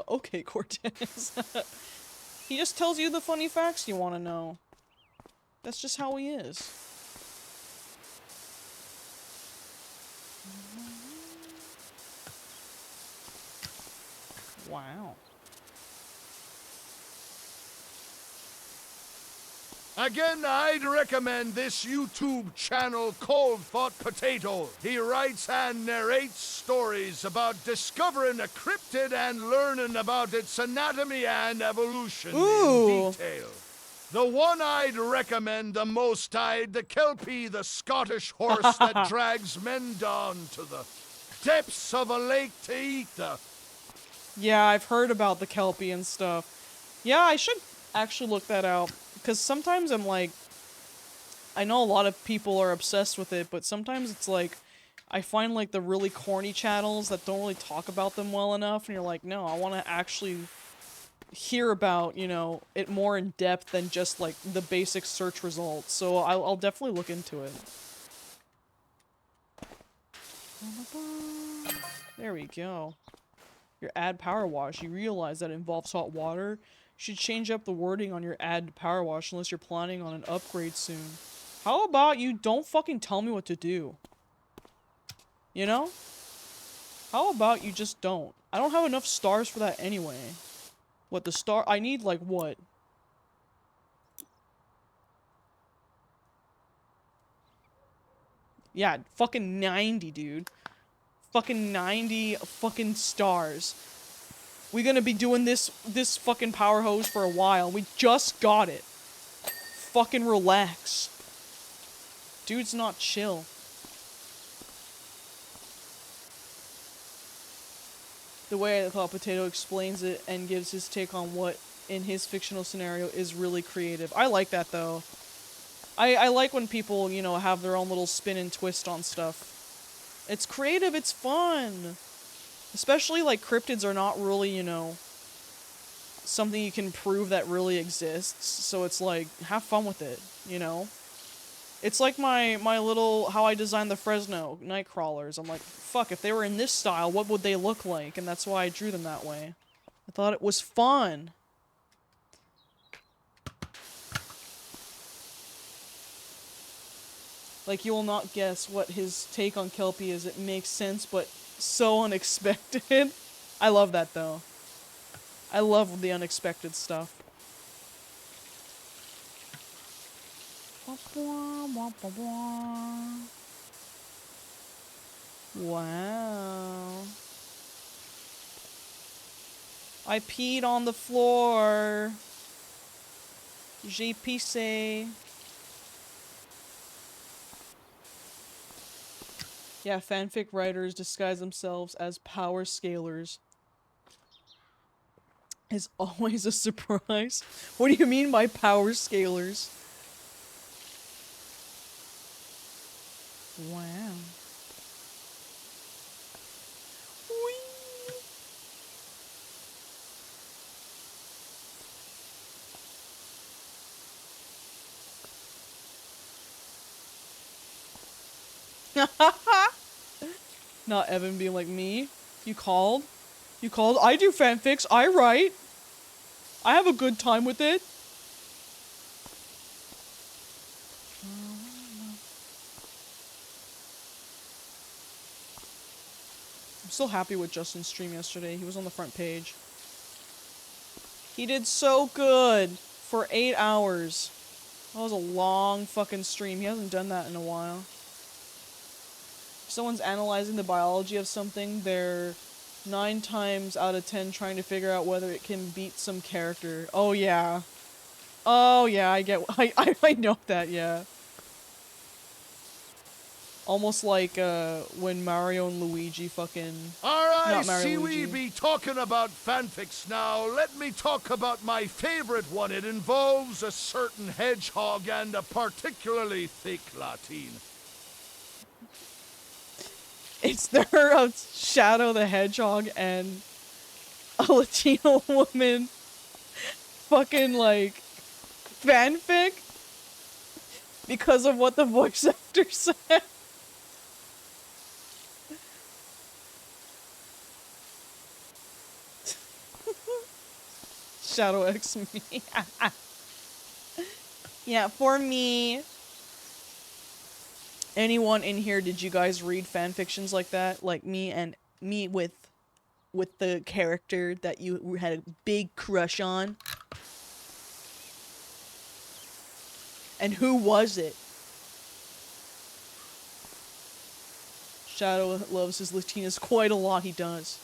Speaker 3: Okay, Cortez. He just tells you the funny facts you want to know. That's just how he is. Wow.
Speaker 1: Again, I'd recommend this YouTube channel, Cold Thought Potato. He writes and narrates stories about discovering a cryptid and learning about its anatomy and evolution in detail. The one I'd recommend the most the Kelpie, the Scottish horse that drags men down to the depths of a lake to eat the...
Speaker 3: Yeah, I've heard about the Kelpie and stuff. Yeah, I should actually look that out. Because sometimes I'm like, I know a lot of people are obsessed with it, but sometimes it's like, I find like the really corny channels that don't really talk about them well enough, and you're like, no, I want to actually hear about, you know, it more in depth than just like the basic search results. So I'll definitely look into it. There we go. Your add power wash. You realize that it involves hot water? You should change up the wording on your add power wash unless you're planning on an upgrade soon. How about you don't fucking tell me what to do? You know? How about you just don't? I don't have enough stars for that anyway. What, the star? I need, like, what? Yeah, fucking 90, dude. Fucking 90 fucking stars. We're gonna be doing this fucking power hose for a while. We just got it. Fucking relax. Dude's not chill. The way the Hot Potato explains it and gives his take on what in his fictional scenario is really creative. I like that, though. I like when people, you know, have their own little spin and twist on stuff. It's creative, it's fun. Especially, like, cryptids are not really, you know, something you can prove that really exists. So it's like, have fun with it, you know? It's like my little, how I designed the Fresno Nightcrawlers. I'm like, fuck, if they were in this style, what would they look like? And that's why I drew them that way. I thought it was fun. Like, you will not guess what his take on Kelpie is. It makes sense, but so unexpected. I love that, though. I love the unexpected stuff. Wow. I peed on the floor. J'ai pissé. Yeah, fanfic writers disguise themselves as power scalers. Is always a surprise. What do you mean by power scalers? Wow. Not Evan being like, me? You called? You called? I do fanfics. I write. I have a good time with it. I'm still happy with Justin's stream yesterday. He was on the front page. He did so good for 8 hours. That was a long fucking stream. He hasn't done that in a while. If someone's analyzing the biology of something, they're 9 times out of 10 trying to figure out whether it can beat some character. Oh yeah. Oh yeah, I get I know that, yeah. Almost like when Mario and Luigi fucking...
Speaker 1: Alright,
Speaker 3: Mario
Speaker 1: see
Speaker 3: Luigi.
Speaker 1: we be talking about fanfics now. Let me talk about my favorite one. It involves a certain hedgehog and a particularly thick Latin.
Speaker 3: It's there of Shadow the Hedgehog and a Latino woman fucking like fanfic because of what the voice actor said. Shadow X me. Yeah, for me. Anyone in here, did you guys read fanfictions like that? Like me and me with the character that you had a big crush on? And who was it? Shadow loves his Latinas quite a lot, he does.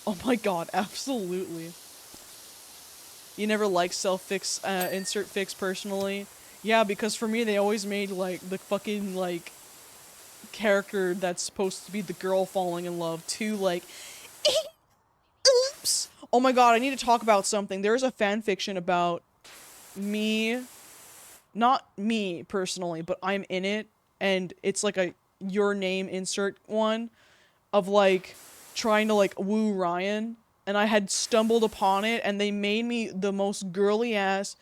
Speaker 3: Oh my god, absolutely. You never liked self-fix, insert fix personally? Yeah, because for me, they always made, like, the fucking, like, character that's supposed to be the girl falling in love too, like, oops! Oh my god, I need to talk about something. There's a fanfiction about me, not me personally, but I'm in it, and it's like a your name insert one of, like, trying to, like, woo Ryan, and I had stumbled upon it, and they made me the most girly ass,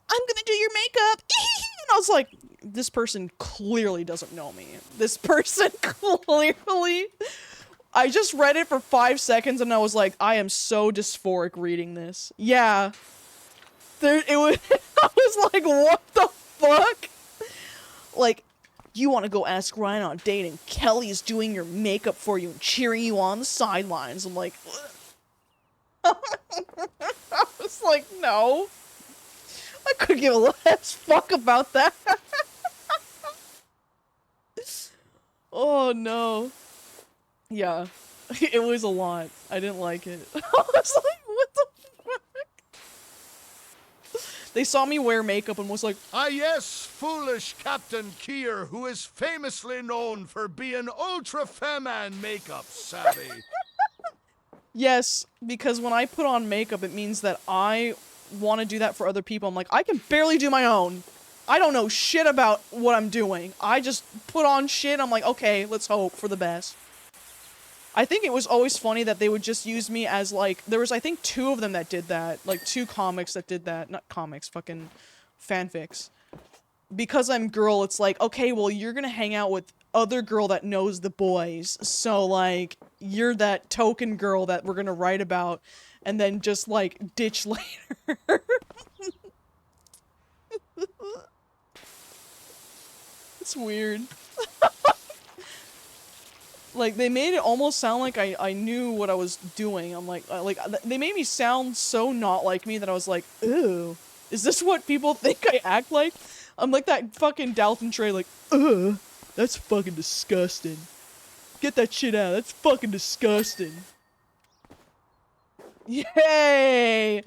Speaker 3: I'm gonna do your makeup, and I was like, this person clearly doesn't know me. This person clearly... I just read it for 5 seconds, and I was like, I am so dysphoric reading this. Yeah. It was... I was like, what the fuck? Like, you want to go ask Ryan on a date, and Kelly is doing your makeup for you and cheering you on the sidelines. I'm like... I was like, no. I couldn't give a less fuck about that. Oh, no. Yeah. It was a lot. I didn't like it. I was like, what the fuck? They saw me wear makeup and was like,
Speaker 1: Ah yes, foolish Captain Kier, who is famously known for being ultra feminine makeup savvy.
Speaker 3: yes, because when I put on makeup, it means that I want to do that for other people. I'm like, I can barely do my own. I don't know shit about what I'm doing. I just put on shit. I'm like, okay, let's hope for the best. I think it was always funny that they would just use me as, like, there was, I think, 2 of them that did that. Like, 2 comics that did that. Not comics, fucking fanfics. Because I'm girl, it's like, okay, well, you're gonna hang out with other girl that knows the boys. So, like, you're that token girl that we're gonna write about and then just, like, ditch later. It's weird. Like, they made it almost sound like I knew what I was doing. I'm like, they made me sound so not like me that I was like, ew. Is this what people think I act like? I'm like that fucking Dalton Trey, like, ugh, that's fucking disgusting. Get that shit out, that's fucking disgusting. Yay!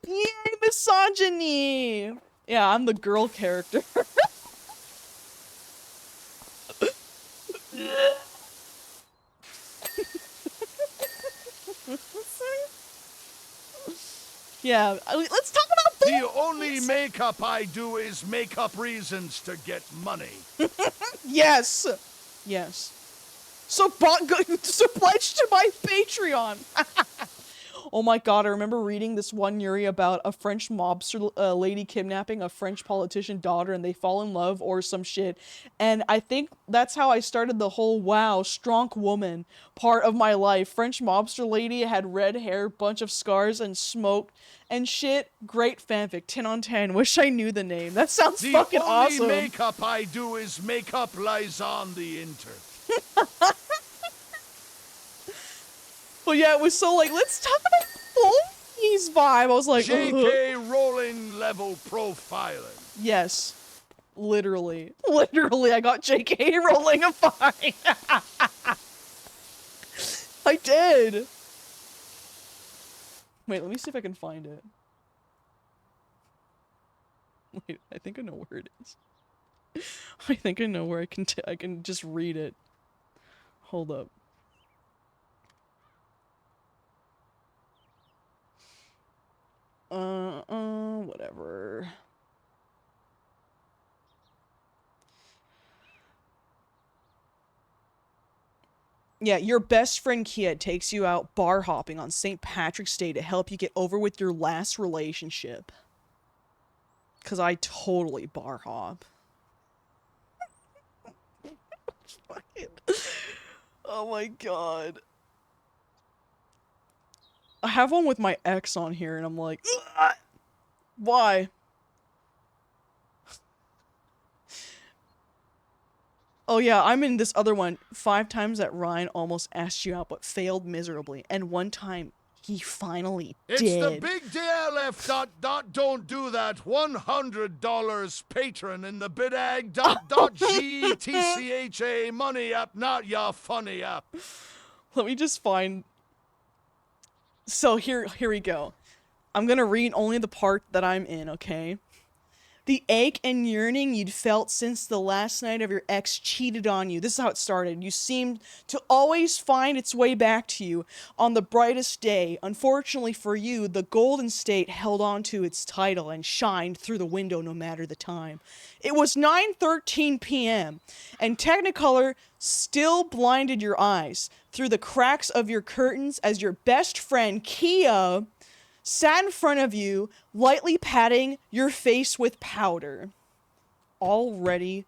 Speaker 3: Yay, misogyny! Yeah, I'm the girl character. Yeah, let's talk about
Speaker 1: The only makeup I do is make up reasons to get money.
Speaker 3: Yes! Yes. So pledge to my Patreon! Oh my god, I remember reading this one Yuri about a French mobster lady kidnapping a French politician daughter and they fall in love or some shit. And I think that's how I started the whole wow, strong woman part of my life. French mobster lady had red hair, bunch of scars, and smoked and shit. Great fanfic, 10 on 10. Wish I knew the name. That sounds fucking awesome.
Speaker 1: The only makeup I do is makeup lies on the internet.
Speaker 3: But yeah, it was so like, let's talk about Fully's vibe. I was like,
Speaker 1: JK rolling level profiling.
Speaker 3: Yes. Literally. Literally, I got JK rolling a fine. I did. Wait, let me see if I can find it. Wait, I think I know where it is. I think I know where I can just read it. Hold up. Whatever. Yeah, your best friend Kia takes you out bar hopping on St. Patrick's Day to help you get over with your last relationship. 'Cause I totally bar hop. Oh my god. I have one with my ex on here and I'm like, ugh! Why? Oh yeah, I'm in this other one. 5 times that Ryan almost asked you out but failed miserably. And 1 time he finally did.
Speaker 1: It's the big DLF don't do that $100 patron in the bidag.gtcha money app, not ya funny app.
Speaker 3: Let me just find. So here we go. I'm gonna read only the part that I'm in, okay? The ache and yearning you'd felt since the last night of your ex cheated on you. This is how it started. You seemed to always find its way back to you on the brightest day. Unfortunately for you, the Golden State held on to its title and shined through the window no matter the time. It was 9:13 p.m. and Technicolor still blinded your eyes through the cracks of your curtains as your best friend, Kia, sat in front of you, lightly patting your face with powder. Already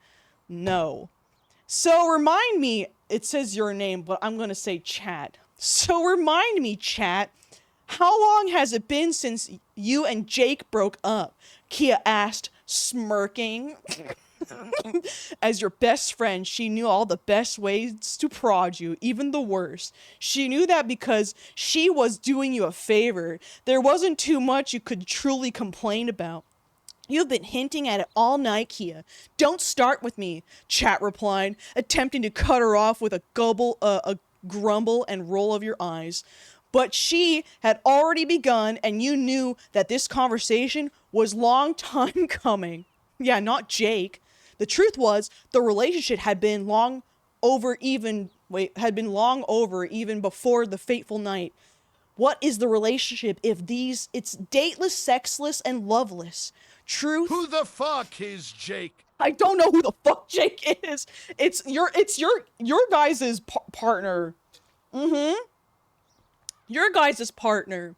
Speaker 3: no. So remind me, it says your name, but I'm gonna say chat. So remind me, chat, how long has it been since you and Jake broke up? Kia asked, smirking. As your best friend, she knew all the best ways to prod you, even the worst. She knew that because she was doing you a favor, there wasn't too much you could truly complain about. You've been hinting at it all night, Kia. Don't start with me, chat replied, attempting to cut her off with a grumble and roll of your eyes. But she had already begun, and you knew that this conversation was long time coming. Yeah, not Jake. The truth was, the relationship had been long over even before the fateful night. What is the relationship if it's dateless, sexless, and loveless? Truth.
Speaker 1: Who the fuck is Jake?
Speaker 3: I don't know who the fuck Jake is. It's your guys' partner. Your guys' partner.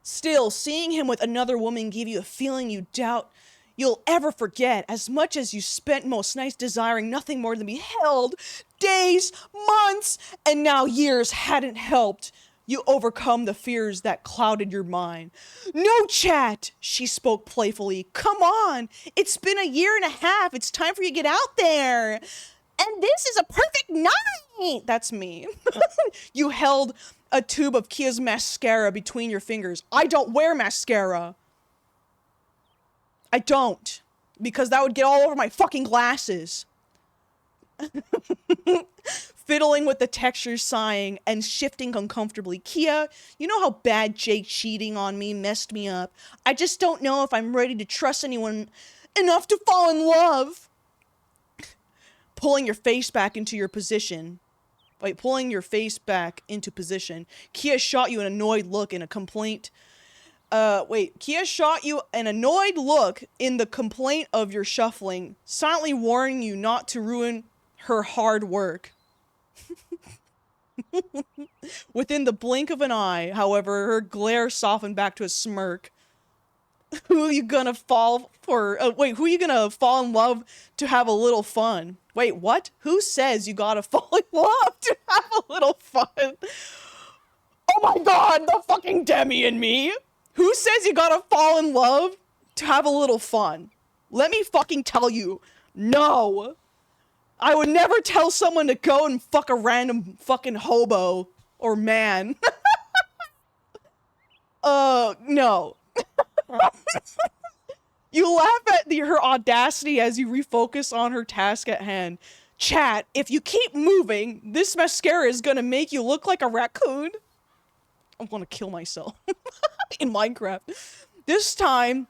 Speaker 3: Still, seeing him with another woman gave you a feeling you doubt you'll ever forget, as much as you spent most nights desiring nothing more than be held. Days, months, and now years hadn't helped you overcome the fears that clouded your mind. No, chat, she spoke playfully. Come on, it's been a year and a half. It's time for you to get out there. And this is a perfect night. That's me. You held a tube of Kia's mascara between your fingers. I don't wear mascara. I don't. Because that would get all over my fucking glasses. Fiddling with the textures, sighing, and shifting uncomfortably. Kia, you know how bad Jake cheating on me messed me up? I just don't know if I'm ready to trust anyone enough to fall in love. Pulling your face back into your position. Wait, pulling your face back into position. Kia shot you an annoyed look in a complaint. Kia shot you an annoyed look in the complaint of your shuffling, silently warning you not to ruin her hard work. Within the blink of an eye, however, her glare softened back to a smirk. Who are you gonna fall for? Who are you gonna fall in love to have a little fun? Wait, what? Who says you gotta fall in love to have a little fun? Oh my god, the fucking Demi in me! Who says you gotta fall in love to have a little fun? Let me fucking tell you, no! I would never tell someone to go and fuck a random fucking hobo or man. No. You laugh at her audacity as you refocus on her task at hand. Chat, if you keep moving, this mascara is gonna make you look like a raccoon. I'm gonna kill myself. In Minecraft. This time,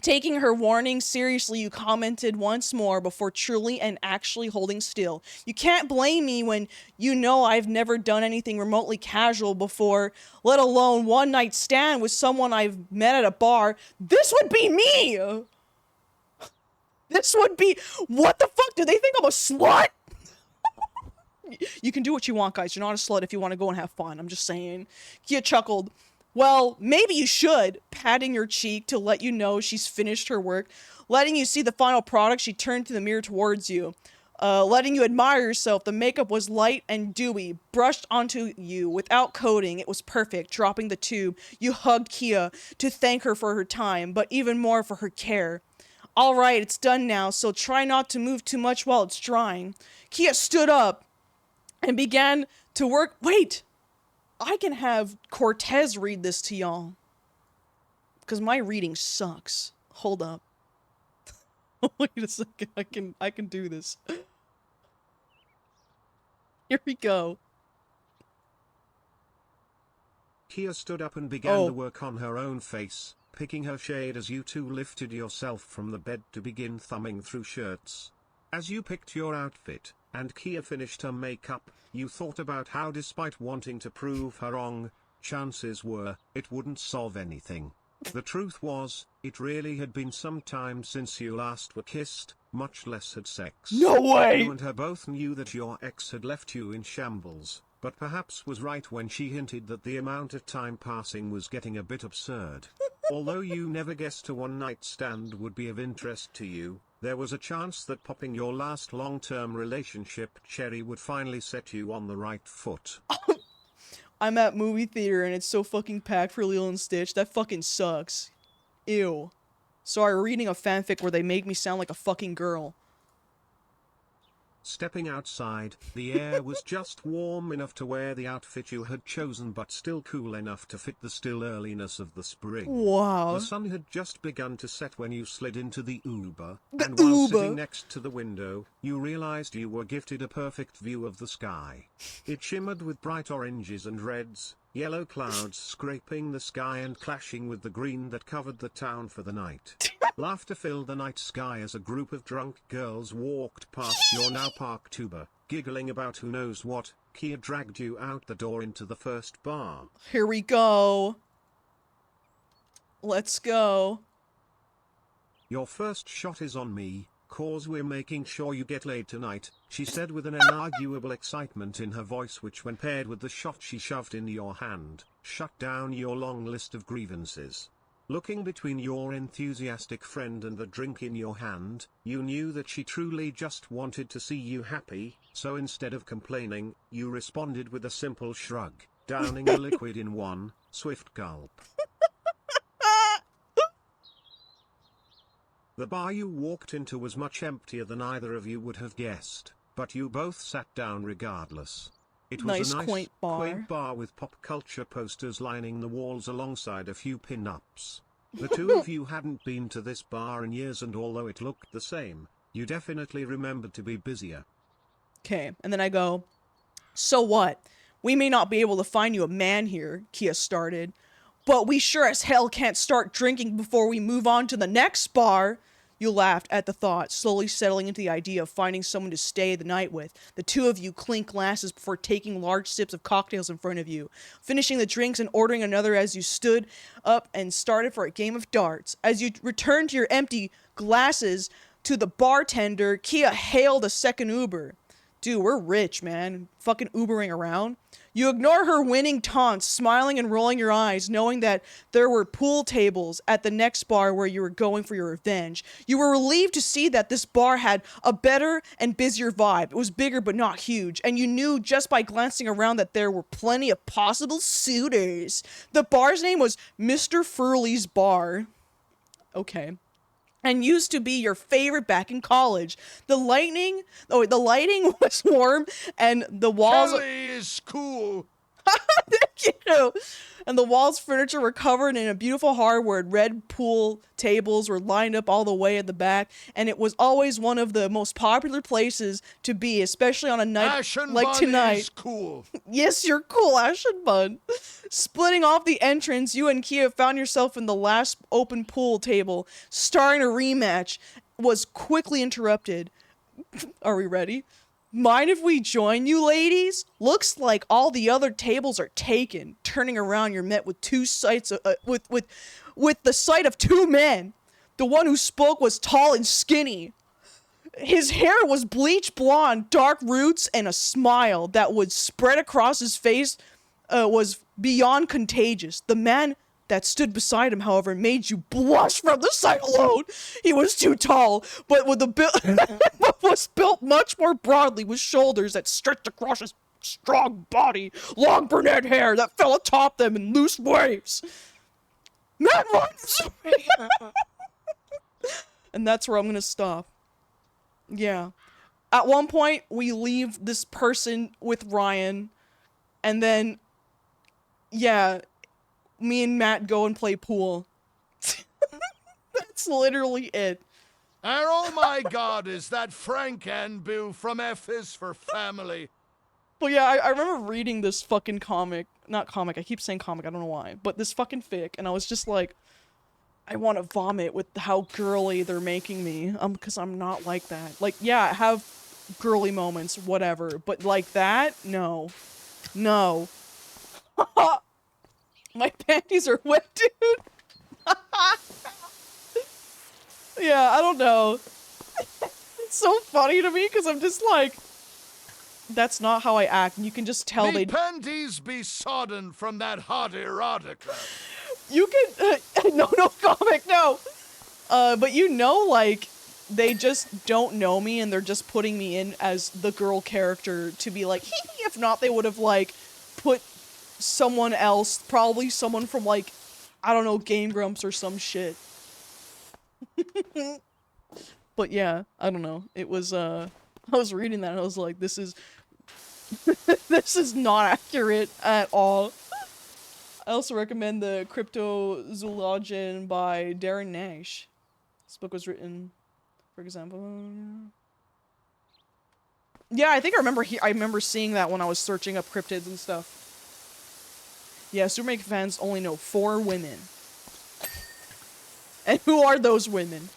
Speaker 3: taking her warning seriously, you commented once more before truly and actually holding still. You can't blame me when you know I've never done anything remotely casual before, let alone one night stand with someone I've met at a bar. This would be me! This would be... What the fuck? Do they think I'm a slut? You can do what you want, guys. You're not a slut if you want to go and have fun. I'm just saying. Kia chuckled. Well, maybe you should, patting your cheek to let you know she's finished her work. Letting you see the final product, she turned to the mirror towards you. Letting you admire yourself. The makeup was light and dewy, brushed onto you without coating. It was perfect. Dropping the tube, you hugged Kia to thank her for her time, but even more for her care. All right, it's done now, so try not to move too much while it's drying. Kia stood up and began to work. Wait! I can have Cortez read this to y'all. Because my reading sucks. Hold up. Wait a second. I can do this. Here we go.
Speaker 5: Kia stood up and began to work on her own face, picking her shade as you two lifted yourself from the bed to begin thumbing through shirts. As you picked your outfit, and Kia finished her makeup, you thought about how despite wanting to prove her wrong, chances were, it wouldn't solve anything. The truth was, it really had been some time since you last were kissed, much less had sex.
Speaker 3: No way!
Speaker 5: You and her both knew that your ex had left you in shambles, but perhaps was right when she hinted that the amount of time passing was getting a bit absurd. Although you never guessed a one-night stand would be of interest to you, there was a chance that popping your last long-term relationship cherry would finally set you on the right foot.
Speaker 3: I'm at movie theater and it's so fucking packed for Lilo and Stitch. That fucking sucks. Ew. Sorry, we're reading a fanfic where they make me sound like a fucking girl.
Speaker 5: Stepping outside, the air was just warm enough to wear the outfit you had chosen but still cool enough to fit the still earliness of the spring.
Speaker 3: Wow.
Speaker 5: The sun had just begun to set when you slid into the Uber, and while sitting next to the window, you realized you were gifted a perfect view of the sky. It shimmered with bright oranges and reds, yellow clouds scraping the sky and clashing with the green that covered the town for the night. Laughter filled the night sky as a group of drunk girls walked past your now parked Uber, giggling about who knows what. Kia dragged you out the door into the first bar.
Speaker 3: Here we go. Let's go.
Speaker 5: Your first shot is on me, cause we're making sure you get laid tonight, she said with an inarguable excitement in her voice which when paired with the shot she shoved in your hand, shut down your long list of grievances. Looking between your enthusiastic friend and the drink in your hand, you knew that she truly just wanted to see you happy, so instead of complaining, you responded with a simple shrug, downing the liquid in one swift gulp. The bar you walked into was much emptier than either of you would have guessed. but you both sat down regardless. It was
Speaker 3: Nice,
Speaker 5: a nice,
Speaker 3: quaint bar.
Speaker 5: with pop culture posters lining the walls alongside a few pin-ups. The two of you hadn't been to this bar in years, and although it looked the same, you definitely remembered to be busier.
Speaker 3: Okay, and then I go, so what? We may not be able to find you a man here, Kia started, but we sure as hell can't start drinking before we move on to the next bar. You laughed at the thought, slowly settling into the idea of finding someone to stay the night with. The two of you clink glasses before taking large sips of cocktails in front of you, finishing the drinks and ordering another as you stood up and started for a game of darts. As you returned to your empty glasses to the bartender, Kia hailed a second Uber. Dude, we're rich, man. Fucking Ubering around. You ignore her winning taunts, smiling and rolling your eyes, knowing that there were pool tables at the next bar where you were going for your revenge. You were relieved to see that this bar had a better and busier vibe. It was bigger but not huge, and you knew just by glancing around that there were plenty of possible suitors. The bar's name was Mr. Furley's Bar. Okay. And used to be your favorite back in college. The lighting was warm, and the walls.
Speaker 1: Kelly is cool.
Speaker 3: Thank you. And the walls' furniture were covered in a beautiful hardwood. Red pool tables were lined up all the way at the back, and it was always one of the most popular places to be, especially on a night
Speaker 1: Ash and
Speaker 3: like
Speaker 1: Bun
Speaker 3: tonight.
Speaker 1: is cool.
Speaker 3: Yes, you're cool, Ash and Bun. Splitting off the entrance, you and Kia found yourself in the last open pool table. Starting a rematch was quickly interrupted. Are we ready? Mind if we join you, ladies? Looks like all the other tables are taken. Turning around, you're met with two sights, with the sight of two men. The one who spoke was tall and skinny. His hair was bleach blonde, dark roots, and a smile that would spread across his face was beyond contagious. The man that stood beside him, however, made you blush from the sight alone. He was too tall, but was built much more broadly, with shoulders that stretched across his strong body, long brunette hair that fell atop them in loose waves. Man runs! And that's where I'm gonna stop. Yeah. At one point, we leave this person with Ryan, and then, yeah, me and Matt go and play pool. That's literally it.
Speaker 1: And oh my god, is that Frank and Boo from F is for Family.
Speaker 3: But yeah, I remember reading this fucking comic. Not comic, I keep saying comic, I don't know why. But this fucking fic, and I was just like, I want to vomit with how girly they're making me. Because I'm not like that. Like, yeah, I have girly moments, whatever. But like that? No. No. My panties are wet, dude. Yeah, I don't know. It's so funny to me because I'm just like, that's not how I act. And you can just tell
Speaker 1: Me
Speaker 3: they.
Speaker 1: panties be sodden from that hot erotica.
Speaker 3: You can. No, comic, no. But you know, like, they just don't know me and they're just putting me in as the girl character to be like, hee hee. If not, they would have, like, put someone else, probably someone from, like, I don't know, Game Grumps or some shit. But yeah, I don't know. It was, I was reading that and I was like, this is, this is not accurate at all. I also recommend the Cryptozoologian by Darren Nash. This book was written, for example. Yeah, I think I remember seeing that when I was searching up cryptids and stuff. Yeah, Superman fans only know 4 women. And who are those women?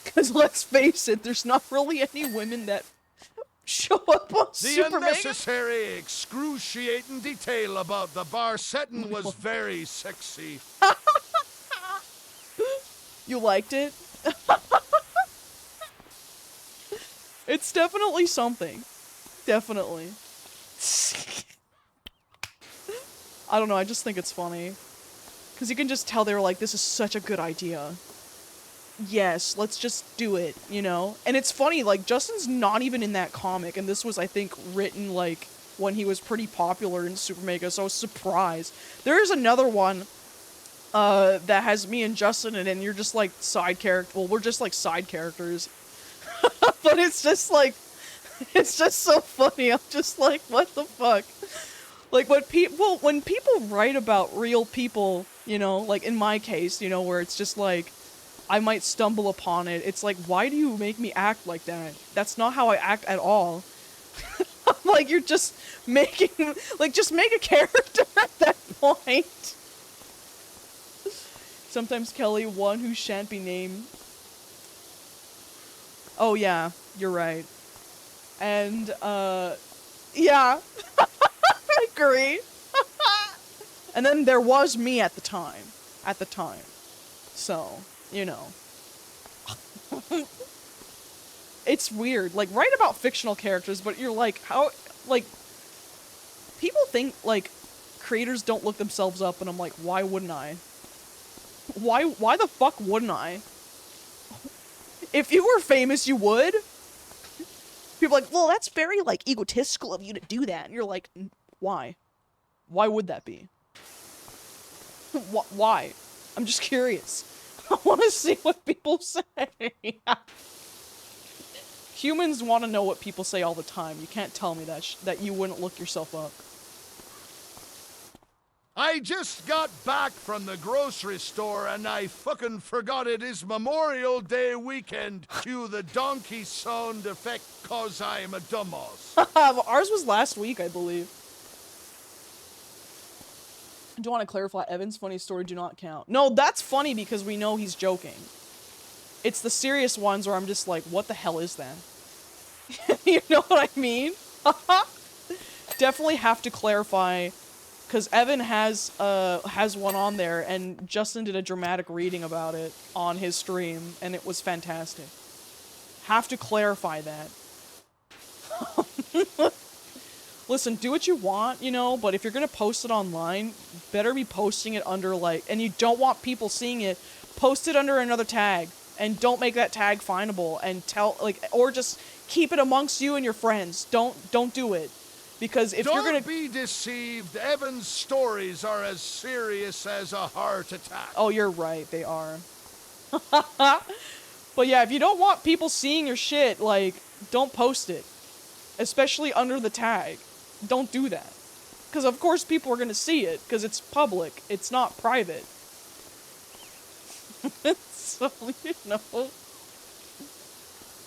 Speaker 3: Because let's face it, there's not really any women that show up on
Speaker 1: The
Speaker 3: Superman.
Speaker 1: unnecessary, excruciating detail about the bar setting was very sexy.
Speaker 3: You liked it? It's definitely something. Definitely. I don't know, I just think it's funny. Because you can just tell they were like, this is such a good idea. Yes, let's just do it, you know? And it's funny, like, Justin's not even in that comic, and this was, I think, written, like, when he was pretty popular in Super Mega, so I was surprised. There is another one, that has me and Justin in it, and you're just, like, side character. Well, we're just, like, side characters. But it's just, like, It's just so funny. I'm just like, what the fuck? Like, when people write about real people, you know, like in my case, you know, where it's just like, I might stumble upon it. It's like, why do you make me act like that? That's not how I act at all. Like, you're just making, like, just make a character at that point. Sometimes Kelly, one who shan't be named. Oh yeah, you're right. And, yeah. I agree. And then there was me at the time. So, you know. It's weird. Like, write about fictional characters, but you're like, how, like, people think, like, creators don't look themselves up, and I'm like, why wouldn't I? Why the fuck wouldn't I? If you were famous, you would? People are like, well, that's very, like, egotistical of you to do that. And you're like, why? Why would that be? Why? I'm just curious. I want to see what people say. Humans want to know what people say all the time. You can't tell me that you wouldn't look yourself up.
Speaker 1: I just got back from the grocery store and I fucking forgot it is Memorial Day weekend. Cue the donkey sound effect cause I'm a dumbass.
Speaker 3: Ours was last week, I believe. I do want to clarify, Evan's funny story do not count. No, that's funny because we know he's joking. It's the serious ones where I'm just like, what the hell is that? You know what I mean? Definitely have to clarify, because Evan has one on there, and Justin did a dramatic reading about it on his stream, and it was fantastic. Have to clarify that. Listen, do what you want, you know, but if you're gonna post it online, better be posting it under, like, and you don't want people seeing it, post it under another tag, and don't make that tag findable, and tell, like, or just keep it amongst you and your friends. Don't do it. Because if you're gonna
Speaker 1: be deceived, Evan's stories are as serious as a heart attack.
Speaker 3: Oh, you're right, they are. But yeah, if you don't want people seeing your shit, like, don't post it. Especially under the tag. Don't do that. Because of course people are gonna see it, because it's public. It's not private. So, you know.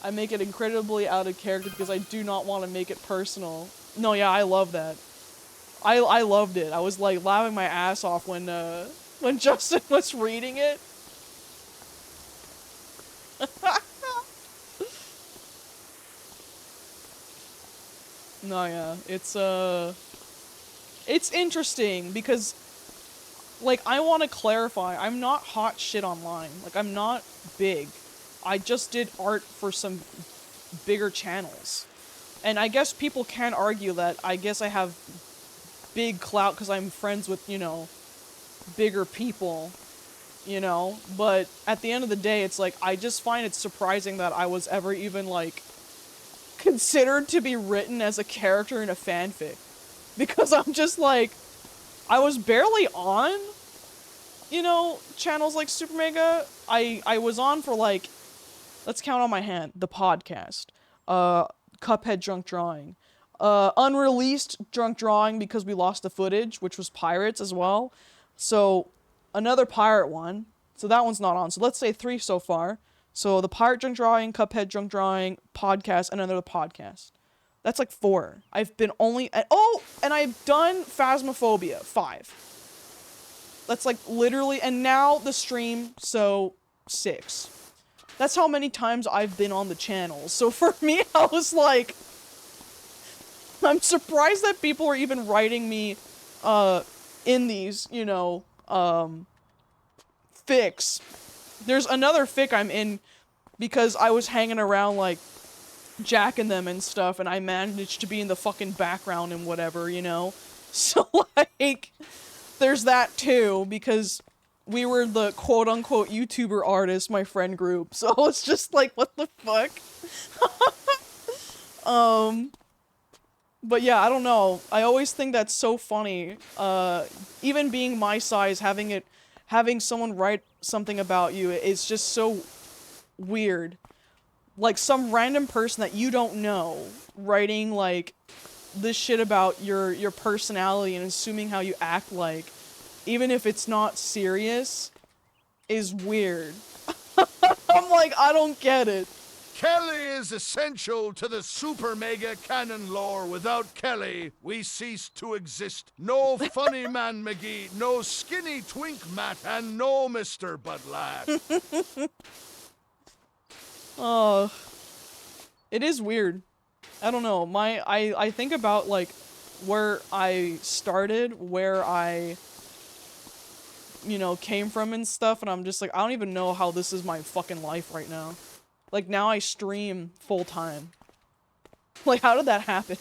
Speaker 3: I make it incredibly out of character because I do not want to make it personal. No, yeah, I love that. I loved it. I was like laughing my ass off when Justin was reading it. No, yeah, it's interesting because, like, I want to clarify, I'm not hot shit online. Like, I'm not big. I just did art for some bigger channels. And I guess people can argue that I guess I have big clout because I'm friends with, you know, bigger people, you know? But at the end of the day, it's like, I just find it surprising that I was ever even, like, considered to be written as a character in a fanfic. Because I'm just like, I was barely on, you know, channels like Super Mega. I was on for, like, let's count on my hand, the podcast, Cuphead Drunk Drawing, unreleased Drunk Drawing because we lost the footage, which was Pirates as well, so another pirate one, so that one's not on, so let's say 3 so far, so the Pirate Drunk Drawing, Cuphead Drunk Drawing, podcast, and another podcast. That's like 4. I've been only, and I've done Phasmophobia, 5. That's like literally, and now the stream, so 6. That's how many times I've been on the channel. So for me, I was like, I'm surprised that people are even writing me, in these, you know, fics. There's another fic I'm in because I was hanging around, like, jacking them and stuff, and I managed to be in the fucking background and whatever, you know? So, like, there's that too, because we were the quote-unquote YouTuber artists, my friend group, so it's just like, what the fuck? But yeah, I don't know. I always think that's so funny. Even being my size, having someone write something about you is just so weird. Like, some random person that you don't know writing, like, this shit about your personality and assuming how you act like, even if it's not serious, is weird. I'm like, I don't get it.
Speaker 1: Kelly is essential to the super mega canon lore. Without Kelly, we cease to exist. No funny man McGee, no skinny twink Matt, and no Mr. Bud Laugh.
Speaker 3: Oh, it is weird. I don't know. I think about, like, where I started, where I, you know, came from and stuff, and I'm just like, I don't even know how this is my fucking life right now. Like, now I stream full-time. Like, how did that happen?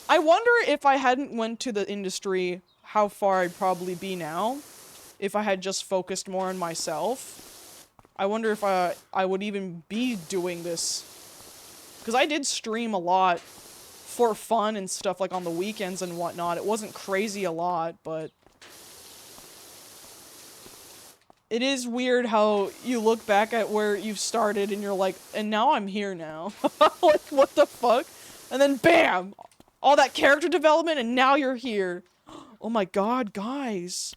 Speaker 3: I wonder if I hadn't went to the industry, how far I'd probably be now. If I had just focused more on myself. I wonder if I would even be doing this. Because I did stream a lot for fun and stuff, like on the weekends and whatnot. It wasn't crazy a lot, but... It is weird how you look back at where you've started and you're like, and now I'm here now. Like, what the fuck? And then bam! All that character development and now you're here. Oh my god, guys.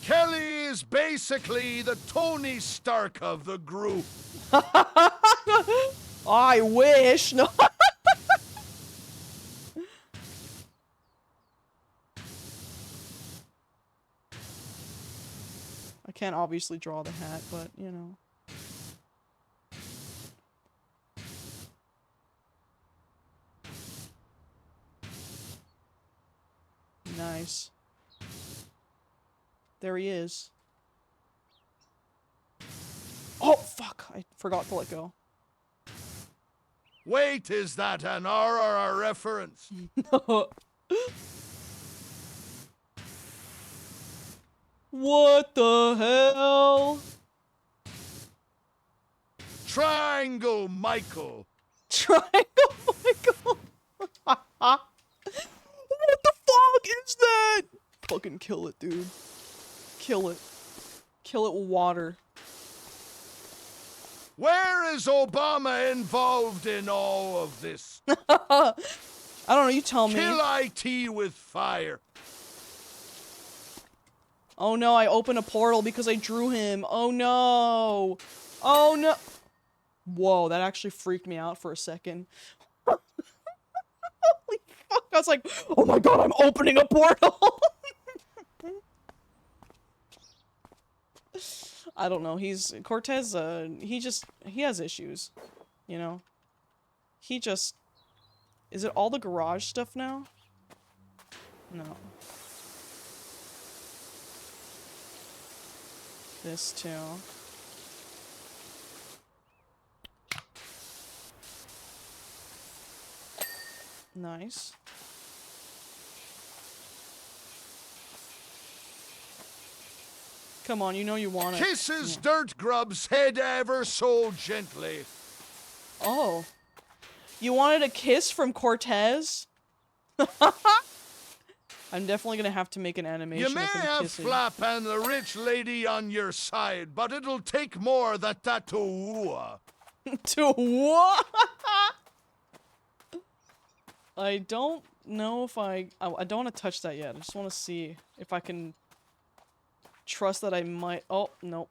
Speaker 1: Kelly is basically the Tony Stark of the group.
Speaker 3: I wish. No. I can't obviously draw the hat, but, you know. Nice. There he is. Oh, fuck. I forgot to let go.
Speaker 1: Wait, is that an RRR reference?
Speaker 3: What the hell?
Speaker 1: Triangle Michael.
Speaker 3: Triangle Michael. What the fuck is that? Fucking kill it, dude. Kill it. Kill it with water.
Speaker 1: Where is Obama involved in all of this?
Speaker 3: I don't know, you tell me.
Speaker 1: Kill IT with fire.
Speaker 3: Oh no, I opened a portal because I drew him. Oh no. Oh no. Whoa, that actually freaked me out for a second. Holy fuck. I was like, oh my god, I'm opening a portal. I don't know. Cortez, he has issues. You know? Is it all the garage stuff now? No. This too. Nice. Come on, you know you want it.
Speaker 1: Kisses Dirt Grub's head ever so gently.
Speaker 3: Oh. You wanted a kiss from Cortez? I'm definitely gonna have to make an animation
Speaker 1: You may
Speaker 3: of him
Speaker 1: have
Speaker 3: kissing.
Speaker 1: Flap and the rich lady on your side, but it'll take more than that to woo.
Speaker 3: To what? I don't know if I don't want to touch that yet. I just want to see if I can trust that I might. Oh, no.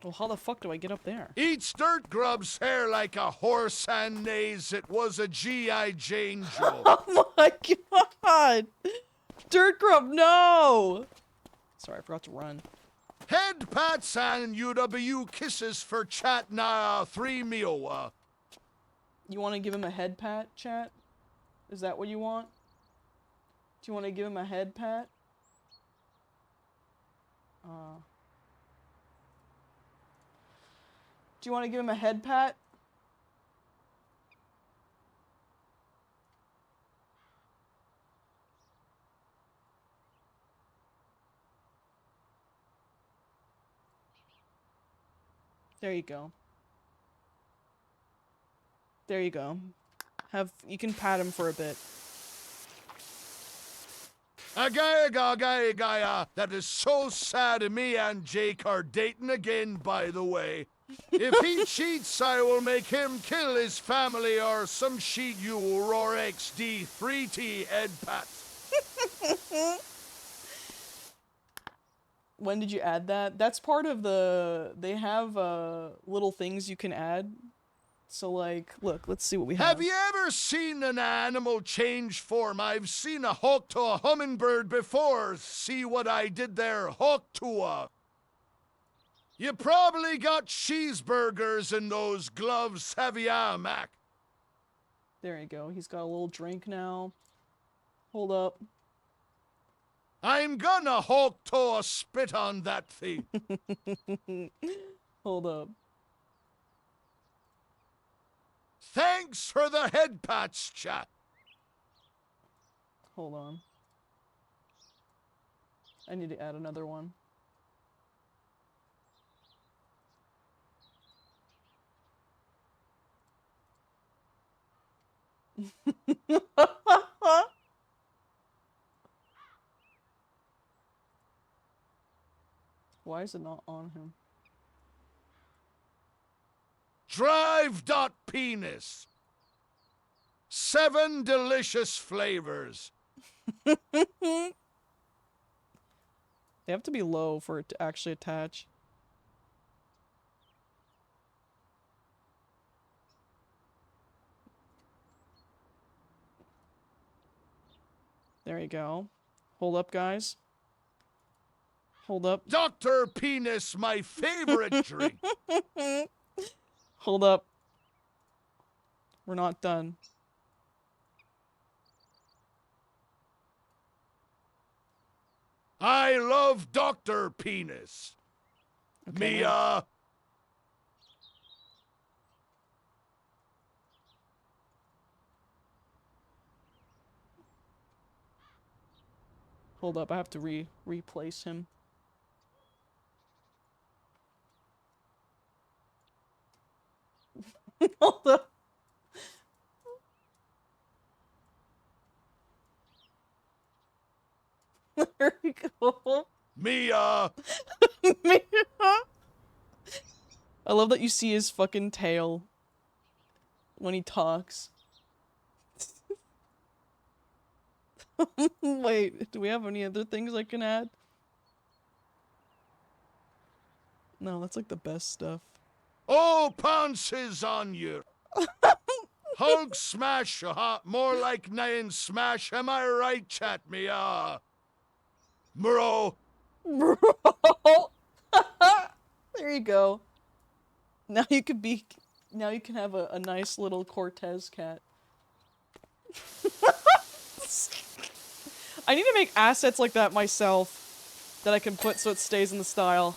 Speaker 3: Well, how the fuck do I get up there?
Speaker 1: Eats Dirt Grub's hair like a horse and neighs. It was a G.I. Jane joke.
Speaker 3: Oh my god! Dirt Grub, no! Sorry, I forgot to run.
Speaker 1: Head pats and UW kisses for chat now 3 mil.
Speaker 3: You want to give him a head pat, chat? Is that what you want? Do you want to give him a head pat? Do you want to give him a head pat? There you go. There you go. You can pat him for a bit.
Speaker 1: Agaya, that is so sad. Me and Jake are dating again, by the way. If he cheats, I will make him kill his family or some shit you roar XD 3T Ed Pat.
Speaker 3: When did you add that? That's part of they have little things you can add. So like, look, let's see what we have.
Speaker 1: Have you ever seen an animal change form? I've seen a hawk to a hummingbird before. See what I did there? Hawk to a... You probably got cheeseburgers in those gloves, have ya, Mac?
Speaker 3: There you go. He's got a little drink now. Hold up.
Speaker 1: I'm gonna hawk to a spit on that thing.
Speaker 3: Hold up.
Speaker 1: Thanks for the head pats, chat.
Speaker 3: Hold on. I need to add another one. Why is it not on him?
Speaker 1: Drive.penis. 7 delicious flavors.
Speaker 3: They have to be low for it to actually attach. There you go. Hold up, guys. Hold up.
Speaker 1: Dr. Penis, my favorite drink.
Speaker 3: Hold up. We're not done.
Speaker 1: I love Dr. Penis.
Speaker 3: Okay,
Speaker 1: Mia.
Speaker 3: Hold up, I have to replace him. Hold up. There we go.
Speaker 1: Mia.
Speaker 3: I love that you see his fucking tail when he talks. Wait, do we have any other things I can add? No, that's like the best stuff.
Speaker 1: Oh, pounces on you. Hulk smash, more like 9 smash. Am I right, chat, Mia? Bro.
Speaker 3: Bro. There you go. Now you can have a nice little Cortez cat. I need to make assets like that myself that I can put so it stays in the style.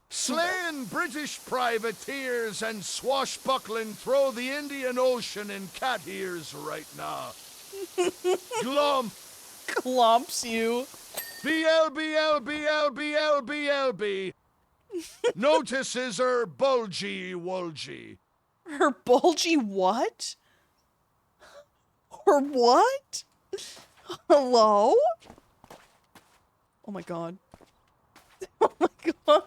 Speaker 1: Slaying British privateers and swashbuckling through the Indian Ocean in cat ears right now. Glum.
Speaker 3: Clumps you.
Speaker 1: BLBLBLBLBLB. Notices her bulgy wulgy.
Speaker 3: Her bulgy what? Her what? Hello? Oh my god. Oh my god.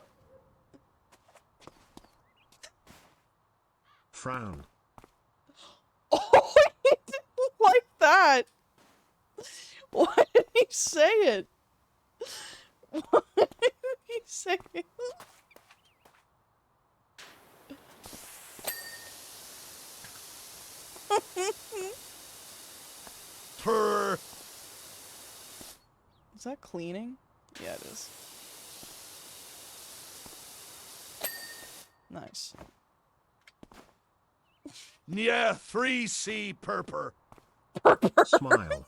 Speaker 5: Frown.
Speaker 3: Oh, he didn't like that. Why did he say it? Why did he say it?
Speaker 1: Purr.
Speaker 3: Is that cleaning? Yeah, it is. Nice.
Speaker 1: Yeah, 3C purper.
Speaker 5: Smile.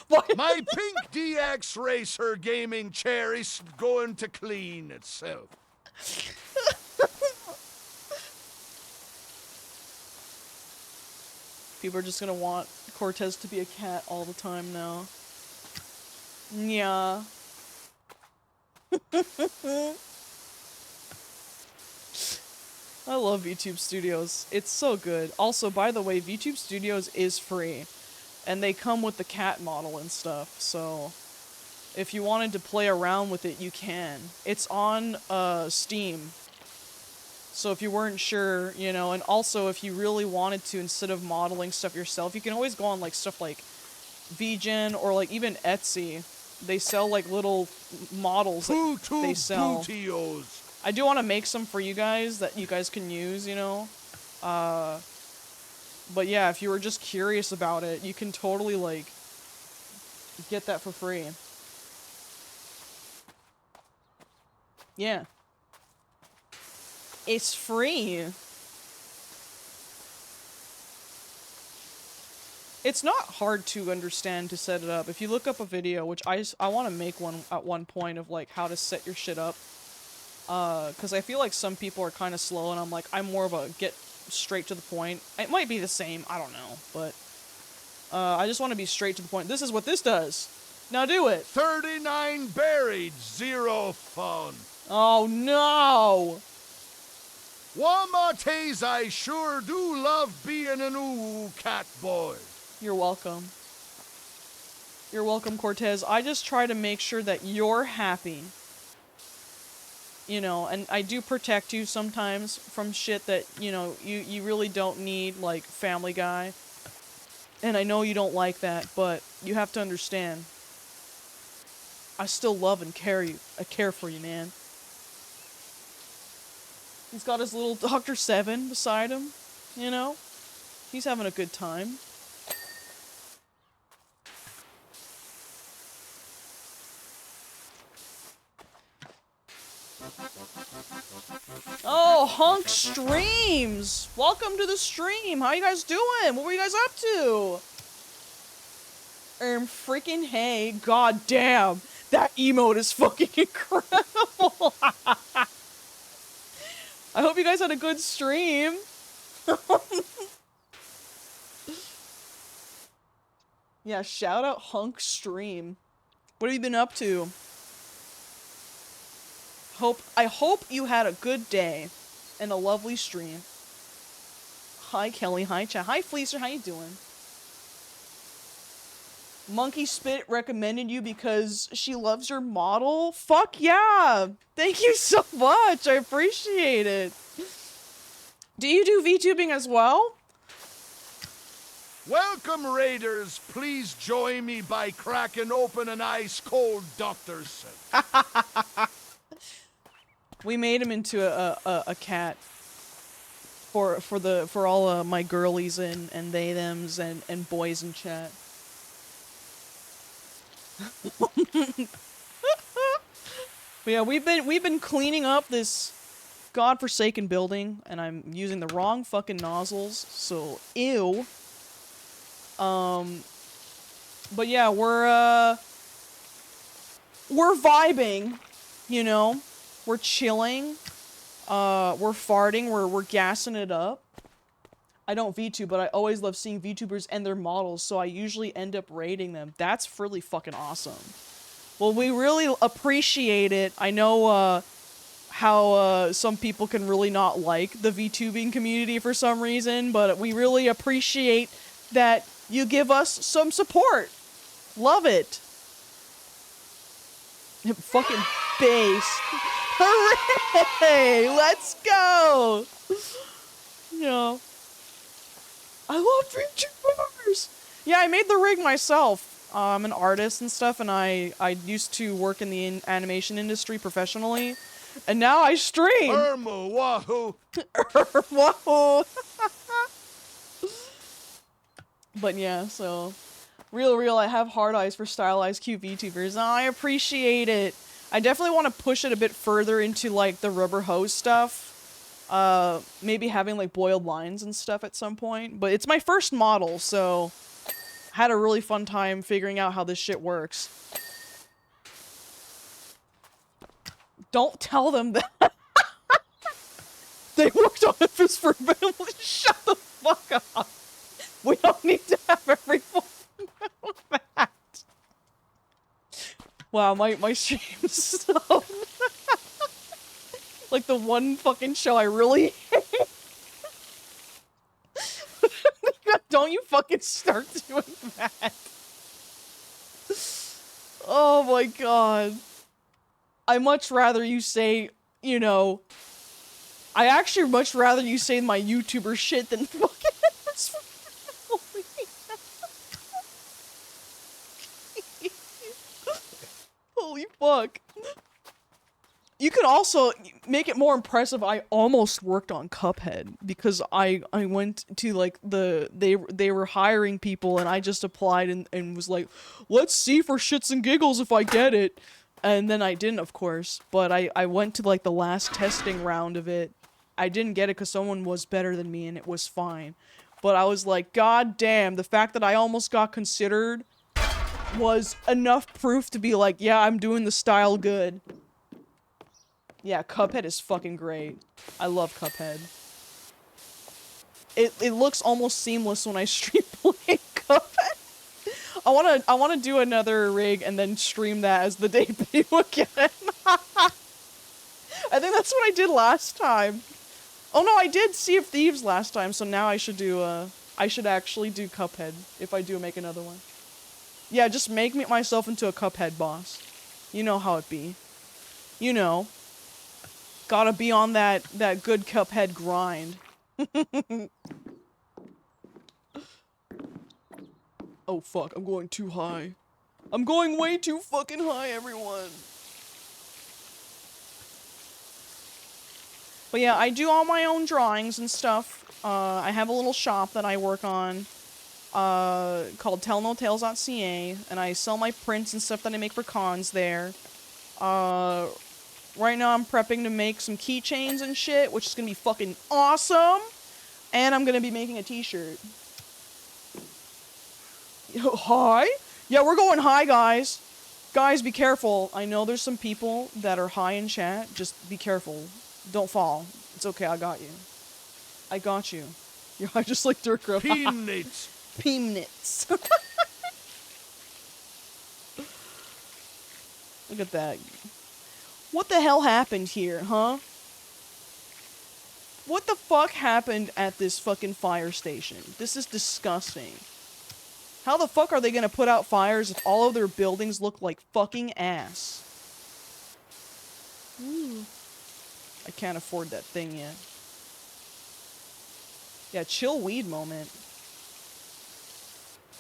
Speaker 3: What?
Speaker 1: My pink DX Racer gaming chair is going to clean itself.
Speaker 3: People are just gonna want Cortez to be a cat all the time now. Yeah. I love VTube Studios. It's so good. Also, by the way, VTube Studios is free. And they come with the cat model and stuff, so if you wanted to play around with it, you can. It's on Steam. So if you weren't sure, you know, and also if you really wanted to, instead of modeling stuff yourself, you can always go on like stuff like VGen or like even Etsy. They sell like little models that they sell. I do want to make some for you guys that you guys can use, you know. But yeah, if you were just curious about it, you can totally, like, get that for free. Yeah. It's free. It's not hard to understand to set it up. If you look up a video, which I want to make one at one point of, like, how to set your shit up. Because I feel like some people are kind of slow, and I'm more of a get straight to the point. It might be the same, I don't know, but I just want to be straight to the point. This is what this does. Now do it.
Speaker 1: 39 buried, 0 fun.
Speaker 3: Oh no!
Speaker 1: Wamates, I sure do love being an ooh cat boy.
Speaker 3: You're welcome. You're welcome, Cortez. I just try to make sure that you're happy. You know, and I do protect you sometimes from shit that, you know, you really don't need, like Family Guy. And I know you don't like that, but you have to understand. I still love and care you. I care for you, man. He's got his little Dr. Seven beside him, you know? He's having a good time. Oh, Hunk Streams! Welcome to the stream! How you guys doing? What were you guys up to? Freaking hey, god damn! That emote is fucking incredible! I hope you guys had a good stream. Yeah, shout out Hunk Stream. What have you been up to? I hope you had a good day and a lovely stream. Hi Kelly, hi chat, hi Fleecer, how you doing? Monkey Spit recommended you because she loves your model? Fuck yeah! Thank you so much, I appreciate it. Do you do VTubing as well?
Speaker 1: Welcome, Raiders. Please join me by cracking open an ice-cold Dr. Set.
Speaker 3: We made him into a cat for all my girlies and they thems and boys in chat. But yeah, we've been cleaning up this godforsaken building, and I'm using the wrong fucking nozzles, so ew. But yeah, we're vibing, you know. We're chilling. We're farting. We're gassing it up. I don't VTube, but I always love seeing VTubers and their models, so I usually end up rating them. That's really fucking awesome. Well, we really appreciate it. I know how some people can really not like the VTubing community for some reason, but we really appreciate that you give us some support. Love it. Fucking bass. Hooray! Let's go! You know. I love VTubers! Yeah, I made the rig myself. I'm an artist and stuff, and I used to work in the animation industry professionally, and now I stream!
Speaker 1: Wahoo!
Speaker 3: Wahoo! But yeah, so... Real, I have hard eyes for stylized cute VTubers. Oh, I appreciate it. I definitely want to push it a bit further into, like, the rubber hose stuff. Maybe having, like, boiled lines and stuff at some point. But it's my first model, so... I had a really fun time figuring out how this shit works. Don't tell them that. They worked on it for a bit. Shut the fuck up. We don't need to have everyone know that. Wow, my stream's so... Like the one fucking show I really hate. Don't you fucking start doing that. Oh my god. I much rather you say, you know, I actually much rather you say my YouTuber shit than fucking Holy fuck. You could also make it more impressive. I almost worked on Cuphead because I went to like they were hiring people and I just applied and was like, let's see for shits and giggles if I get it. And then I didn't, of course, but I went to like the last testing round of it. I didn't get it because someone was better than me and it was fine. But I was like, god damn, the fact that I almost got considered was enough proof to be like, yeah, I'm doing the style good. Yeah, Cuphead is fucking great. I love Cuphead. It looks almost seamless when I stream playing Cuphead. I wanna do another rig and then stream that as the debut again. I think that's what I did last time. Oh no, I did Sea of Thieves last time, so now I should do I should actually do Cuphead if I do make another one. Yeah, just make myself into a Cuphead boss. You know how it be. You know. Gotta be on that good Cuphead grind. Oh fuck, I'm going too high. I'm going way too fucking high, everyone. But yeah, I do all my own drawings and stuff. I have a little shop that I work on. Called tellnotales.ca, and I sell my prints and stuff that I make for cons there. Right now I'm prepping to make some keychains and shit, which is gonna be fucking awesome! And I'm gonna be making a t-shirt. High? Yeah, we're going high, guys. Guys, be careful. I know there's some people that are high in chat. Just be careful. Don't fall. It's okay, I got you. I got you. You're high just like Dirk Grub.
Speaker 1: Peanuts.
Speaker 3: Peanuts. Look at that. What the hell happened here, huh? What the fuck happened at this fucking fire station? This is disgusting. How the fuck are they gonna put out fires if all of their buildings look like fucking ass? Ooh. I can't afford that thing yet. Yeah, chill weed moment.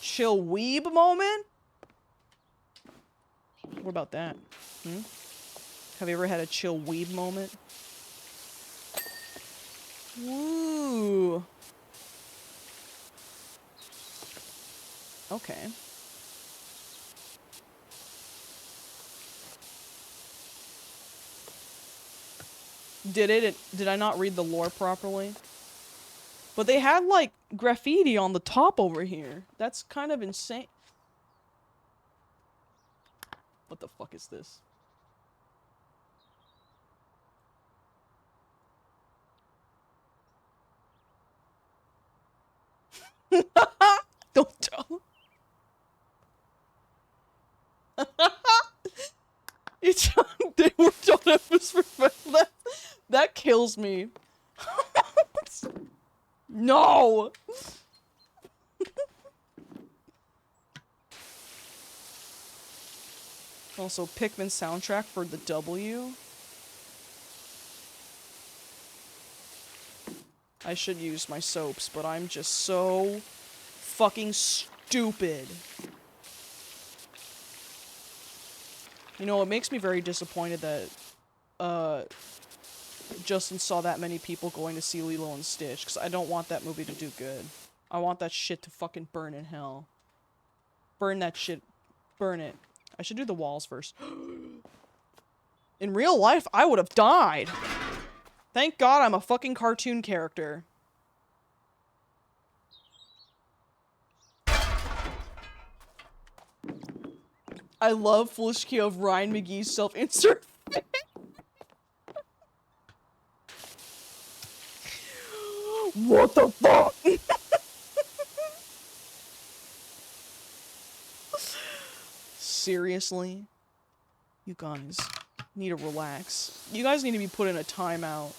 Speaker 3: Chill weeb moment? What about that? Hmm? Have you ever had a chill weeb moment? Woo. Okay. Did I not read the lore properly? But they had, like, graffiti on the top over here. That's kind of insane. What the fuck is this? Don't tell. They worked on atmosphere. That kills me. No! Also, Pikmin soundtrack for the W. I should use my soaps, but I'm just so fucking stupid. You know, it makes me very disappointed that, Justin saw that many people going to see Lilo and Stitch, because I don't want that movie to do good. I want that shit to fucking burn in hell. Burn that shit. Burn it. I should do the walls first. In real life, I would have died. Thank God I'm a fucking cartoon character. I love FoolishKia of Ryan McGee's self-insert. What the fuck? Seriously? You guys. need to relax. You guys need to be put in a timeout.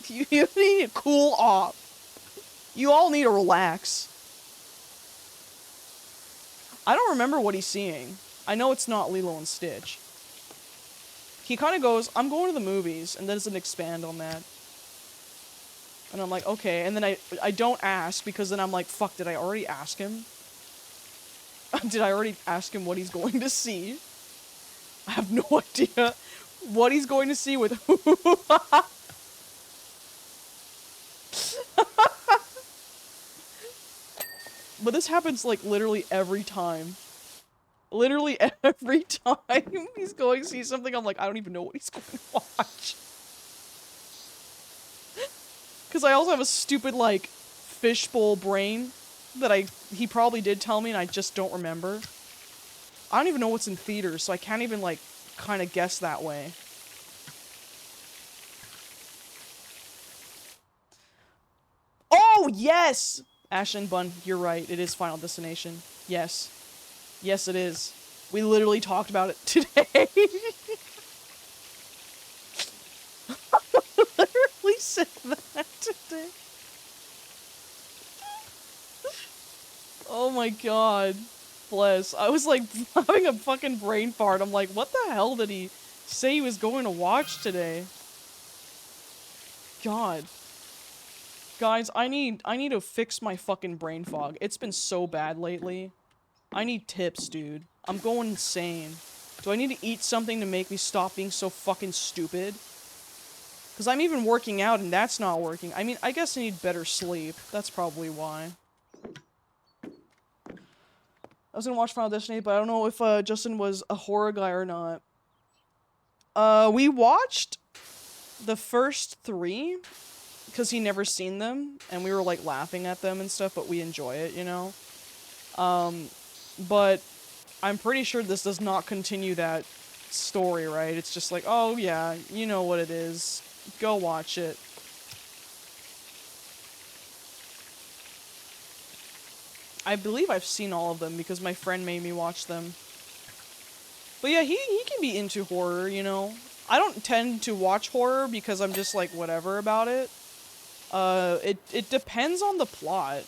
Speaker 3: You need to cool off. You all need to relax. I don't remember what he's seeing. I know it's not Lilo and Stitch. He kind of goes, I'm going to the movies, and doesn't expand on that. And I'm like, okay. And then I don't ask, because then I'm like, fuck, did I already ask him? Did I already ask him what he's going to see? I have no idea what he's going to see with who. But this happens, like, literally every time. Literally every time he's going to see something, I'm like, I don't even know what he's going to watch. Because I also have a stupid, like, fishbowl brain that he probably did tell me and I just don't remember. I don't even know what's in theaters, so I can't even, like, kind of guess that way. Oh, yes! Ashen Bun, you're right. It is Final Destination. Yes. Yes, it is. We literally talked about it today. I literally said that today. Oh my god. Bless. I was like having a fucking brain fart. I'm like, what the hell did he say he was going to watch today? God. Guys, I need to fix my fucking brain fog. It's been so bad lately. I need tips, dude. I'm going insane. Do I need to eat something to make me stop being so fucking stupid? Because I'm even working out and that's not working. I mean, I guess I need better sleep. That's probably why. I was gonna watch Final Destination, but I don't know if Justin was a horror guy or not. We watched the first 3 because he never seen them, and we were like laughing at them and stuff, but we enjoy it, you know? But I'm pretty sure this does not continue that story, right? It's just like, oh yeah, you know what it is. Go watch it. I believe I've seen all of them because my friend made me watch them. But yeah, he can be into horror, you know? I don't tend to watch horror because I'm just like whatever about it. It depends on the plot.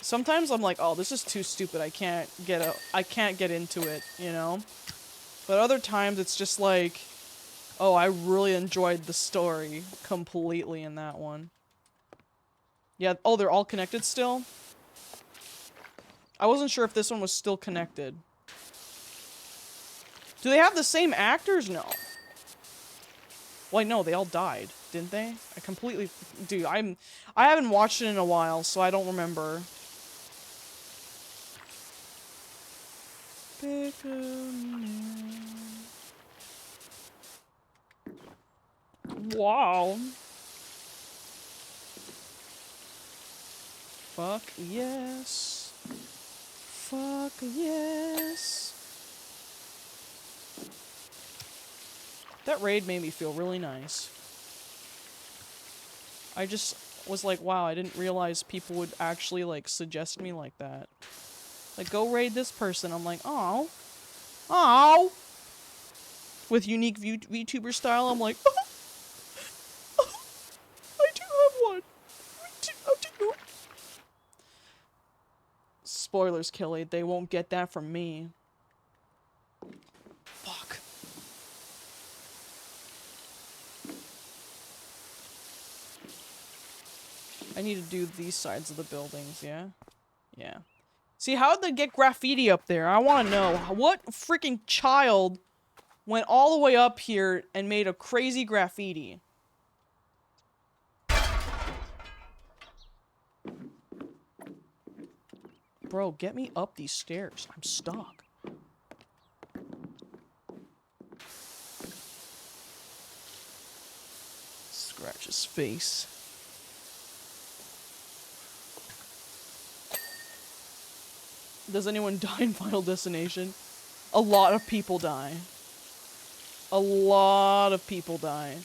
Speaker 3: Sometimes I'm like, oh, this is too stupid. I can't get into it, you know? But other times it's just like, oh, I really enjoyed the story completely in that one. Yeah, oh, they're all connected still? I wasn't sure if this one was still connected. Do they have the same actors? No. Well, no, they all died, didn't they? I completely... Dude, I haven't watched it in a while, so I don't remember. Wow. Fuck yes. Fuck yes. That raid made me feel really nice. I just was like, wow, I didn't realize people would actually, like, suggest me like that. Like, go raid this person. I'm like, oh. Oh. With unique VTuber style, I'm like, oh. I do have one. I do. Spoilers, Kelly. They won't get that from me. Fuck. I need to do these sides of the buildings, yeah? Yeah. See, how'd they get graffiti up there? I want to know. What freaking child went all the way up here and made a crazy graffiti? Bro, get me up these stairs. I'm stuck. Scratch his face. Does anyone die in Final Destination? A lot of people die. A lot of people die.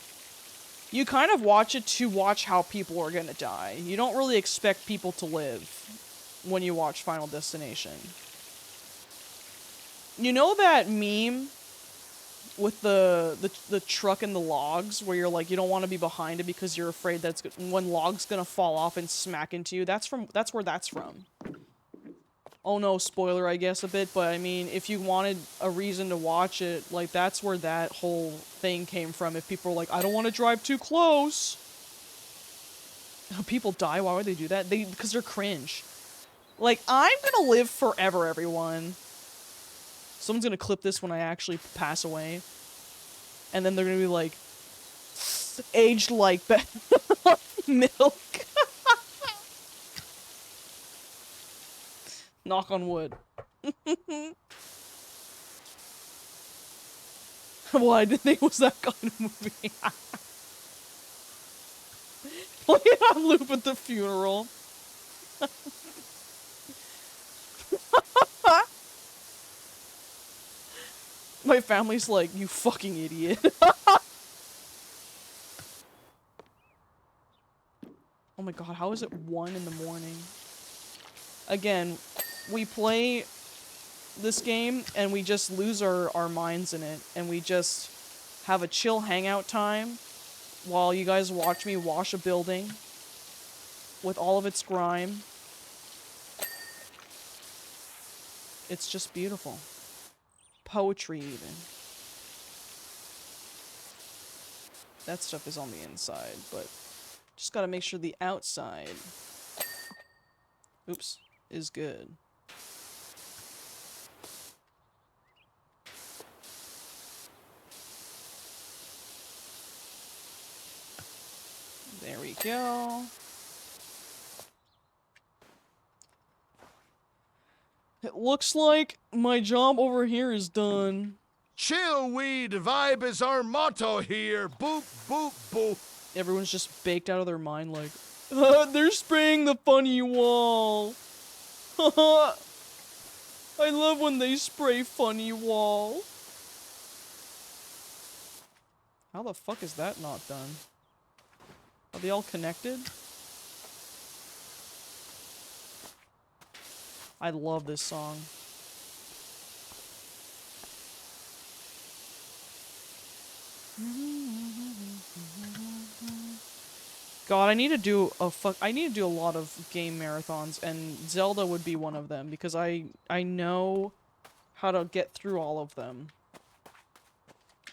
Speaker 3: You kind of watch it to watch how people are gonna die. You don't really expect people to live when you watch Final Destination. You know that meme the truck and the logs, where you're like, you don't want to be behind it because you're afraid that one log's gonna fall off and smack into you. That's where that's from. Oh no, spoiler I guess a bit, but I mean, if you wanted a reason to watch it, like, that's where that whole thing came from. If people are like, I don't want to drive too close. People die, why would they do that? Because they're cringe. Like, I'm gonna live forever, everyone. Someone's gonna clip this when I actually pass away. And then they're gonna be like, aged like milk. Knock on wood. Well, I didn't think it was that kind of movie. Play it on loop at the funeral. My family's like, you fucking idiot. Oh my god, how is it 1 in the morning? Again, we play this game and we just lose our minds in it, and we just have a chill hangout time while you guys watch me wash a building with all of its grime. It's just beautiful. Poetry, even. That stuff is on the inside, but just gotta make sure the outside, oops, is good. There we go. It looks like my job over here is done.
Speaker 1: Chill weed vibe is our motto here. Boop, boop, boop.
Speaker 3: Everyone's just baked out of their mind like, they're spraying the funny wall. I love when they spray funny wall. How the fuck is that not done? Are they all connected? I love this song. God, I need to do a lot of game marathons, and Zelda would be one of them, because I know how to get through all of them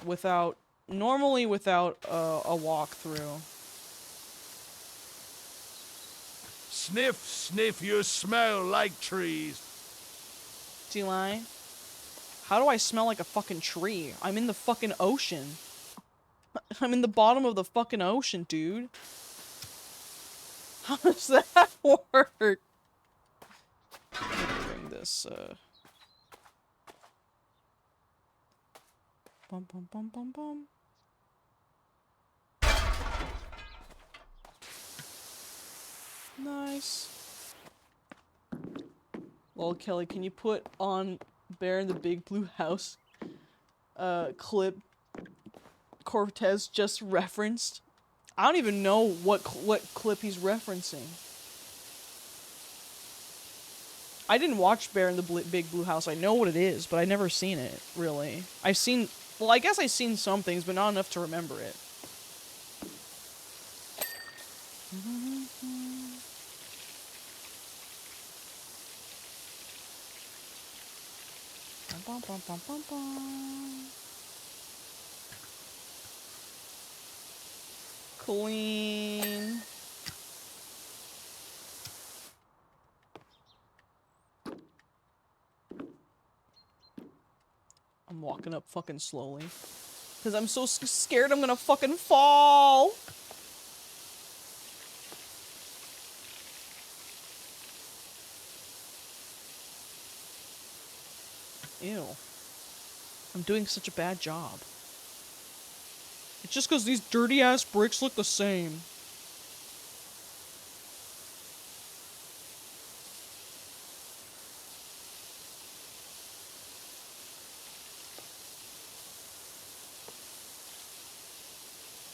Speaker 3: without a walkthrough.
Speaker 1: Sniff, sniff, you smell like trees.
Speaker 3: Do I? How do I smell like a fucking tree? I'm in the fucking ocean. I'm in the bottom of the fucking ocean, dude. How does that work? Let me bring this, Bum bum bum bum bum. Nice. Well, Kelly, can you put on Bear in the Big Blue House clip Cortez just referenced? I don't even know what clip he's referencing. I didn't watch Bear in the Big Blue House. I know what it is, but I've never seen it, really. Well, I guess I've seen some things, but not enough to remember it. Bum, bum, bum, bum, bum. Clean. I'm walking up fucking slowly. Because I'm so scared I'm gonna fucking fall. Ew. I'm doing such a bad job. It's just because these dirty ass bricks look the same.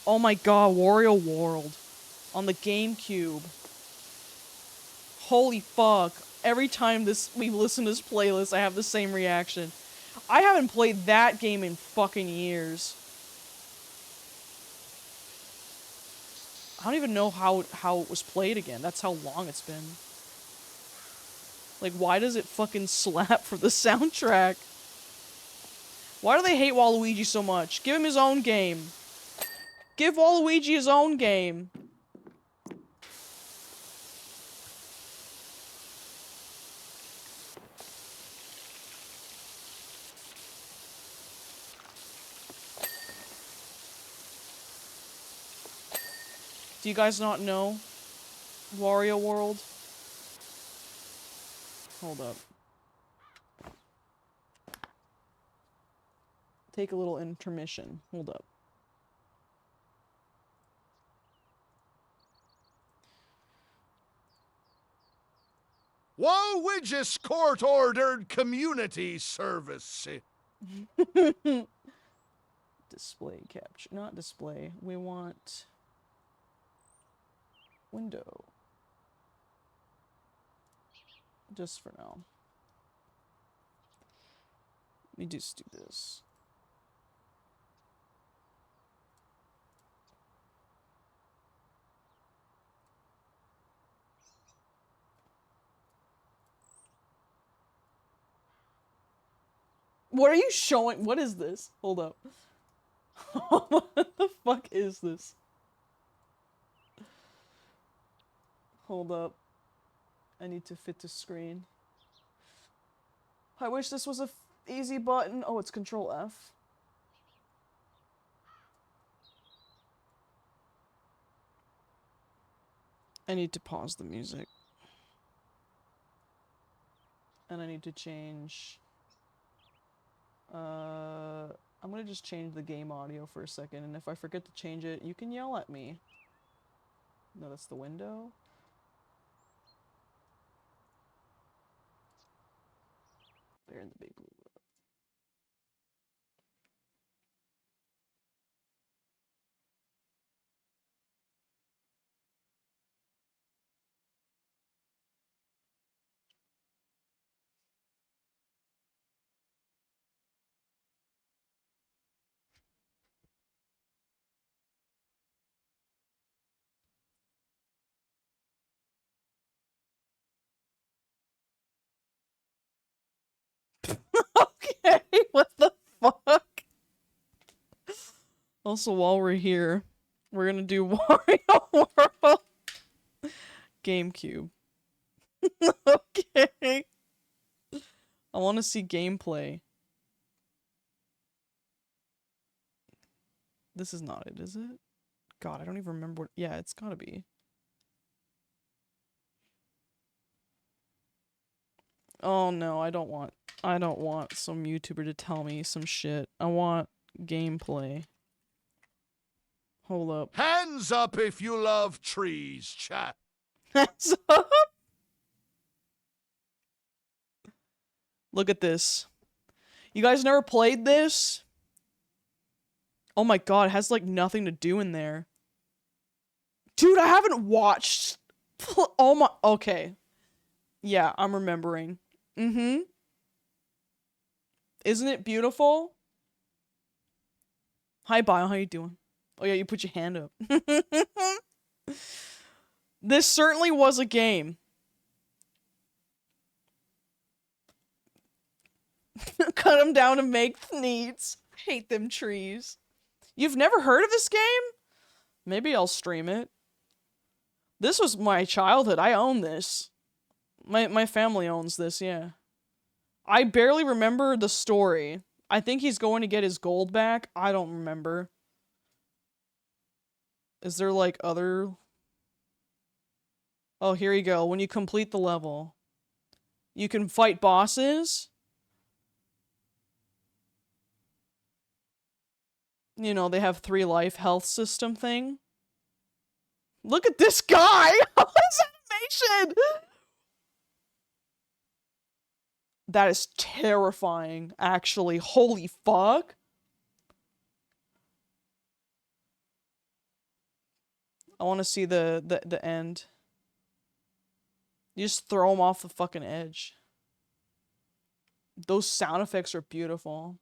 Speaker 3: Oh my god, Wario World. On the GameCube. Holy fuck. Every time we listen to this playlist, I have the same reaction. I haven't played that game in fucking years. I don't even know how it was played again. That's how long it's been. Like, why does it fucking slap for the soundtrack? Why do they hate Waluigi so much? Give him his own game. Give Waluigi his own game. Do you guys not know Wario World? Hold up. Take a little intermission. Hold up.
Speaker 1: Waluigi's court-ordered community service.
Speaker 3: Display capture. Not display. We want... window. Just for now. Let me just do this. What are you showing? What is this? Hold up. What the fuck is this? Hold up. I need to fit the screen. I wish this was a easy button. Oh, it's Control F. I need to pause the music. And I need to change... I'm gonna just change the game audio for a second, and if I forget to change it, you can yell at me. No, that's the window. There in the big blue. Okay, what the fuck? Also, while we're here, we're gonna do Wario World. GameCube. Okay. I want to see gameplay. This is not it, is it? God, I don't even remember what... Yeah, it's gotta be. Oh no, I don't want some YouTuber to tell me some shit. I want gameplay. Hold up.
Speaker 1: Hands up if you love trees, chat.
Speaker 3: Hands up. Look at this. You guys never played this? Oh my god, it has like nothing to do in there. Dude, I haven't watched... Oh my... Okay. Yeah, I'm remembering. Mm-hmm. Isn't it beautiful? Hi, Bio, how you doing? Oh yeah, you put your hand up. This certainly was a game. Cut them down to make needs. Hate them trees. You've never heard of this game? Maybe I'll stream it. This was my childhood. I own this. My family owns this, yeah. I barely remember the story. I think he's going to get his gold back. I don't remember. Is there like other... Oh, here you go. When you complete the level, you can fight bosses. You know, they have 3 life health system thing. Look at this guy! His animation! That is terrifying, actually. Holy fuck. I want to see the end. You just throw him off the fucking edge. Those sound effects are beautiful.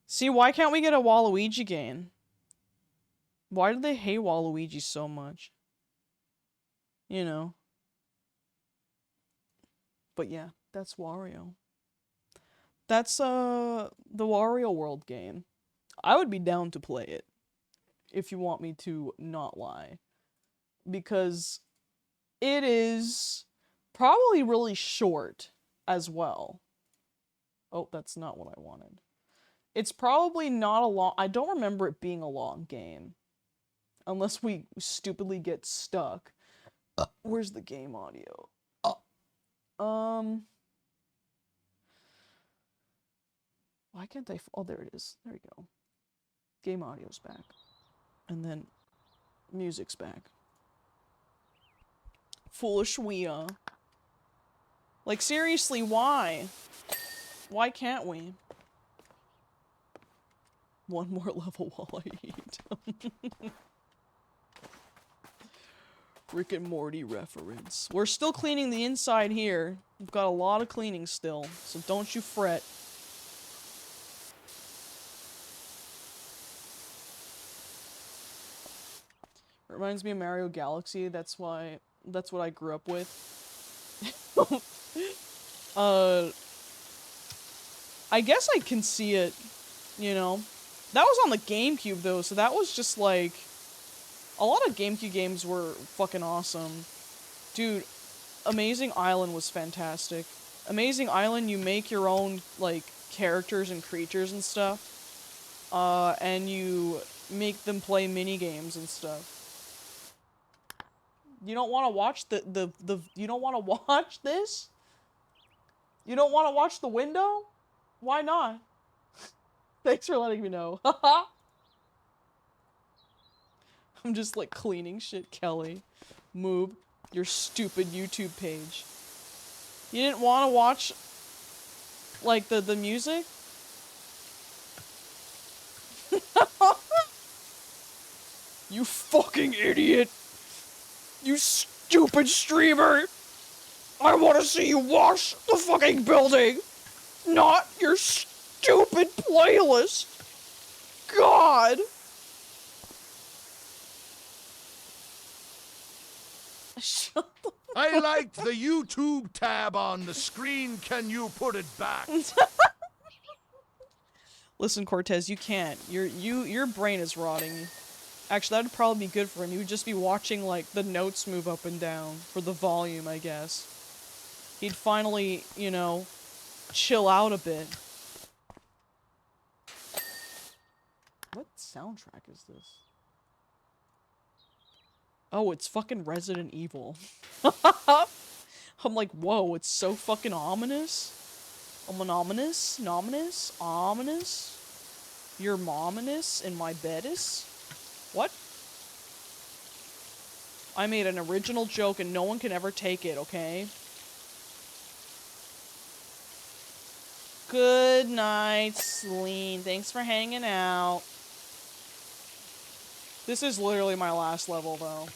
Speaker 3: See, why can't we get a Waluigi game? Why do they hate Waluigi so much? You know. But yeah, that's Wario. That's the Wario World game. I would be down to play it. If you want me to not lie. Because it is probably really short as well. Oh, that's not what I wanted. It's probably not a long... I don't remember it being a long game. Unless we stupidly get stuck. Where's the game audio? Why can't I... Oh, there it is. There you go. Game audio's back. And then music's back. FoolishKia. Like, seriously, why? Why can't we? One more level while I eat. Rick and Morty reference. We're still cleaning the inside here. We've got a lot of cleaning still, so don't you fret. Reminds me of Mario Galaxy. That's what I grew up with. I guess I can see it, you know. That was on the GameCube though, so that was just like a lot of GameCube games were fucking awesome. Dude, Amazing Island was fantastic. Amazing Island, you make your own like characters and creatures and stuff. And you make them play mini games and stuff. You don't want to watch you don't want to watch this? You don't want to watch the window? Why not? Thanks for letting me know. I'm just like cleaning shit, Kelly. Moob, your stupid YouTube page. You didn't want to watch like the music? You fucking idiot! You stupid streamer! I want to see you wash the fucking building! Not your stupid playlist! God! Shut the
Speaker 1: I liked the YouTube tab on the screen. Can you put it back?
Speaker 3: Listen, Cortez, you can't. Your brain is rotting. Actually, that'd probably be good for him. He would just be watching, like, the notes move up and down for the volume, I guess. He'd finally, you know, chill out a bit. What soundtrack is this? Oh, it's fucking Resident Evil. I'm like, whoa, it's so fucking ominous. Ominous? Ominous? You're mominous in my bedis? What? I made an original joke and no one can ever take it, okay? Good night, Celine. Thanks for hanging out. This is literally my last level, though.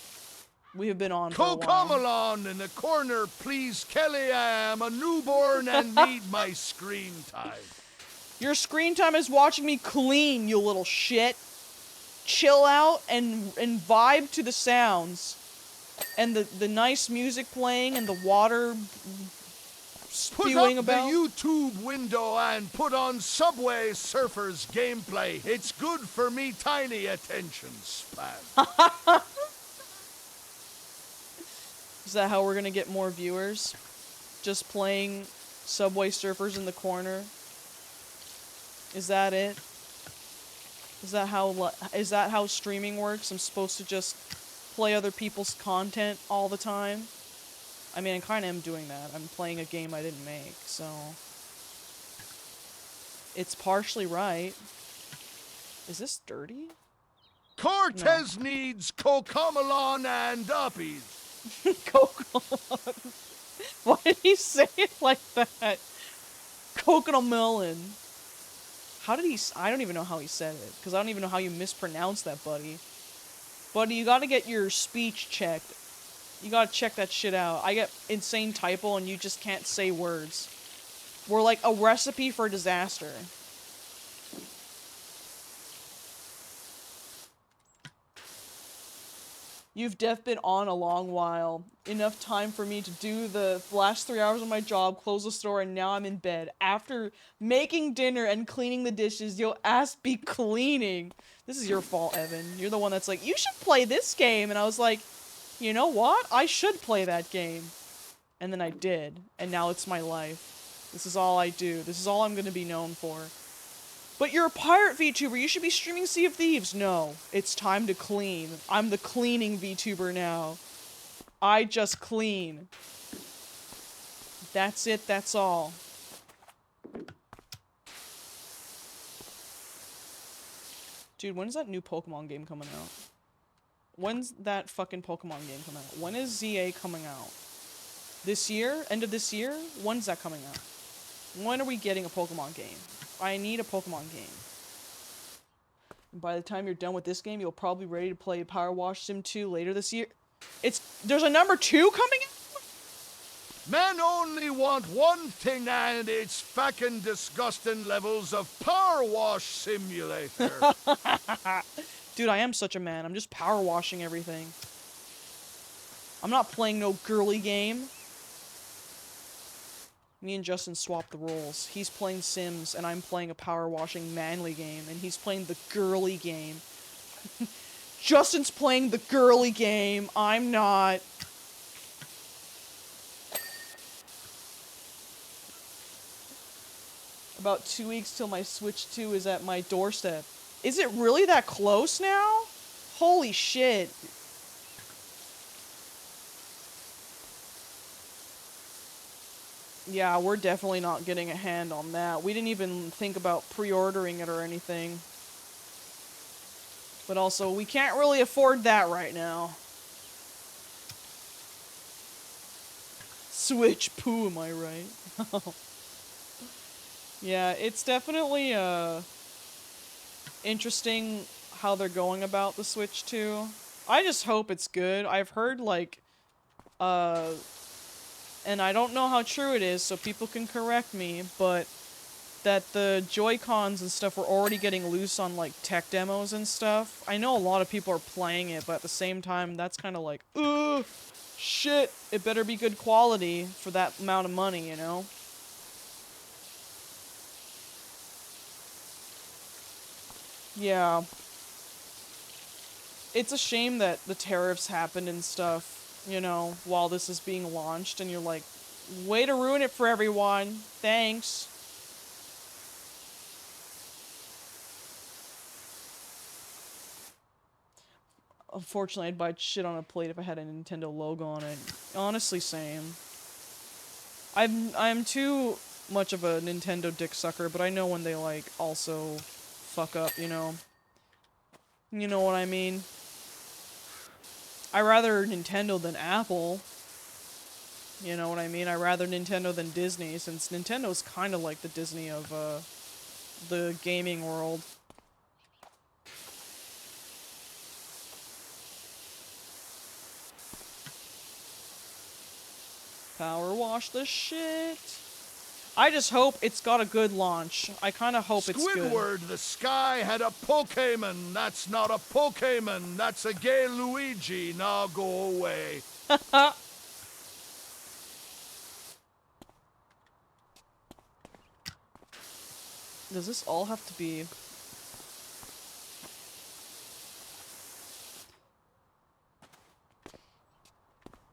Speaker 3: We have been on for a while.
Speaker 1: Cocomelon in the corner, please, Kelly. I am a newborn and need my screen time.
Speaker 3: Your screen time is watching me clean, you little shit. Chill out and vibe to the sounds. And the nice music playing and the water spewing
Speaker 1: put up
Speaker 3: about.
Speaker 1: the YouTube window and put on Subway Surfers gameplay. It's good for me tiny attention span.
Speaker 3: Is that how we're gonna get more viewers? Just playing Subway Surfers in the corner? Is that it? Is that how streaming works? I'm supposed to just play other people's content all the time? I mean, I kind of am doing that. I'm playing a game I didn't make, so... It's partially right. Is this dirty?
Speaker 1: Cortez needs Cocomelon and uppies.
Speaker 3: Coconut. Why did he say it like that? Coconut melon. How did he... I don't even know how he said it, because I don't even know how you mispronounce that, buddy. Buddy, you gotta get your speech checked. You gotta check that shit out. I get insane typo and you just can't say words. We're like a recipe for disaster. You've def been on a long while. Enough time for me to do the last 3 hours of my job, close the store, and now I'm in bed. After making dinner and cleaning the dishes, your ass be cleaning. This is your fault, Evan. You're the one that's like, you should play this game. And I was like, you know what? I should play that game. And then I did. And now it's my life. This is all I do. This is all I'm going to be known for. But you're a pirate VTuber. You should be streaming Sea of Thieves. No, it's time to clean. I'm the cleaning VTuber now. I just clean. That's it. That's all. Dude, when is that new Pokemon game coming out? When's that fucking Pokemon game coming out? When is ZA coming out? This year? End of this year? When's that coming out? When are we getting a Pokemon game? I need a Pokemon game. And by the time you're done with this game, you'll probably be ready to play Power Wash Sim 2 later this year. There's a number 2 coming out?
Speaker 1: Men only want one thing, and it's fucking disgusting levels of Power Wash Simulator.
Speaker 3: Dude, I am such a man. I'm just power washing everything. I'm not playing no girly game. Me and Justin swapped the roles. He's playing Sims, and I'm playing a power washing manly game, and he's playing the girly game. Justin's playing the girly game. I'm not. About 2 weeks till my Switch 2 is at my doorstep. Is it really that close now? Holy shit. Yeah, we're definitely not getting a hand on that. We didn't even think about pre-ordering it or anything. But also, we can't really afford that right now. Switch poo, am I right? Yeah, it's definitely, interesting how they're going about the Switch 2. I just hope it's good. I've heard, like, and I don't know how true it is, so people can correct me, but that the Joy-Cons and stuff were already getting loose on, like, tech demos and stuff. I know a lot of people are playing it, but at the same time, that's kind of like, ugh, shit, it better be good quality for that amount of money, you know? Yeah. It's a shame that the tariffs happened and stuff, you know, while this is being launched, and you're like, way to ruin it for everyone. Thanks. Unfortunately, I'd buy shit on a plate if I had a Nintendo logo on it. Honestly, same. I'm too much of a Nintendo dick sucker, but I know when they, like, also fuck up, you know? You know what I mean? I rather Nintendo than Apple. You know what I mean? I rather Nintendo than Disney, since Nintendo's kind of like the Disney of, the gaming world. Power wash the shit. I just hope it's got a good launch. I kind of hope it's good.
Speaker 1: Squidward, the sky had a Pokemon. That's not a Pokemon. That's a gay Luigi. Now go away.
Speaker 3: Does this all have to be...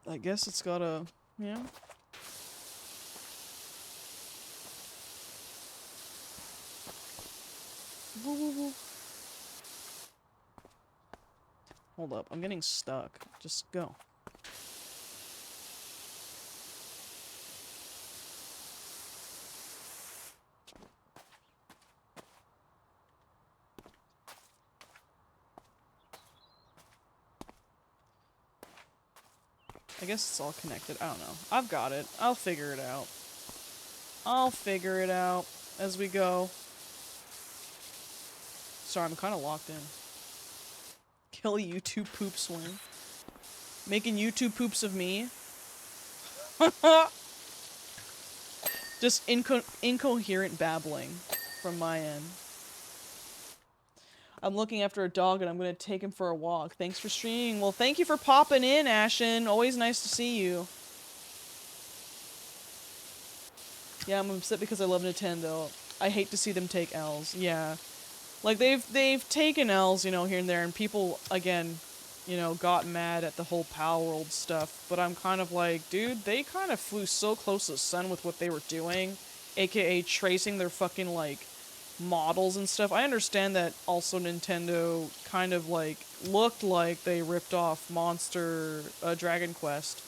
Speaker 3: I guess it's gotta... Yeah. Woo, woo, woo. Hold up, I'm getting stuck. Just go. I guess it's all connected. I don't know. I've got it. I'll figure it out. I'll figure it out as we go. Sorry, I'm kind of locked in. Daily YouTube poop swing. Making YouTube poops of me. Just incoherent babbling from my end. I'm looking after a dog and I'm gonna take him for a walk. Thanks for streaming. Well, thank you for popping in, Ashen. Always nice to see you. Yeah, I'm upset because I love Nintendo. I hate to see them take L's. Yeah. Like, they've taken L's, you know, here and there, and people, again, you know, got mad at the whole Power World stuff. But I'm kind of like, dude, they kind of flew so close to the sun with what they were doing. AKA tracing their fucking, like, models and stuff. I understand that also Nintendo kind of, like, looked like they ripped off Monster, Dragon Quest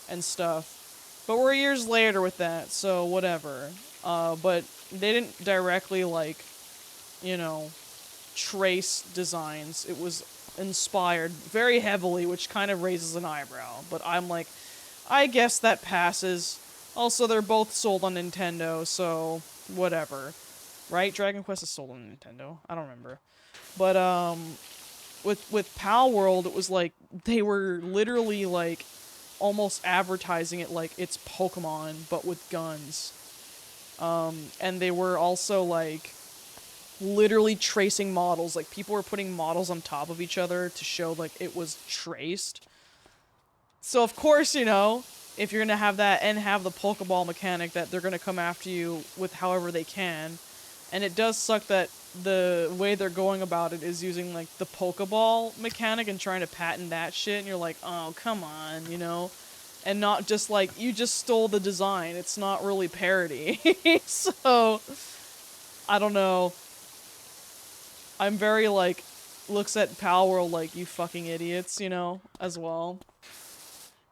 Speaker 3: and stuff. But we're years later with that, so whatever. But they didn't directly, like, you know, trace designs. It was inspired very heavily, which kind of raises an eyebrow. But I'm like, I guess that passes. Also, they're both sold on Nintendo, so whatever. Right? Dragon Quest is sold on Nintendo. I don't remember. But, with Pal World, it was like, they were literally, like, almost advertising it like it's Pokemon, but with guns. And they were also, like, literally tracing models. Like, people were putting models on top of each other to show, like, it was traced. So, of course, you know, if you're gonna have that and have the Pokeball mechanic, that they're gonna come after you with however they can. And it does suck that the way they're going about it is using, like, the Pokeball mechanic and trying to patent that shit, and you're like, oh, come on, you know? And not just, like, you just stole the design. It's not really parody. So, I don't know. I'm very, like, looks at Power World like, you fucking idiots, you know, as well.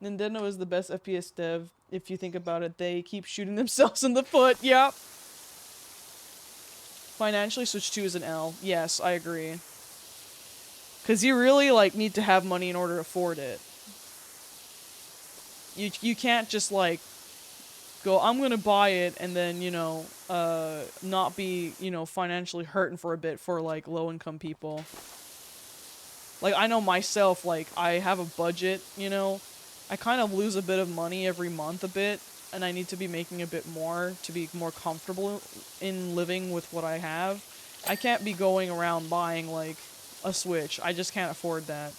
Speaker 3: Nintendo is the best FPS dev. If you think about it, they keep shooting themselves in the foot. Yep. Financially, Switch 2 is an L. Yes, I agree. Because you really, like, need to have money in order to afford it. You can't just, like, go, I'm gonna buy it, and then, you know, not be, you know, financially hurting for a bit for, like, low-income people. Like, I know myself, like, I have a budget, you know? I kind of lose a bit of money every month a bit, and I need to be making a bit more to be more comfortable in living with what I have. I can't be going around buying, like, a Switch. I just can't afford that.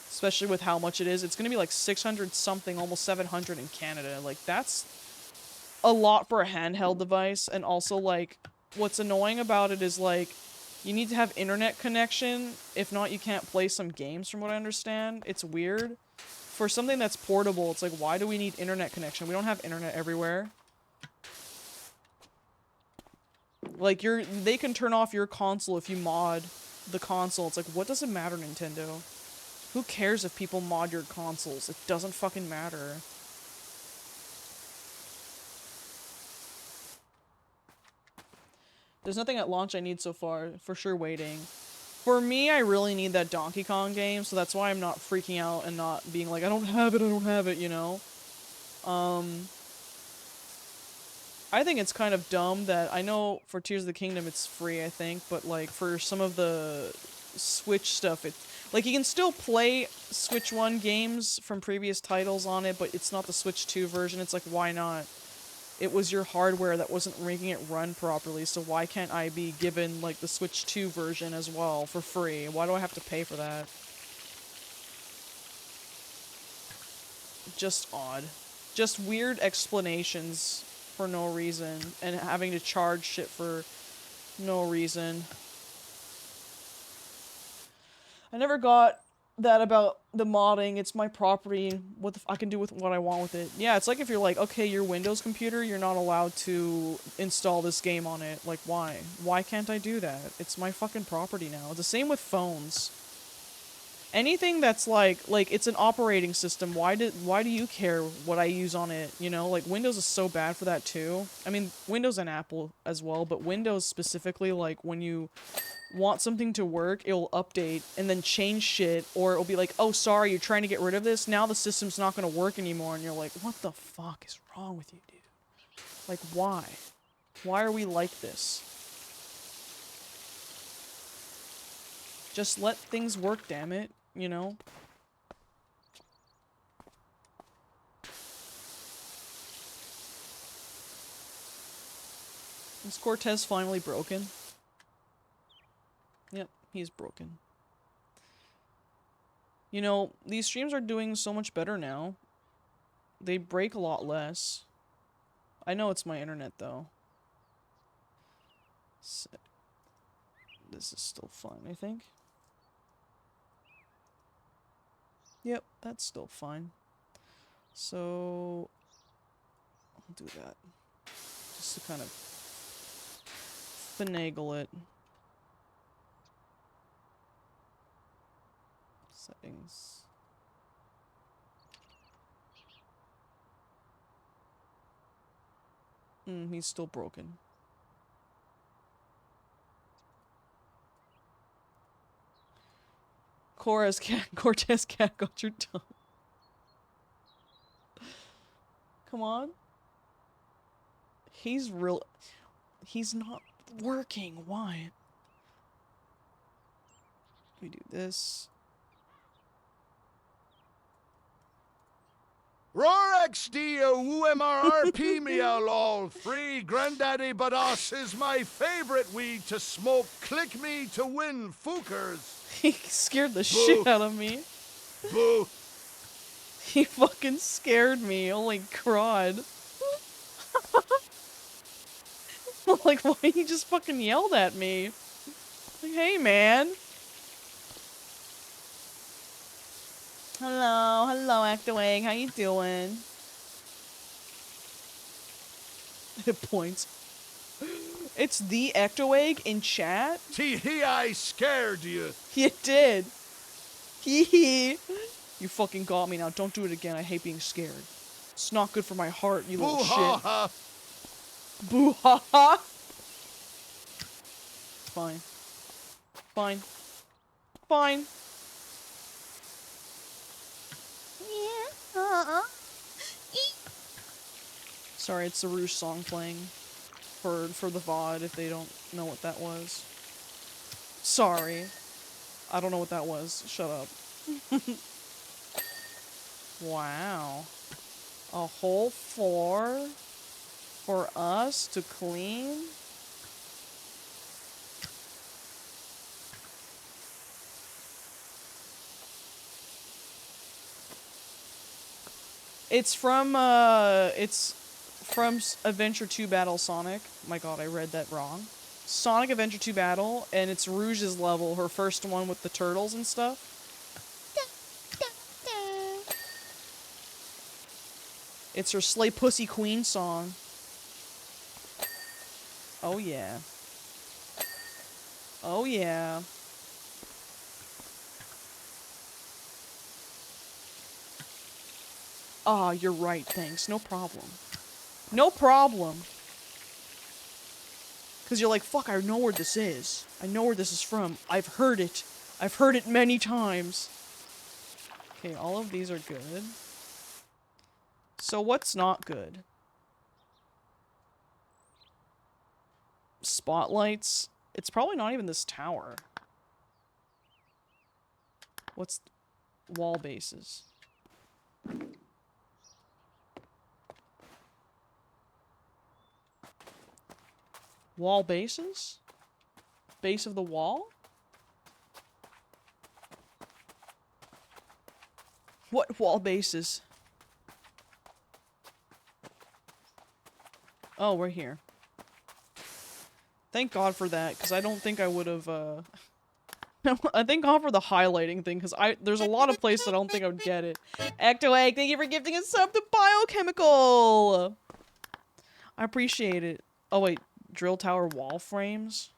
Speaker 3: Especially with how much it is. It's gonna be like 600 something, almost 700 in Canada. Like, that's a lot for a handheld device. And also, like, what's annoying about it is, like, you need to have internet connection. If not, you can't play some games, from what I understand. It's weird. For something that's portable, it's like, why do we need internet connection? We don't have internet everywhere. Like, they can turn off your console if you mod the console. It's like, what does it matter, Nintendo? Who cares if people mod your consoles? It doesn't fucking matter. There's nothing at launch I need so far. For sure waiting. For me, I really need that Donkey Kong game, so that's why I'm not freaking out and not being like, I don't have it, you know? I think it's kind of dumb that, I know for Tears of the Kingdom it's free, I think, but, like, for some of the Switch stuff, like, you can still play Switch 1 games from previous titles on it, but it's not the Switch 2 version. It's like, why not? It was your hardware that wasn't making it run properly, so why can't I be given, like, the Switch 2 version as well for free? Why do I have to pay for that? Just odd. Just weird explanations for no reason, and having to charge shit for no reason. I never got that about the modding. It's my property. What I can do with what I want with it. Yeah, it's like if you're like, okay, your Windows computer, you're not allowed to install this game on it. Like, why? Why can't I do that? It's my fucking property now. The same with phones. Anything that's like it's an operating system. Why do you care what I use on it? You know, like, Windows is so bad for that too. I mean, Windows and Apple as well, but Windows specifically, like, when you want something to work, it'll update and then change shit, or it'll be like, oh, sorry, you're trying to get rid of this, now the system's not gonna work anymore, and you're like, what the fuck is wrong with you, dude? Like, why are we like this? Just let things work, damn it. You know? Is Cortez finally broken? Yep, he's broken. You know, these streams are doing so much better now. They break a lot less. I know it's my internet, though. This is still fine, I think. Yep, that's still fine. So... I'll do that. Just to kind of... finagle it. Settings. He's still broken. Cortez cat got your tongue. Come on. He's not working. Why? We do this.
Speaker 1: Roar XD UMRRP meow lol. Free Granddaddy Badass is my favorite weed to smoke. Click me to win Fookers.
Speaker 3: He scared the shit out of me.
Speaker 1: Boo.
Speaker 3: He fucking scared me. Holy crud. Like, why he just fucking yelled at me? Like, hey, man. Hello, Actawag. How you doing? It points. It's the Ectowag in chat?
Speaker 1: Tee I scared you.
Speaker 3: You did. Hee hee. You fucking got me now. Don't do it again. I hate being scared. It's not good for my heart, you little shit.
Speaker 1: Ha.
Speaker 3: Boo ha ha. Fine. Fine. Fine.
Speaker 4: Yeah.
Speaker 3: Sorry, it's the Rouge song playing for the VOD if they don't know what that was. Sorry. I don't know what that was. Shut up. Wow. A whole floor for us to clean? It's from Adventure 2 Battle Sonic. My god, I read that wrong. Sonic Adventure 2 Battle, and it's Rouge's level, her first one with the turtles and stuff. It's her Slay Pussy Queen song. Oh yeah. Oh yeah. Ah, you're right, thanks. No problem. No problem. Because you're like, fuck, I know where this is. I know where this is from. I've heard it. I've heard it many times. Okay, all of these are good. So what's not good? Spotlights. It's probably not even this tower. What's... wall bases. Wall bases? Base of the wall? What wall bases? Oh, we're here. Thank God for that, because I don't think I would have, I thank God for the highlighting thing, because there's a lot of places I don't think I would get it. Ectoegg, thank you for gifting a sub to Biochemical! I appreciate it. Oh, wait. Drill tower wall frames?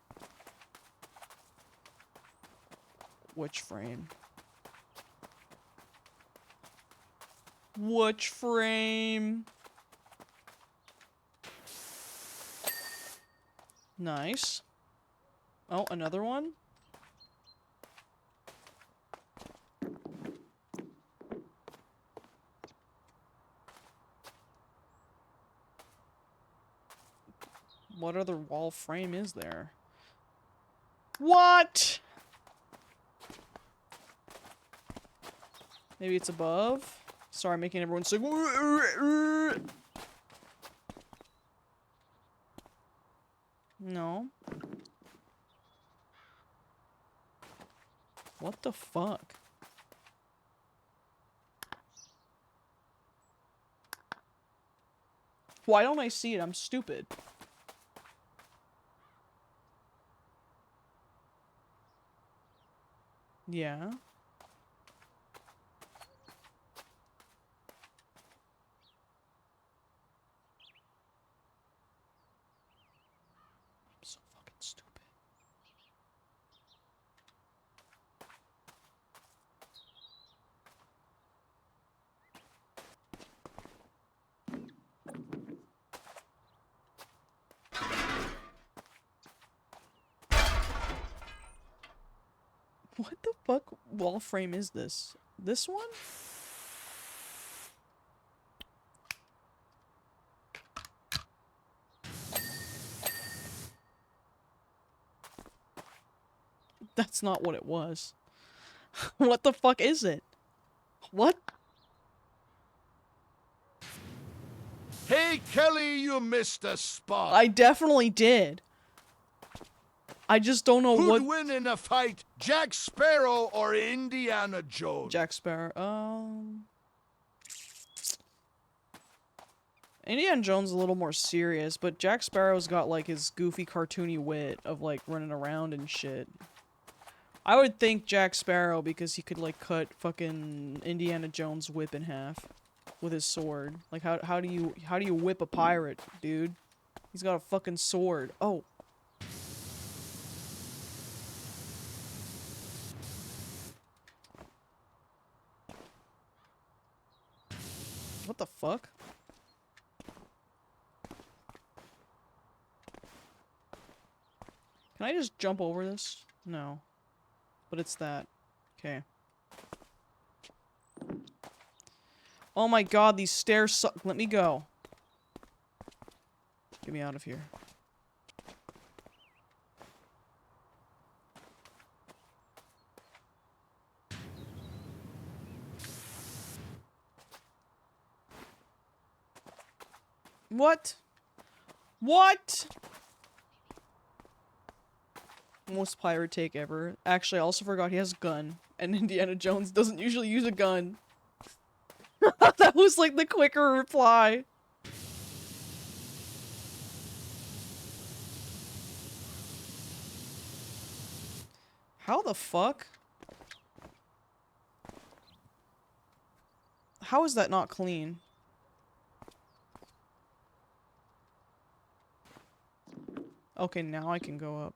Speaker 3: Which frame? Which frame? Nice. Oh, another one? What other wall frame is there? What? Maybe it's above? Sorry, I'm making everyone sing. No. What the fuck? Why don't I see it? I'm stupid. Yeah. I'm so fucking stupid. What the fuck wall frame is this? This one? That's not what it was. What the fuck is it? What?
Speaker 1: Hey, Kelly, you missed a spot.
Speaker 3: I definitely did. I just don't know
Speaker 1: Who'd
Speaker 3: what...
Speaker 1: win in a fight, Jack Sparrow or Indiana Jones?
Speaker 3: Jack Sparrow. Indiana Jones is a little more serious, but Jack Sparrow's got like his goofy cartoony wit of like running around and shit. I would think Jack Sparrow because he could like cut fucking Indiana Jones' whip in half with his sword. Like how do you whip a pirate, dude? He's got a fucking sword. Oh. What the fuck? Can I just jump over this? No. But it's that. Okay. Oh my god, these stairs suck. Let me go. Get me out of here. What? What? Most pirate take ever. Actually, I also forgot he has a gun. And Indiana Jones doesn't usually use a gun. That was like the quicker reply. How the fuck? How is that not clean? Okay, now I can go up.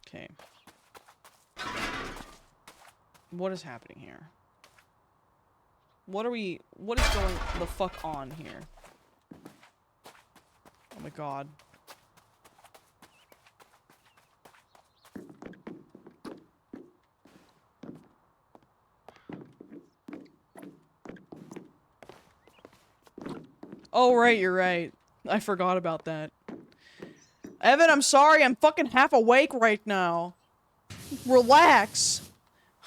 Speaker 3: Okay. What is happening here? What is going the fuck on here? Oh my god. Oh, right, you're right. I forgot about that. Evan, I'm sorry, I'm fucking half awake right now. Relax.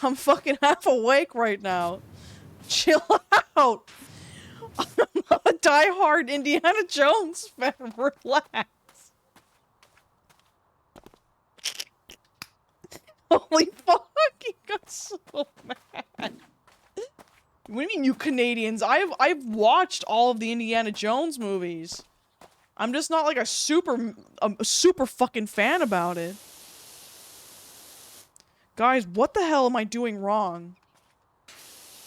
Speaker 3: I'm fucking half awake right now. Chill out. I'm not a diehard Indiana Jones fan. Relax. Holy fuck, he got so mad. What do you mean, you Canadians? I've watched all of the Indiana Jones movies. I'm just not like a super fucking fan about it. Guys, what the hell am I doing wrong?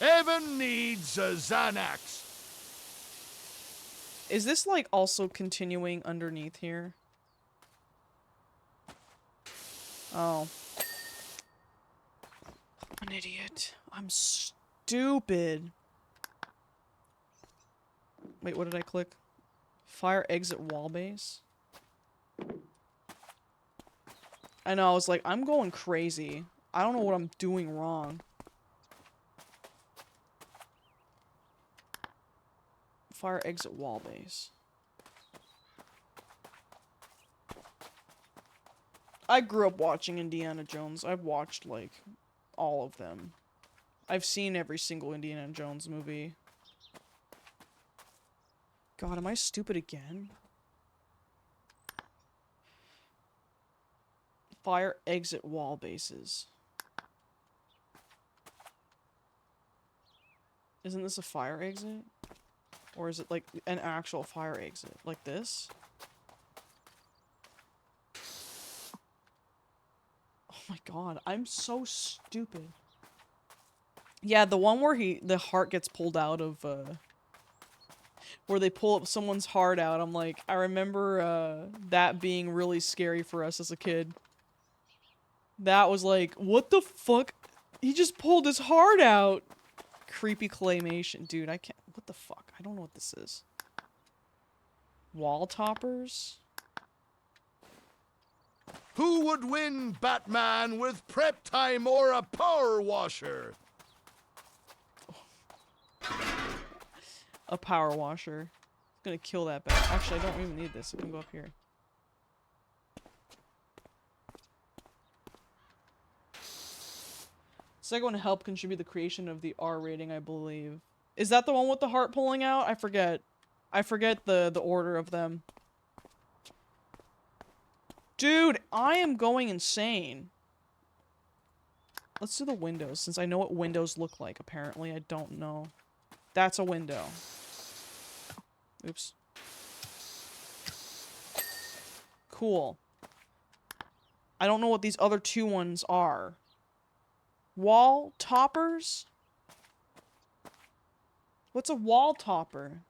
Speaker 1: Evan needs a Xanax.
Speaker 3: Is this like also continuing underneath here? Oh. I'm an idiot. I'm stupid. Wait, what did I click? Fire exit wall base? I know, I was like, I'm going crazy. I don't know what I'm doing wrong. Fire exit wall base. I grew up watching Indiana Jones. I've watched, like, all of them. I've seen every single Indiana Jones movie. God, am I stupid again? Fire exit wall bases. Isn't this a fire exit? Or is it, like, an actual fire exit? Like this? Oh my god, I'm so stupid. Yeah, the one where the heart gets pulled out of, where they pull up someone's heart out. I'm like, I remember, that being really scary for us as a kid. That was like, what the fuck? He just pulled his heart out! Creepy claymation. Dude, I can't. What the fuck? I don't know what this is. Wall toppers?
Speaker 1: Who would win, Batman, with prep time or a power washer?
Speaker 3: A power washer. It's gonna kill that bat. Actually, I don't even need this. I can go up here. Second one helped contribute the creation of the R rating, I believe. Is that the one with the heart pulling out? I forget. I forget the order of them. Dude, I am going insane. Let's do the windows, since I know what windows look like, apparently. I don't know. That's a window. Oops. Cool. I don't know what these other two ones are. Wall toppers? What's a wall topper?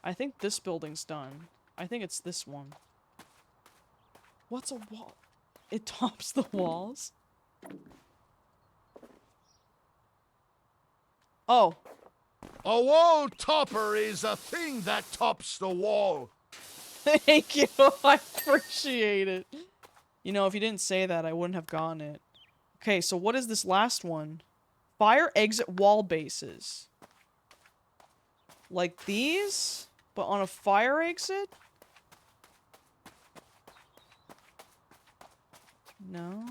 Speaker 3: I think this building's done. I think it's this one. What's a wall? It tops the walls? Oh.
Speaker 1: A wall topper is a thing that tops the wall.
Speaker 3: Thank you. I appreciate it. You know, if you didn't say that, I wouldn't have gotten it. Okay, so what is this last one? Fire exit wall bases. Like these? But on a fire exit? No.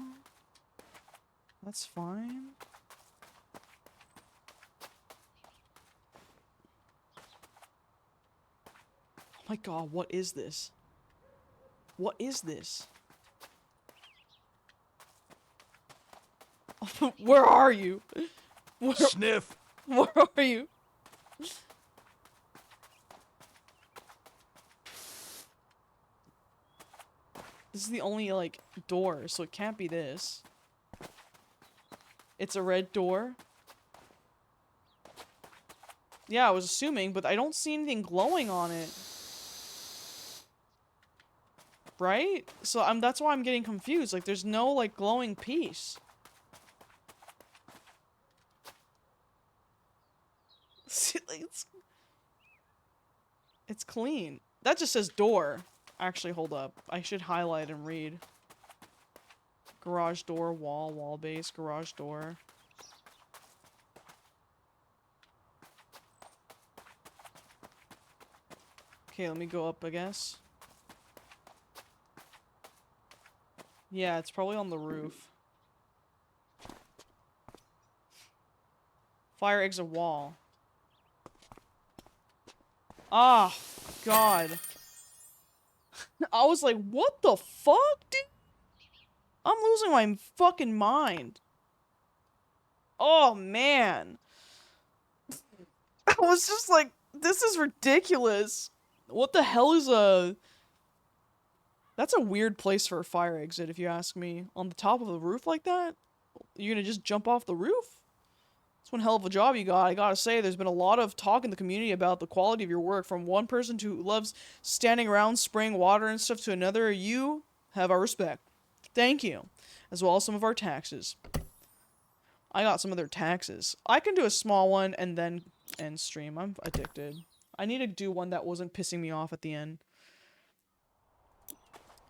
Speaker 3: That's fine. Oh my god, what is this? What is this? Where are you?
Speaker 1: Sniff.
Speaker 3: Where are you? This is the only, like, door, so it can't be this. It's a red door. Yeah, I was assuming, but I don't see anything glowing on it. Right? So that's why I'm getting confused. Like, there's no, like, glowing piece. See, like, it's clean. That just says door. Actually, hold up. I should highlight and read. Garage door, wall base, garage door. Okay, let me go up, I guess. Yeah, it's probably on the roof. Fire exit wall. Ah, God. I was like, what the fuck, dude? I'm losing my fucking mind. Oh, man. I was just like, this is ridiculous. What the hell is a... That's a weird place for a fire exit, if you ask me. On the top of the roof like that? You're gonna just jump off the roof? It's one hell of a job you got. I gotta say, there's been a lot of talk in the community about the quality of your work. From one person who loves standing around spraying water and stuff to another. You have our respect. Thank you. As well as some of our taxes. I got some of their taxes. I can do a small one and then end stream. I'm addicted. I need to do one that wasn't pissing me off at the end.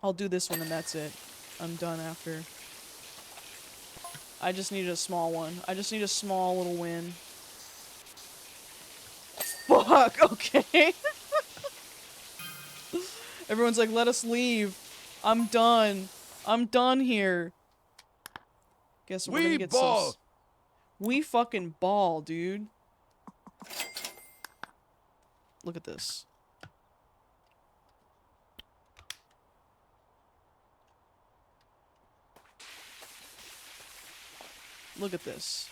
Speaker 3: I'll do this one and that's it. I'm done after. I just needed a small one. I just need a small little win. Fuck, okay. Everyone's like, let us leave. I'm done. I'm done here. Guess we're gonna get
Speaker 1: ball.
Speaker 3: some... We fucking ball, dude. Look at this. Look at this.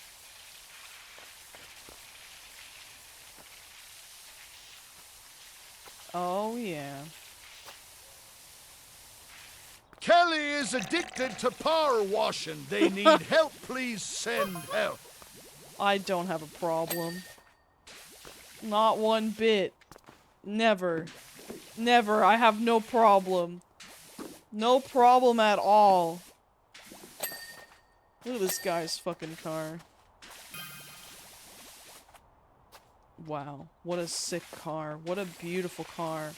Speaker 3: Oh, yeah.
Speaker 1: Kelly is addicted to power washing. They need help. Please send help.
Speaker 3: I don't have a problem. Not one bit. Never. Never. I have no problem. No problem at all. Look at this guy's fucking car. Wow. What a sick car. What a beautiful car.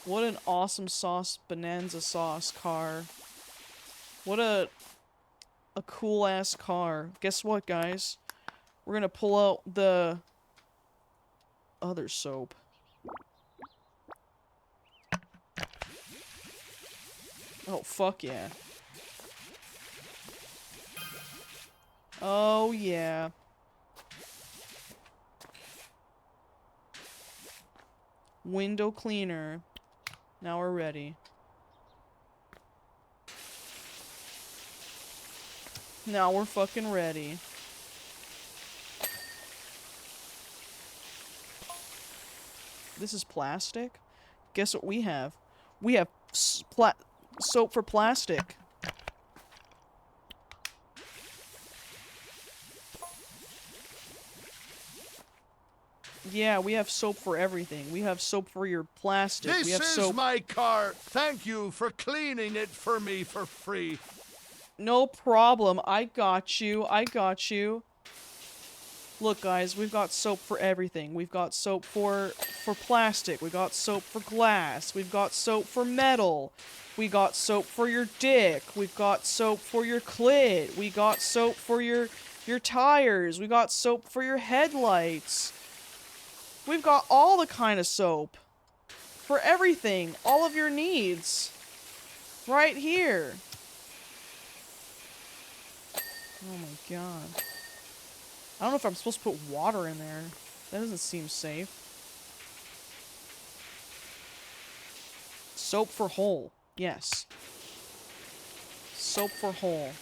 Speaker 3: What an awesome sauce, bonanza sauce car. What a cool ass car. Guess what, guys? We're gonna pull out the other soap. Oh, fuck yeah. Oh, yeah. Window cleaner. Now we're ready. Now we're fucking ready. This is plastic? Guess what we have? We have soap for plastic. Yeah, we have soap for everything. We have soap for your plastic. We have
Speaker 1: This
Speaker 3: soap.
Speaker 1: is my car. Thank you for cleaning it for me for free.
Speaker 3: No problem. I got you. I got you. Look, guys, we've got soap for everything. We've got soap for plastic. We've got soap for glass. We've got soap for metal. We got soap for your dick. We've got soap for your clit. We got soap for your tires. We got soap for your headlights. We've got all the kind of soap. For everything. All of your needs. Right here. Oh my god. I don't know if I'm supposed to put water in there. That doesn't seem safe. Soap for hole. Yes. Soap for hole.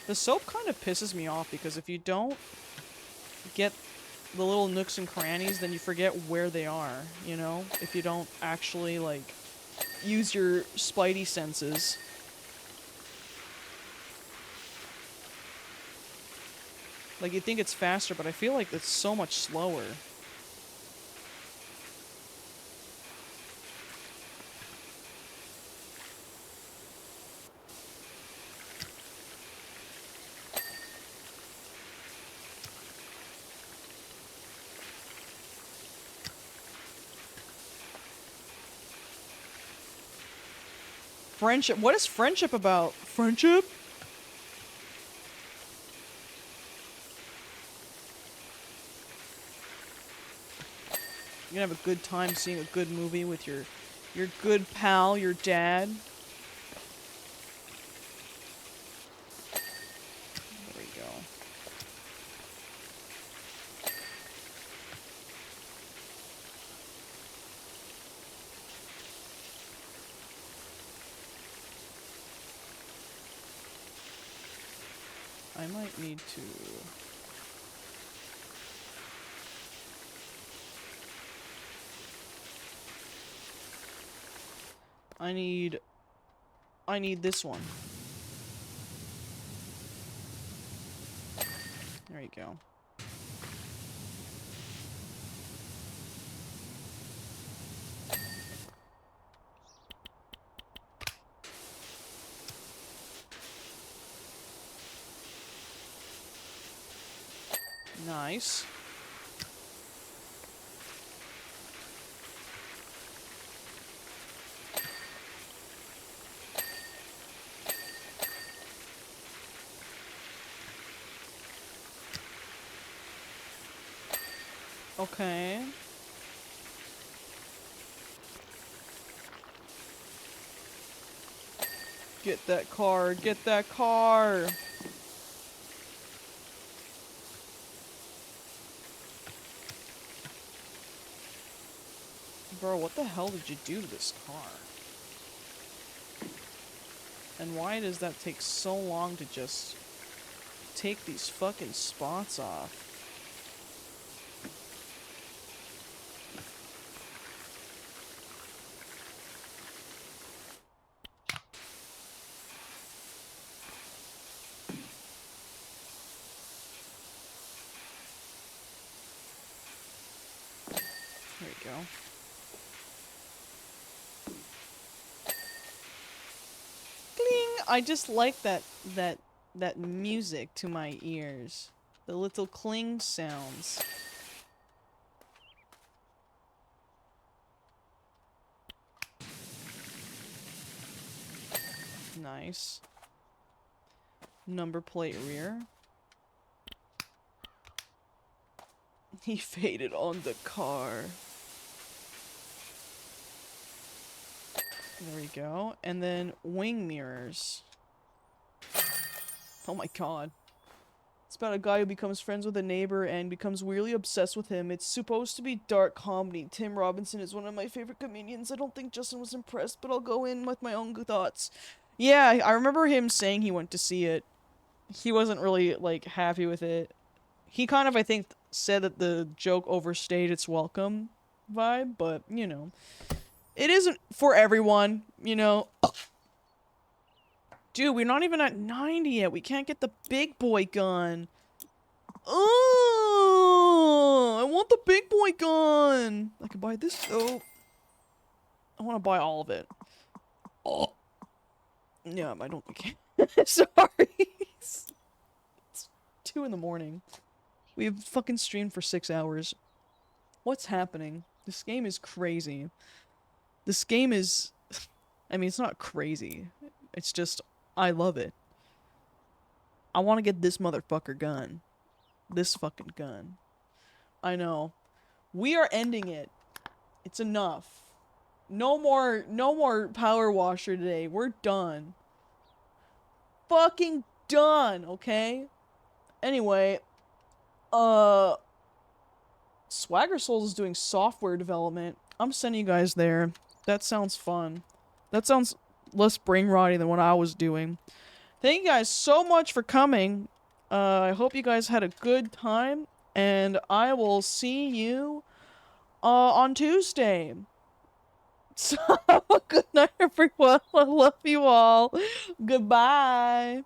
Speaker 3: The soap kind of pisses me off because if you don't get the little nooks and crannies, then you forget where they are, you know? If you don't actually, like, use your spidey senses. Like, you'd think it's faster, but I feel like it's so much slower. Friendship. What is friendship about? Friendship? You're gonna have a good time seeing a good movie with your good pal, your dad. There we go. I might need to... I need this one. There you go. Nice. Okay. Get that car, get that car! Bro, what the hell did you do to this car? And why does that take so long to just take these fucking spots off? There you go. Cling! I just like that music to my ears. The little cling sounds. Nice. Number plate rear. He faded on the car. There we go. And then wing mirrors. Oh my god. It's about a guy who becomes friends with a neighbor and becomes weirdly obsessed with him. It's supposed to be dark comedy. Tim Robinson is one of my favorite comedians. I don't think Justin was impressed, but I'll go in with my own thoughts. Yeah, I remember him saying he went to see it. He wasn't really, like, happy with it. He kind of, I think, said that the joke overstayed its welcome vibe, but, you know. It isn't for everyone, you know. Dude, we're not even at 90 yet. We can't get the big boy gun. Oh, I want the big boy gun. I can buy this, though. I want to buy all of it. Oh. Yeah, I don't think. Sorry. It's 2 in the morning. We've fucking streamed for 6 hours. What's happening? This game is crazy. This game is... I mean, it's not crazy. It's just, I love it. I want to get this motherfucker gun. This fucking gun. I know. We are ending it. It's enough. No more power washer today. We're done. Fucking done, okay? Anyway, Swagger Souls is doing software development. I'm sending you guys there. That sounds fun. That sounds less brain rotty than what I was doing. Thank you guys so much for coming. I hope you guys had a good time, and I will see you on Tuesday. So, good night, everyone. I love you all. Goodbye.